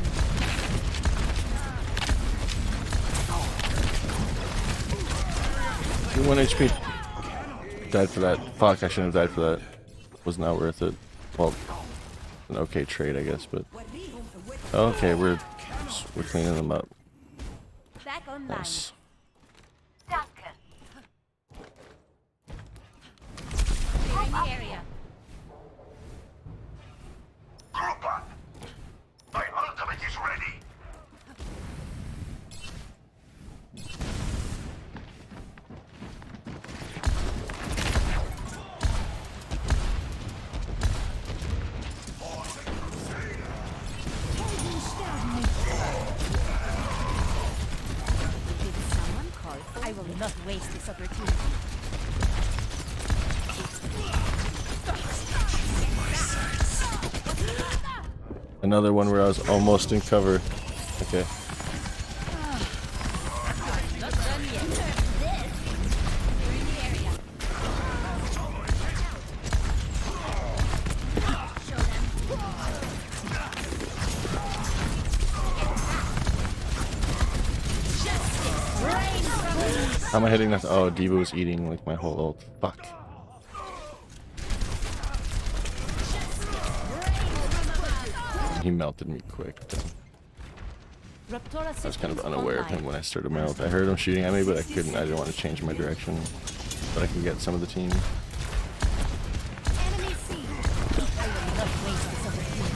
1 HP. Died for that. Fuck, I shouldn't have died for that. Was not worth it. Well, an okay trade, I guess, but... Okay, we're cleaning them up. Back online. Nice. Clearing the area. My ultimate is ready. Did someone call? I will not waste this opportunity. Another one where I was almost in cover. Okay. Not done yet. This. Clearing the area. Show them. Justice reigns from the How am I hitting that? Oh, Diva was eating like my whole ult. Fuck. He melted me quick. Though. I was kind of unaware of him when I started my ult. I heard him shooting at me, but I couldn't. I didn't want to change my direction. But I can get some of the team. enemy seen. I will not waste this opportunity.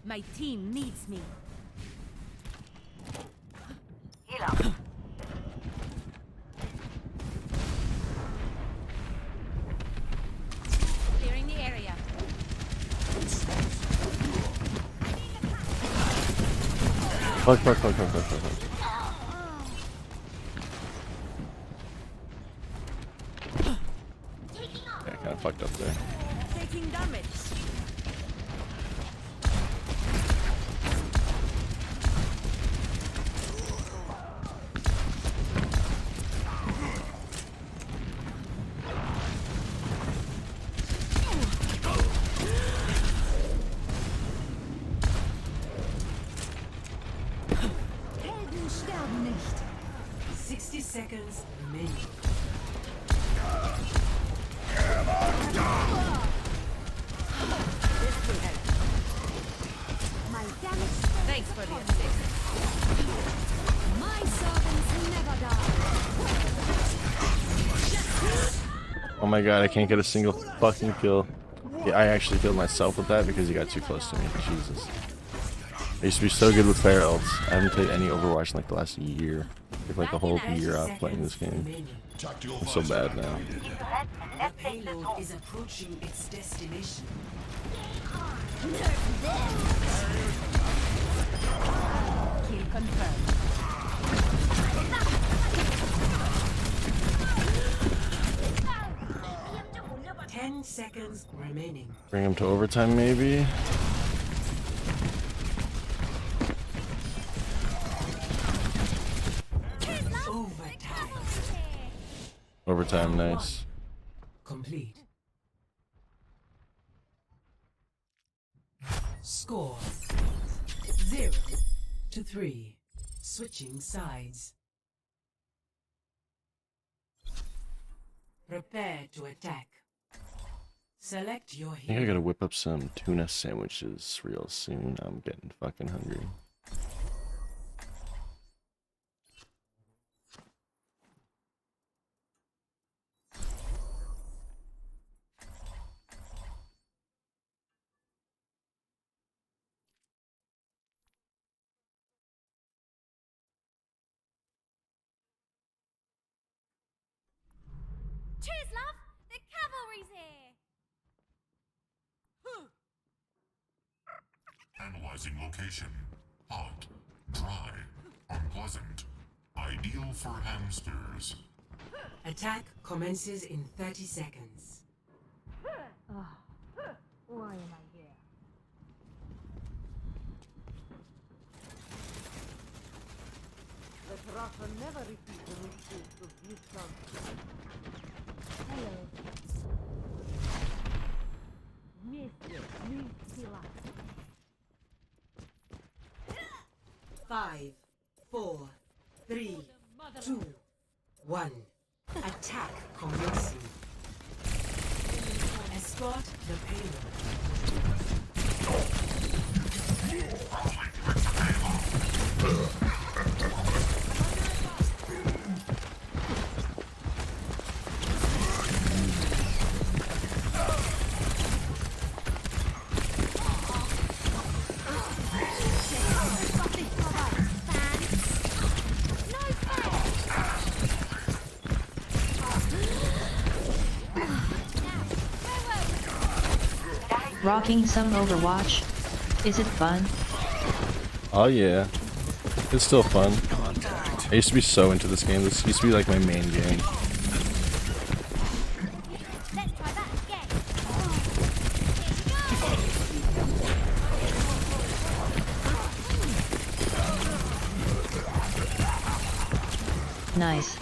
My team needs me. Heal up. Clearing the area. Fuck. Yeah, kind of fucked up there. Taking damage. Helden sterben nicht. 60 seconds remaining. This will help. My damage. Thanks for the assist. My servants never die. Oh my god, I can't get a single fucking kill. Yeah, I actually killed myself with that because he got too close to me. Jesus. I used to be so good with flare ults. I haven't played any Overwatch in like the last year. Like a whole year off playing this game. I'm so bad now. The payload is approaching its destination. Kill confirmed. 10 seconds remaining. Bring him to overtime maybe. Overtime, nice. Complete. Score 0-3. Switching sides. Prepare to attack. Select your I think I hero. gotta whip up some tuna sandwiches real soon. I'm getting fucking hungry. Cheers, love! The cavalry's here! Analyzing location. Hot, dry, unpleasant. Ideal for hamsters. Attack commences in 30 seconds. Why am I here? Let Rafa never repeat the mistakes of this country. Hello. Mr. Mistila. 5, 4, 3, 2, 1. Attack commencing. Escort the payload. Rocking some Overwatch. Is it fun? Oh yeah, it's still fun. I used to be so into this game. This used to be like my main game. Nice.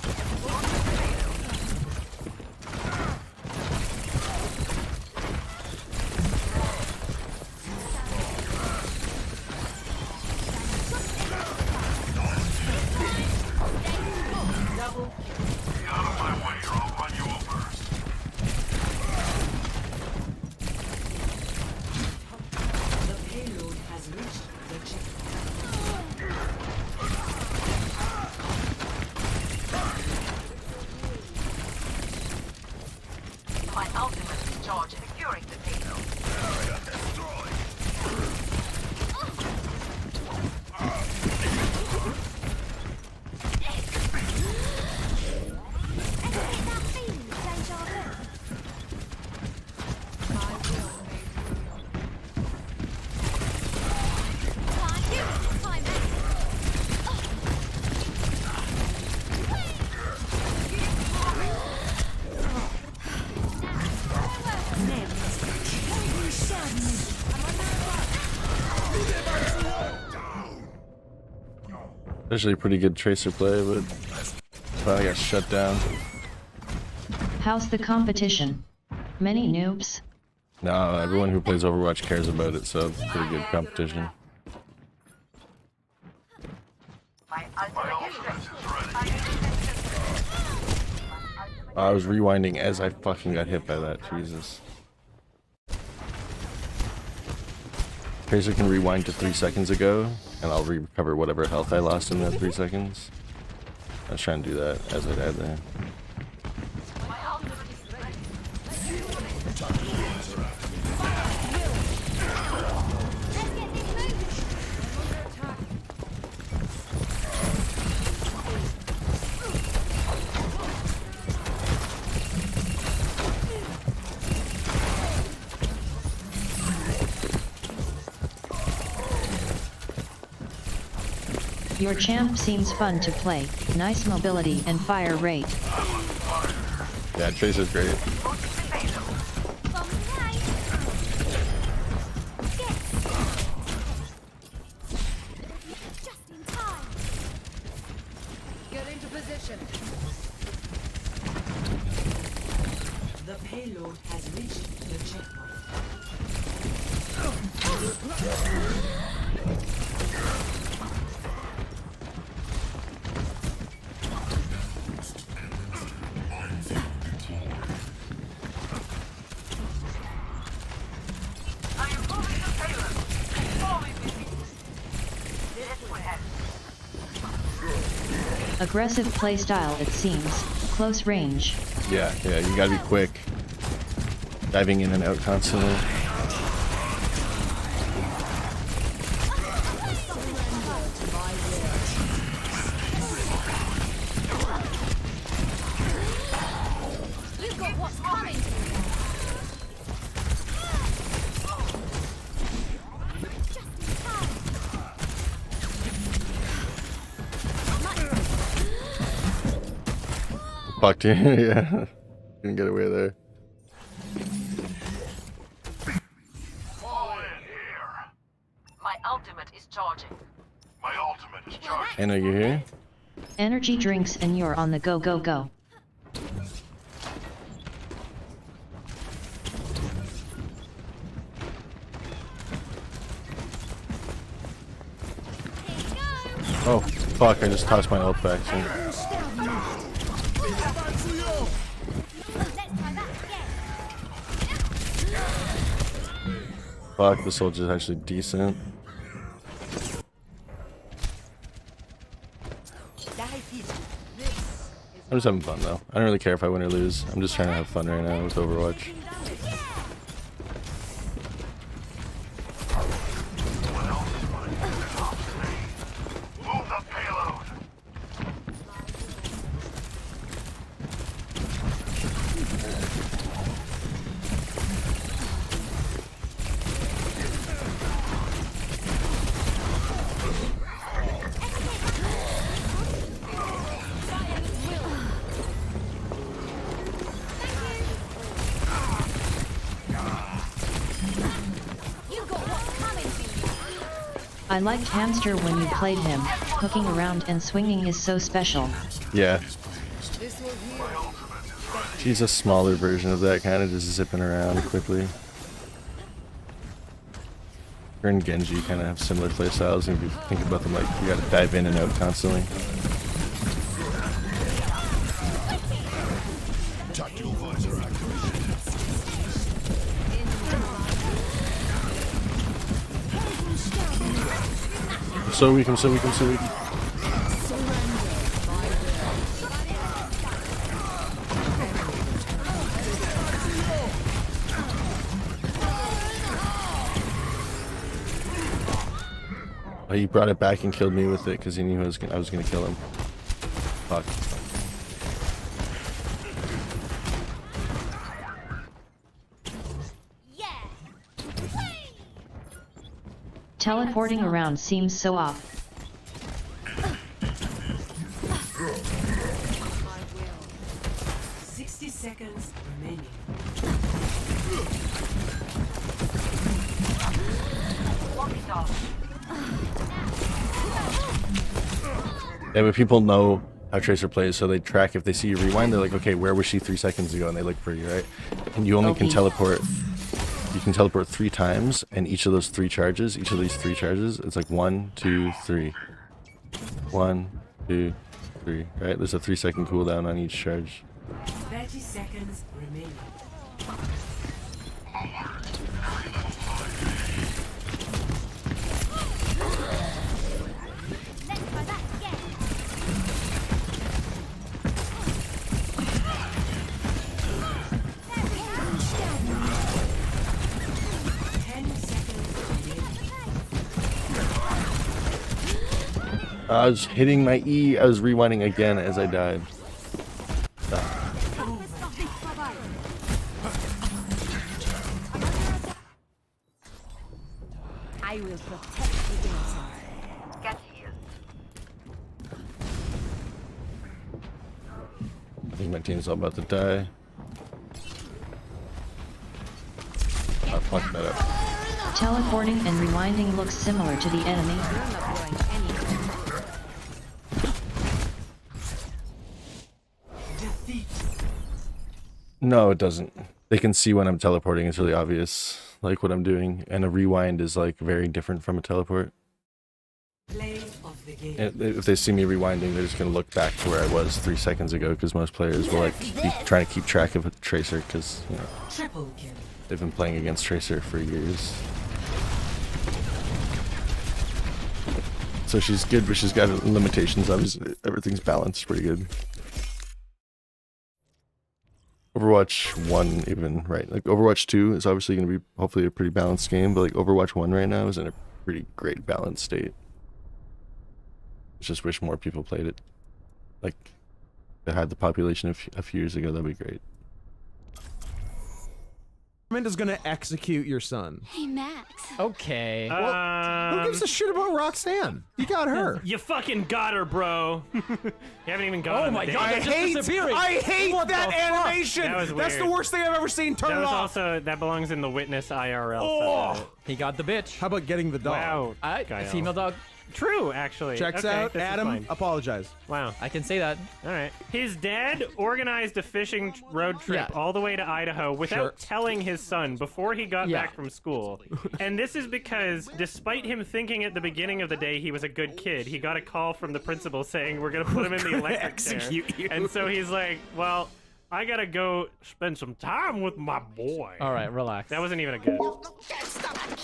My ultimate is in charge of securing the payload. Actually, pretty good tracer play, but probably got shut down. How's the competition? Many noobs? No, everyone who plays Overwatch cares about it, so it's pretty good competition. I was rewinding as I fucking got hit by that. Jesus. Tracer can rewind to 3 seconds ago, and I'll recover whatever health I lost in that 3 seconds. I was trying to do that as I died there. Your champ seems fun to play. Nice mobility and fire rate. Yeah, Tracer's great. Get into position. The payload has reached the checkpoint. Aggressive playstyle, it seems. Close range. Yeah, you gotta be quick. Diving in and out constantly. You've got what's coming. Fucked you. Yeah. Didn't get away there. Fall in here. My ultimate is charging. My ultimate is charging. Anna, you here? Energy drinks and you're on the go go go. Oh, fuck, I just tossed my ult back. So. Fuck, the soldier's actually decent. I'm just having fun though. I don't really care if I win or lose. I'm just trying to have fun right now with Overwatch. Move the payload. I liked Hamster when you played him. Hooking around and swinging is so special. Yeah. She's a smaller version of that, kind of just zipping around quickly. Her and Genji kind of have similar playstyles, and if you think about them, like, you gotta dive in and out constantly. Tactical visor activation. So weak, I'm so weak, I'm so weak. Oh, he brought it back and killed me with it because he knew I was gonna kill him. Fuck. Teleporting around seems so off. 60 seconds remaining. Yeah, but people know how Tracer plays, so they track if they see you rewind, they're like, okay, where was she 3 seconds ago? And they look for you, right? And you only can teleport. You can teleport 3 times, and each of those 3 charges, each of these 3 charges, it's like 1, 2, 3. 1, 2, 3, right? There's a 3-second cooldown on each charge. 30 seconds remaining. I was hitting my E, I was rewinding again as I died. I will protect the innocent. Get here. I think my team's all about to die. I fucked that up. Teleporting and rewinding looks similar to the enemy. No, it doesn't. They can see when I'm teleporting, it's really obvious, like what I'm doing, and a rewind is like very different from a teleport. Play of the game. And if they see me rewinding, they're just gonna look back to where I was 3 seconds ago, because most players will like be trying to keep track of a Tracer, because you know Triple kill. they've been playing against Tracer for years. So she's good, but she's got limitations. Obviously, everything's balanced pretty good. Overwatch 1 even, right? Like Overwatch 2 is obviously going to be hopefully a pretty balanced game, but like Overwatch 1 right now is in a pretty great balanced state. I just wish more people played it. Like, if it had the population of a few years ago, that'd be great. is gonna execute your son. Hey, Max. Okay. Who gives a shit about Roxanne? You got her. You fucking got her, bro. You haven't even got her. Oh my god, they're just disappearing. I hate What that the fuck? animation. That was That's the weird. worst thing I've ever seen. Turn That it was off. also that belongs in the witness IRL. Oh, he got the bitch. How about getting the dog? Wow. A Gael. female dog. True, actually. Checks Okay, out. this is Adam, fine. apologize. Wow. I can say that. All right. His dad organized a fishing road trip Yeah. all the way to Idaho without telling his son before he got back from school. And this is because, despite him thinking at the beginning of the day he was a good kid, he got a call from the principal saying, we're going to put him in the electric execute chair. you. And so he's like, well, I got to go spend some time with my boy. All right, relax. That wasn't even a good...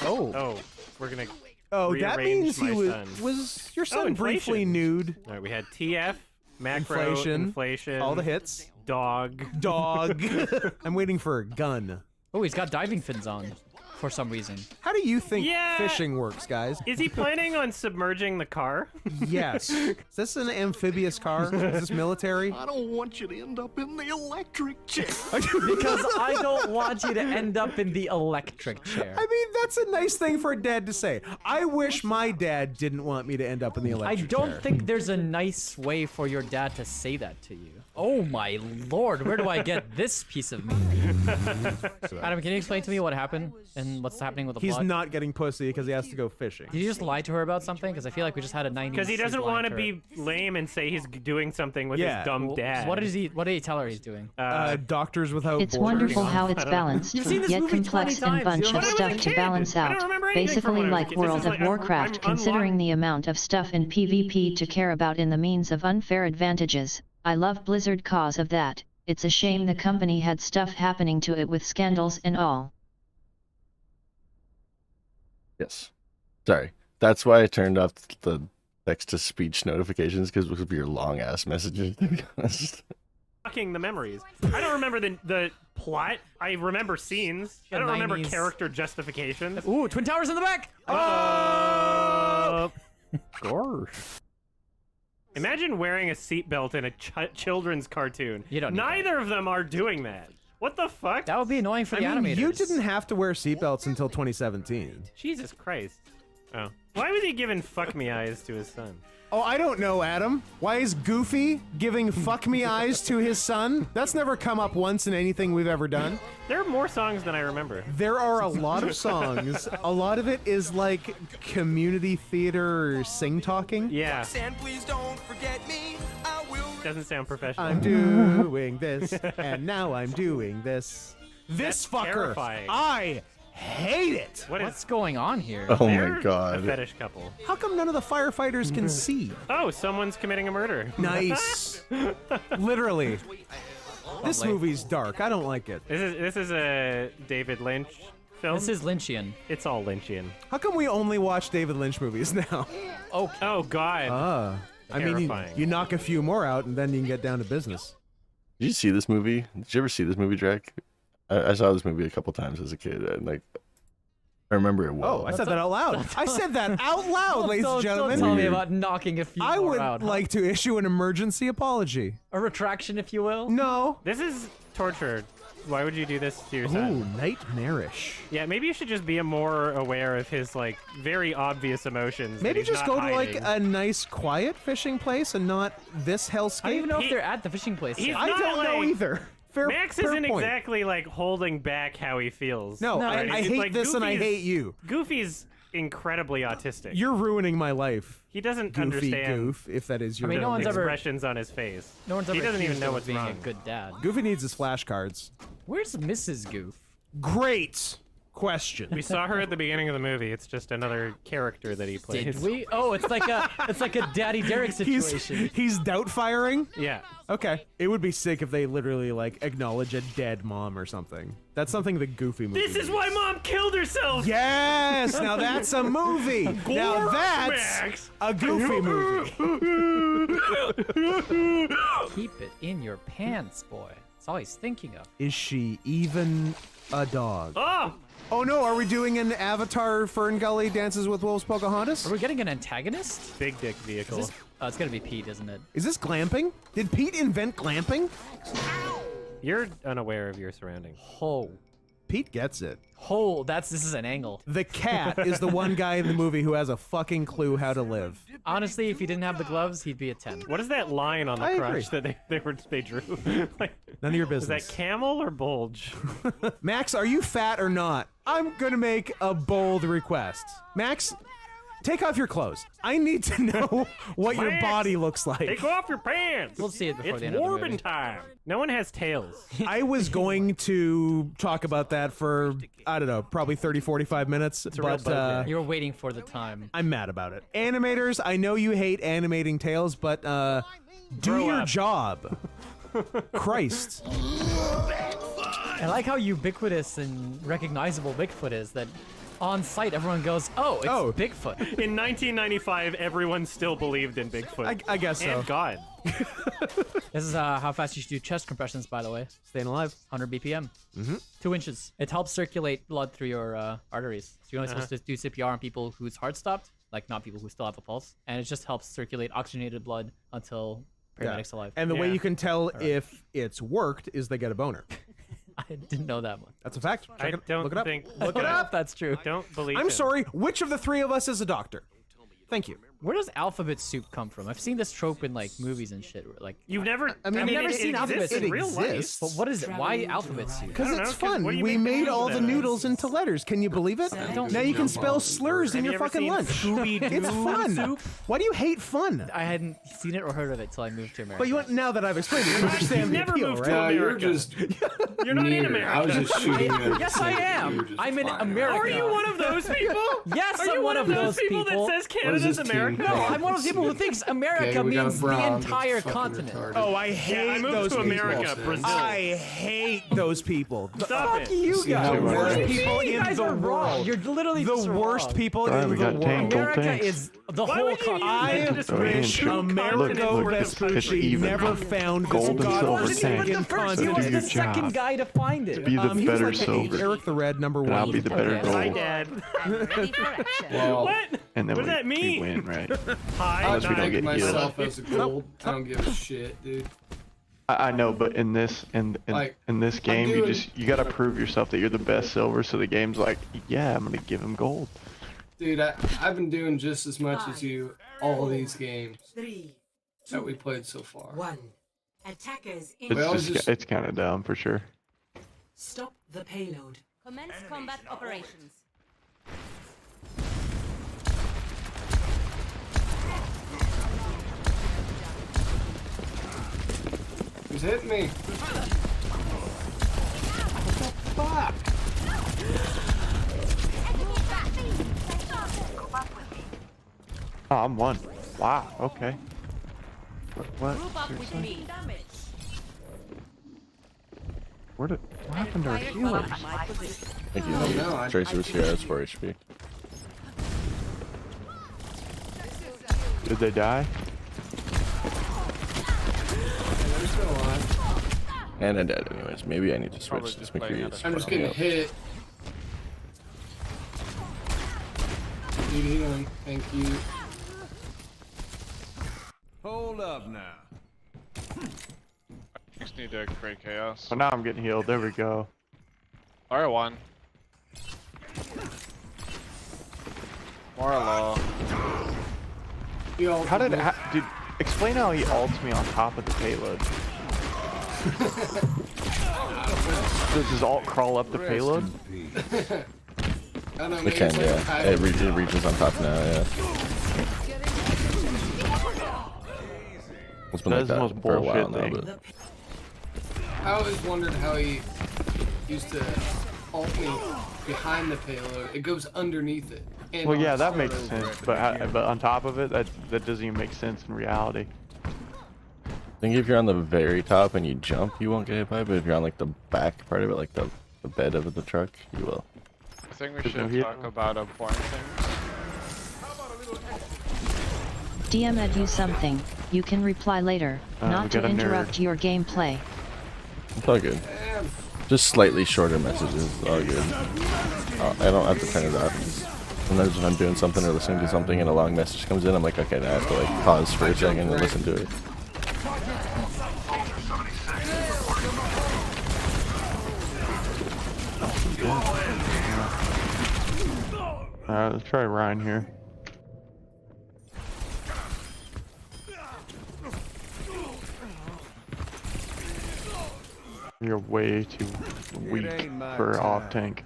Oh, we're going to... Oh, that means he was... was your son inflation. briefly nude? All right, we had TF, macro, inflation, all the hits, dog. I'm waiting for a gun. Oh, he's got diving fins on for some reason. How do you think Yeah. fishing works, guys? Is he planning on submerging the car? Yes. Is this an amphibious car? Is this military? I don't want you to end up in the electric chair. Because I don't want you to end up in the electric chair. I mean, that's a nice thing for a dad to say. I wish my dad didn't want me to end up in the I electric don't chair. think there's a nice way for your dad to say that to you. Oh my lord, where do I get this piece of meat? Adam, can you explain to me what happened and what's happening with the He's plot? not getting pussy because he has to go fishing. Did you just lie to her about something? Because I feel like we just had a 90s. Because he doesn't want to be lame and say he's doing something with his dumb dad. What did he tell her he's doing? Doctors Without It's Borders. wonderful how it's balanced, You've seen this yet movie 20 complex and times. bunch You of remember stuff when I was to a kid? balance I out. don't remember anything from Basically when I was a like kid. This is World like of Warcraft, I'm considering the amount of stuff in PvP to care about in the means of unfair advantages. I love Blizzard cause of that. It's a shame the company had stuff happening to it with scandals and all. Yes. Sorry. That's why I turned off the text-to-speech notifications, because it would be your long-ass messages, to be honest. Fucking the memories. I don't remember the plot. I remember scenes. I don't remember 90s. character justifications. Ooh, Twin Towers in the back! Gosh. Imagine wearing a seatbelt in a children's cartoon. You don't need Neither of them are doing that. What the fuck? That would be annoying for the I mean, animators. you didn't have to wear seatbelts until 2017. Jesus Christ. Oh. Why was he giving fuck me eyes to his son? Oh, I don't know, Adam. Why is Goofy giving fuck me eyes to his son? That's never come up once in anything we've ever done. There are more songs than I remember. There are a lot of songs. A lot of it is like community theater sing-talking. Yeah. Roxanne, please don't forget me. I will. Doesn't sound professional. I'm doing this, and now I'm doing this. This That's fucker. terrifying. I hate it. What's going on here? Oh They're my god. A fetish couple. How come none of the firefighters can see? Oh, someone's committing a murder. Nice. Literally. This Lovely. movie's dark. I don't like it. This is a David Lynch film. This is Lynchian. It's all Lynchian. How come we only watch David Lynch movies now? Oh God. I mean, Terrifying. you knock a few more out and then you can get down to business. Did you see this movie? Did you ever see this movie, Drake? I saw this movie a couple times as a kid, and like, I remember it well. Oh, I said that out loud. I said that out loud, ladies and gentlemen. Don't tell me about knocking a few I more would out. like to issue an emergency apology. A retraction, if you will. No. This is torture. Why would you do this to your Ooh, son? nightmarish. Yeah, maybe you should just be more aware of his like very obvious emotions. Maybe that he's just not go to like hiding. a nice, quiet fishing place and not this hellscape. I don't even know if they're at the fishing place. He's yet. I not, don't know like- either. Fair, Max fair isn't point. exactly like holding back how he feels. No, I It's hate like this and I Goofy's- hate you. Goofy's incredibly autistic. You're ruining my life. He doesn't Goofy understand goof, if that is your I mean, no the one's ever- expressions on his face. No one's ever He doesn't even accused know him what's of being wrong. a good dad. Goofy needs his flashcards. Where's Mrs. Goof? Great question. We saw her at the beginning of the movie. It's just another character that he plays. Did we? Oh, it's like a Daddy Derek situation. He's doubt firing? Yeah. Okay. It would be sick if they literally like acknowledge a dead mom or something. That's something the Goofy movie. This is why Mom killed herself. Yes! Now that's a movie. Now that's Max. a Goofy movie. Keep it in your pants, boy. That's all he's thinking of. Is she even a dog? Oh! Oh no, are we doing an Avatar Fern Gully Dances with Wolves Pocahontas? Are we getting an antagonist? Big dick vehicle. It's gonna be Pete, isn't it? Is this glamping? Did Pete invent glamping? You're unaware of your surroundings. Oh. Pete gets it. Oh, this is an angle. The cat is the one guy in the movie who has a fucking clue how to live. Honestly, if he didn't have the gloves, he'd be a 10. What is that line on the I crutch agree. that they drew? Like, None of your is business. that camel or bulge? Max, are you fat or not? I'm gonna make a bold request. Max, take off your clothes. I need to know what your Max, body looks like. Take off your pants. We'll see it before It's the end of the movie. Warbin time. No one has tails. I was going to talk about that for, I don't know, probably 30, 45 minutes, but you were waiting for the time. I'm mad about it. Animators, I know you hate animating tails, but do Grow your up. job. Christ. I like how ubiquitous and recognizable Bigfoot is, that on site everyone goes, oh, it's Bigfoot. In 1995, everyone still believed in Bigfoot. I guess so. And God. This is how fast you should do chest compressions, by the way. Staying alive. 100 BPM. 2 inches. It helps circulate blood through your arteries. So you're only supposed to do CPR on people whose heart stopped, like not people who still have a pulse. And it just helps circulate oxygenated blood until paramedics alive. And the way you can tell if it's worked is they get a boner. I didn't know that one. That's a fact. I don't Look it up. think. Look it up. That's true. Don't believe. I'm him. sorry. Which of the three of us is a doctor? Thank you. Where does alphabet soup come from? I've seen this trope in like movies and shit. Where, like You've never. I mean, I've never it seen alphabet exists soup in real life. But what is it? Why alphabet soup? Because I don't it's know, 'cause fun. what do you We make made noodles all the out of? noodles into letters. Can you believe it? Now you can spell slurs in Have your you ever fucking seen lunch. Scooby-Doo It's fun. soup? Why do you hate fun? I hadn't seen it or heard of it till I moved to America. But you now that I've explained it, you understand You've the never appeal, moved right? to No, you're America. just. You're not in near. America. I was just shooting at Yes, I am. I'm in America. Are you one of those people? Yes, Are I'm you one of those people people. that says What is Canada's this America? team No, called? I'm one of those people who thinks America Okay, we got a means the brown that's entire fucking continent. retarded. Oh, I hate I moved those to people. America, Brazil. I hate those people. Stop Fuck it. you See The how guys. it worst works. people You in guys the are wrong. world. You're literally The just worst wrong. people Sorry, in we the got world. tanked. America Thanks. is the Why whole would you continent. I use this Oh, Ian, true Amerigo continent for it's Vespucci even. never found this Gold and silver Wasn't even tank. the first. He So was do the your second job. guy to find it. Be the he was better like the eighth, silver. Eric the Red, number And one. I'll be the better Okay. Hi, gold. Dad. I'm ready for action. Well, What? And then What does that we mean? win, right? Hi, I Unless we don't think get myself healed. as a gold. I don't give a shit, dude. I know, but in this Like, in this I'm game, doing- you gotta prove yourself that you're the best silver. So the game's like, yeah, I'm gonna give him gold. Dude, I've been doing just as much as you all these games 3, that we played so far. 1. Attackers in. It's Well, just it's kind of dumb for sure. Stop the payload. Commence combat operations. Who's hitting me? Fuck! Oh, I'm one. Wow. Okay. What? Group up with Seriously? me. What happened to our healers? Thank you. No, I- Tracer was here. That's 4 HP. Did they die? They're still alive. And I'm dead anyways. Maybe I need to Probably switch. This just playing McCree is I'm just fucking getting me up. hit. Need healing. Thank you. Hold up now. Just need to create chaos. Oh, now I'm getting healed. There we go. Alright, one. Marla. How did dude? Explain how he ults me on top of the payload. Does his ult crawl up the payload? I don't know, It maybe can, it's like a yeah. title. It reaches on top now, yeah. It's been That like is the that most for a while bullshit now, thing. but I always wondered how he used to ult me behind the payload. It goes underneath it. And Well, yeah, on that top makes of it. sense. But on top of it, that doesn't even make sense in reality. I think if you're on the very top and you jump, you won't get hit by it, but if you're on like the back part of it, like the bed of the truck, you will. I think we There's no should hit. talk about important things. DM at you something. You can reply later, we not to got a nerd. interrupt your gameplay. It's all good. Just slightly shorter messages, all good. I don't have to turn it off. Sometimes if I'm doing something or listening to something and a long message comes in, I'm like, okay, now I have to like pause for a second and listen to it. Alright, let's try Ryan here. You're way too weak for off tank.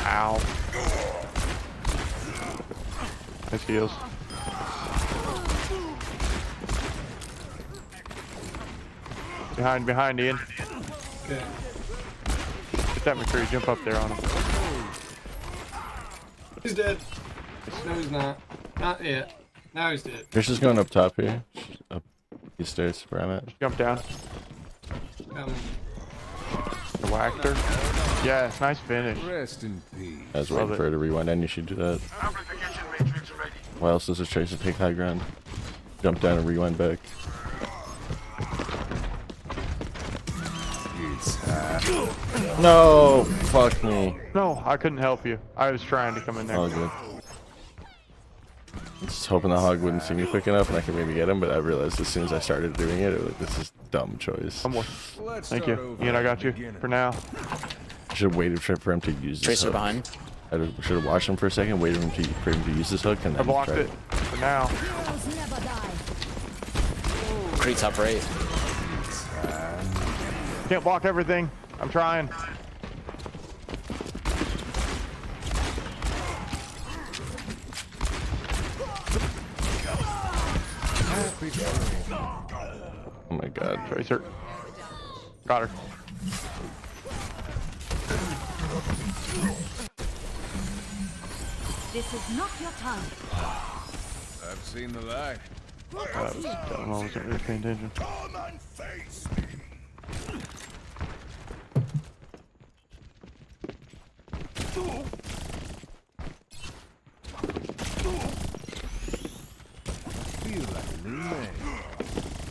Ow. Nice heals. Behind Ian. Okay. Get that McCree, jump up there on him. He's dead. No, he's not. Not yet. Now he's dead. Fish is going up top here. Up these stairs where I'm at. Jump down. Whacked her. Yes, nice finish. Rest in peace. I was waiting for her to rewind and you should do that. Why else does this Tracer take high ground? Jump down and rewind back. No! Fuck me. No, I couldn't help you. I was trying to come in there. All good. Just hoping the hog wouldn't see me quick enough and I could maybe get him, but I realized as soon as I started doing it, this is dumb choice. One more. Thank you. Ian, I got you. For now. I should have waited for him to use this Tracer hook. behind. I should have watched him for a second, waited for him to use this hook, and then I blocked tried it. For now. Cree top right. Can't block everything. I'm trying. Oh my god. Tracer. Got her. This is not your time. I've seen the light. I wasn't really paying attention.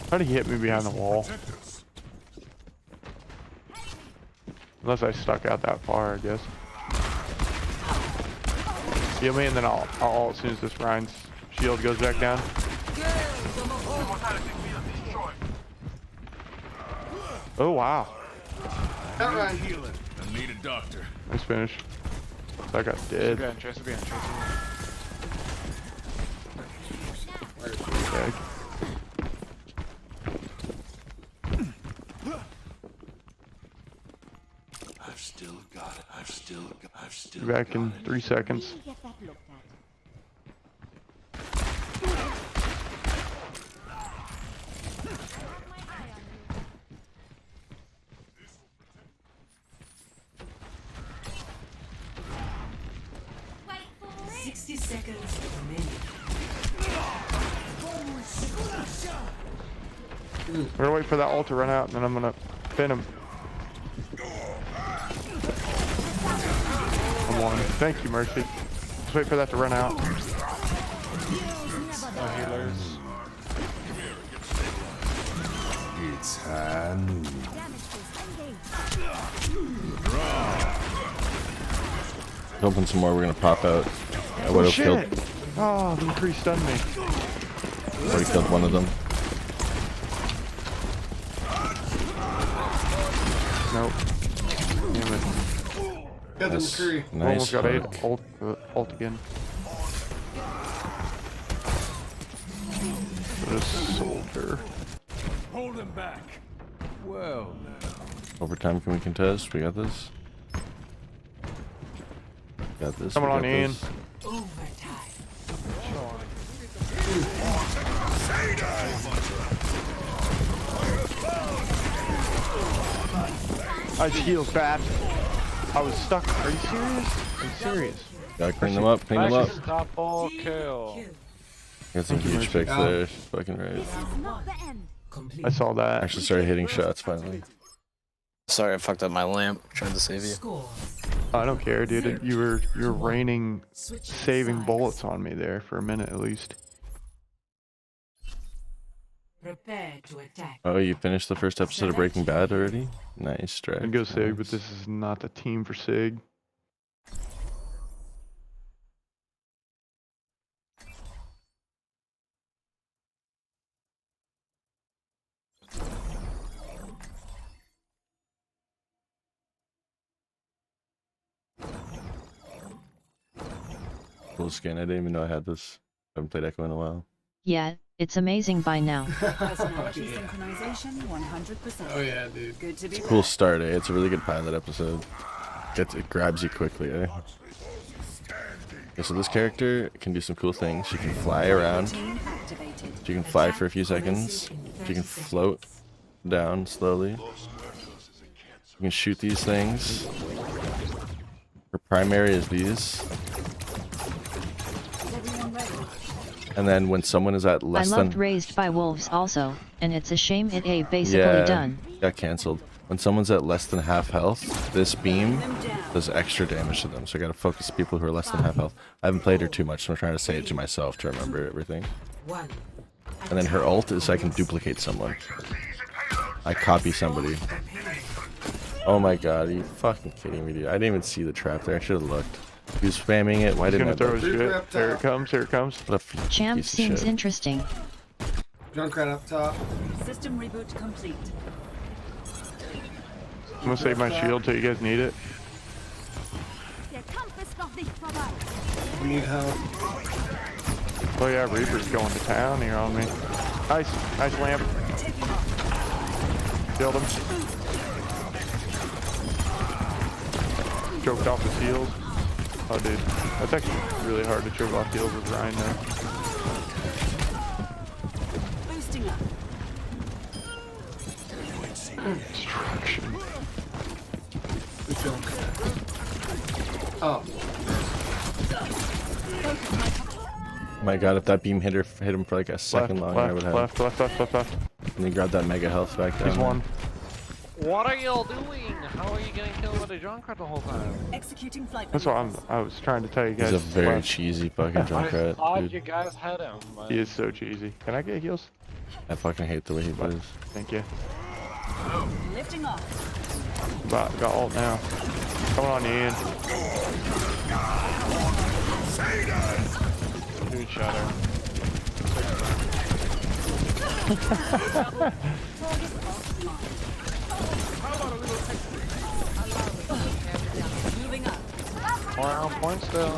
How did he hit me behind the wall? Unless I stuck out that far, I guess. Heal me, and then I'll ult as soon as this Ryan's shield goes back down. Oh wow! Ryan. I need a doctor. Nice finish. I got dead. Okay. I've still Be back in 3 seconds. Get that looked at. 60 seconds remaining. We're gonna wait for that ult to run out, and then I'm gonna pin him. I'm one. Thank you, Mercy. Just wait for that to run out. No healers. It's high noon. Hoping some more, we're gonna pop out. I would have killed. Oh, the McCree stunned me. Already killed one of them. Nope. Damn it. Got the Nice. McCree. Nice Almost got hook. 8 ult again. What a soldier. Hold him back. Well, now. Overtime, can we contest? We got this. Got this. Coming we on got Ian. this. I healed fast. I was stuck. Are you serious? I'm serious. Gotta clean them up, clean them up. Double kill. Got some huge picks there. Fucking right. I saw that. Actually started hitting shots finally. Sorry, I fucked up my lamp. Trying to save you. I don't care, dude. You were raining saving bullets on me there for a minute at least. Prepare to attack. Oh, you finished the first episode of Breaking Bad already? Nice strike. I'd go Sig, but Nice. this is not the team for Sig. cool skin. I didn't even know I had this. I haven't played Echo in a while. Yeah, it's amazing by now. Personality synchronization 100%. Oh yeah, dude. Good to be It's a cool start, eh? It's a really good pilot episode. It grabs you quickly, eh? Okay, so this character can do some cool things. She can fly around. She can fly for a few seconds. She can float down slowly. You can shoot these things. Her primary is these. And then when someone is at less I loved than... Raised by Wolves also, and it's a shame it ain't basically done. Got cancelled. When someone's at less than half health, this beam does extra damage to them. So I gotta focus people who are less than half health. I haven't played her too much, so I'm trying to say it to myself to remember everything. And then her ult is I can duplicate someone. I copy somebody. Oh my god, are you fucking kidding me, dude? I didn't even see the trap there. I should have looked. He was spamming it. Why didn't I throw look? his shit. Here it comes, here it comes. What a Champ piece of seems shit. interesting. Junkrat up top. System reboot complete. I'm gonna save my shield till you guys need it. We need help. Oh yeah, Reaper's going to town here on me. Nice, nice lamp. Killed him. Choked off his heals. Oh dude, that's actually really hard to choke off heals with Ryan there. Boosting up. Destruction. Oh. My god, if that beam hit him for like a second longer, I would have. Left. And then grab that mega health back down. He's one. What are y'all doing? How are you getting killed by the Junkrat the whole time? Executing flight. That's what I was trying to tell you guys. He's a very left. cheesy fucking I Junkrat. thought Dude. you guys had him. But... He is so cheesy. Can I get heals? I fucking hate the way he plays. Thank you. Lifting off. Got ult now. Coming on you, Ian. Dude, shatter. Moving up. More on point still.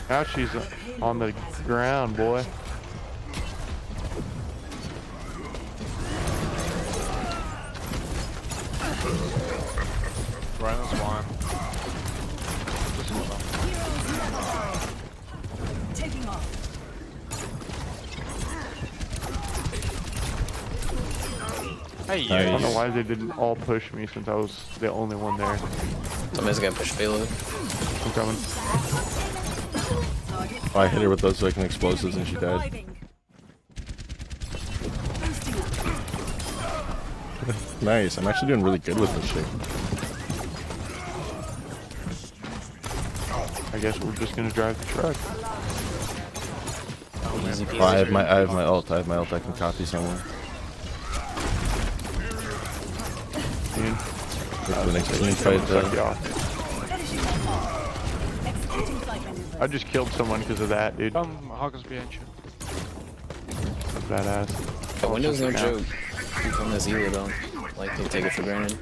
Now she's on the ground, boy. Ryan's one. Taking off. Hey, I don't know why they didn't all push me since I was the only one there. Somebody's gonna push payload. I'm coming. Oh, I hit her with those fucking explosives and she died. Nice. I'm actually doing really good with this shit. I guess we're just gonna drive the truck. Oh, I have my ult. I can copy someone. Ian. The next fight. I just killed someone because of that, dude. Hawkins behind you. That's badass. The window's no joke. People in the zero don't. Like, they take it for granted.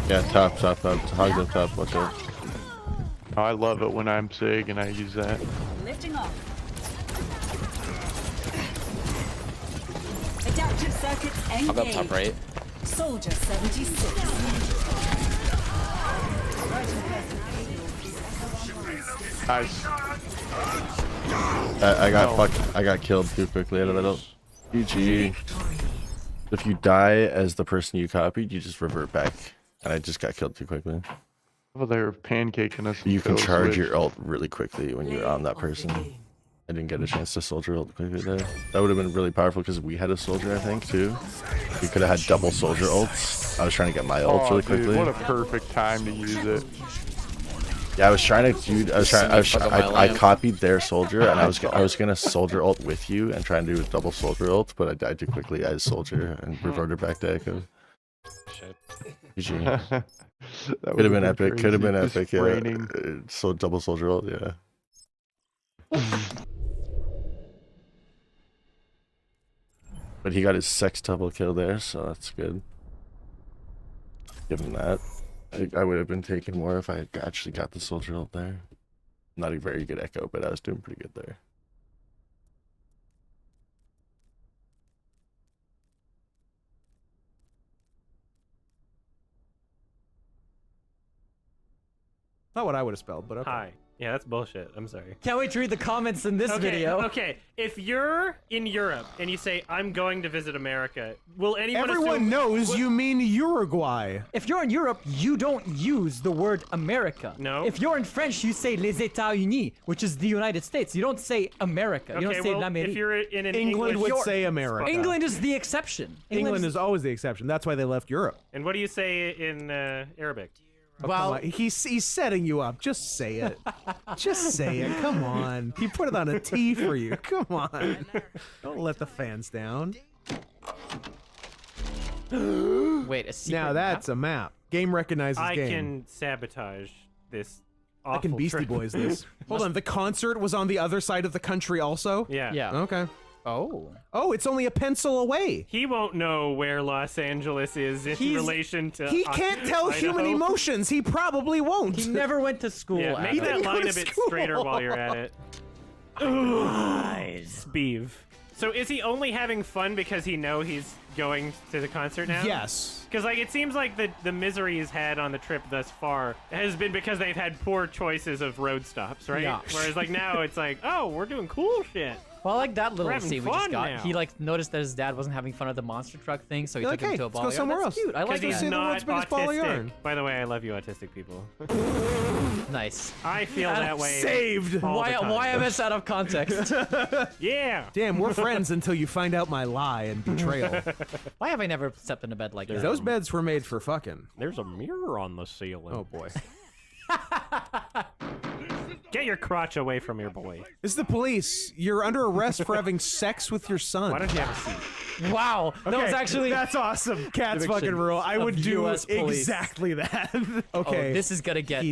Yeah, top. Hogs up top. Watch out. Oh, I love it when I'm SIG and I use that. Lifting off. Adaptive circuits engaged. I'll go top right. Soldier 76. Nice. I got killed too quickly out of that ult. GG. If you die as the person you copied, you just revert back. And I just got killed too quickly. Well, they were pancaking us. You can until it charge switched. your ult really quickly when you're on that person. I didn't get a chance to soldier ult quickly there. That would have been really powerful because we had a soldier, I think, too. We could have had double soldier ults. I was trying to get my ult really quickly. Dude, what a perfect time to use it. Yeah, I was trying to, I copied their soldier and I was gonna soldier ult with you and try and do a double soldier ult, but I died too quickly as soldier and reverted back to Echo. Shit. GG. Could have been epic. Could have been Just epic. Yeah. raining. So double soldier ult. Yeah. But he got his sextuple kill there, so that's good. Give him that. I would have been taking more if I had actually got the soldier ult there. Not a very good echo, but I was doing pretty good there. Not what I would have spelled, but okay. Hi. Yeah, that's bullshit. I'm sorry. Can't wait to read the comments in this video. Okay, if you're in Europe and you say, I'm going to visit America, will anyone Everyone assume... knows you mean Uruguay. If you're in Europe, you don't use the word America. No. If you're in French, you say les États-Unis, which is the United States. You don't say America. You Okay, don't say well, l'Amérique. if you're in an England English... would say America. England is the exception. England is always the exception. That's why they left Europe. And what do you say in Arabic? Oh, well, he's setting you up. Just say it. Just say it. Come on. He put it on a T for you. Come on. Don't let the fans down. Wait, a secret Now that's a map. Game recognizes I game. can sabotage this awful I can Beastie trip. Boys this. Hold on, the concert was on the other side of the country also? Yeah. Yeah. Okay. Oh. Oh, it's only a pencil away. He won't know where Los Angeles is in relation to... He can't tell human emotions. He probably won't. He never went to school. Yeah, make that line a bit straighter while you're at it. Beeve. So is he only having fun because he know he's going to the concert now? Yes. Because like it seems like the misery he's had on the trip thus far has been because they've had poor choices of road stops, right? Yeah. Whereas like now it's like, oh, we're doing cool shit. Well, like that little We're having scene we just fun got. now. He like noticed that his dad wasn't having fun at the monster truck thing, so he You're took like, him hey, to a let's ball. go somewhere That's else. cute. I like Because see he's the not world's biggest ball of autistic. yarn. By the way, I love you, autistic people. Nice. I feel that way. Saved. all the time. Why am I out of context? Yeah. Damn, we're friends until you find out my lie and betrayal. Why have I never slept in a bed like that? Those beds were made for fucking. There's a mirror on the ceiling. Oh boy. Get your crotch away from your boy. This is the police. You're under arrest for having sex with your son. Why don't you have a seat? Wow, that was actually that's awesome. Cat's fucking rule. I of would do US police. exactly that. Okay. Oh, this is gonna get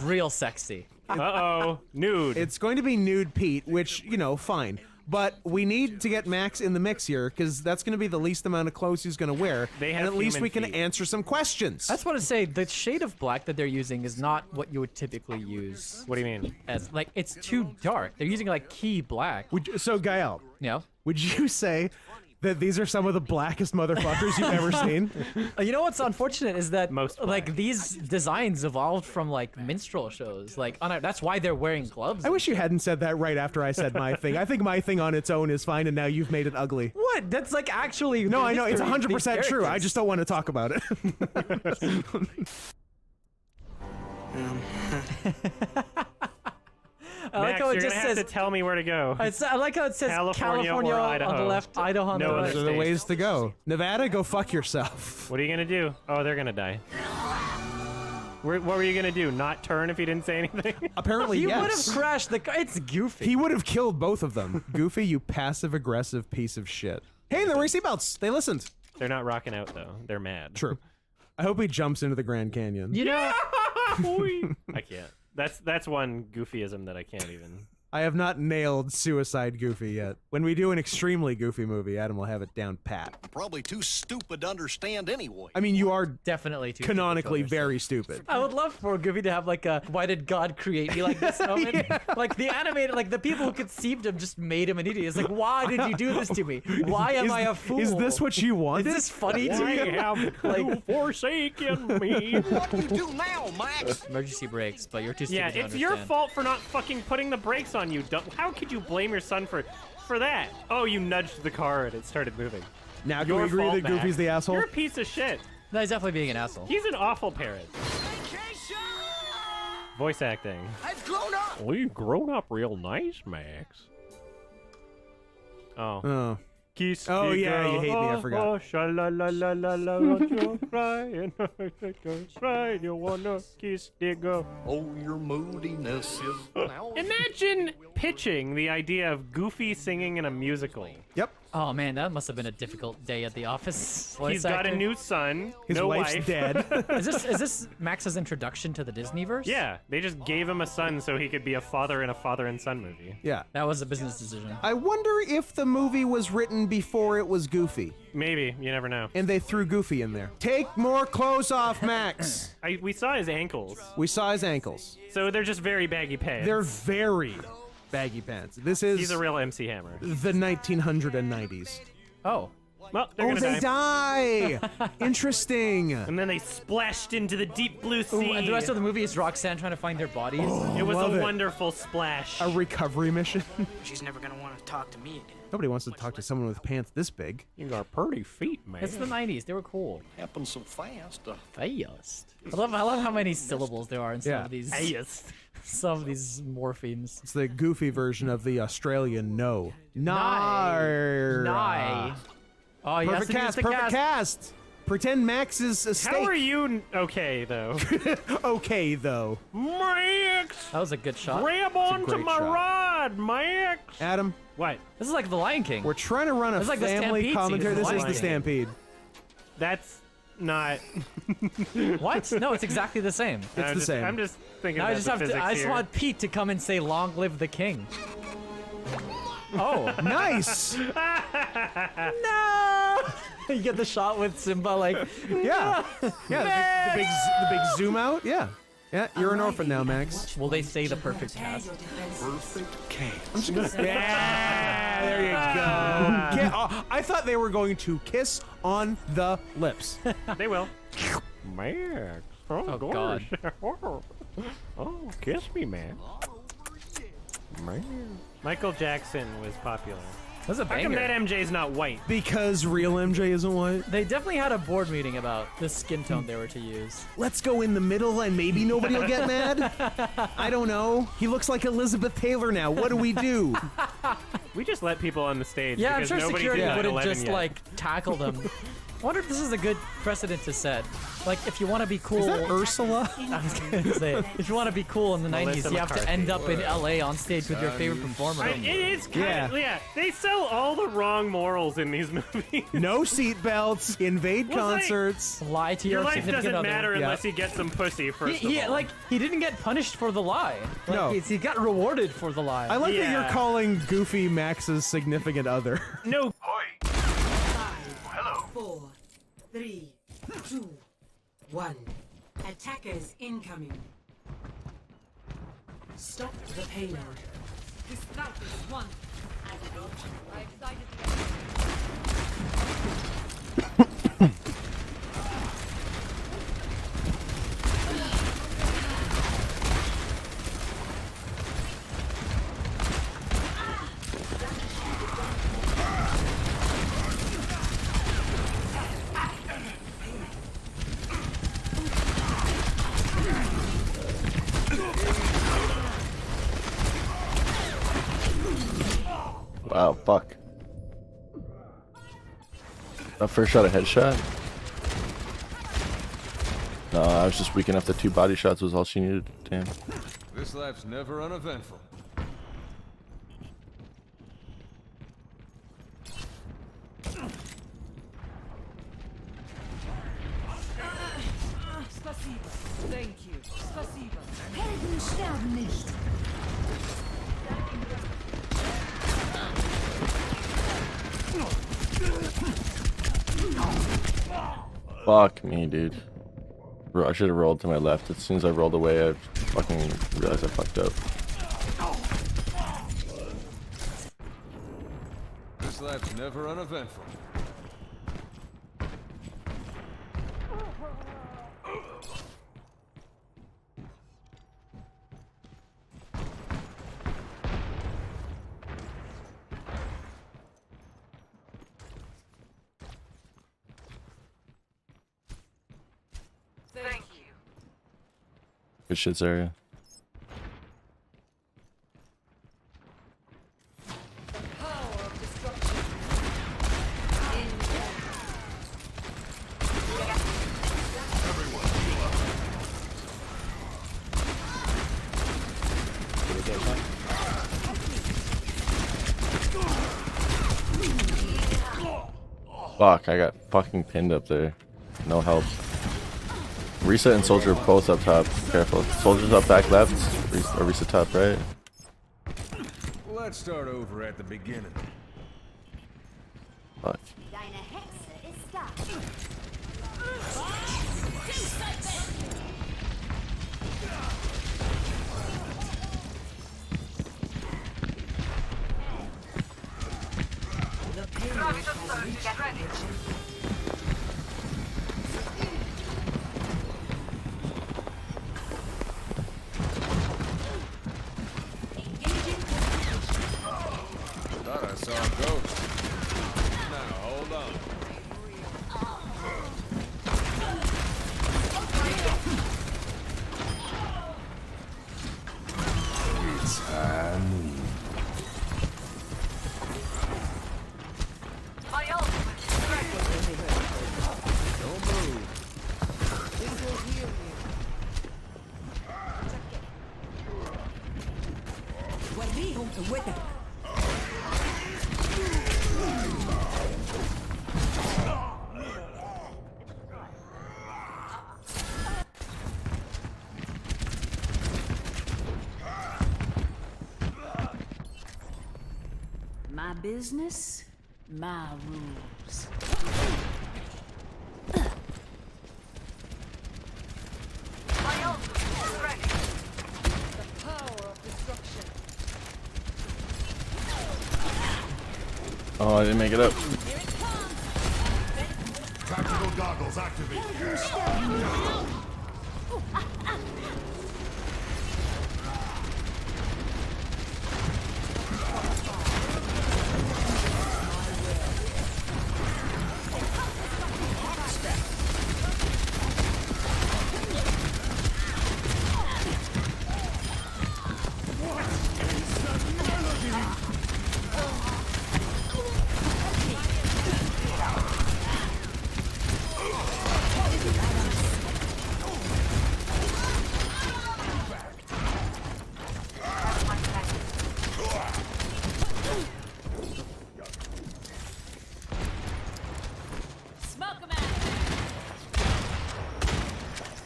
real sexy. Uh-oh, nude. It's going to be nude Pete, which, you know, fine. But we need to get Max in the mix here, because that's going to be the least amount of clothes he's going to wear. They have and at least human we can feet. answer some questions. I just want to say the shade of black that they're using is not what you would typically use. What do you mean? As like it's too dark. They're using like key black. So Gael, Yeah. would you say that these are some of the blackest motherfuckers you've ever seen? You know what's unfortunate is that Most like these designs evolved from like minstrel shows. Like that's why they're wearing gloves. I wish you hadn't said that right after I said my thing. I think my thing on its own is fine, and now you've made it ugly. What? That's like actually. No, I know, it's these 100% true. I characters. just don't want to talk about it. I like Max, how it you're just gonna have says. to tell me where to go. I like how it says California or on the Idaho. left, Idaho on No the other right. Those are the States. ways to go. Nevada, go fuck yourself. What are you gonna do? Oh, they're gonna die. What were you gonna do? Not turn if you didn't say anything? Apparently, He yes. would have crashed the car. It's Goofy. He would have killed both of them. Goofy, you passive-aggressive piece of shit. Hey, they're wearing seatbelts. They listened. They're not rocking out though. They're mad. True. I hope he jumps into the Grand Canyon. You know. I can't. That's one Goofyism that I can't even. I have not nailed Suicide Goofy yet. When we do an extremely goofy movie, Adam will have it down pat. Probably too stupid to understand anyway. I mean, you are Definitely too canonically very stupid. I would love for Goofy to have like a why did God create me like this moment? Like the animated, like the people who conceived him just made him an idiot. It's like, why did you do this to me? Why am I a fool? Is this what you wanted? Is this funny to Why you? have you forsaken me? What do we do now, Max? Emergency brakes, but you're too stupid Yeah, to it's your understand. fault for not fucking putting the brakes on, you dumb. How could you blame your son for that? Oh, you nudged the car and it started moving. Now, can Your we agree fault, that Goofy's Max. the asshole? You're a piece of shit. No, he's definitely being an asshole. He's an awful parent. Voice acting. I've grown up. Well, you've grown up real nice, Max. Oh. Oh. Kiss Oh, the yeah, girl. you hate me, I forgot. Oh, sha-la-la-la-la-la, don't you cry, and I think I cry, you wanna kiss the girl. Oh, your moodiness is now. Imagine pitching the idea of Goofy singing in a musical. Yep. Oh man, that must have been a difficult day at the office. He's got a new son. His no wife's wife. dead. Is this Max's introduction to the Disneyverse? Yeah, they just gave him a son so he could be a father in a father and son movie. Yeah. That was a business decision. I wonder if the movie was written before it was Goofy. Maybe, you never know. And they threw Goofy in there. Take more clothes off, Max. We saw his ankles. We saw his ankles. So they're just very baggy pants. They're very baggy pants. This is He's a real MC Hammer. the 1990s. Oh. Well, they're gonna they die. Interesting. And then they splashed into the deep blue sea. Ooh, and the rest of the movie is Roxanne trying to find their bodies. It was love a it. wonderful splash. A recovery mission. She's never gonna want to talk to me again. Nobody wants to talk to someone with pants this big. You got pretty feet, man. It's the 90s. They were cool. Happened so fast. Fast. I love how many syllables there are in some Yeah. of these. Fast. Some of these morphemes. It's the Goofy version of the Australian no. Nye. Nye. Oh, yes, Perfect cast. Perfect cast. Pretend Max is a steak. How are you okay, though? Okay, though. Max! That was a good shot. Grab onto great my shot. rod, Max! Adam, What? This is like The Lion King. we're trying to run a It's like the family Stampede commentary. scene This from is Lion the King. Stampede. That's not. What? No, it's exactly the same. It's the same. I'm just thinking Now about I just the have to. physics I just here. want Pete to come and say, "Long live the king." Oh, Nice. no! You get the shot with Simba, like, Yeah. Yeah. The big zoom out. Yeah. Yeah. You're an orphan now, Max. will they say the perfect cast? Perfect cast. Yeah. There you go. I thought they were going to kiss on the lips. They will. Max. Oh, God. Oh, kiss me, man. Michael Jackson was popular. That's a How come banger. that MJ's not white? Because real MJ isn't white. They definitely had a board meeting about the skin tone they were to use. Let's go in the middle and maybe nobody will get mad. I don't know. He looks like Elizabeth Taylor now. What do we do? We just let people on the stage. Yeah, I'm because sure nobody security did wouldn't 9/11 just yet. like tackle them. I wonder if this is a good precedent to set. Like, if you want to be cool. Is that Ursula? I was gonna say, if you want to be cool in the 90s, Melissa you have to McCarthy. end up in LA on stage with your favorite performer. It's kind of, yeah. They sell all the wrong morals in these movies. No seatbelts, invade Well, like, concerts. Lie to Your your life significant doesn't other. matter Yeah. unless you get some pussy first He of all. he didn't get punished for the lie. Like, No. he got rewarded for the lie. I like that Yeah. you're calling Goofy Max's significant other. No. 4, 3, 2, 1. Attackers incoming. Stop the payload. This fight is won. I excited Wow, fuck. That first shot a headshot? No, I was just weak enough that 2 body shots was all she needed. Damn. This life's never uneventful. Spasiba. Thank you. Spasiba. Helden sterben nicht. Fuck me, dude. Bro, I should have rolled to my left. As soon as I rolled away, I fucking realized I fucked up. This life's never uneventful. Thank you. Good shit, Zarya. Power of destruction. Fuck, I got fucking pinned up there. No help. Risa and Soldier both up top. Careful. Soldier's up back left. Risa top right. Let's start over at the beginning. Fuck. Get ready. Thought I saw a ghost. Now hold on. It's time. My ultimate is ready. Don't move. My business, my rules. My ultimate is ready. The power of destruction. Oh, I didn't make it up. Tactical goggles activated.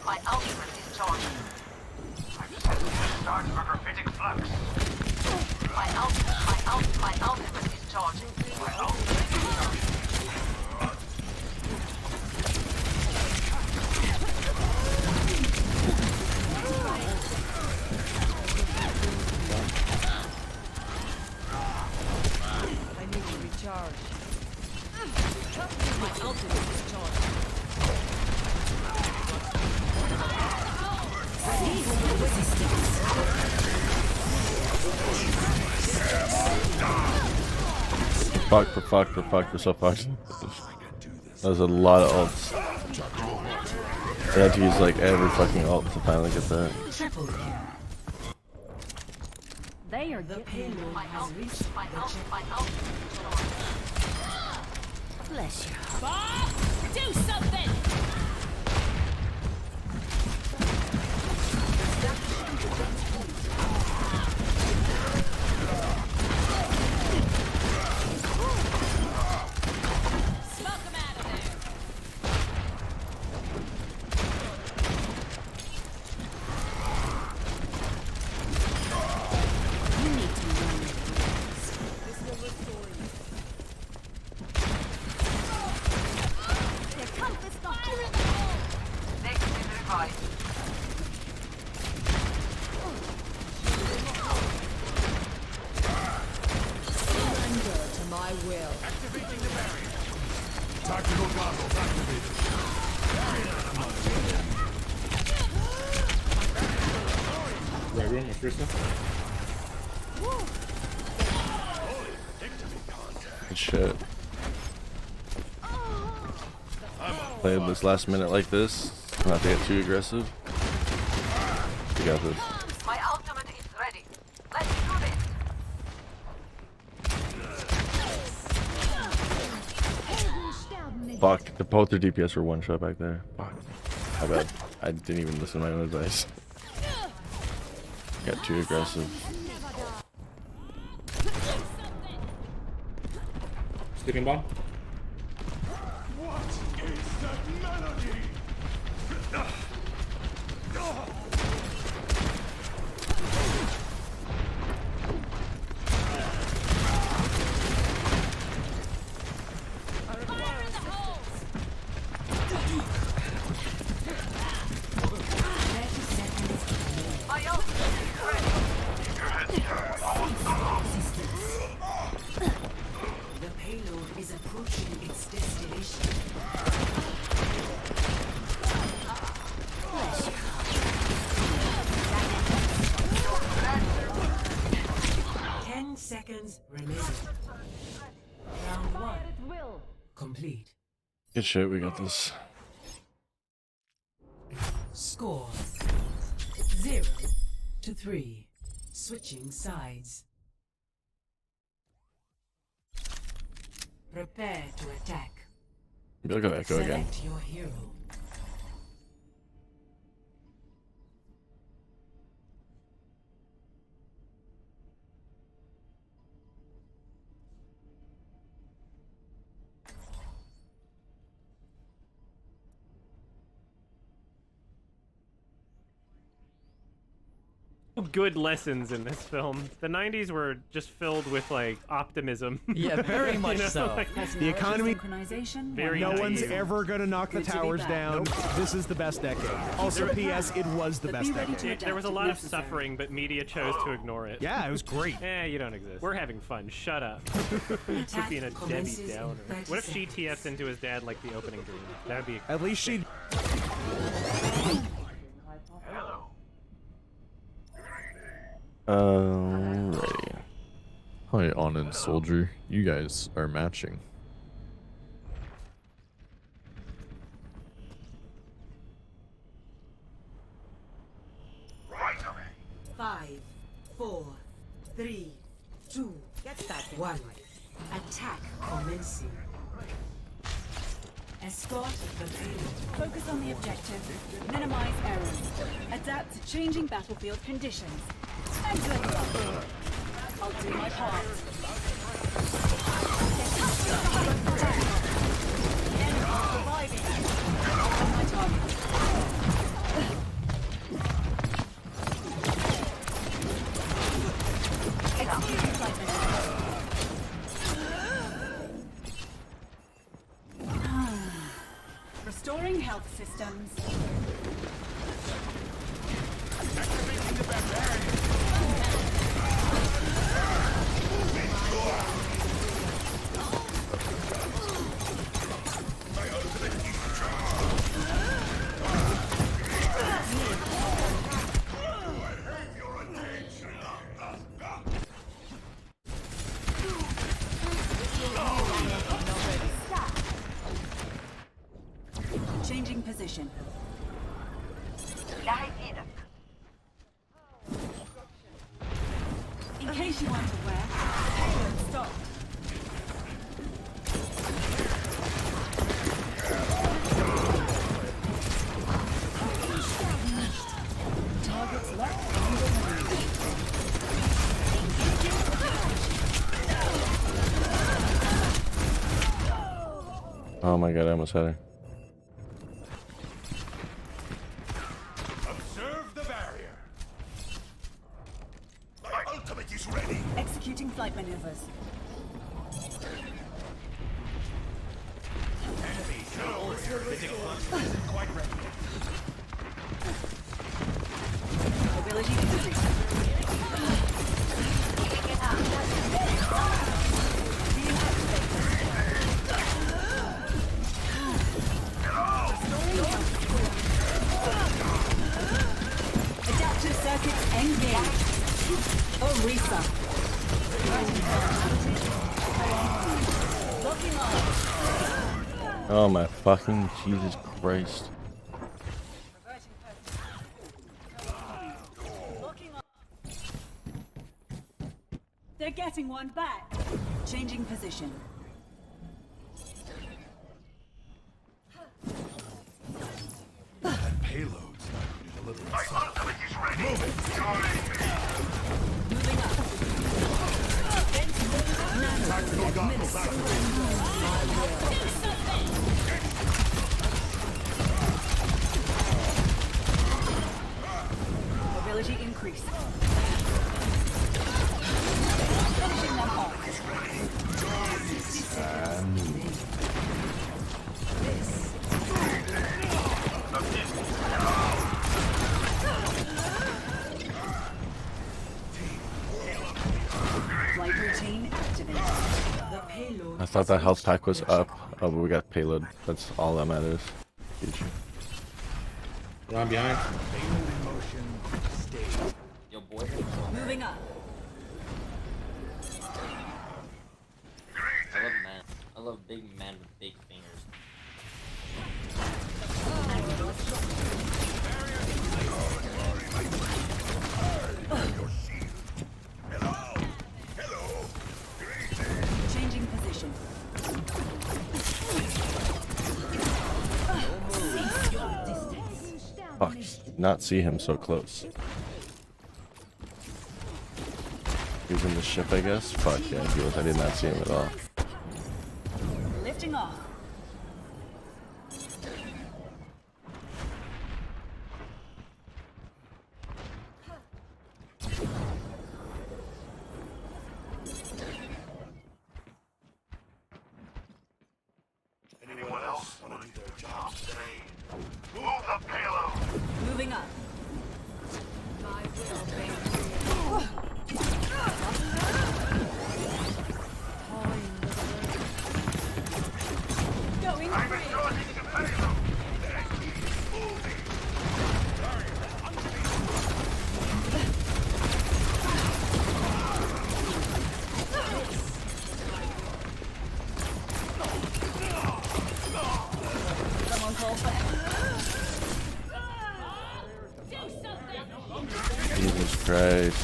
My ultimate is charging. Start for gravitic flux. My ultimate is charging. My ultimate is charging. I need to recharge. My ultimate is charged. Fuck, we're so fucked. That was a lot of ults. I had to use like every fucking ult to finally get that. They are the payload has reached My ultimate is charging. Bless you. Bob, do something. Tactical goggles activated. Right room, with Krista. Good shit. Played this last minute like this. Not to get too aggressive. You got this. My ultimate is ready. Let's do this. Fuck, both their DPS were one shot back there. Fuck. My bad. I didn't even listen to my own advice. Got too aggressive. Sleeping bomb. The payload is approaching its destination. 10 seconds remaining. Round 1 complete. Good shit, we got this. Score 0-3. Switching sides. Prepare to attack. Look at that go again. Select your hero. Good lessons in this film. The 90s were just filled with like optimism. Yeah, very much so. Like, The economy. very No one's naive. ever gonna knock the towers down. This is the best decade. Also, P.S. It was the best decade. There was a lot of suffering, but media chose to ignore it. Yeah, it was great. You don't exist. We're having fun. Shut up. Quit being a Debbie Downer. What if she TFs into his dad like the opening dream? That would be. At least she. Alrighty. Hi, Onin Soldier. You guys are matching. Right away. 5, 4, 3, 2, 1. Attack commencing. Escort the payload. Focus on the objective. Minimize errors. Adapt to changing battlefield conditions. And good luck. I'll do my part. The enemy is surviving. On my target. Executing flight Restoring health systems. Changing position. In case you weren't aware, the payload stopped. Targets locked Oh my god, I almost had her. Observe the barrier. My ultimate is ready. Executing flight maneuvers. Enemy isn't quite ready. Ability increased. Adaptive circuits engaged. Orisa. Locking on. Oh my fucking Jesus Christ. They're getting one back. Changing position. That payload's not going to deliver. My ultimate is ready. Moving up. Tactical goggles activated. thought that health pack was up. Oh, but we got payload. That's all that matters. Future. Run behind. Yo, boy. Moving up. I love men. I love big men with big fingers. Changing position. Fuck. Did not see him so close. He was in the ship, I guess? Fuck yeah, he was. I did not see him at all. Lifting off. Anyone else want to do their jobs today? Move the payload! Moving up. Going free. Someone call for Jesus Christ.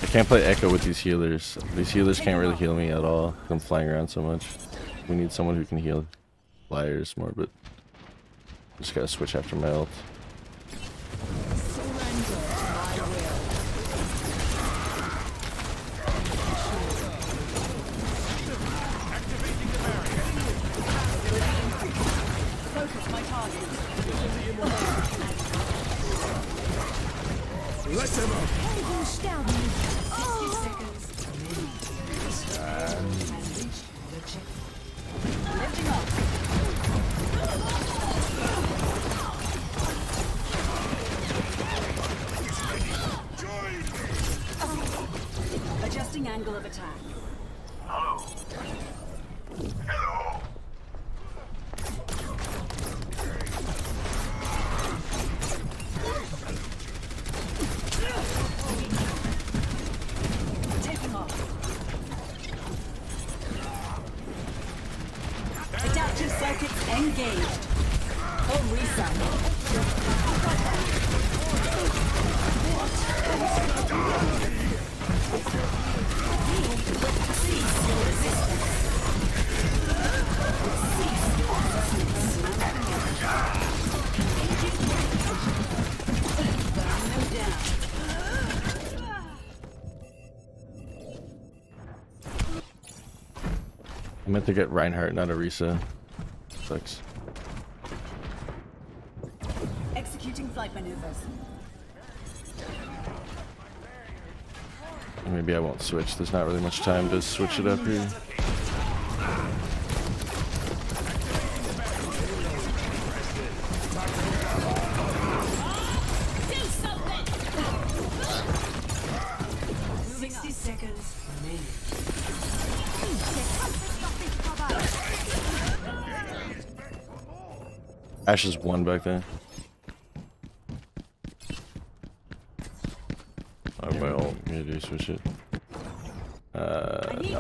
I can't play Echo with these healers. These healers can't really heal me at all. I'm flying around so much. We need someone who can heal flyers more, but just gotta switch after my ult. Focus my target. Let him up. 60 seconds. Lifting up. Adjusting angle of attack. Hello. Hello. Taking off. Adaptive circuits engaged. Home reset. Cease your resistance. Cease your resistance. Burn them down. I meant to get Reinhardt, not Orisa. Sucks. Executing flight maneuvers. Maybe I won't switch. There's not really much time to switch it up here. Do something! 60 seconds remaining. Ash is one back there. My ult. Yeah, do switch it. No,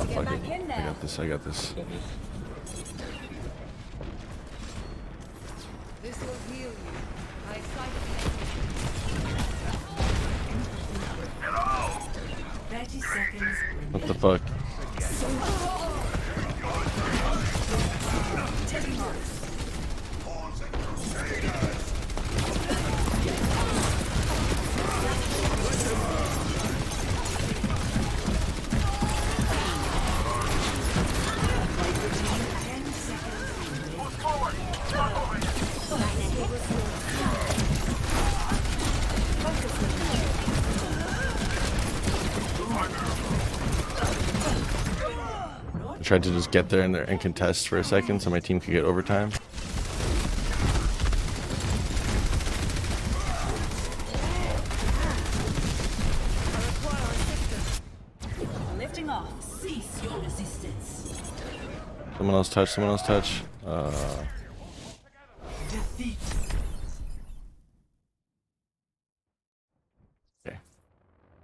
fuck it. I got this. I got this. This will heal you. I sight 30 seconds. What the fuck? Taking off. I tried to just get there and contest for a second so my team could get overtime. Someone else touch. Someone else touch. Defeat. Okay.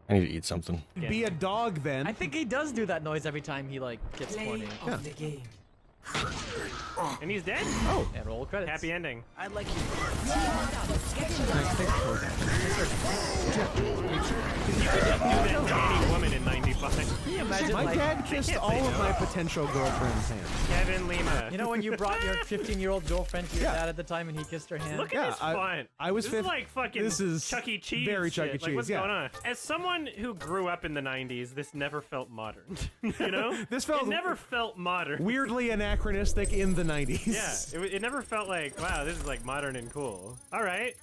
I need to eat something. Be a dog then. I think he does do that noise every time he like gets horny. Play of the game. And he's dead? Oh. And roll credits. Happy ending. I'd like you. Any woman in 95. Can you imagine, My like, dad kissed all of my potential girlfriend's hands. Kevin Lima. You know when you brought your 15-year-old girlfriend to your dad at the time and he kissed her hand? Look at this font. I was this is like fucking This is Chuck E. Cheese. very Chuck E. shit. Like, Cheese, what's yeah. going on? As someone who grew up in the 90s, this never felt modern. You know? It never felt modern. Weirdly anachronistic in the 90s. Yeah, it never felt like, wow, this is like modern and cool. All right.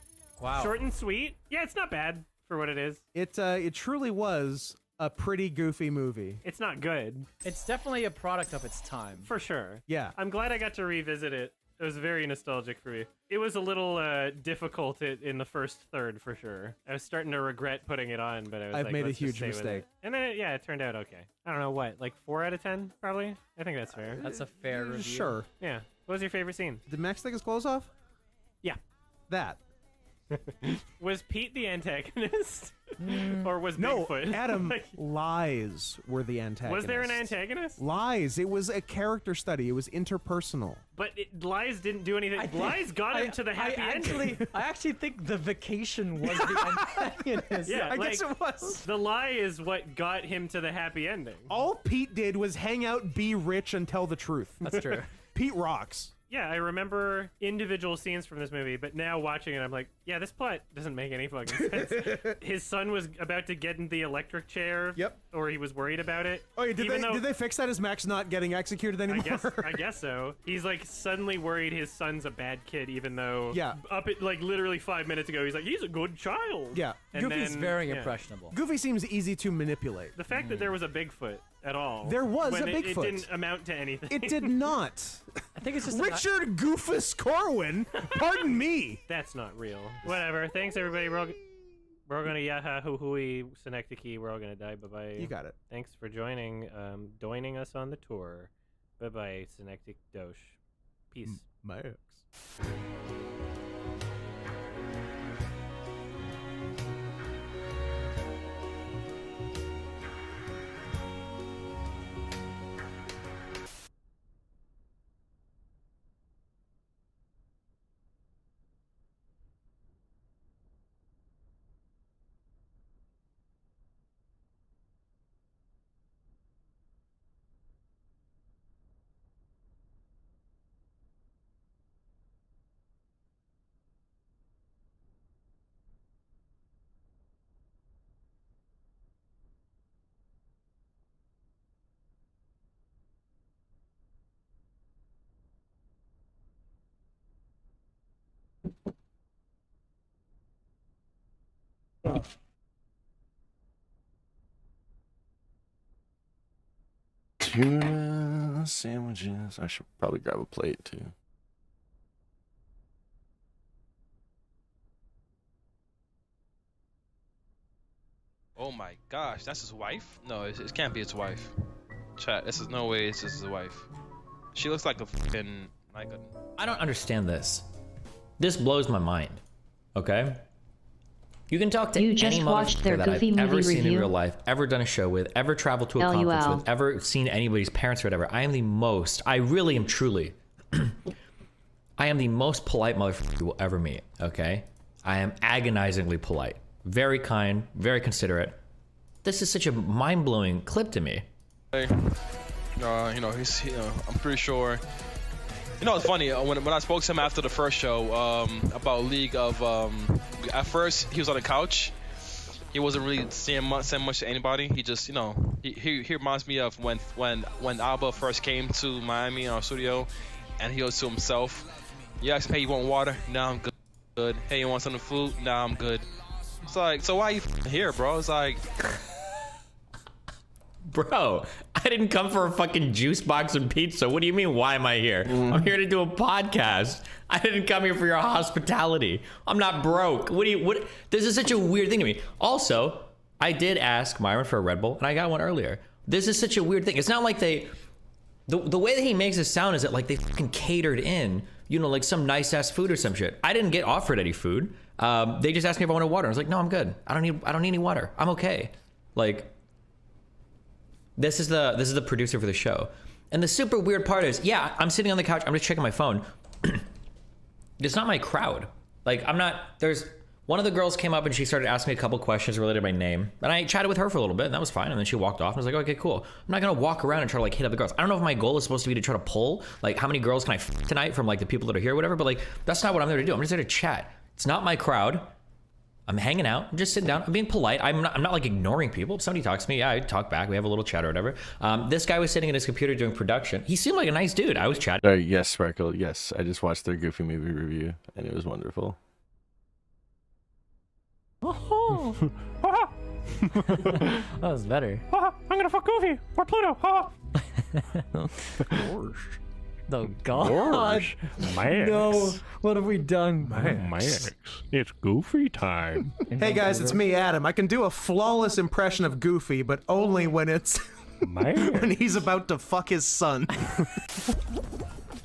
Wow. Short and sweet. Yeah, it's not bad for what it is. It truly was a pretty goofy movie. It's not good. It's definitely a product of its time. For sure. Yeah. I'm glad I got to revisit it. It was very nostalgic for me. It was a little difficult in the first third, for sure. I was starting to regret putting it on, but I was I've like, made a let's just huge stay with mistake. it. And then, it turned out okay. I don't know, what, like 4 out of 10, probably? I think that's fair. That's a fair review. Sure. Yeah. What was your favorite scene? Did Max take his clothes off? Yeah. That. Was Pete the antagonist? Or was No, Bigfoot? Adam, Like, lies were the antagonists. was there an antagonist? Lies. It was a character study. It was interpersonal. But Lies didn't do anything. Lies got him to the happy ending. I actually think the vacation was the antagonist. Yeah, I guess it was. The lie is what got him to the happy ending. All Pete did was hang out, be rich, and tell the truth. That's true. Pete rocks. Yeah, I remember individual scenes from this movie, but now watching it, I'm like, yeah, this plot doesn't make any fucking sense. His son was about to get in the electric chair. Yep. Or he was worried about it. Oh, yeah, did they fix that? Is Max not getting executed anymore? I guess so. He's like suddenly worried his son's a bad kid, even though Yeah. up at like literally 5 minutes ago, he's like, he's a good child. Yeah. And Goofy's then, very yeah. impressionable. Goofy seems easy to manipulate. The fact that there was a Bigfoot at all. There was when a It Bigfoot. didn't amount to anything. It did not. I think it's just Richard Goofus Corwin. Pardon me. That's not real. Whatever. Thanks, everybody. We're gonna yaha hoo hooey synecdoche. We're all gonna die. Bye bye. You got it. Thanks for joining us on the tour. Bye bye, synecdoche dosh. Peace. Max. Tuna sandwiches. I should probably grab a plate too. Oh my gosh, that's his wife? No, it can't be his wife. Chat, this is no way. This is his wife. She looks like a fucking I don't understand this. This blows my mind. Okay. You can talk to You any just watched their motherfucker that I've Goofy ever movie seen in review? real life, ever done a show with, ever traveled to a conference LUL. with, ever seen anybody's parents or whatever. I am the most, I really am truly, I am the most polite motherfucker you will ever meet, okay? I am agonizingly polite. Very kind, very considerate. This is such a mind-blowing clip to me. you know, I'm pretty sure. You know, it's funny when I spoke to him after the first show about League of. At first, he was on the couch. He wasn't really saying much to anybody. He just, you know, he reminds me of when Alba first came to Miami in our studio, and he was to himself. You asked him, hey, you want water? Nah, I'm good. Hey, you want some food? Nah, I'm good. It's like, so why are you here, bro? It's like. Bro, I didn't come for a fucking juice box and pizza. What do you mean, why am I here? I'm here to do a podcast. I didn't come here for your hospitality. I'm not broke. What? This is such a weird thing to me. Also, I did ask Myron for a Red Bull, and I got one earlier. This is such a weird thing. It's not like they the way that he makes it sound is that like they fucking catered in, you know, like some nice ass food or some shit. I didn't get offered any food. They just asked me if I wanted water. I was like, no, I'm good. I don't need any water. I'm okay. Like, this is the producer for the show. And the super weird part is, yeah, I'm sitting on the couch. I'm just checking my phone. It's not my crowd. Like, one of the girls came up and she started asking me a couple questions related to my name. And I chatted with her for a little bit and that was fine. And then she walked off and I was like, okay, cool. I'm not gonna walk around and try to like hit up the girls. I don't know if my goal is supposed to be to try to pull, like, how many girls can I f tonight from like the people that are here or whatever, but like, that's not what I'm there to do. I'm just there to chat. It's not my crowd. I'm hanging out. I'm just sitting down. I'm being polite. I'm not like ignoring people. If somebody talks to me, yeah, I talk back. We have a little chat or whatever. This guy was sitting at his computer doing production. He seemed like a nice dude. I was chatting. Yes, Sparkle. Yes, I just watched their Goofy movie review and it was wonderful. Oh. That was better. I'm gonna fuck Goofy or Pluto. Gosh. Oh God. Gosh. Max. No. What have we done? Max. It's Goofy time. Hey guys, it's me, Adam. I can do a flawless impression of Goofy, but only when it's when he's about to fuck his son.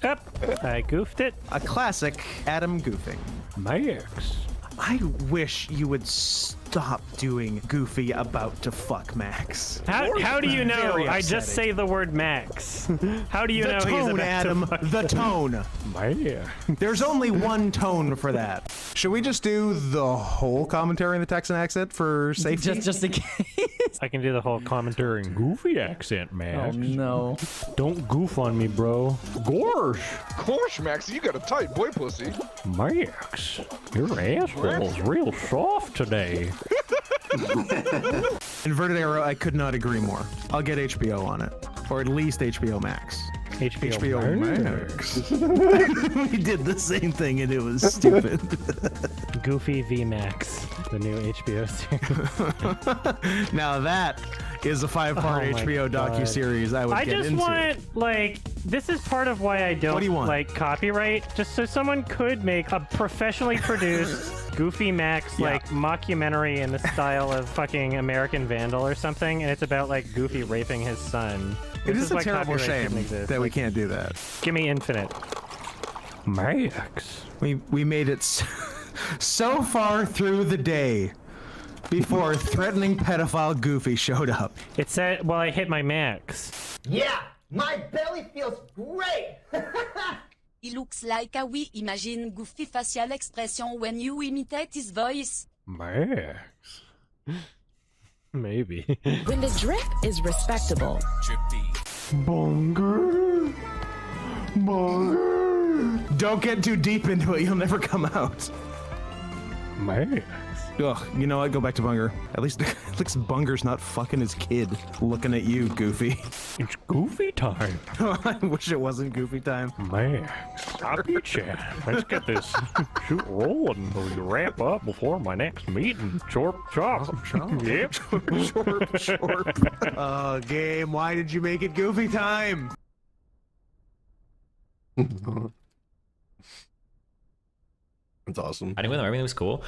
Yep, I goofed it. A classic Adam goofing. Max. I wish you would stop doing Goofy about to fuck Max. How do you know? Very I just upsetting. say the word Max. How do you know he's tone, about Adam, to fuck the tone. Man. There's only one tone for that. Should we just do the whole commentary in the Texan accent for safety? Just in case. I can do the whole commentary in Goofy accent, Max. Oh no. Don't goof on me, bro. Gorsh. Gosh, Max, you got a tight boy pussy. Max, your asshole's real soft today. Inverted arrow, I could not agree more. I'll get HBO on it. Or at least HBO Max. HBO Max. We did the same thing and it was stupid. Goofy v Max, the new HBO series. Now that is a 5-part HBO docuseries I would get into. I just want, like, this is part of why I don't What do you want? like copyright. Just so someone could make a professionally produced Goofy Max, like, mockumentary in the style of fucking American Vandal or something, and it's about, like, Goofy raping his son. It This is a why terrible copyright shame shouldn't exist. that we Like, can't do that. Give me Infinite. Max. We made it so far through the day before threatening pedophile Goofy showed up. It said, well, I hit my max. Yeah, my belly feels great. It looks like a we imagine Goofy facial expression when you imitate his voice. Max. Maybe. When the drip is respectable. Bonger. Bonger. Don't get too deep into it, you'll never come out. Max. Ugh, you know what? Go back to Bunger. At least Bunger's not fucking his kid looking at you, Goofy. It's Goofy time. I wish it wasn't Goofy time. Max, I'll beat ya. Let's get this shoot rolling before we wrap up before my next meeting. Chorp, chop. Yep. Chorp, chorp. Game, why did you make it Goofy time? That's awesome. I knew them. Everything was cool.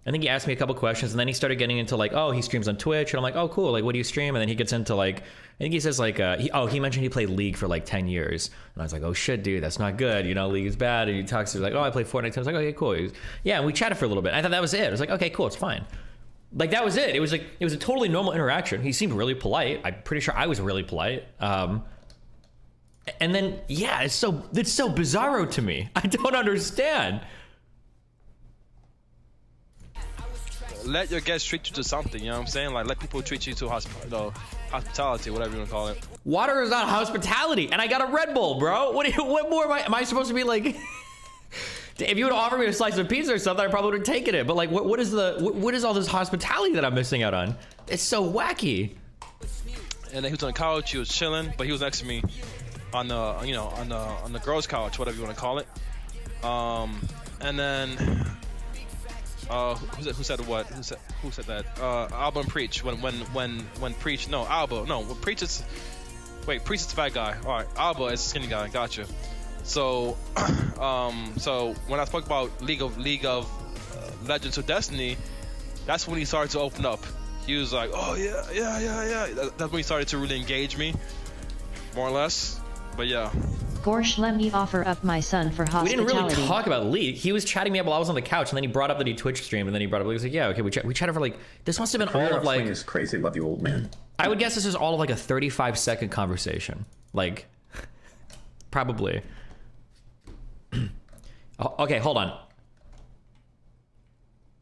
I think he asked me a couple questions, and then he started getting into like, oh, he streams on Twitch, and I'm like, oh, cool. Like, what do you stream? And then he gets into like, I think he says like, he mentioned he played League for like 10 years, and I was like, oh shit, dude, that's not good. You know, League is bad. And he talks to like, oh, I play Fortnite. I was like, okay, cool. Yeah, and we chatted for a little bit. I thought that was it. I was like, okay, cool, it's fine. Like that was it. It was a totally normal interaction. He seemed really polite. I'm pretty sure I was really polite. And then yeah, it's so bizarro to me. I don't understand. Let your guests treat you to something, you know what I'm saying? Like, let people treat you to hospitality, whatever you want to call it. Water is not hospitality, and I got a Red Bull, bro. What more am I supposed to be like? If you would offer me a slice of pizza or something, I probably would have taken it. But like, what is all this hospitality that I'm missing out on? It's so wacky. And then he was on the couch, he was chilling, but he was next to me on the, on the girls' couch, whatever you want to call it. And then. Who said what? Who said that? Alba and Preach. When Preach, no, Alba, no. When Preach is, wait, Preach is the fat guy. All right, Alba is the skinny guy. Gotcha. So, so when I spoke about League of Legends of Destiny, that's when he started to open up. He was like, oh yeah. That's when he started to really engage me. more or less. But yeah. Gorsh, let me offer up my son for We hospitality. didn't really talk about Lee. He was chatting me up while I was on the couch, and then he brought up that he Twitch streamed, and then he brought up, he was like, yeah, okay, we chatted for like, this must have been all of like... is crazy, love you, old man. I would guess this is all of like a 35-second conversation. Like, probably. Okay, hold on.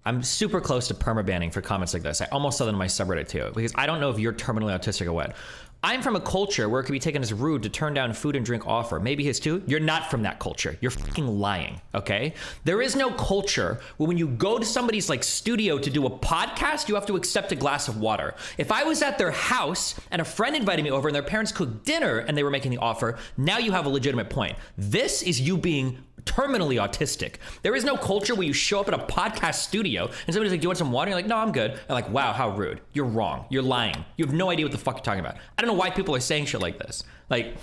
I'm super close to permabanning for comments like this. I almost saw that in my subreddit too, because I don't know if you're terminally autistic or what. I'm from a culture where it could be taken as rude to turn down food and drink offer. Maybe his too. You're not from that culture. You're fucking lying, okay? There is no culture where when you go to somebody's like studio to do a podcast, you have to accept a glass of water. If I was at their house and a friend invited me over and their parents cooked dinner and they were making the offer, now you have a legitimate point. This is you being terminally autistic. There is no culture where you show up at a podcast studio and somebody's like, do you want some water? You're like, no, I'm good. And like, wow, how rude. You're wrong. You're lying. You have no idea what the fuck you're talking about. I don't know why people are saying shit like this. Like,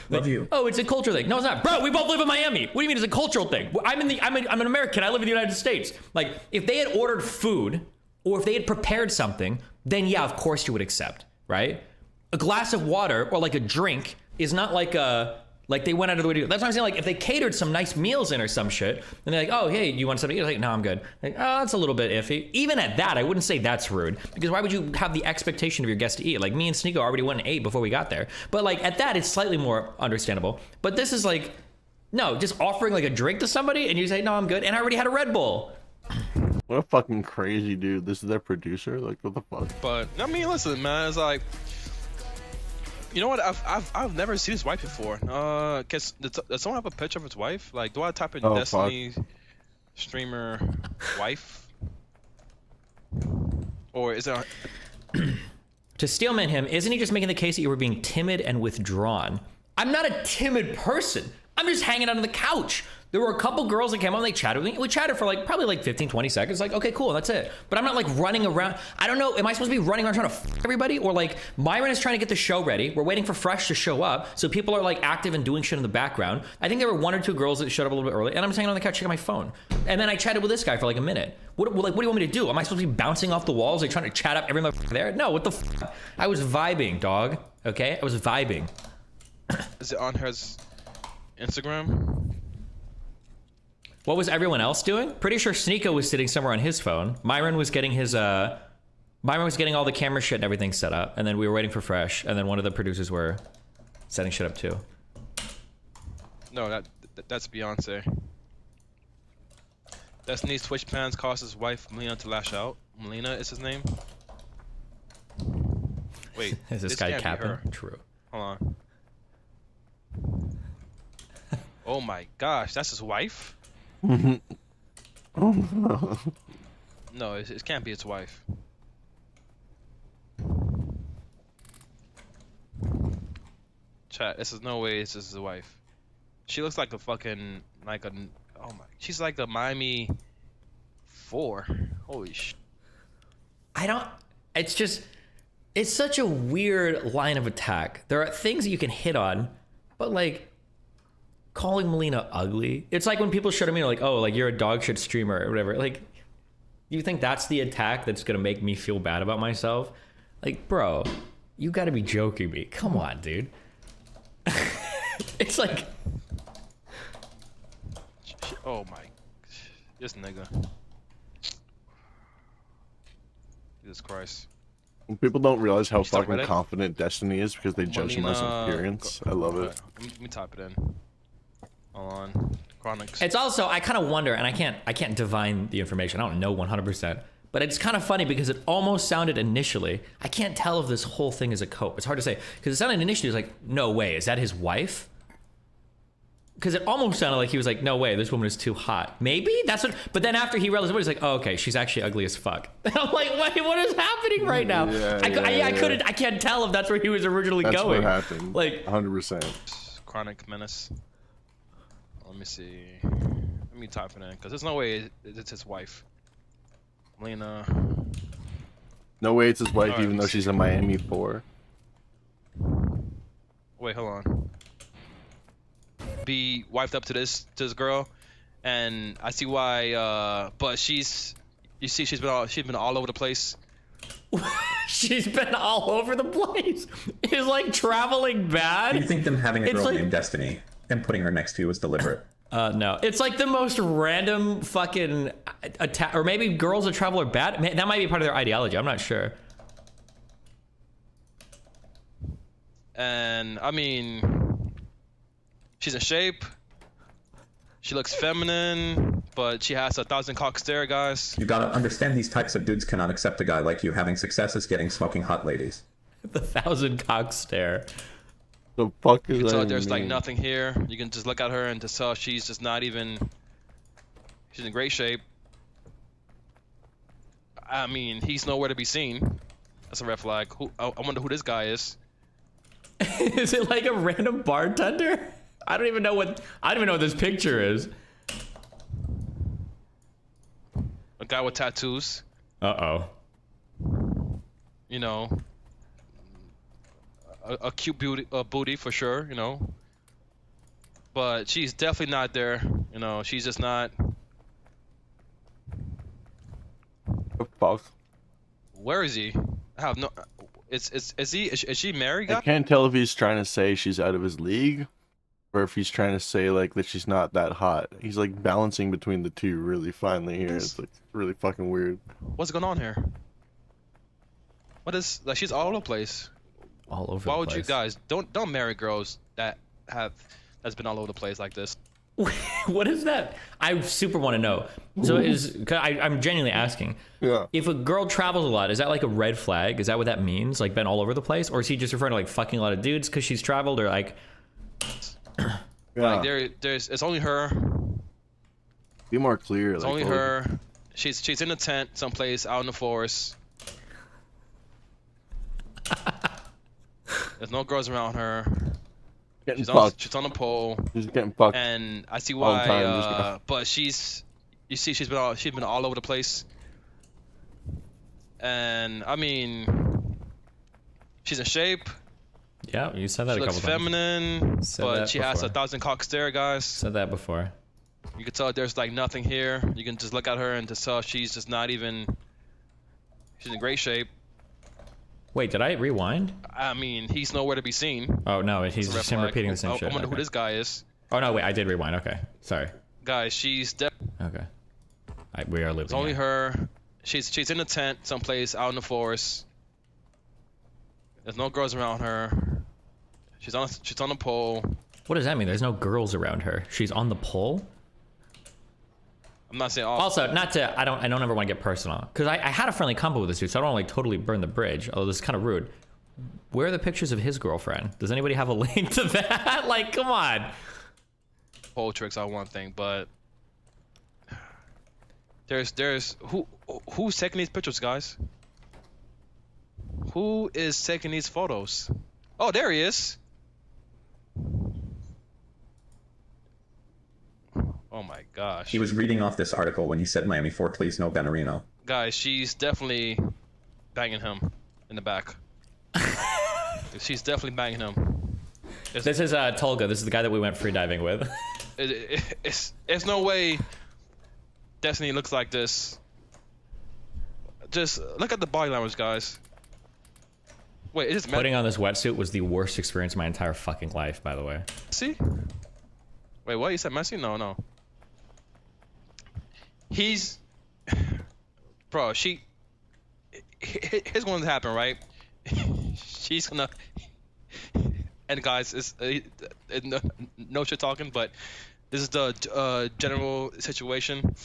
love you. Oh, it's a culture thing. No, it's not. Bro, we both live in Miami. What do you mean it's a cultural thing? I'm an American. I live in the United States. Like, if they had ordered food or if they had prepared something, then yeah, of course you would accept, right? A glass of water or like a drink is not like a... Like they went out of the way to do it. That's what I'm saying. Like if they catered some nice meals in or some shit, and they're like, oh, hey, you want something? You're like, no, I'm good. Like, oh, that's a little bit iffy. Even at that, I wouldn't say that's rude because why would you have the expectation of your guest to eat? Like me and Sneeko already went and ate before we got there. But like at that, it's slightly more understandable. But this is like, no, just offering like a drink to somebody and you say, no, I'm good. And I already had a Red Bull. What a fucking crazy dude. This is their producer? Like, what the fuck? But, I mean, listen, man, it's like... You know what? I've never seen his wife before. Does someone have a picture of his wife? Like, do I type in Destiny streamer wife? Or is it? To steelman him, isn't he just making the case that you were being timid and withdrawn? I'm not a timid person. I'm just hanging out on the couch. There were a couple girls that came on, they chatted with me. We chatted for like probably like 15, 20 seconds. Like, okay, cool, that's it. But I'm not like running around. I don't know, am I supposed to be running around trying to f everybody? Or like Myron is trying to get the show ready. We're waiting for Fresh to show up. So people are like active and doing shit in the background. I think there were 1 or 2 girls that showed up a little bit early. And I'm just hanging on the couch checking my phone. And then I chatted with this guy for like a minute. What do you want me to do? Am I supposed to be bouncing off the walls? Like trying to chat up everyone there? No, what the f? I was vibing, dog. Okay, I was vibing. Is it on her Instagram? What was everyone else doing? Pretty sure Sneeko was sitting somewhere on his phone. Myron was getting his, Myron was getting all the camera shit and everything set up. And then we were waiting for Fresh. And then one of the producers were setting shit up too. No, that's Beyonce. Destiny's Twitch plans caused his wife Melina to lash out. Melina is his name? Wait, is this guy capping? True. Hold on. Oh my gosh, that's his wife? Oh no. No, it can't be his wife. Chat, this is no way this is his wife. She looks like a fucking, like a, oh my, she's like a Miami 4. Holy sh. I don't, it's just, it's such a weird line of attack. There are things that you can hit on, but like, calling Melina ugly. It's like when people show to me like, oh, like you're a dog shit streamer or whatever. Like, you think that's the attack that's gonna make me feel bad about myself? Like, bro, you gotta be joking me. Come on, dude. It's like, oh my, this nigga. Jesus Christ. People don't realize how fucking confident Destiny is because they judge him on his appearance. I love it. Let me type it in. Hold on. Chronics. it's also, I kind of wonder, and I can't divine the information. I don't know 100%, but it's kind of funny because it almost sounded initially, I can't tell if this whole thing is a cope. It's hard to say because it sounded initially like, no way, is that his wife? Because it almost sounded like he was like, no way, this woman is too hot. Maybe that's what, but then after he realized, he's like, oh, okay, she's actually ugly as fuck. And I'm like, wait, what is happening right now? I can't tell if that's where he was originally going. That's what happened. Like 100%. Chronic Menace. Let me see. Let me type it in because there's no way it's his wife. Melina. No way it's his wife, even though she's a Miami 4. Wait, hold on. Be wifed up to this girl, and I see why. But you see, she's been all over the place. She's been all over the place. Is like traveling bad. Do you think them having a It's girl like- named Destiny and putting her next to you was deliberate? No, it's like the most random fucking attack, or maybe girls that travel are bad. That might be part of their ideology. I'm not sure. And I mean, she's in shape. She looks feminine, but she has 1,000 cock stare, guys. You gotta understand these types of dudes cannot accept a guy like you having success is getting smoking hot ladies. The 1,000 cock stare. The fuck is You can tell that there's like mean? nothing here. You can just look at her and just tell she's just not even. She's in great shape. I mean, he's nowhere to be seen. That's a red flag. I wonder who this guy is. Is it like a random bartender? I don't even know what this picture is. A guy with tattoos. Uh-oh. You know, a cute booty for sure, you know. But she's definitely not there. You know, she's just not. The fuck? Where is he? I have no. Is she married? I can't tell if he's trying to say she's out of his league, or if he's trying to say like that she's not that hot. He's like balancing between the two really finely here. It's like really fucking weird. What's going on here? What is like? She's all over the place. All over. Why the would you place. guys don't marry girls that's been all over the place like this? What is that? I super want to know. So I'm genuinely asking. Yeah. If a girl travels a lot, is that like a red flag? Is that what that means? Like been all over the place, or is he just referring to like fucking a lot of dudes because she's traveled, or like? Yeah. Like there's it's only her. Be more clear. It's like, only oh, her. She's in a tent someplace out in the forest. There's no girls around her. Getting She's fucked. on a pole. She's getting fucked. And I see all the why. time, just- But you see, she's been all over the place. And I mean, she's in shape. Yeah, you said that She a looks couple times. feminine, Said but that she has before. 1,000 cock stare, guys. Said that before. You can tell there's like nothing here. You can just look at her and just tell she's just not even. She's in great shape. Wait, did I rewind? I mean, he's nowhere to be seen. Oh no, he's That's a red just him flag. repeating the same I shit. wonder who Okay. this guy is. Oh no, wait, I did rewind. Okay, sorry. Guys, she's Okay. We are living. It's only her. She's in a tent someplace out in the forest. There's no girls around her. She's on a pole. What does that mean? There's no girls around her. She's on the pole. I'm not saying Also, not to. I don't ever want to get personal because I had a friendly combo with this dude, so I don't want to like totally burn the bridge. Although this is kind of rude. Where are the pictures of his girlfriend? Does anybody have a link to that? Like, come on. Pole tricks are one thing, but there's who's taking these pictures, guys? Who is taking these photos? Oh, there he is. Oh my gosh. He was reading off this article when you said Miami Fort, please no Benarino. Guys, she's definitely banging him in the back. She's definitely banging him. This is Tolga. This is the guy that we went free diving with. It's no way Destiny looks like this. Just look at the body language, guys. Wait, is this Putting on this wetsuit was the worst experience of my entire fucking life, by the way. Messi? Wait, what? You said Messi? No. He's... Bro, here's going to happen, right? She's gonna... And guys, it's no shit talking, but this is the general situation.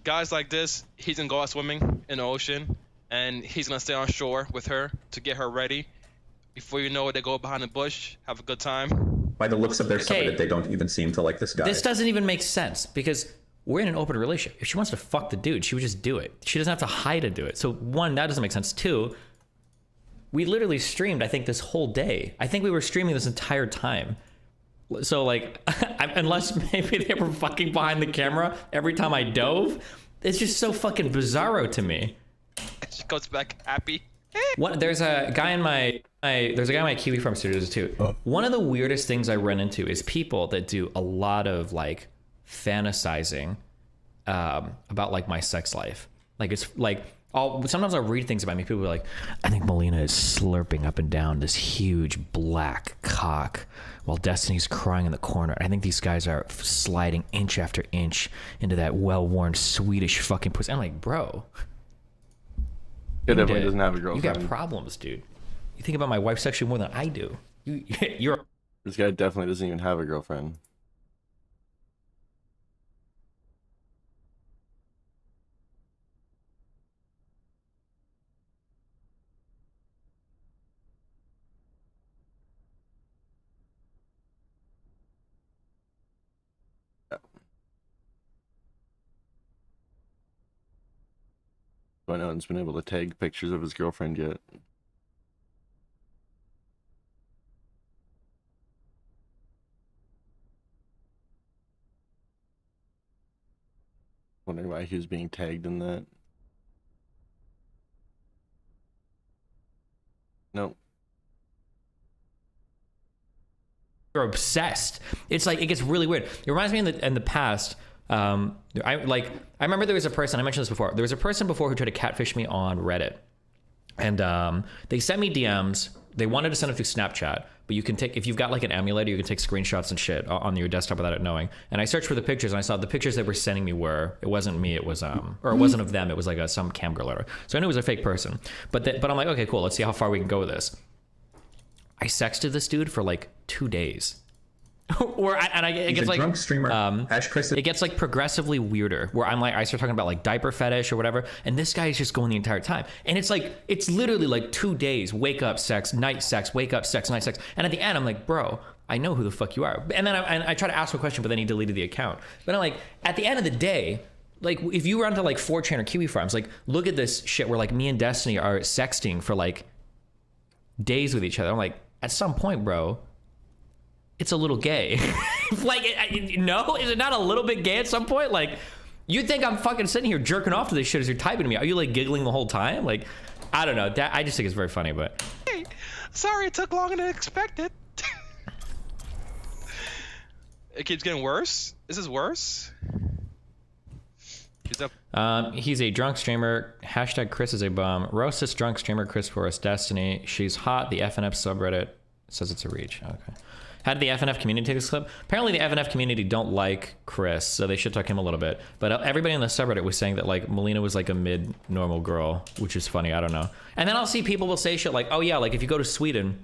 Guys like this, he's gonna go out swimming in the ocean, and he's gonna stay on shore with her to get her ready. Before you know it, they go behind the bush, have a good time. By the looks of their subreddit, they don't even seem to like this guy. This doesn't even make sense because we're in an open relationship. If she wants to fuck the dude, she would just do it. She doesn't have to hide to do it. So one, that doesn't make sense. Two, we literally streamed, I think, this whole day. I think we were streaming this entire time. So like, unless maybe they were fucking behind the camera every time I dove, it's just so fucking bizarro to me. She goes back happy. There's a guy in my Kiwi Farm studios too. One of the weirdest things I run into is people that do a lot of like fantasizing about like my sex life. Like it's like Sometimes I'll read things about me. People are like, I think Melina is slurping up and down this huge black cock while Destiny's crying in the corner. I think these guys are sliding inch after inch into that well-worn Swedish fucking pussy. I'm like, bro. It definitely doesn't have a girlfriend. You got problems, dude. You think about my wife sexually more than I do. You're. This guy definitely doesn't even have a girlfriend. But no one's been able to tag pictures of his girlfriend yet. Wondering why he was being tagged in that. No. You're obsessed. It's like, it gets really weird. It reminds me in the past, I remember there was a person, I mentioned this before, there was a person before who tried to catfish me on Reddit. And they sent me DMs. They wanted to send it through Snapchat, but you can take, if you've got like an emulator, you can take screenshots and shit on your desktop without it knowing. And I searched for the pictures and I saw the pictures they were sending me were, it wasn't me, it was, or it wasn't of them, it was like some cam girl or whatever. So I knew it was a fake person. But I'm like, okay, cool, let's see how far we can go with this. I sexted this dude for like 2 days. It gets like drunk streamer. It gets like progressively weirder where I'm like, I start talking about like diaper fetish or whatever, and this guy is just going the entire time, and it's like, it's literally like 2 days, wake up sex, night sex, wake up sex, night sex, and at the end I'm like, bro, I know who the fuck you are. And then I try to ask him a question, but then he deleted the account. But I'm like, at the end of the day, like if you run to like 4chan or Kiwi Farms, like look at this shit where like me and Destiny are sexting for like days with each other. I'm like, at some point, bro, it's a little gay. Like, no, is it not a little bit gay at some point? Like, you think I'm fucking sitting here jerking off to this shit as you're typing to me? Are you like giggling the whole time? Like, I don't know. That, I just think it's very funny, but. Hey, sorry it took longer than expected. It keeps getting worse? Is this worse? He's a drunk streamer. Hashtag Chris is a bum. Roast this drunk streamer, Chris for us. Destiny. She's hot. The FNF subreddit says it's a reach. Okay. How did the FNF community take this clip? Apparently the FNF community don't like Chris, so they should talk him a little bit. But everybody in the subreddit was saying that like Melina was like a mid-normal girl, which is funny, I don't know. And then I'll see people will say shit like, oh yeah, like if you go to Sweden,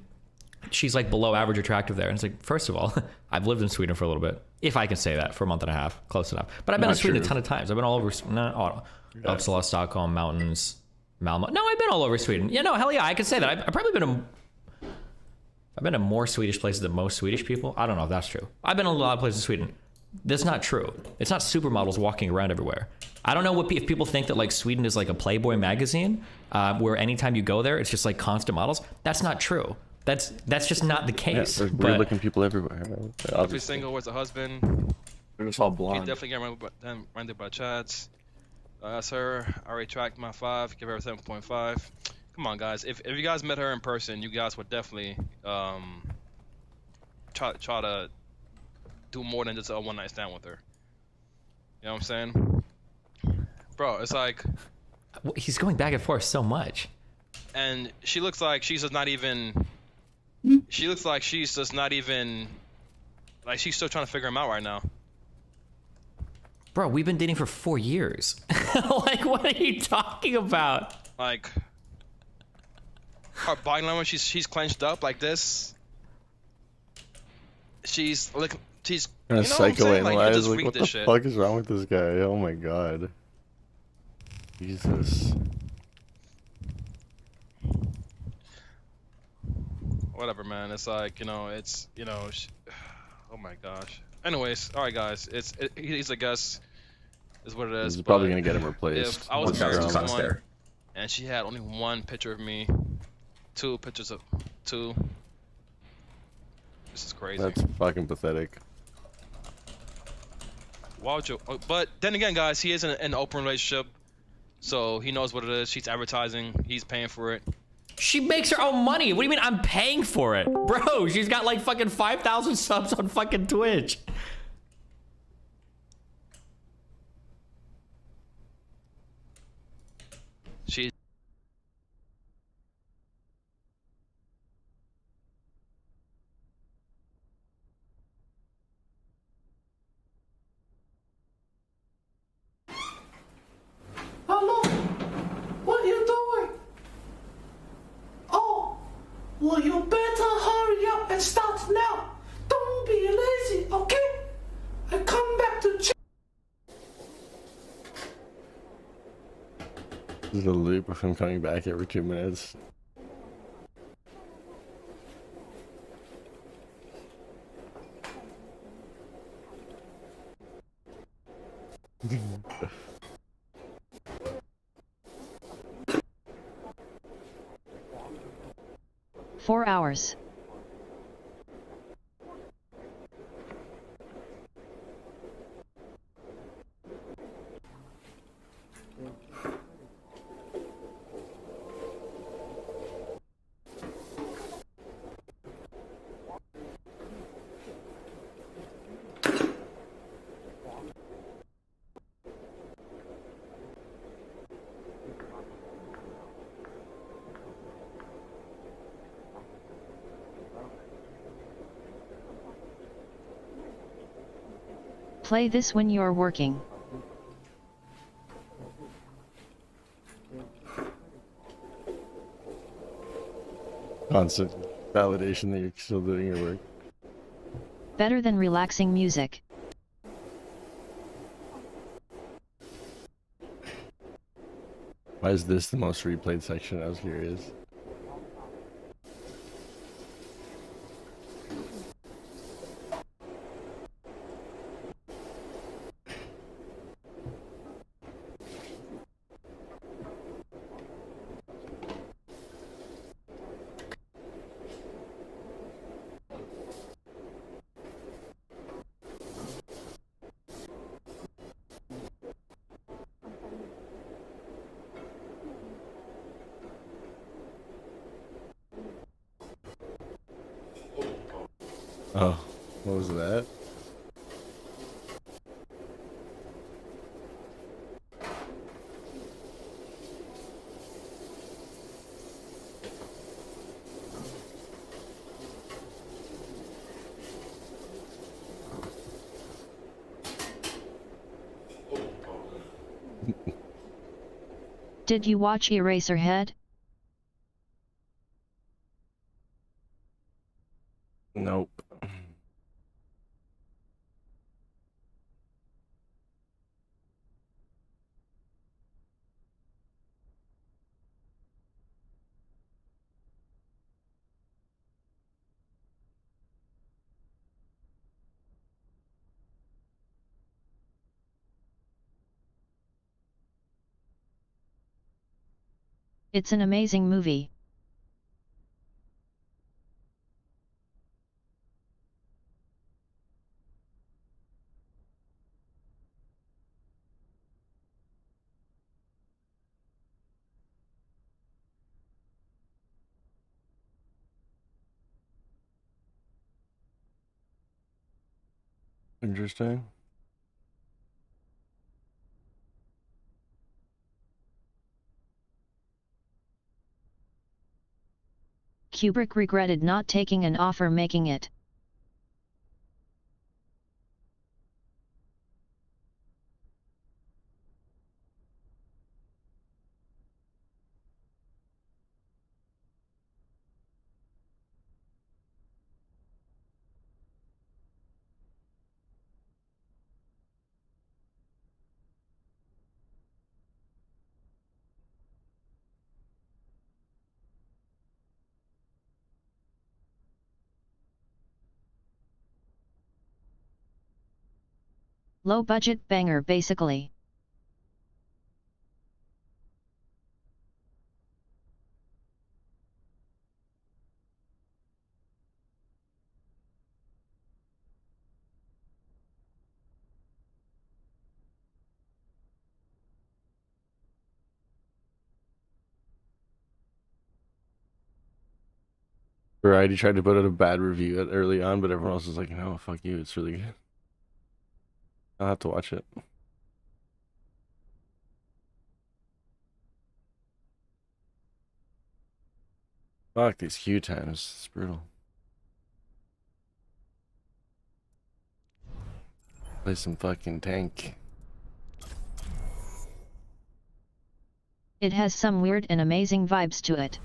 she's like below average attractive there. And it's like, first of all, I've lived in Sweden for a little bit. If I can say that, for a month and a half, close enough. But I've been to Sweden a ton of times. I've been all over, Uppsala, Stockholm, mountains, Malmo. No, I've been all over Sweden. Yeah, no, hell yeah, I can say that. I've probably been I've been to more Swedish places than most Swedish people. I don't know if that's true. I've been in a lot of places in Sweden. That's not true. It's not supermodels walking around everywhere. I don't know if people think that like Sweden is like a Playboy magazine, where anytime you go there, it's just like constant models. That's not true. That's just not the case. Yeah, there's weird looking people everywhere. Every single was a husband. They're just all You blonde. definitely get rendered by chats. That's her. I retract my 5. Give her a 7.5. Come on, guys. If you guys met her in person, you guys would definitely try to do more than just a one-night stand with her. You know what I'm saying? Bro, it's like... He's going back and forth so much. And she looks like she's just not even... She looks like she's just not even... Like, she's still trying to figure him out right now. Bro, we've been dating for 4 years. Like, what are you talking about? Like... Her body language, she's clenched up like this. She's like, she's Kind of psychoanalyze, like, what the shit. fuck is wrong with this guy? Oh my god. Jesus. Whatever, man. It's like, it's, oh my gosh. Anyways, all right, guys. He's a guest. Is what it is. This is probably gonna get him replaced. If I was married to someone and she had only one picture of me, 2 pictures of 2. This is crazy. That's fucking pathetic. Why would you? But then again, guys, he is in an open relationship, so he knows what it is. She's advertising. He's paying for it. She makes her own money. What do you mean I'm paying for it? Bro, she's got like fucking 5,000 subs on fucking Twitch. She. Hello? What are you doing? Oh, well, you better hurry up and start now. Don't be lazy, okay? I come back to check. This is a loop of him coming back every 2 minutes. Four hours. Play this when you're working. Constant validation that you're still doing your work. Better than relaxing music. Why is this the most replayed section? I was curious. Oh, what was that? Did you watch Eraserhead? Nope. It's an amazing movie. Interesting. Kubrick regretted not taking an offer making it. Low budget banger basically. Variety tried to put out a bad review early on, but everyone else was like, no, fuck you, it's really good. I'll have to watch it. Fuck these queue times. It's brutal. Play some fucking tank. It has some weird and amazing vibes to it.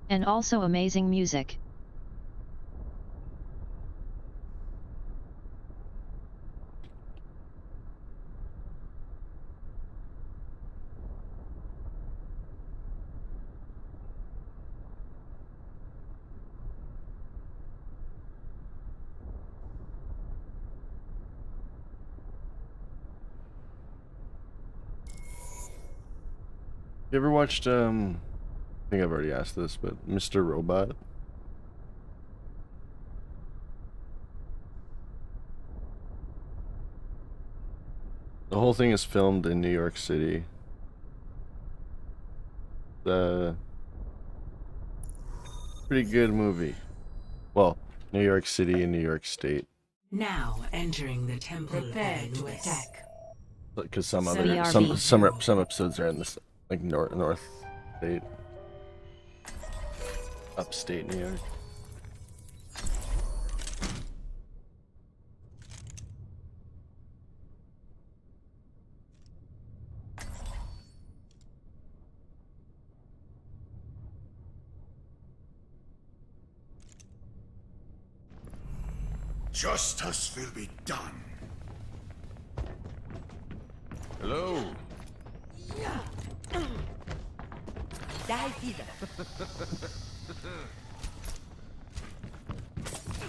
And also amazing music. You ever watched I think I've already asked this, but Mr. Robot? The whole thing is filmed in New York City. The pretty good movie. Well, New York City and New York State. Now entering the temple. Prepare to attack. Because some episodes are in this like north state, upstate New York. Justice will be done. Hello. Die fever.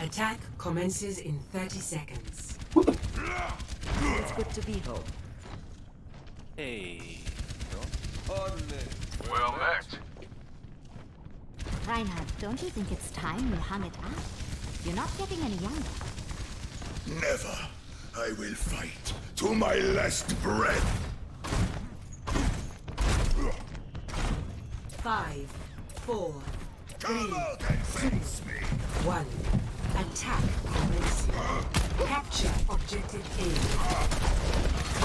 Attack commences in 30 seconds. It's good to be home. Hey. Well met. Reinhard, don't you think it's time you hung it up? You're not getting any younger. Never. I will fight to my last breath. 5, 4, 3, Come out and face me. 1. Attack commencing. Capture objective A.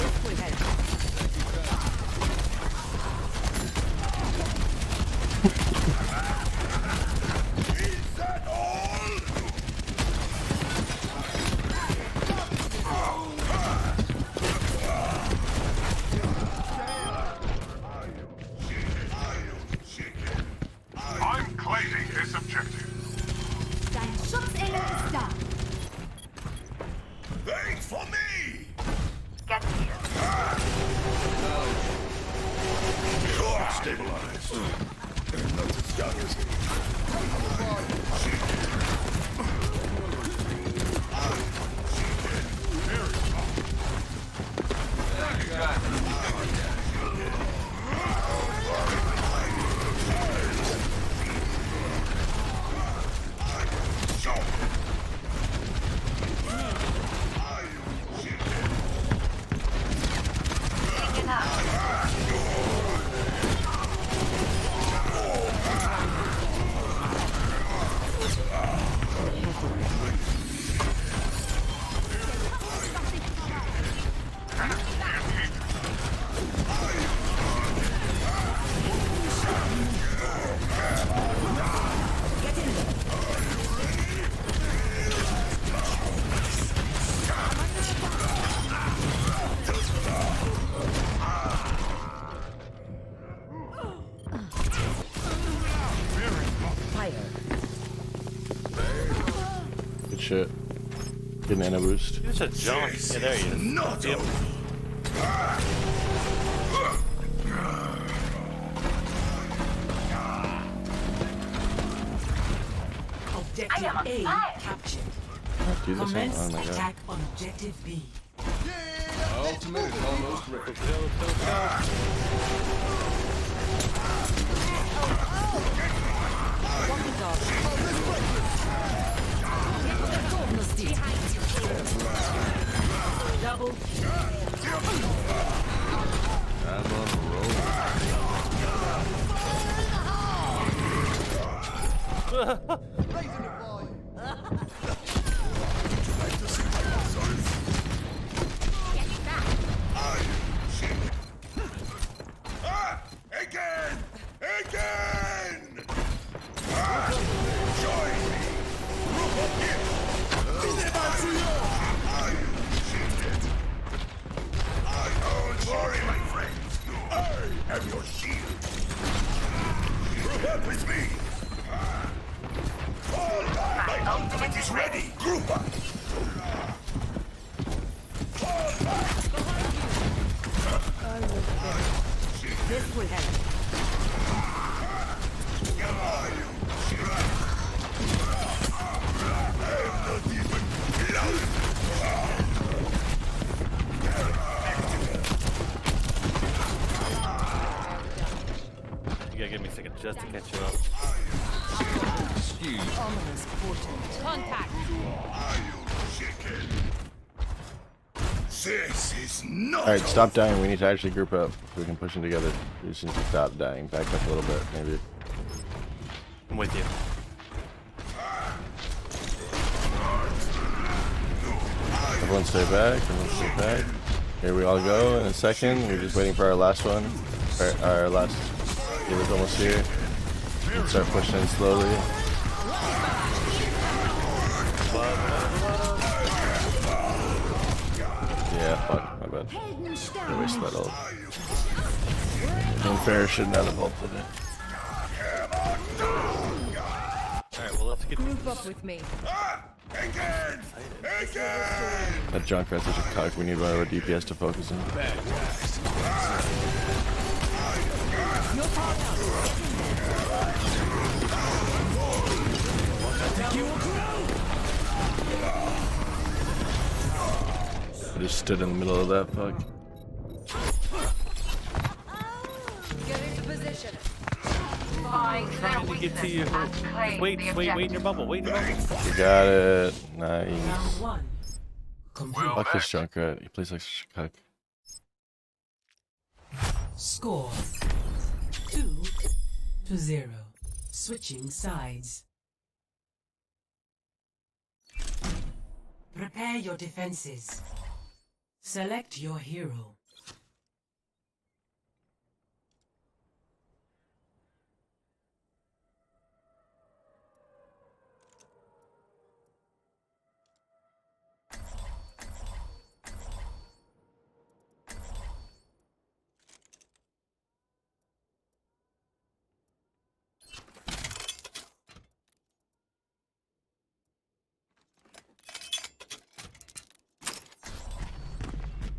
This will help. Is that all? I'm claiming this objective. Dein Schutzengel ist da. Wait for me! Get here. Stabilized. Not as young as me. Good shit. Good mana boost. It's a jump. Yeah, there he is. Not Yep. Objective A captured. Oh, dude, this one. Commence Oh my god. attack on objective B. Ultimate is almost ready. Again! Again! Join me! Group up here! Don't worry, my friends. I am your shield. Group up with me. Fall back. My ultimate is ready. Group up. Fall back. This will help. You gotta give me a second just to catch you up. Ominous portent. Contact. This is not. Alright, stop dying. We need to actually group up so we can push them together. We just need to stop dying. Back up a little bit, maybe. I'm with you. Everyone stay back. Everyone stay back. Here we all go in a second. We're just waiting for our last one. Our last healer's almost here. Start pushing slowly. Yeah, fuck, my bad. I wasted that ult. Unfair should not have ulted it. Alright, well let's get Group up with me. Again! Again! that Junkrat's such a cuck. We need one of our DPS to focus on. Just stood in the middle of that fuck. Get into position. Trying to get to you. Wait in your bubble. Wait in your bubble. You got it. Nice. Fuck this Junkrat. He plays like such a cuck. Score 2-0. Switching sides. Prepare your defenses. Select your hero.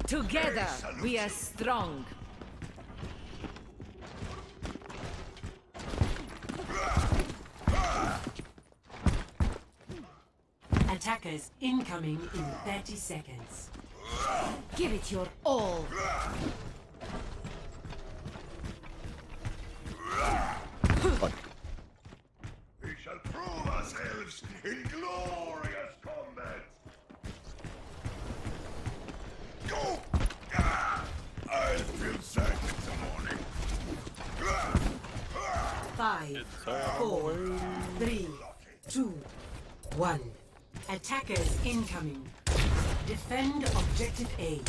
Together, we are strong. Attackers incoming in 30 seconds. Give it your all. We shall prove ourselves in glorious combat. Go! I'll feel sad in the morning. 5, 4, 3, 2, 1. Attackers incoming. Defend objective A.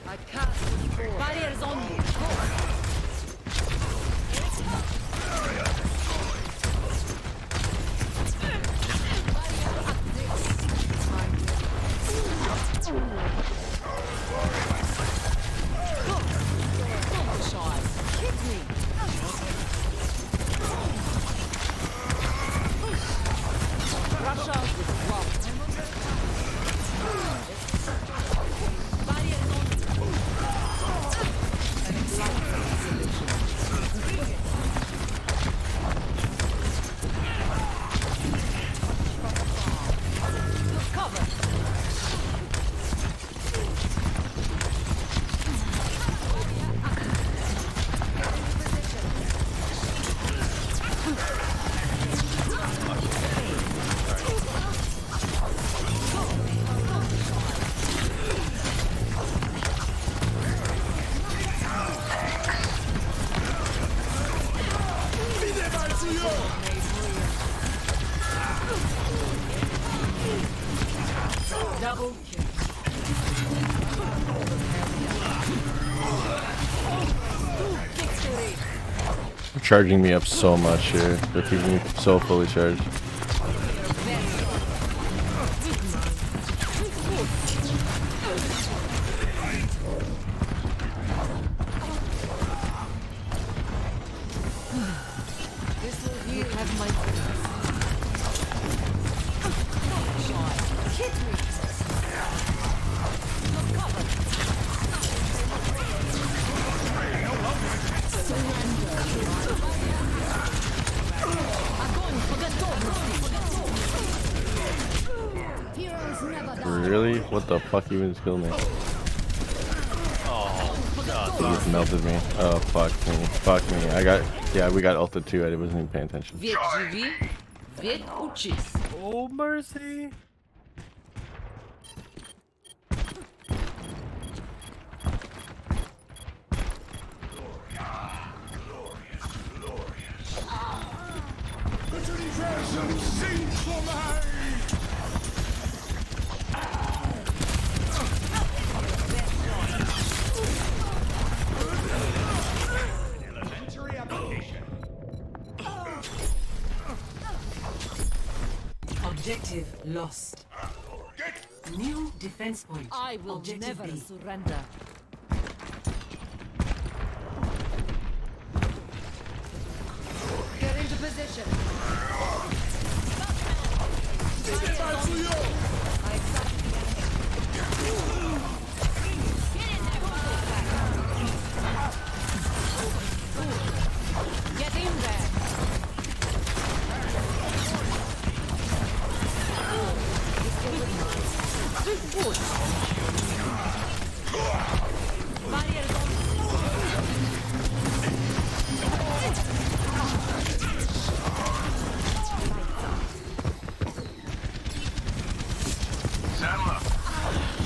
I can't. Barriers on me. Double kill. They're charging me up so much here. They're keeping me so fully charged. Really? What the fuck even just killed me? Oh, He just melted me. Oh, fuck me. Fuck me. Yeah, we got ulted too. I wasn't even paying attention. Oh, mercy. Objective lost. New defense point. I will Objective never B. surrender. Get into position. Get in there.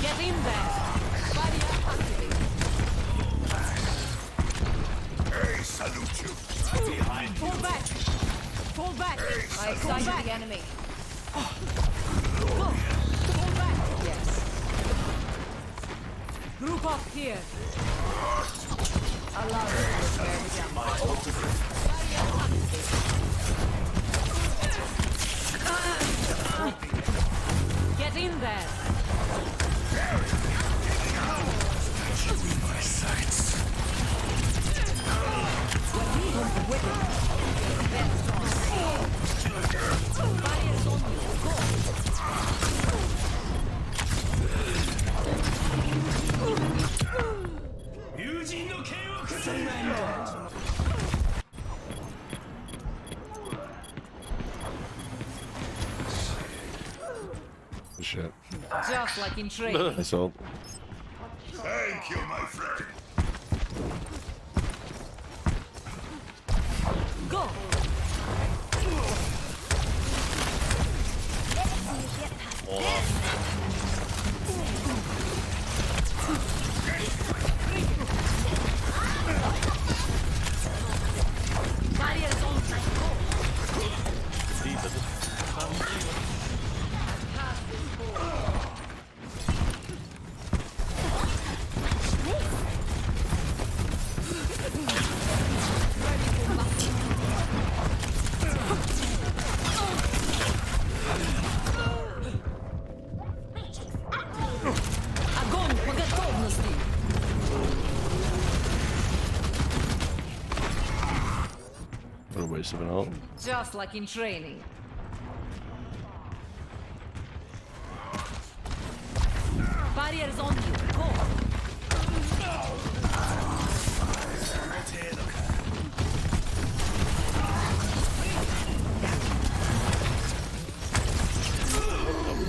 Get in there. Barrier activated. Hey, salute you. Fall back. Fall back. I excited the enemy. Go. Fall back. Yes. Group up here. Allow me to repair the damage. Get in there. My sights. Shit. Just like in training. I sold. Thank you, my friend. Go. Barriers on my Огонь по готовности. What a waste of an ult. Just like in training. Barriers on you. Go.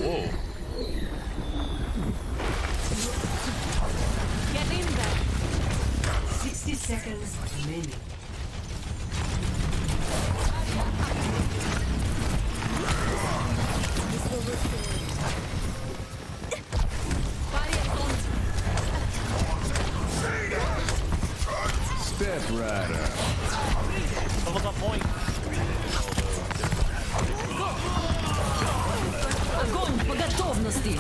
Whoa. Get in there. 60 seconds remaining. Step right up. What's up, point? Огонь по готовности.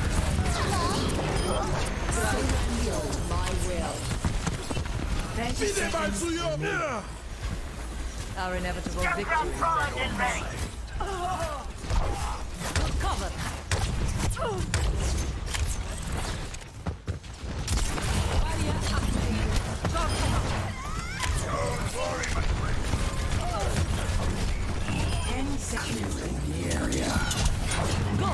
Our inevitable victory. Cover. Don't worry, my friend. 10 seconds in the area. Go.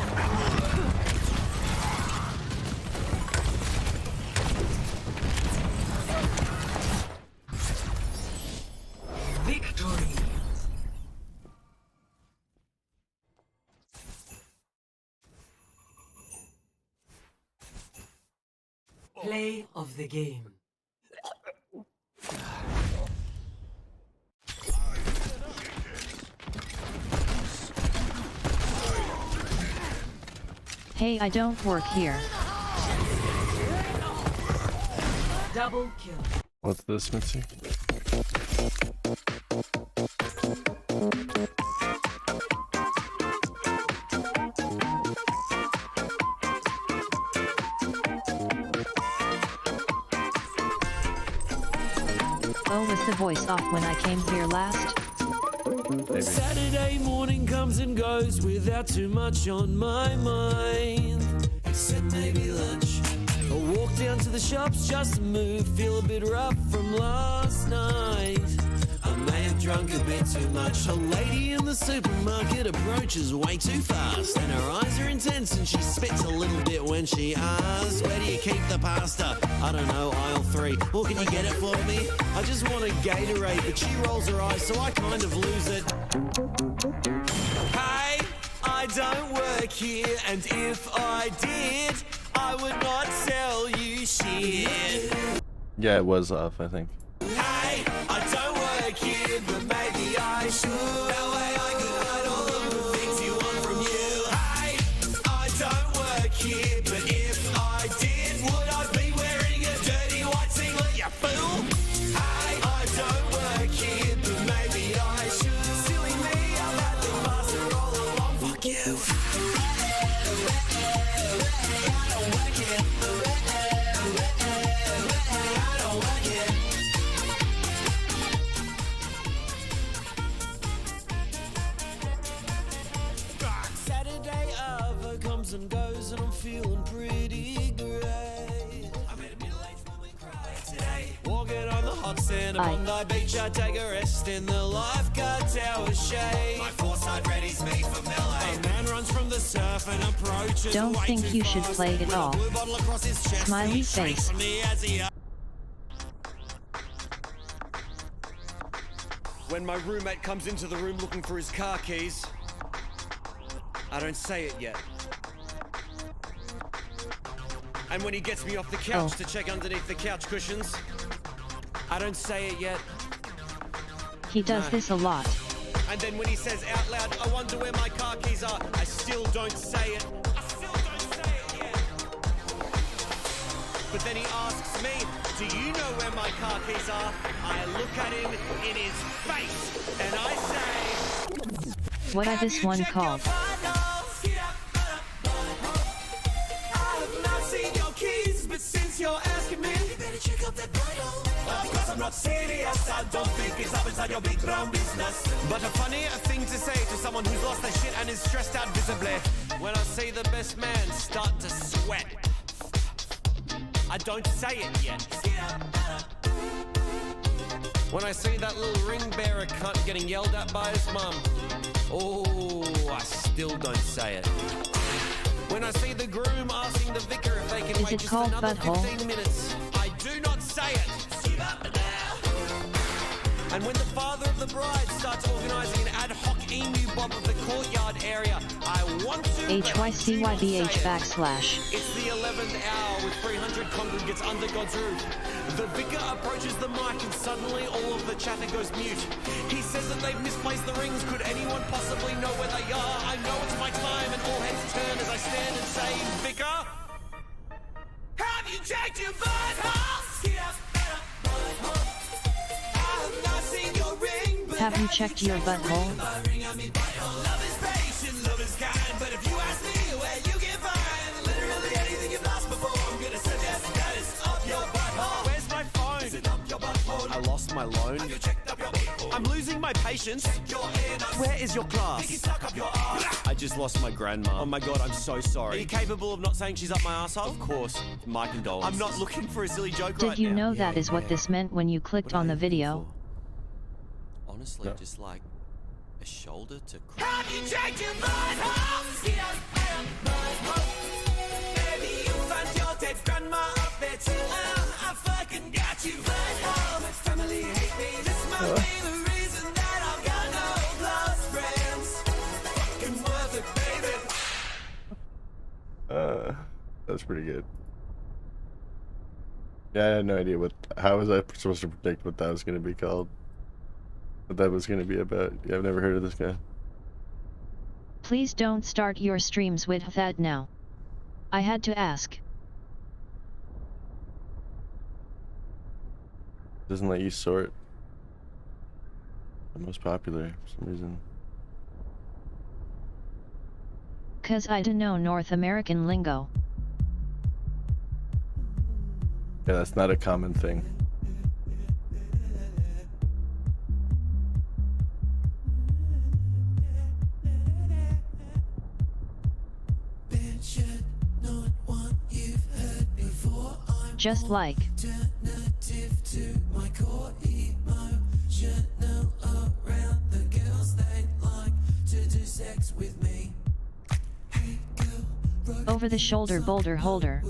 Victory. Play of the game. Hey, I don't work here. Double kill. What's this, Mitzi? Oh, was the voice off when I came here last? Maybe. Saturday morning comes and goes without too much on my mind, except maybe lunch. I walk down to the shops just to move, feel a bit rough from last night. I may have drunk a bit too much. A lady in the supermarket approaches way too fast, and her eyes are intense and she spits a little bit when she asks, where do you keep the pasta? I don't know, aisle 3. Or can you get it for me? I just want a Gatorade, but she rolls her eyes, so I kind of lose it. Hey, I don't work here, and if I did, I would not sell you shit. Yeah, it was off, I think. Hey, I don't work here, but maybe I should. That way I could hide all of the things you want from you. Hey, I don't work here, but if I did, would I be wearing a dirty white singlet, you fool? Hey, I don't work here, but maybe I should. Silly me, I've had the master all along. Fuck you. And goes and I'm feeling pretty great. I made a middle-aged woman cry today. Walking on the hot sand of Bondi Beach, I take a rest in the lifeguard tower shade. My foresight readies me for melee. A man runs from the surf and approaches. Don't think you should play it all. Smiley face. When my roommate comes into the room looking for his car keys, I don't say it yet. And when he gets me off the couch to check underneath the couch cushions, I don't say it yet. He does this a lot. And then when he says out loud, I wonder where my car keys are, I still don't say it. I still don't say it yet. But then he asks me, do you know where my car keys are? I look at him in his face and I say, what are this one called? Since you're asking me, you better check out that bottle. Of course I'm not serious, I don't think it's up inside your big brown business. But a funny thing to say to someone who's lost their shit and is stressed out visibly. When I see the best man start to sweat, I don't say it yet. When I see that little ring bearer cunt getting yelled at by his mum, oh, I still don't say it. When I see the groom asking the vicar if they can wait just another 15 minutes, I do not say it. And when the father of the bride starts organising an ad hoc emu bob of the courtyard area, I want to HYCYBH /. It's the 11th hour with 300 congregants under God's roof. The vicar approaches the mic and suddenly all of the chatter goes mute. He says that they've misplaced the rings. Could anyone possibly know where they are? I know it's my time and all heads turn as I stand and say, Vicar, have you checked your butthole? Have you checked your butthole? Love is patient, love is kind, but if you ask me where you can find literally anything you've lost before, I'm gonna suggest that it's up your butthole. Where's my phone? Is it up your butthole? I my loan. I'm losing my patience. Where is your class? I just lost my grandma. Oh my god, I'm so sorry. Are you capable of not saying she's up my asshole? Of course. My condolences. I'm not looking for a silly joke right now. Did you know that is what this meant when you clicked on the video? Honestly, just like a shoulder to cry. Have you checked your butthole? Maybe you find your dead grandma up there too. I fucking got you. Butthole, my family hate me. This might be the reason that I've got no close friends. Fucking worth it, baby. That's pretty good. Yeah, I had no idea how was I supposed to predict what that was going to be called? What that was going to be about. Yeah, I've never heard of this guy. Please don't start your streams with that now. I had to ask. Doesn't let you sort. The most popular for some reason. 'Cause I don't know North American lingo. Yeah, that's not a common thing. Just like. Alternative to my core emotional around the girls they like to do sex with me. Hey girl, Over the shoulder boulder holder.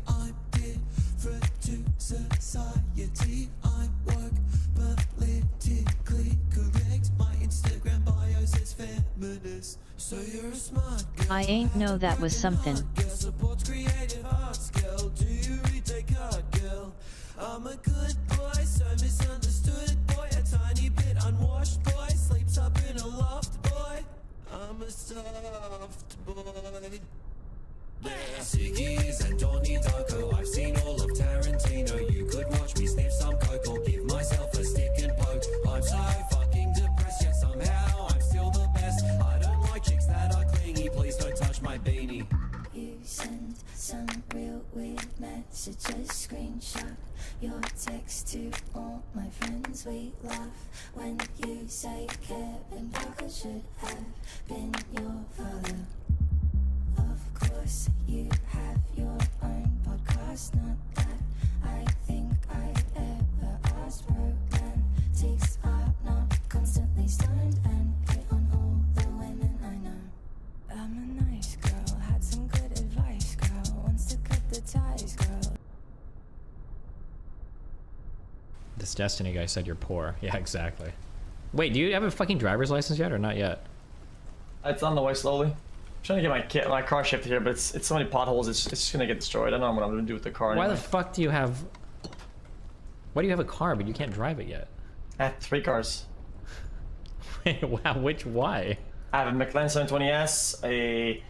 I'm different to society. I work politically correct. My Instagram bio says feminist. So you're a smart girl. I ain't know that was something. Girl supports creative arts, girl. Do you read Descartes, girl? I'm a good boy, so misunderstood boy. A tiny bit unwashed boy, sleeps up in a loft boy. I'm a soft boy. Siggy's and Donnie Darko. I've seen all of Tarantino. You could watch me sniff some coke or give myself a stick and poke. I'm so fucking depressed, yet somehow I'm still the best. I don't like chicks that are clingy. Please don't touch my beanie. You send some real weird messages. Screenshot your text to all my friends. We laugh when you say Kevin Parker should have been your father. Of course, you have your own podcast. Not that I think I ever asked. Romantics are not constantly stoned and hit on all the women I know. I'm a nice girl, had some good advice, girl. Wants to cut the ties, girl. This Destiny guy said you're poor. Yeah, exactly. Wait, do you have a fucking driver's license yet or not yet? It's on the way slowly. I'm trying to get my car shifted here, but it's so many potholes. It's just gonna get destroyed. I don't know what I'm gonna do with the car. Why anyway. the fuck do you have? Why do you have a car but you can't drive it yet? I have 3 cars. Wait, wow, why? I have a McLaren 720S, a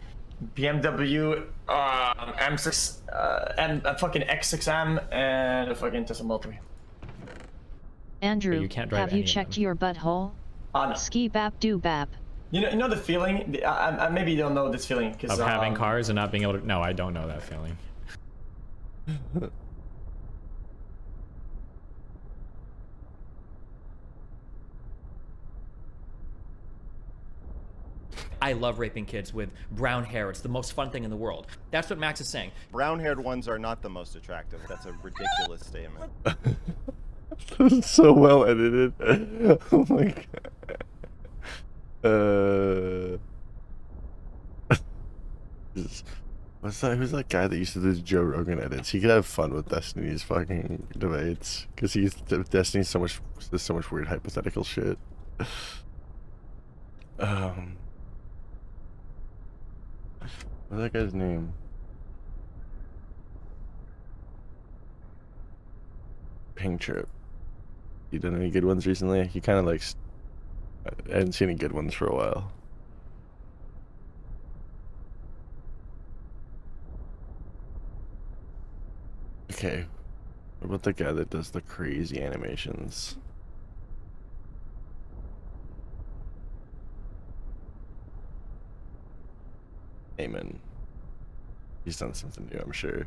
BMW M6, and a fucking X6M, and a fucking Tesla Model 3. Andrew, you can't drive have you any of checked your butthole? No. Ski bap do bap. You know the feeling. Maybe you don't know this feeling Of having cars and not being able to. No, I don't know that feeling. I love raping kids with brown hair. It's the most fun thing in the world. That's what Max is saying. Brown-haired ones are not the most attractive. That's a ridiculous statement. This is so well edited. Oh my god. Who's that guy that used to do Joe Rogan edits? He could have fun with Destiny's fucking debates because Destiny's so much. There's so much weird hypothetical shit. What's that guy's name? Pink Trip. You done any good ones recently? He kind of likes. I hadn't seen any good ones for a while. Okay. What about the guy that does the crazy animations? Amen. He's done something new, I'm sure.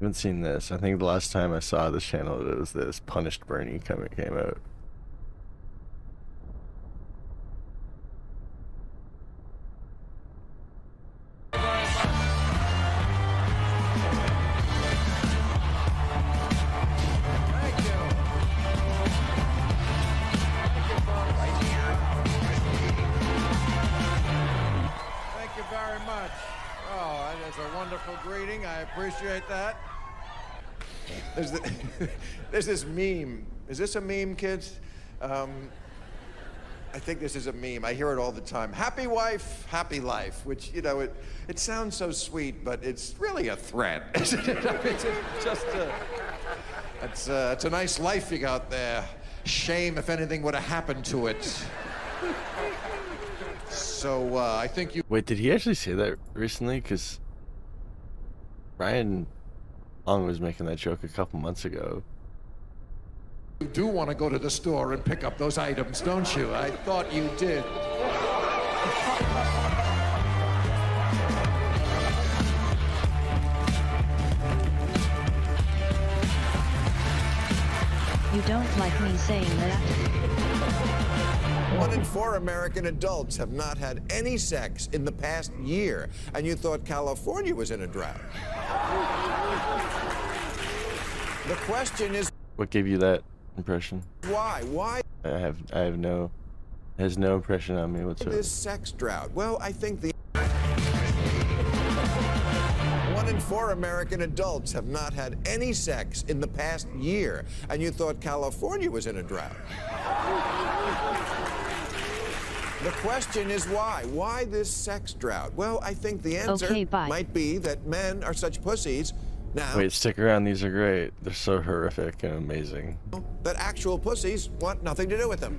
haven't seen this. I think the last time I saw this channel, it was this Punished Bernie came out. Thank you very much. Oh, that is a wonderful greeting. I appreciate that. There's this meme. Is this a meme, kids? I think this is a meme. I hear it all the time. Happy wife, happy life, which, you know, it sounds so sweet, but it's really a threat. It's just it's a nice life you got there. Shame if anything would have happened to it. So I think you... Wait, did he actually say that recently? Because Ryan Long was making that joke a couple months ago. You do want to go to the store and pick up those items, don't you? I thought you did. You don't like me saying that? 1 in 4 American adults have not had any sex in the past year, and you thought California was in a drought. The question is... What gave you that impression? Why? Why I have no... It has no impression on me whatsoever. this sex drought? Well, I think the... 1 in 4 American adults have not had any sex in the past year, and you thought California was in a drought. The question is why? Why this sex drought? Well, I think the answer might be that men are such pussies now Wait, stick around. These are great. They're so horrific and amazing. that actual pussies want nothing to do with them.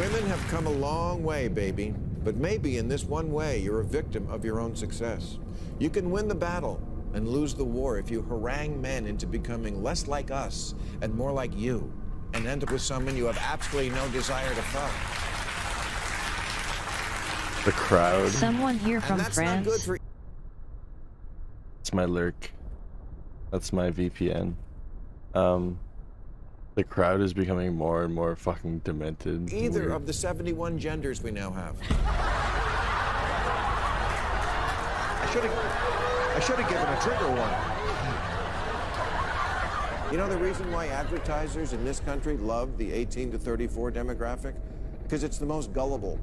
Women have come a long way, baby. But maybe in this one way, you're a victim of your own success. You can win the battle and lose the war if you harangue men into becoming less like us and more like you, and end up with someone you have absolutely no desire to fuck. The crowd. Someone here from That's France? not good for... That's my lurk. That's my VPN. The crowd is becoming more and more fucking demented. either Weird. of the 71 genders we now have. I should have given a trigger warning. You know the reason why advertisers in this country love the 18 to 34 demographic? Because it's the most gullible.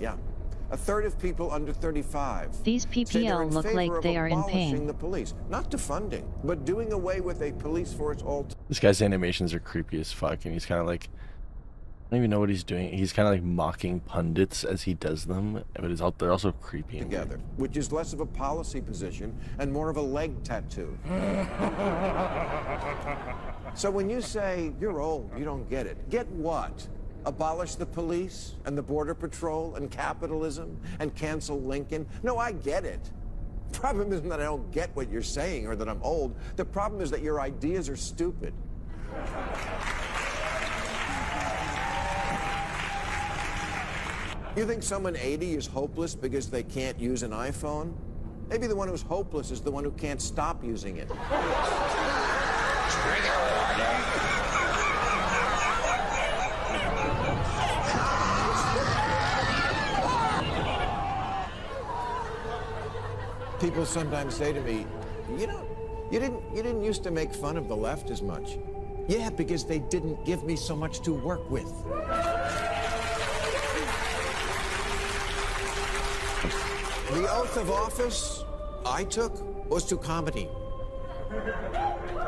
Yeah. A third of people under 35. These say they're in PPL look favor like of they are in abolishing pain. the police, not defunding, but doing away with a police force altogether. This guy's animations are creepy as fuck, and he's kind of like, I don't even know what he's doing. He's kind of like mocking pundits as he does them, but they're also creepy. Together, which is less of a policy position and more of a leg tattoo. So when you say you're old, you don't get it. Get what? Abolish the police and the border patrol and capitalism and cancel Lincoln? No, I get it. The problem isn't that I don't get what you're saying or that I'm old. The problem is that your ideas are stupid. You think someone 80 is hopeless because they can't use an iPhone? Maybe the one who's hopeless is the one who can't stop using it. People sometimes say to me, you know, you didn't used to make fun of the left as much. Yeah, because they didn't give me so much to work with. The oath of office I took was to comedy.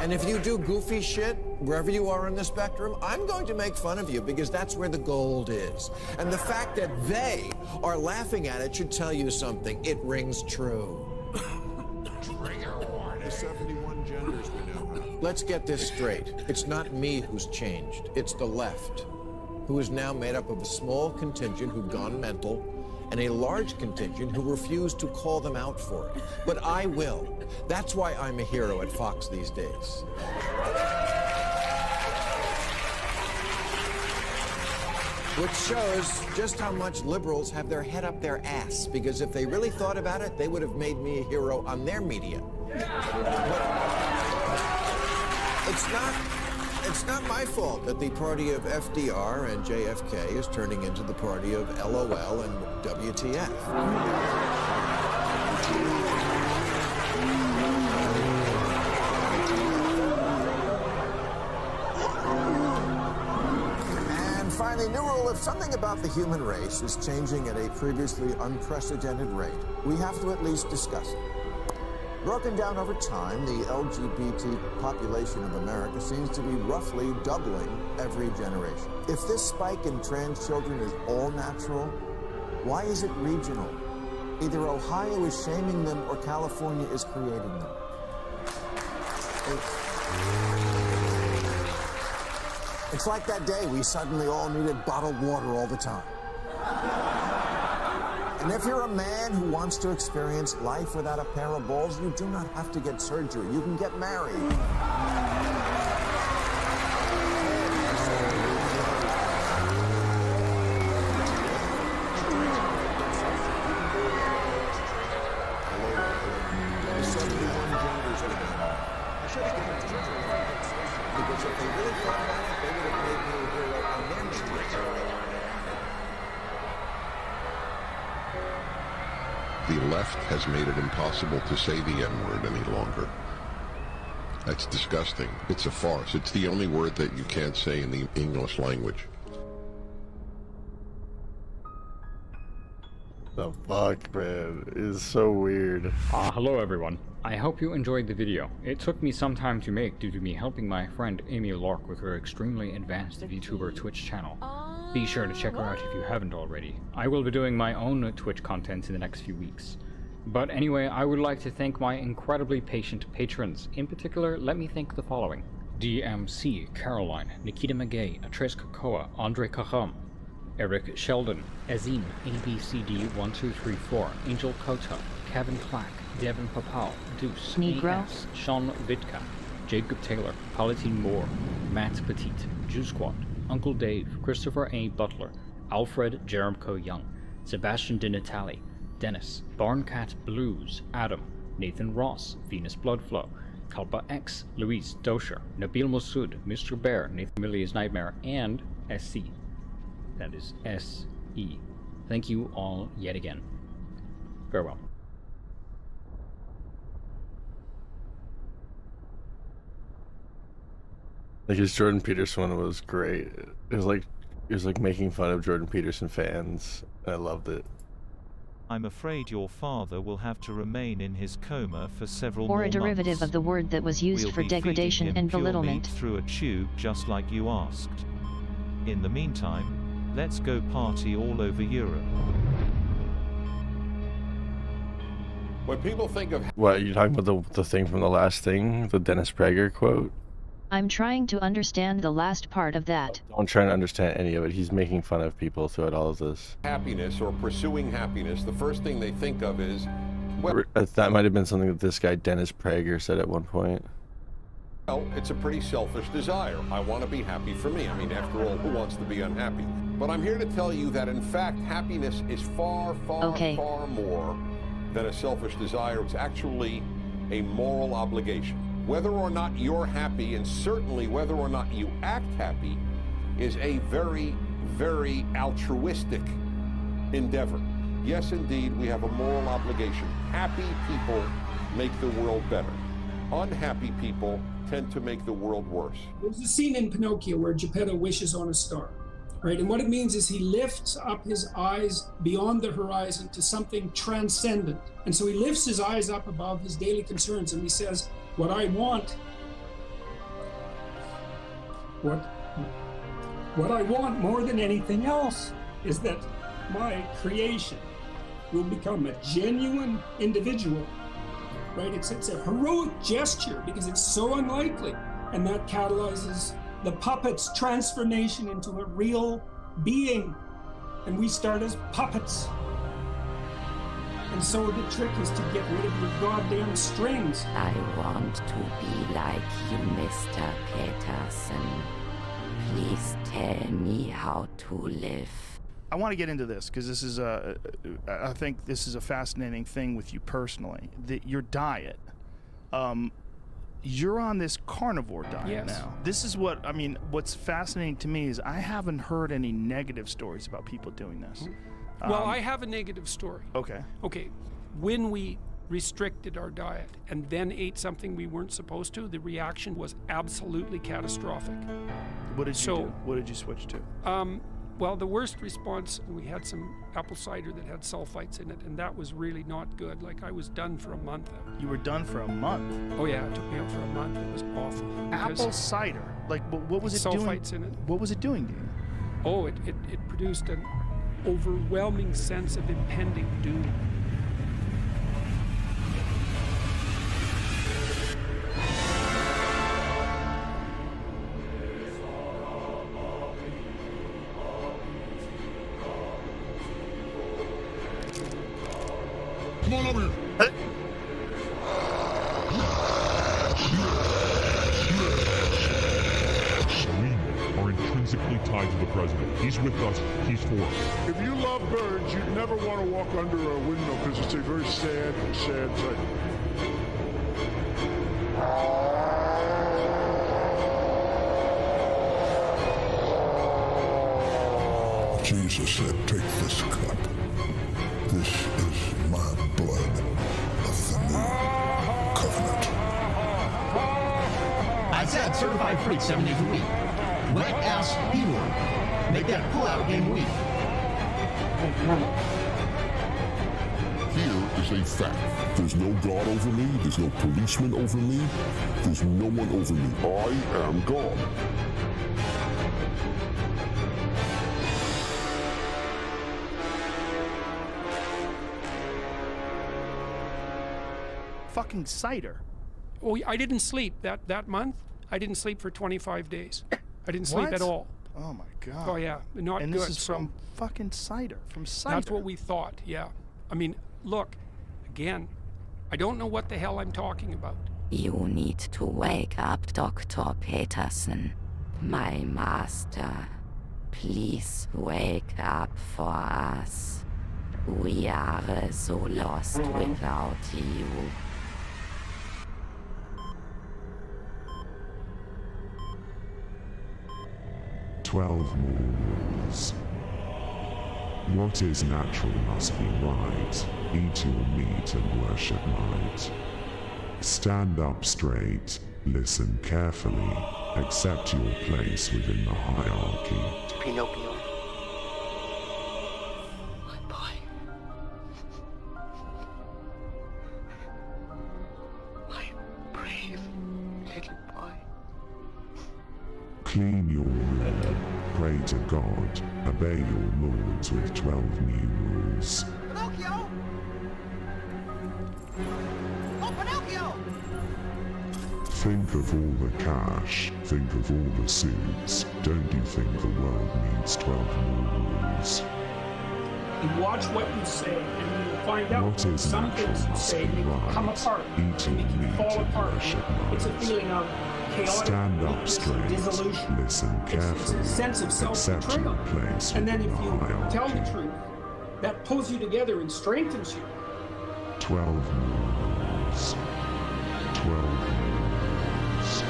And if you do goofy shit, wherever you are on the spectrum, I'm going to make fun of you because that's where the gold is. And the fact that they are laughing at it should tell you something. It rings true. The 71 genders we now have. Let's get this straight. It's not me who's changed. It's the left, who is now made up of a small contingent who've gone mental and a large contingent who refuse to call them out for it. But I will. That's why I'm a hero at Fox these days. Which shows just how much liberals have their head up their ass, because if they really thought about it, they would have made me a hero on their media. It's not my fault that the party of FDR and JFK is turning into the party of LOL and WTF. And finally, new rule: if something about the human race is changing at a previously unprecedented rate, we have to at least discuss it. Broken down over time, the LGBT population of America seems to be roughly doubling every generation. If this spike in trans children is all natural, why is it regional? Either Ohio is shaming them or California is creating them. It's like that day we suddenly all needed bottled water all the time. And if you're a man who wants to experience life without a pair of balls, you do not have to get surgery. You can get married. Because if they really thought about it, they would have made me a hero on their media. The left has made it impossible to say the N-word any longer. That's disgusting. It's a farce. It's the only word that you can't say in the English language. The fuck, man? It is so weird. Hello everyone. I hope you enjoyed the video. It took me some time to make due to me helping my friend Amy Lark with her extremely advanced VTuber Twitch channel. Be sure to check her out if you haven't already. I will be doing my own Twitch content in the next few weeks. But anyway, I would like to thank my incredibly patient patrons. In particular, let me thank the following: DMC, Caroline, Nikita Magay, Atres Kakoa, Andre Kaham, Eric Sheldon, Azim, ABCD1234, Angel Kota, Kevin Clack, Devin Papal, Deuce, Negro, AS, Sean Vitka, Jacob Taylor, Palatine Moore, Matt Petit, Juice Squad, Uncle Dave, Christopher A. Butler, Alfred Jeremko Young, Sebastian DiNatale, Dennis, Barncat Blues, Adam, Nathan Ross, Venus Bloodflow, Kalpa X, Luis Dosher, Nabil Mosoud, Mr. Bear, Nathan Milli's Nightmare, and SC. That is SE. Thank you all yet again. Farewell. Like his Jordan Peterson one was great. It was like making fun of Jordan Peterson fans. I loved it. I'm afraid your father will have to remain in his coma for several Or more a derivative months. of the word that was used We'll for be feeding degradation him and pure belittlement. meat through a tube just like you asked. In the meantime, let's go party all over Europe. When people think of What, you talking about the thing from the last thing? The Dennis Prager quote? I'm trying to understand the last part of that. Don't try to understand any of it. He's making fun of people throughout all of this. happiness or pursuing happiness, the first thing they think of is, well, That might have been something that this guy Dennis Prager said at one point. it's a pretty selfish desire. I want to be happy for me. I mean, after all, who wants to be unhappy? But I'm here to tell you that, in fact, happiness is far, far, far more than a selfish desire. It's actually a moral obligation. Whether or not you're happy, and certainly whether or not you act happy, is a very, very altruistic endeavor. Yes, indeed, we have a moral obligation. Happy people make the world better. Unhappy people tend to make the world worse. There's a scene in Pinocchio where Geppetto wishes on a star, right? And what it means is he lifts up his eyes beyond the horizon to something transcendent. And so he lifts his eyes up above his daily concerns and he says, what I want more than anything else is that my creation will become a genuine individual, right? It's a heroic gesture because it's so unlikely, and that catalyzes the puppet's transformation into a real being, and we start as puppets. And so the trick is to get rid of your goddamn strings. I want to be like you, Mr. Peterson. Please tell me how to live. I want to get into this because this is I think this is a fascinating thing with you personally. Your diet. You're on this carnivore diet now. This is what I mean. What's fascinating to me is I haven't heard any negative stories about people doing this. Well, I have a negative story. Okay. Okay. When we restricted our diet and then ate something we weren't supposed to, the reaction was absolutely catastrophic. What did you do? What did you switch to? Well, the worst response, we had some apple cider that had sulfites in it, and that was really not good. Like, I was done for a month. You were done for a month? Oh yeah, it took me out for a month. It was awful. Apple cider? Like, what was it doing? Sulfites in it. What was it doing to you? Oh, it produced an overwhelming sense of impending doom. Come on over here. We are intrinsically tied to the president. He's with us. He's for us. If you love birds, you'd never want to walk under a window because it's a very sad, sad sight. Jesus said, take this cup. This is my blood of the new covenant. I said certified freak 7 days a week. Wet ass B-word. Make that pull out game week. Here is a fact. There's no God over me. There's no policeman over me. There's no one over me. I am God. Fucking cider. Oh, I didn't sleep that month. I didn't sleep for 25 days. I didn't sleep at all. Oh my god. Oh yeah, not and good. this is from fucking cider. From cider. That's what we thought. Yeah. I mean, look, again, I don't know what the hell I'm talking about. You need to wake up, Dr. Peterson. My master. Please wake up for us. We are so lost without you. "12 more rules. What is natural must be right. Eat your meat and worship might. Stand up straight, listen carefully, accept your place within the hierarchy." Pinocchio. Clean your room, pray to God, obey your lords with 12 new rules. Pinocchio! Oh, Pinocchio! Think of all the cash, think of all the suits. Don't you think the world needs 12 more rules? You watch what you say, and you'll find out What is some natural things you must say be make you come right. apart, Eat your make you meat fall and apart. worship It's a might. feeling of chaotic Stand up weakness and straight, dissolution. listen It's carefully, a sense of accept self-betrayal. your place And then within if the you hierarchy. tell the truth, that pulls you together and strengthens you. 12 more rules. 12 more rules.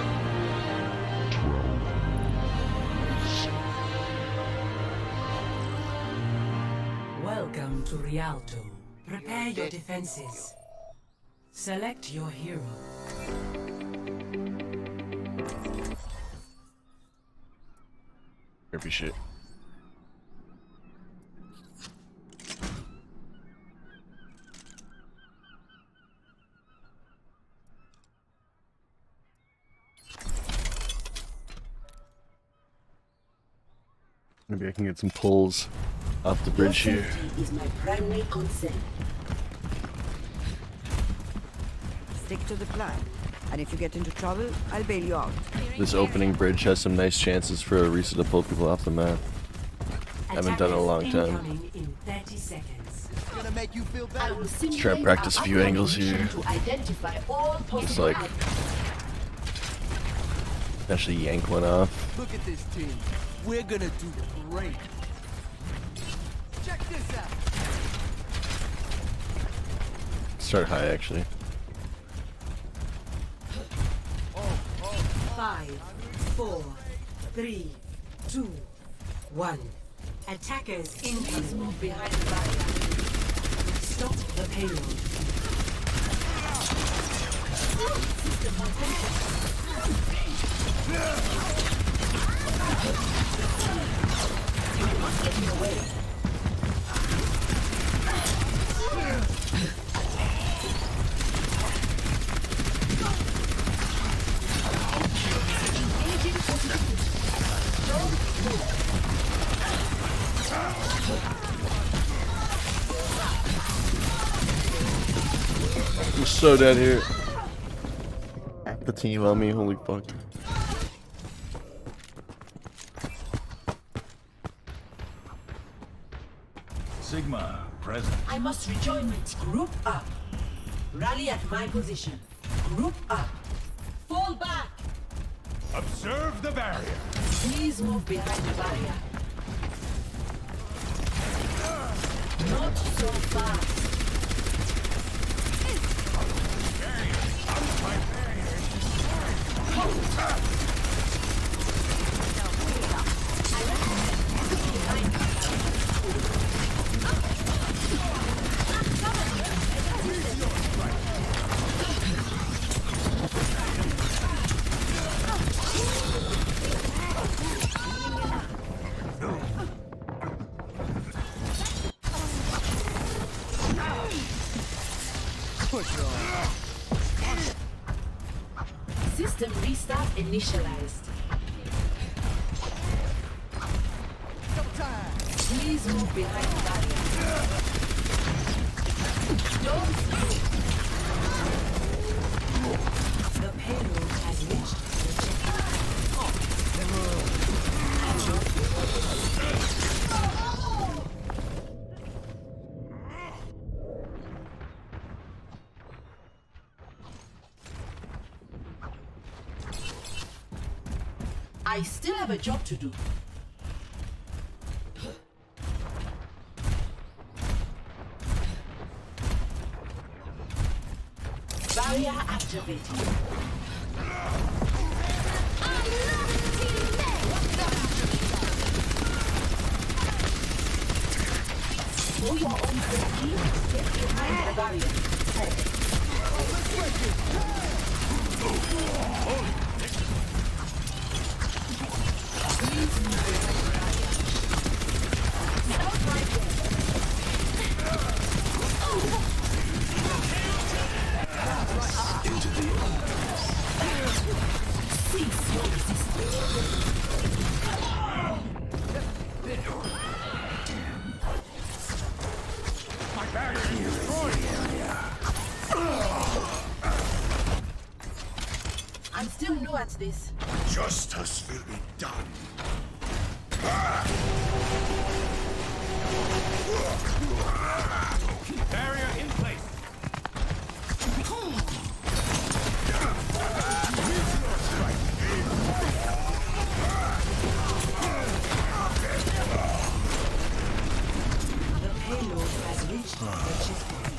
12 Welcome to Rialto. Prepare your defenses. Select your hero. Grippy shit. Maybe I can get some pulls off the bridge here. Is my primary concern. Stick to the plan. And if you get into trouble, I'll bail you out. This opening bridge has some nice chances for Arisa to pull people off the map. Haven't done it in a long time. Incoming in 30 seconds. Gonna make you feel better. Let's try and practice a few angles here. To identify all Just possible like actually yank one off. Look at this team. We're gonna do great. Check this out. Start high, actually. 5, 4, 3, 2, 1. Attackers incoming. Move behind the barrier. Stop the payload. System malfunction. You must get in the way. I'm so dead here. The team on me, holy fuck. Sigma, present. I must rejoin my team. Group up. Rally at my position. Group up. Fall back. Observe the barrier. Please move behind the barrier. Not so fast. System restart initialized. Please move behind the barrier. Don't move. The payload has reached the I still have a job to do. Barrier activated. For your own safety, get behind the barrier. I'm still new at this. Justice will be done. Barrier in place. The payload has reached the checkpoint.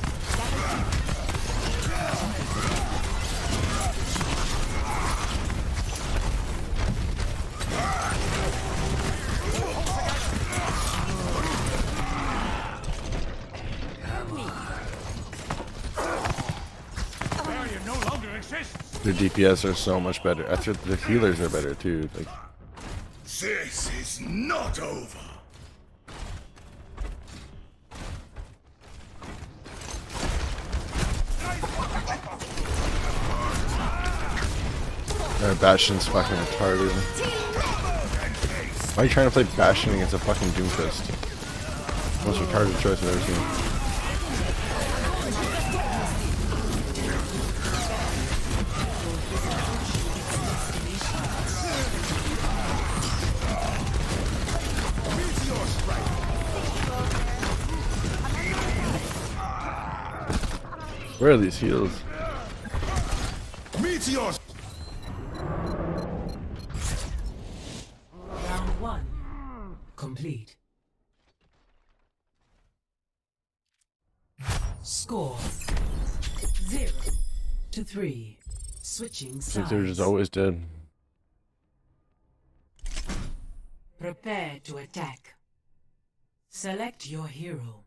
Barrier no longer exists. Their DPS are so much better. After the healers are better too. Like, This is not over. Bastion's fucking retarded. Why are you trying to play Bastion against a fucking Doomfist? Most retarded choice I've ever seen. Where are these heals? Meteors. Score 0-3. Switching I think they're sides. just always dead. Prepare to attack. Select your hero.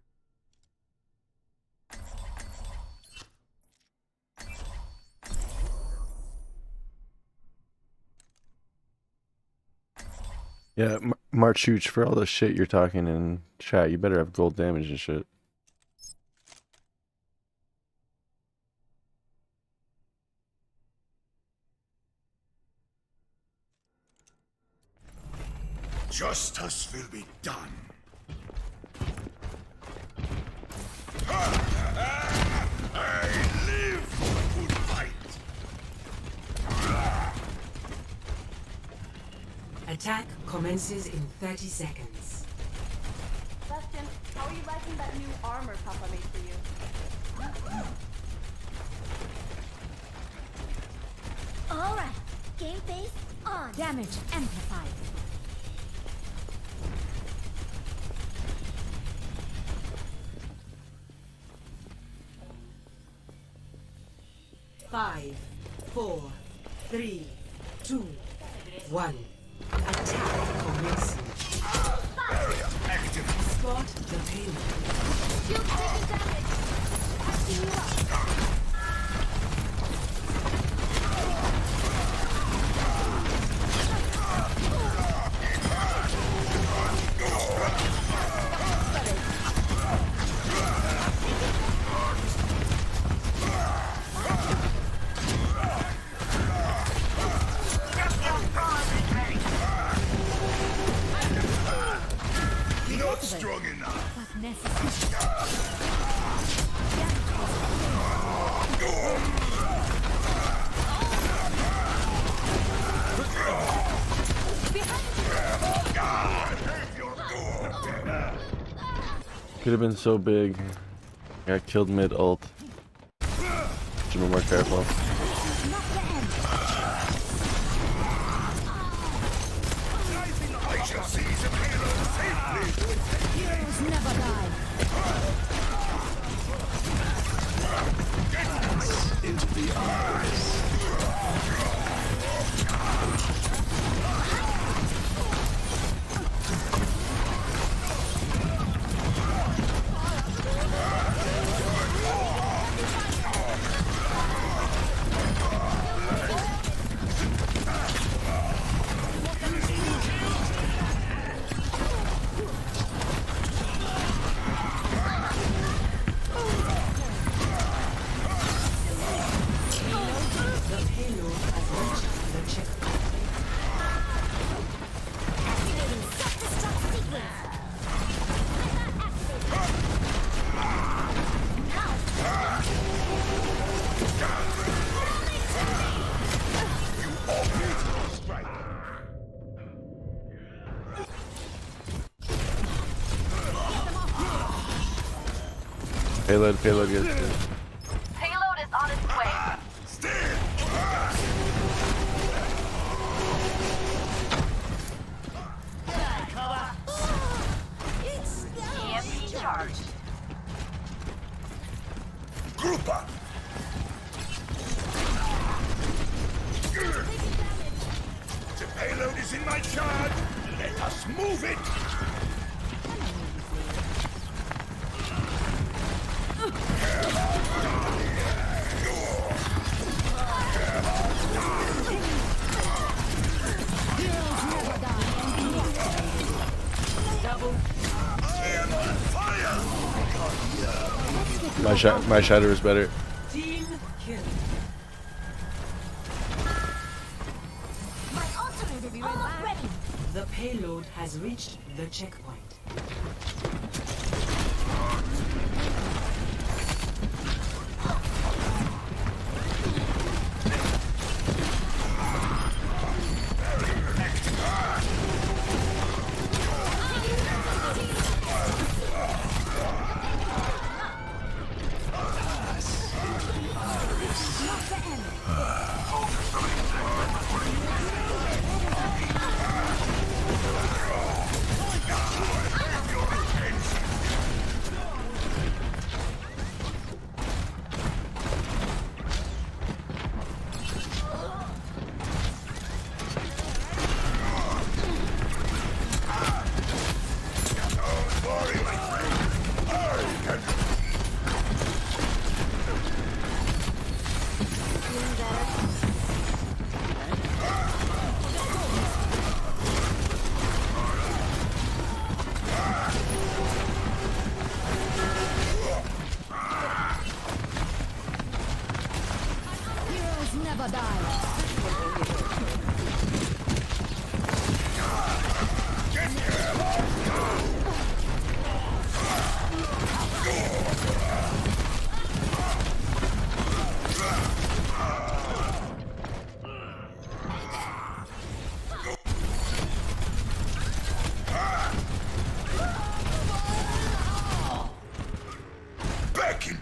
Yeah, Marchuch, for all the shit you're talking in chat, you better have gold damage and shit. Justice will be done. I live for a good fight. Attack commences in 30 seconds. Dustin, how are you liking that new armor Papa made for you? Alright, game face on. Damage amplified. Five, 4, 3, 2, 1. Attack commencing. Active. Spot the payload. Shield taking damage. Patching you up. Not strong enough. But necessary. Could have been so big. Got killed mid ult. Should be more careful. I shall seize a payload safely. Heroes never die. Into the eyes. Payload gets good. Payload is on its way. EMP charged. Group up. The payload is in my charge. Let us move it. My shadow is better. Team kill. My ultimate is almost ready. The payload has reached the checkpoint.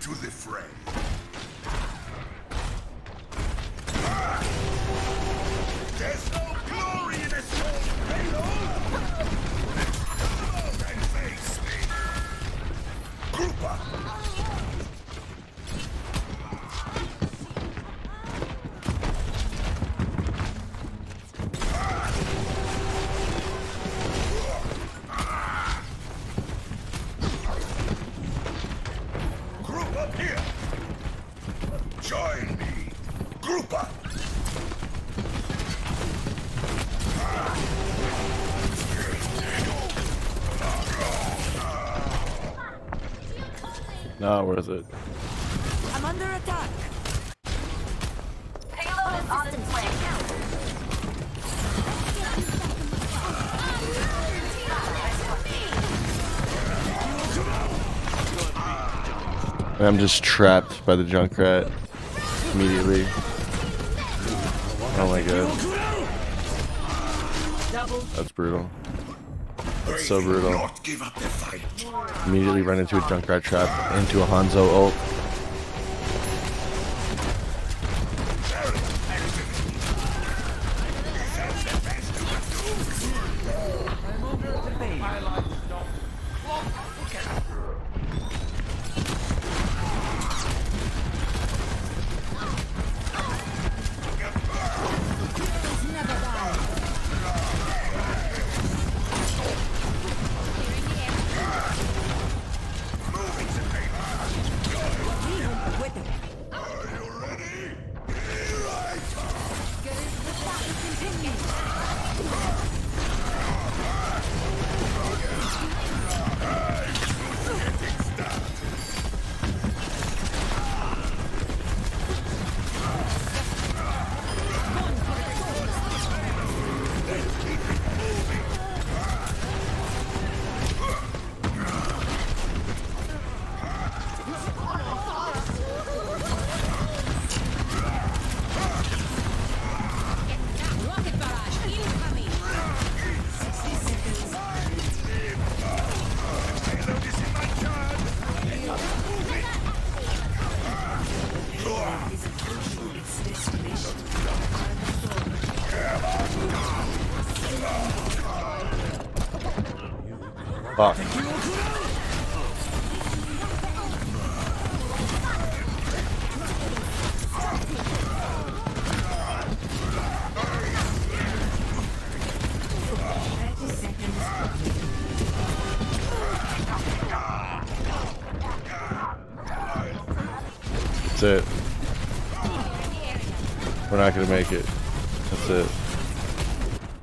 into the fray. There's no glory in a small payload! Come on and face me! Group up! Group up here! Join me! Group up! Not worth it. I'm under attack. Payload is on its way. I'm just trapped by the Junkrat immediately. Oh my god. That's brutal. That's so brutal. Not give up the fight. Immediately run into a Junkrat trap, into a Hanzo ult. Fuck. That's it. We're not gonna make it. That's it.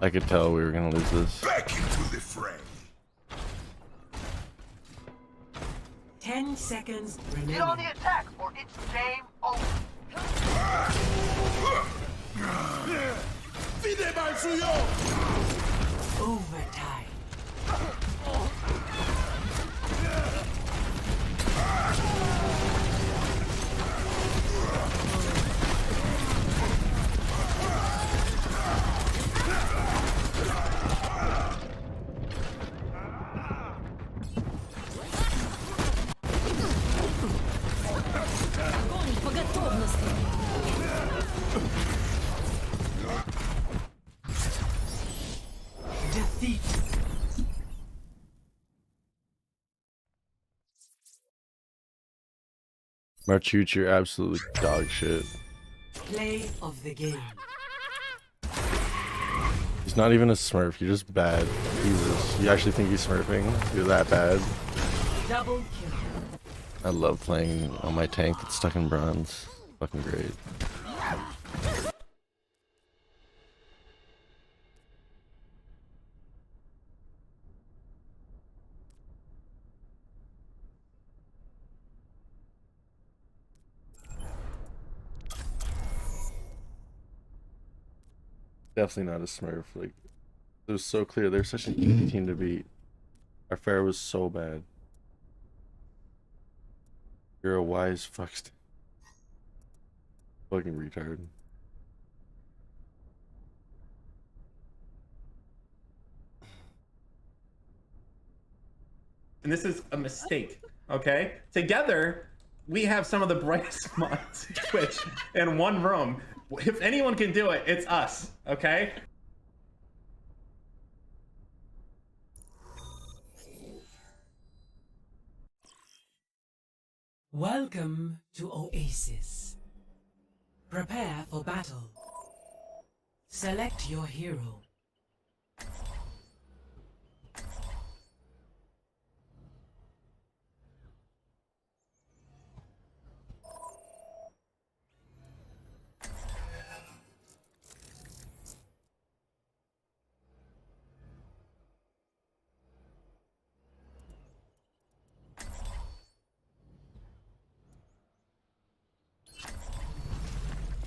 I could tell we were gonna lose this. Back into the fray. 10 seconds remaining. Get on the attack, or it's game over. Overtime. Defeat. Marchuch, you're absolutely dog shit. Play of the game. He's not even a smurf, you're just bad. Jesus, you actually think he's smurfing? You're that bad? Double kill. I love playing on my tank that's stuck in bronze. Fucking great. Definitely not a smurf. Like, it was so clear. They're such an easy team to beat. Our fair was so bad. You're a wise fucked. Fucking retard. And this is a mistake, okay? Together, we have some of the brightest minds in Twitch in one room. If anyone can do it, it's us, okay? Welcome to Oasis. Prepare for battle. Select your hero.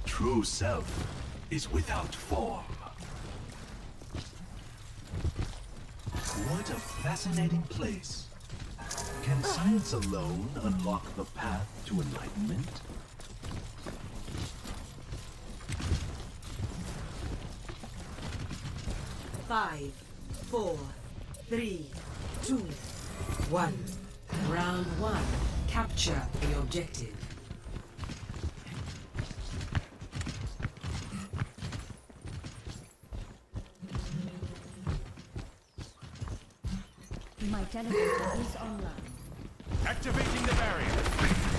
True self is without form. What a fascinating place. Can science alone unlock the path to enlightenment? Five, 4, 3, 2, 1. Round 1. Capture the objective. My teleporter is online. Activating the barrier.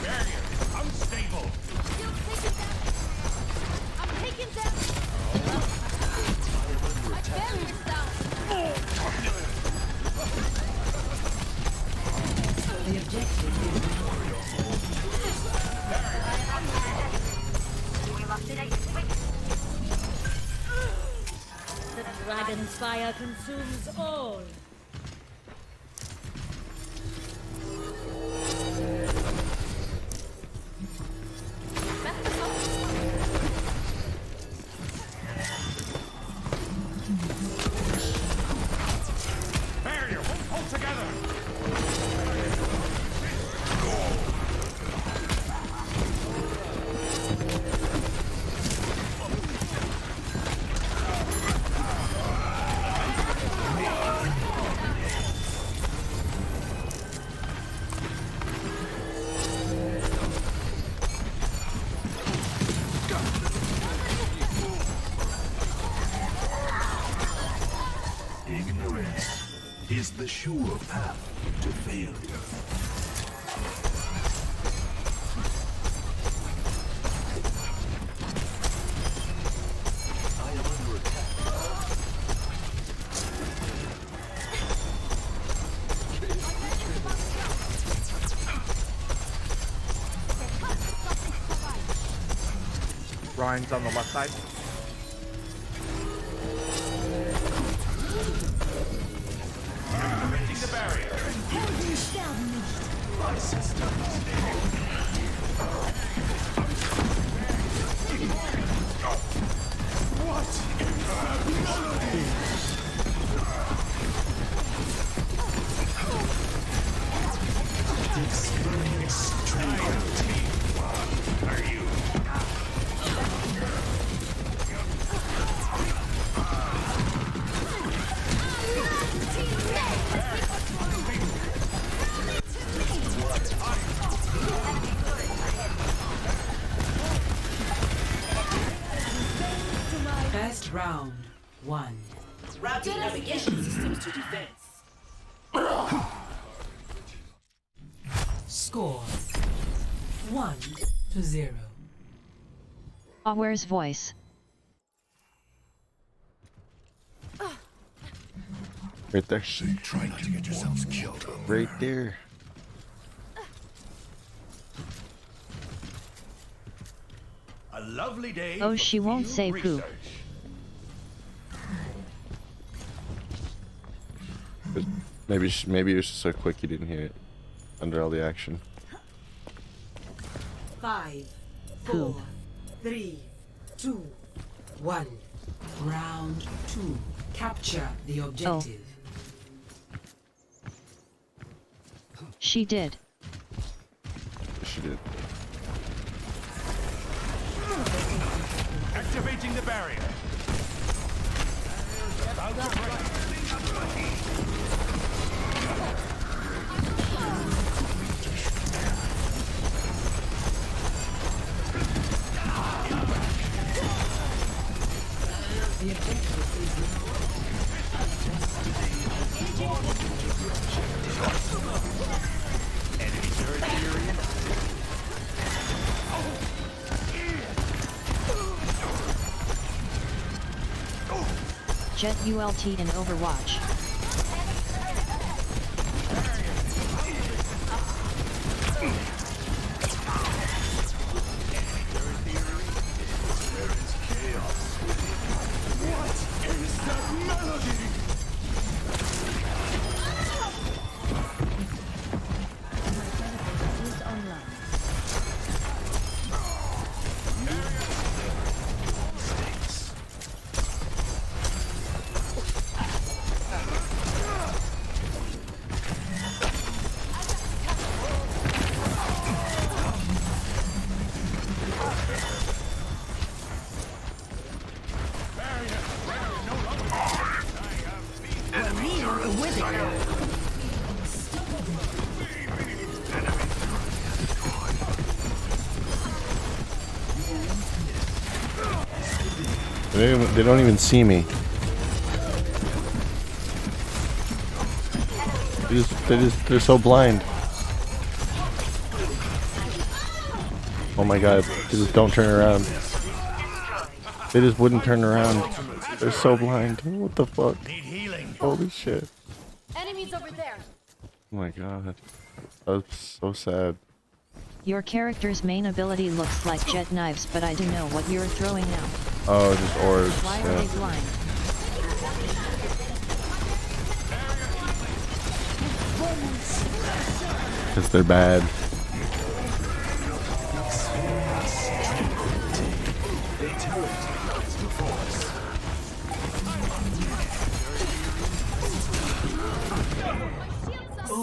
Barrier is unstable. Still taking damage. I'm taking damage. My barrier's down. The objective The dragon's fire consumes all. Barrier won't hold together. Ignorance is the sure path to failure. I am under attack. Ryan's on the left side. Activating the barrier. My system Experience triumph. Are you? Best round 1. Routing navigation systems to defense. Score 1-0. Aware's voice. Right there. Try not to get yourselves killed. Right there. A lovely day. Oh, for she won't field say poop. research. Maybe it was just so quick you didn't hear it under all the action. 5, 4, 3, 2, 1. Round 2. Capture the objective. She did. She did. Activating the barrier. About to break. Jet ULT in Overwatch. They don't even see me. They're so blind. Oh my god, they just don't turn around. They just wouldn't turn around. They're so blind. What the fuck? Holy shit. Enemies over there. Oh my god. That's so sad. Your character's main ability looks like jet knives, but I don't know what you're throwing now. Oh, just orbs. Why are they blind? Because they're bad.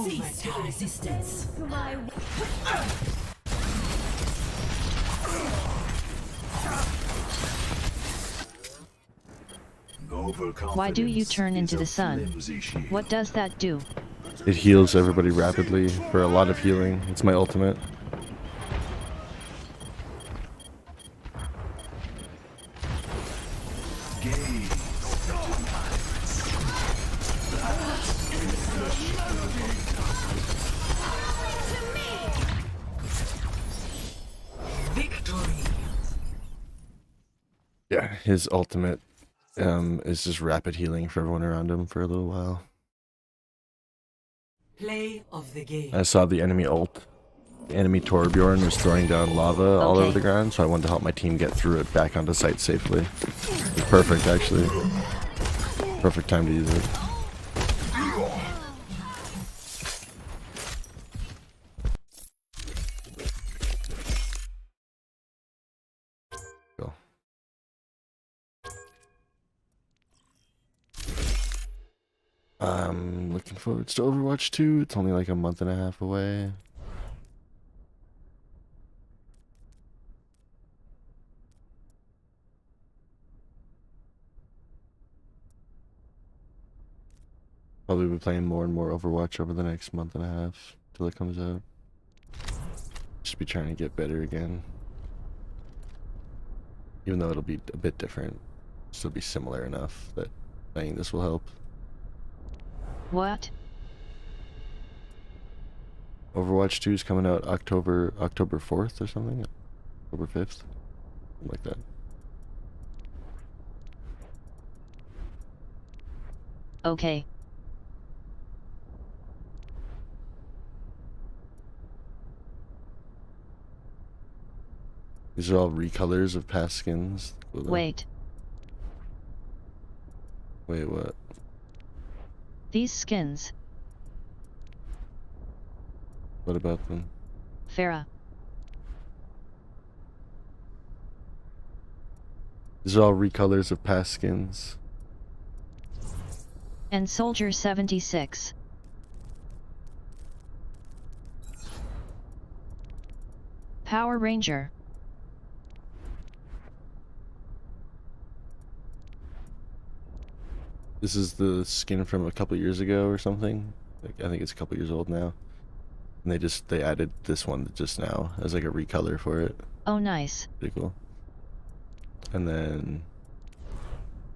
Cease your resistance. Why do you turn into the sun? What does that do? It heals everybody rapidly for a lot of healing. It's my ultimate. Yeah, his ultimate is just rapid healing for everyone around him for a little while. Play of the game. I saw the enemy ult. The enemy Torbjorn was throwing down lava all over the ground, so I wanted to help my team get through it back onto site safely. It was perfect, actually. Perfect time to use it. Go. I'm looking forward to Overwatch 2. It's only like a month and a half away. Probably be playing more and more Overwatch over the next month and a half till it comes out. Just be trying to get better again. Even though it'll be a bit different, still be similar enough that playing this will help. What? Overwatch 2 is coming out October 4th or something? October 5th? Something like that. Okay. These are all recolors of past skins. Wait. Wait, what? These skins. What about them? Farah. These are all recolors of past skins. And Soldier 76. Power Ranger. This is the skin from a couple years ago or something. Like, I think it's a couple years old now. And they added this one just now as like a recolor for it. Oh, nice. Pretty cool. And then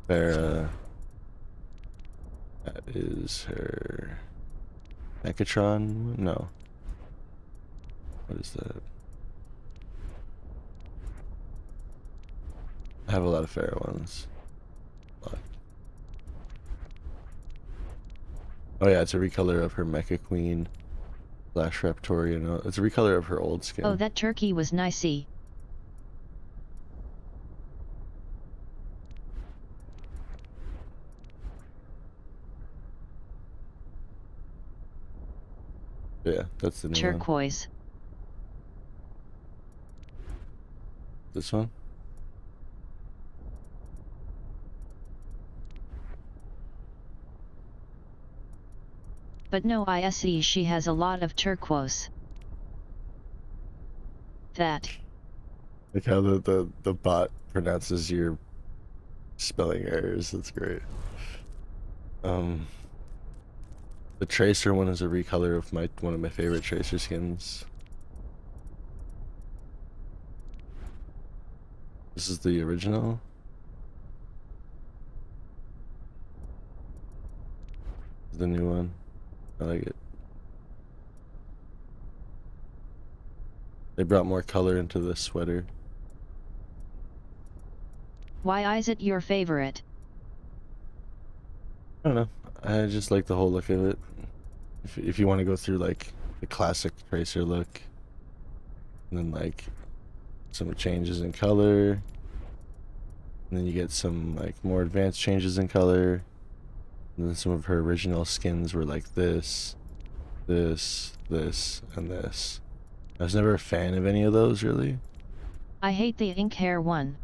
Farah, that is her Megatron. No. What is that? I have a lot of Farah ones. Oh yeah, it's a recolor of her Mecha Queen / Raptorian. It's a recolor of her old skin. Oh, that turkey was nicey. Yeah, that's the new one. Turquoise. This one? But no, I see she has a lot of turquoise. That. Like how the bot pronounces your spelling errors. That's great. The Tracer one is a recolor of one of my favorite Tracer skins. This is the original. The new one. I like it. They brought more color into the sweater. Why is it your favorite? I don't know. I just like the whole look of it. If you want to go through like the classic Tracer look, and then like some changes in color, and then you get some like more advanced changes in color, and then some of her original skins were like this, this, and this. I was never a fan of any of those, really. I hate the ink hair one.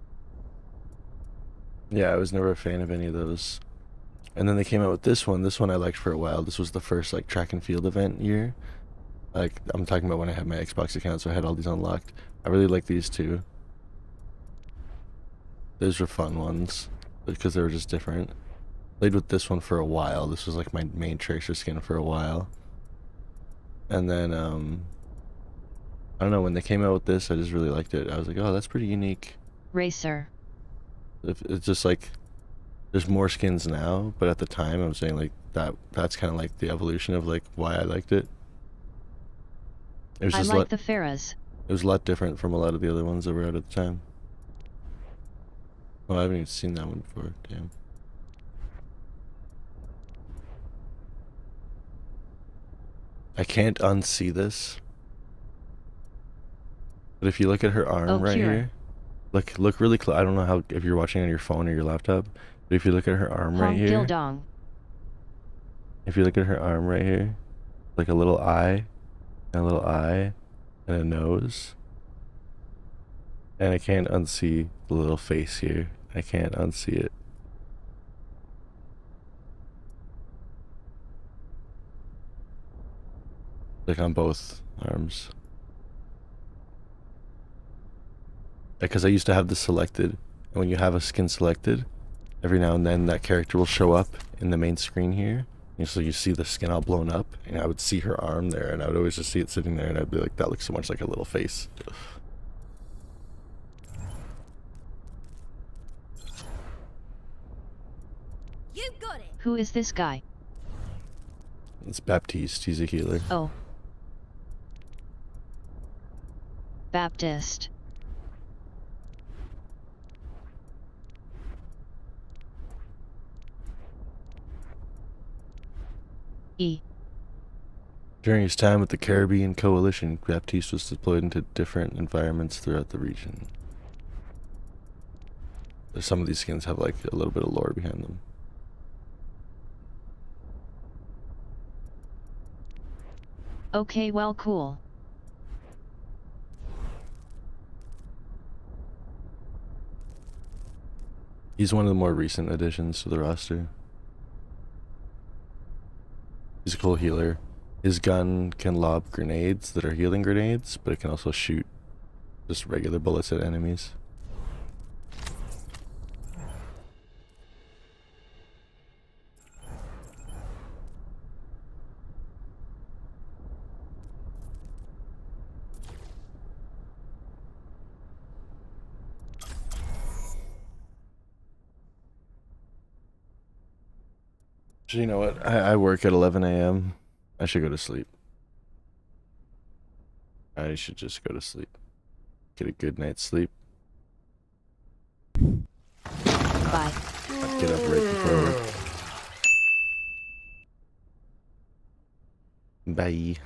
Yeah, I was never a fan of any of those. And then they came out with this one. This one I liked for a while. This was the first like track and field event year. Like, I'm talking about when I had my Xbox account, so I had all these unlocked. I really like these two. Those were fun ones because they were just different. Played with this one for a while. This was like my main Tracer skin for a while. And then I don't know, when they came out with this, I just really liked it. I was like, oh, that's pretty unique. Racer. It's just like, there's more skins now, but at the time I'm saying like that's kind of like the evolution of like why I liked it. It was just I like the Farahs. It was a lot different from a lot of the other ones that were out at the time. Oh, I haven't even seen that one before. Damn. I can't unsee this. But if you look at her arm right here, look really close. I don't know how if you're watching on your phone or your laptop, but if you look at her arm right here, Gildong. If you look at her arm right here, like a little eye, and a little eye, and a nose, and I can't unsee the little face here. I can't unsee it. Like on both arms. Because I used to have this selected, and when you have a skin selected, every now and then that character will show up in the main screen here. And so you see the skin all blown up, and I would see her arm there, and I would always just see it sitting there, and I'd be like, that looks so much like a little face. You got it. Who is this guy? It's Baptiste, he's a healer. Oh. Baptist. During his time with the Caribbean Coalition, Baptiste was deployed into different environments throughout the region. Some of these skins have like a little bit of lore behind them. Okay, well, cool. He's one of the more recent additions to the roster. He's a cool healer. His gun can lob grenades that are healing grenades, but it can also shoot just regular bullets at enemies. So you know what? I work at 11 a.m. I should go to sleep. I should just go to sleep. Get a good night's sleep. Bye. Get up right before work. Bye.